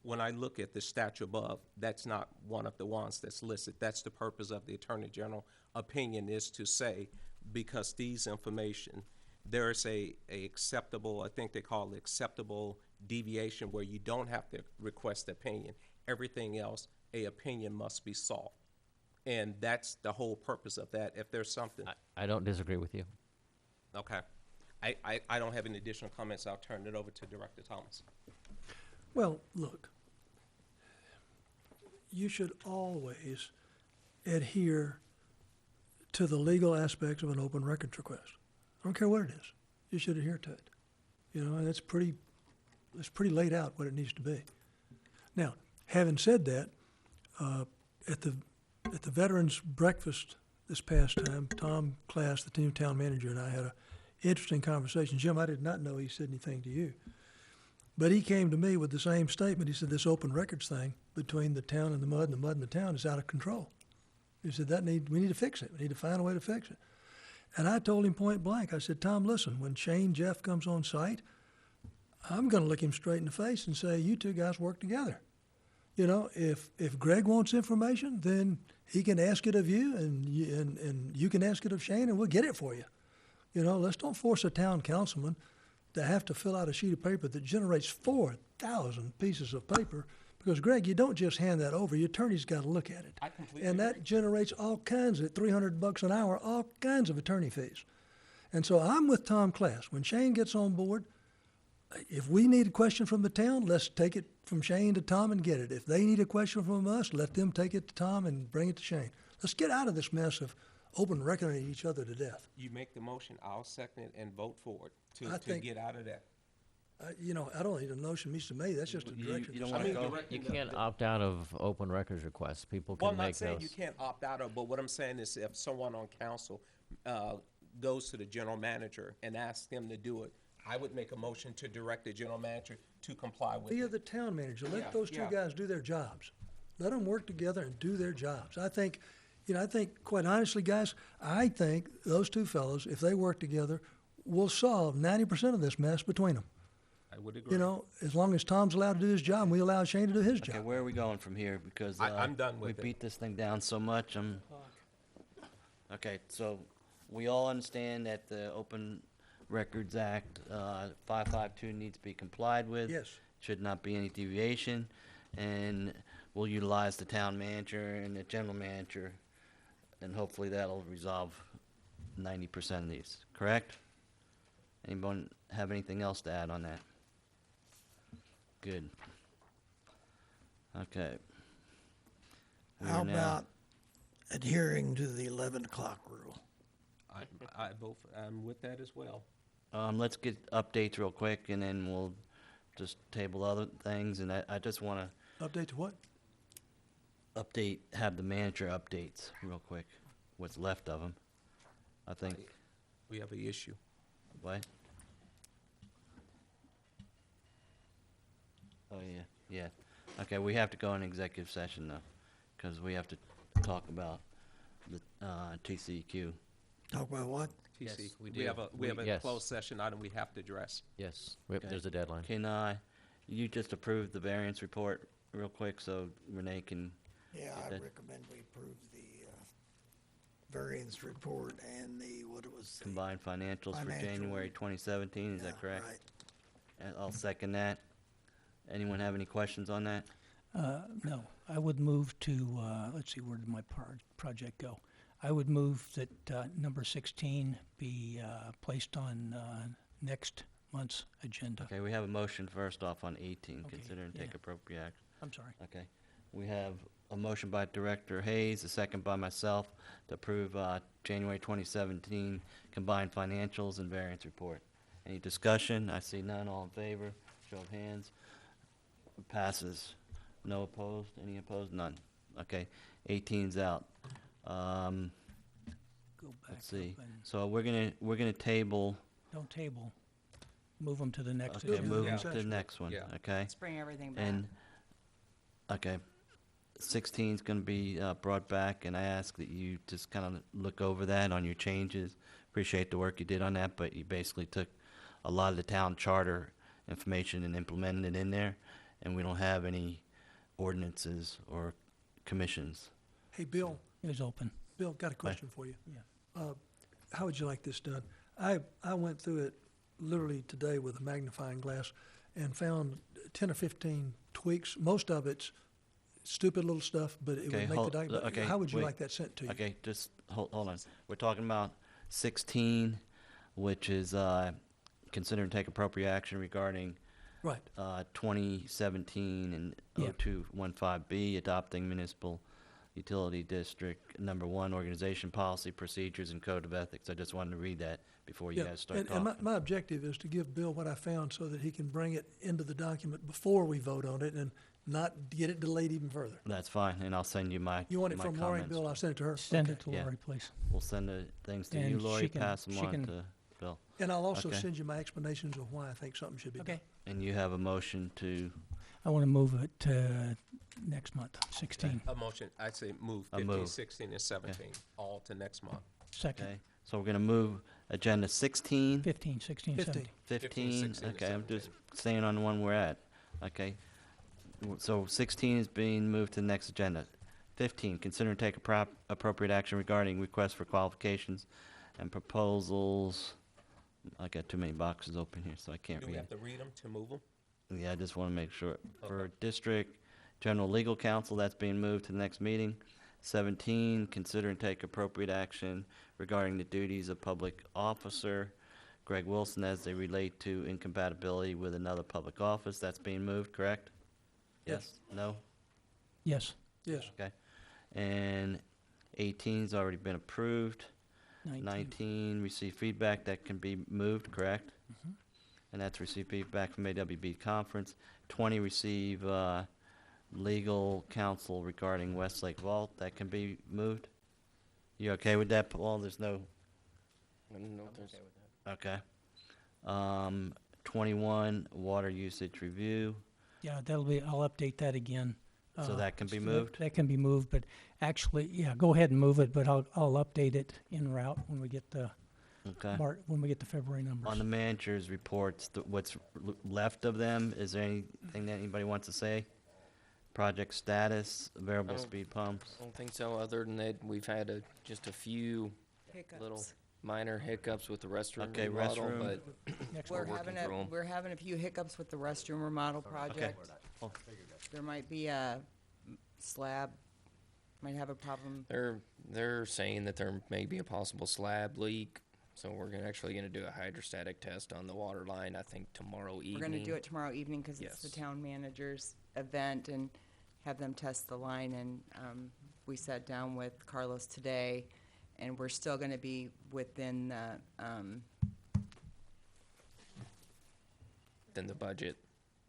when I look at the statute above, that's not one of the ones that's listed. That's the purpose of the Attorney General opinion, is to say, because these information, there is a acceptable, I think they call it acceptable deviation, where you don't have to request opinion. Everything else, a opinion must be sought. And that's the whole purpose of that. If there's something. I don't disagree with you. Okay. I don't have any additional comments. I'll turn it over to Director Thomas. Well, look, you should always adhere to the legal aspects of an open records request. I don't care what it is. You should adhere to it. You know, and it's pretty laid out what it needs to be. Now, having said that, at the Veterans Breakfast this past time, Tom Class, the new town manager, and I had an interesting conversation. Jim, I did not know he said anything to you. But he came to me with the same statement. He said, this open records thing between the town and the mud and the town is out of control. He said, we need to fix it. We need to find a way to fix it. And I told him point blank, I said, Tom, listen, when Shane Jeff comes on site, I'm going to look him straight in the face and say, you two guys work together. You know, if Greg wants information, then he can ask it of you, and you can ask it of Shane, and we'll get it for you. You know, let's don't force a town councilman to have to fill out a sheet of paper that generates 4,000 pieces of paper, because, Greg, you don't just hand that over. Your attorney's got to look at it. I completely And that agree. generates all kinds of, $300 an hour, all kinds of attorney fees. And so I'm with Tom Class. When Shane gets on board, if we need a question from the town, let's take it from Shane to Tom and get it. If they need a question from us, let them take it to Tom and bring it to Shane. Let's get out of this mess of open reckoning each other to death. You make the motion, I'll second it and vote for it I to think- get out of that. You know, I don't need a notion meets to me. That's just a direction. you don't wanna go- You can't opt out of open records requests. People Well, can I'm not make saying those. you can't opt out of, but what I'm saying is if someone on council goes to the general manager and asks them to do it, I would make a motion to direct the general manager to comply with Via it. the town manager. Let Yeah, those two yeah. guys do their jobs. Let them work together and do their jobs. I think, quite honestly, guys, I think those two fellows, if they work together, will solve 90% of this mess between them. I would agree. You know, as long as Tom's allowed to do his job, and we allow Shane to do his Okay, job. where are we going from here? Because I'm done with we it. beat this thing down so much. Okay, so we all understand that the Open Records Act 552 needs to be complied with. Yes. Should not be any deviation, and we'll utilize the town manager and the general manager, and hopefully that'll resolve 90% of these. Correct? Anyone have anything else to add on that? Good. Okay. We How are now- about adhering to the 11 o'clock rule? I vote, I'm with that as well. Let's get updates real quick, and then we'll just table other things, and I just want Update to what? to have the manager updates real quick, what's left of them. I think, We have an issue. what? Oh, yeah. Okay, we have to go in executive session, though, because we have to talk about the TCEQ. Talk about what? Yes, TC. we We do. have a Yes. closed session item we have to address. Yes, Okay. there's a deadline. Can you just approve the variance report real quick so Renee can? Yeah, get I that? recommend we approve the variance report and the, what it was the combined financials for financial January 2017, is that Yeah, correct? right. And I'll second that. Anyone have any questions on that? No, I would move to, let's see, where did my project go? I would move that number 16 be placed on next month's agenda. Okay, we have a motion first off on 18, Okay, consider and take yeah. appropriate action. I'm sorry. Okay. We have a motion by Director Hayes, a second by myself, to approve January 2017 combined financials and variance report. Any discussion? I see none. All in favor? Show of hands. Passes. No opposed? Any opposed? None. Okay. 18's out. Go back Let's see. up and So we're gonna table. don't table. Move them to the next Okay, agenda. move 'em to the next one. Yeah. Okay. Let's bring everything back. And, okay, 16 is going to be brought back, and I ask that you just kind of look over that on your changes. Appreciate the work you did on that, but you basically took a lot of the town charter information and implemented it in there, and we don't have any ordinances or commissions. Hey, Bill, It is open. Bill, got a question for you. Yeah. How would you like this done? I went through it literally today with a magnifying glass and found 10 or 15 tweaks. Most of it's stupid little stuff, but it Okay, would make the hold- document. okay, How would you wait. like that sent to you? Okay, just hold on. We're talking about 16, which is consider and take appropriate action regarding Right. 2017 and Yeah. 0215B, adopting municipal utility district number 1, organization policy, procedures, and code of ethics. I just wanted to read that before you Yeah, guys start and talking. my objective is to give Bill what I found so that he can bring it into the document before we vote on it and not get it delayed even further. That's fine, and I'll send you my You want it my from Lori, comments. Bill? I'll send it to her. Send Okay. it to Yeah. Lori, please. We'll send the things to you, And Lori, she can- pass them she on can- to Bill. And I'll also Okay. send you my explanations of why I think something should be done. Okay. And you have a motion to, I want to move it to next month, 16. A motion, I'd say move A 15, move. 16, and 17, all to next month. Second. okay? So we're going to move agenda 16, 15, 16, 17. 15, 16, and okay, I'm 17. just staying on the one we're at, okay? So 16 is being moved to the next agenda. 15, consider and take appropriate action regarding requests for qualifications and proposals. I got too many boxes open here, so I can't Do we read. have to read them to move them? Yeah, I just want to make sure. For District General Legal Counsel, that's being moved to the next meeting. 17, consider and take appropriate action regarding the duties of public officer, Greg Wilson, as they relate to incompatibility with another public office. That's being moved, correct? Yes. No? Yes. Yes. Okay. And 18's already been approved. 19, receive feedback, that can be moved, correct? Mhm. And that's receive feedback from AWB conference. 20, receive legal counsel regarding Westlake Vault, that can be moved? You okay with that, Paul? There's no, I don't know if there's- okay. 21, water usage review. Yeah, that'll be, I'll update that again. So that can be moved? That can be moved, but actually, yeah, go ahead and move it, but I'll update it en route when we get the, Okay. when we get the February numbers. On the manager's reports, what's left of them, is there anything that anybody wants to say? Project status, variable don't- speed pumps? I don't think so. Other than that, we've had just a few little Hiccups. minor hiccups with the restroom Okay, remodel, restroom. but Next we're We're working having through 'em. we're having a few hiccups with the restroom remodel project. Oh. There might be a slab, might have a problem. They're saying that there may be a possible slab leak, so we're actually gonna do a hydrostatic test on the water line, I think tomorrow evening. We're gonna do it tomorrow evening because it's the Yes. town manager's event and have them test the line. And we sat down with Carlos today, and we're still gonna be within the, Then the budget.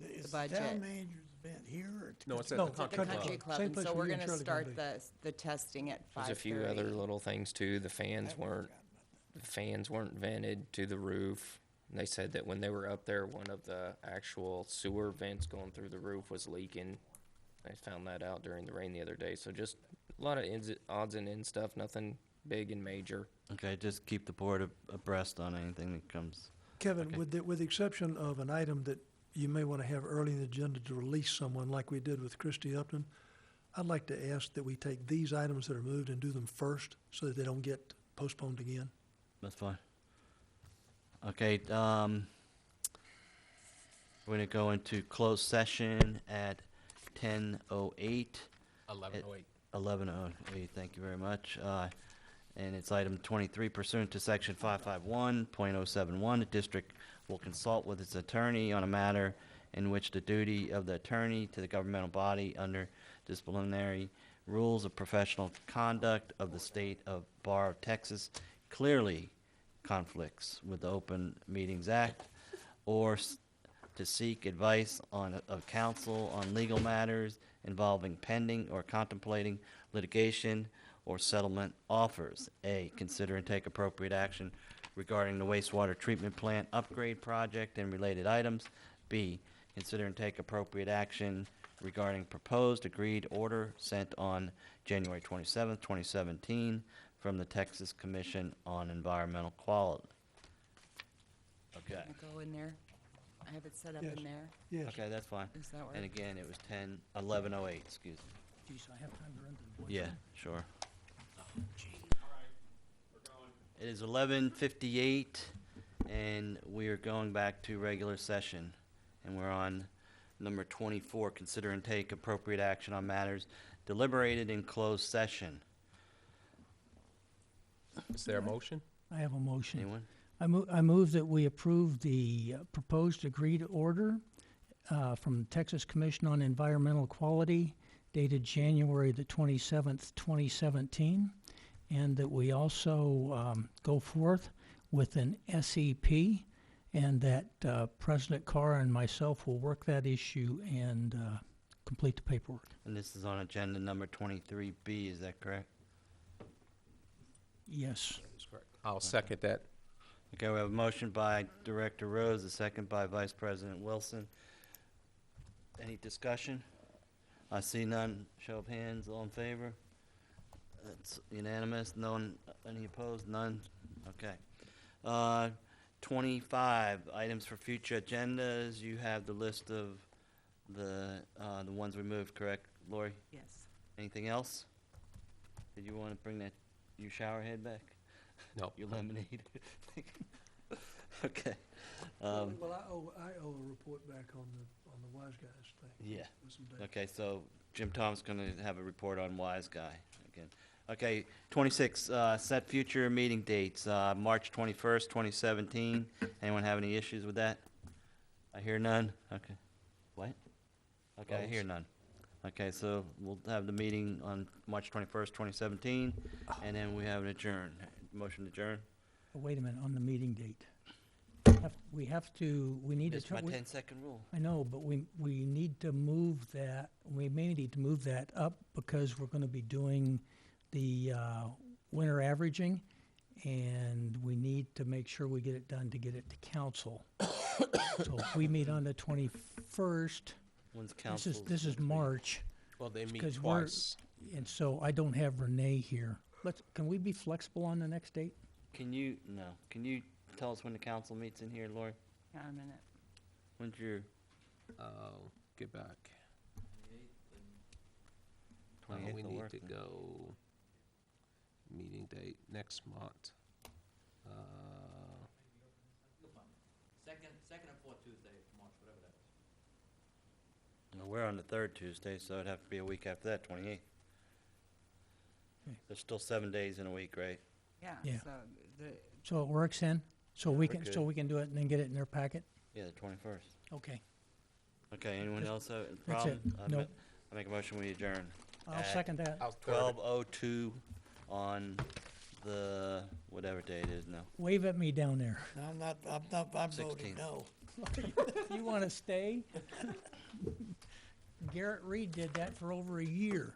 Is the budget. town manager's event here or? No, it's at No, the it's country at club. country club. Same And place so where we're you and gonna Shirley gonna start the testing at 5:30. There's a few other little things too. The fans weren't vented to the roof. And they said that when they were up there, one of the actual sewer vents going through the roof was leaking. I found that out during the rain the other day. So just a lot of odds and ends stuff, nothing big and major. Okay, just keep the board abreast on anything that comes. Kevin, Okay. with the exception of an item that you may want to have early in the agenda to release someone like we did with Christy Upton, I'd like to ask that we take these items that are moved and do them first so that they don't get postponed again. That's fine. Okay, we're gonna go into closed session at 10:08. 11:08. 11:08, thank you very much. And it's item 23 pursuant to section 551.071. The district will consult with its attorney on a matter in which the duty of the attorney to the governmental body under disciplinary rules of professional conduct of the state of Bar of Texas clearly conflicts with the Open Meetings Act, or to seek advice of counsel on legal matters involving pending or contemplating litigation or settlement offers. A, consider and take appropriate action regarding the wastewater treatment plant upgrade project and related items. B, consider and take appropriate action regarding proposed agreed order sent on January 27th, 2017 from the Texas Commission on Environmental Quality. Okay. Can I go in there? I have it set up Yes. in there. Yes. Okay, that's fine. Does that work? And again, it was 11:08, excuse me. Geez, I have time to run to the voice. Yeah, sure. It is 11:58, and we are going back to regular session. And we're on number 24, consider and take appropriate action on matters deliberated in closed session. Is there a motion? I have a motion. Anyone? I move that we approve the proposed agreed order from the Texas Commission on Environmental Quality dated January the 27th, 2017, and that we also go forth with an SEP, and that President Carr and myself will work that issue and complete the paperwork. And this is on agenda number 23B, is that correct? Yes. That's correct. I'll second that. Okay, we have a motion by Director Rose, a second by Vice President Wilson. Any discussion? I see none. Show of hands, all in favor? That's unanimous. No one, any opposed? None? Okay. 25, items for future agendas. You have the list of the ones we moved, correct, Lori? Yes. Anything else? Did you want to bring that, your shower head back? No. Your lemonade? Okay. Well, I owe a report back on the Wise Guys thing. Yeah. with some data. Okay, so Jim Tom's gonna have a report on Wise Guy again. Okay, 26, set future meeting dates, March 21st, 2017. Anyone have any issues with that? I hear none. Okay. What? Okay, I hear none. Okay, so we'll have the meeting on March 21st, 2017, and then we have an adjourn. Motion to adjourn? Wait a minute, on the meeting date. We need to. It's my 10-second rule. I know, but we need to move that, we may need to move that up because we're gonna be doing the winter averaging, and we need to make sure we get it done to get it to council. So if we meet on the 21st, When's council? this is March. Well, they meet 'cause we're- twice. And so I don't have Renee here. Can we be flexible on the next date? Can you tell us when the council meets in here, Lori? Hang on a minute. When's your I'll get back. 28th We will need work to then. go meeting date next month. Second and fourth Tuesday of March, whatever that is. No, we're on the third Tuesday, so it'd have to be a week after that, 28th. Okay. There's still 7 days in a week, right? Yeah, Yeah. so the, So it works then? So we we're can, good. so we can do it and then get it in their packet? Yeah, the 21st. Okay. Okay, anyone else have a That's problem? it. Nope. I make a motion, we adjourn. I'll at second that. 12:02 on the, whatever day it is now. Wave at me down there. I'm voting 16th. no. You want to stay? Garrett Reed did that for over a year.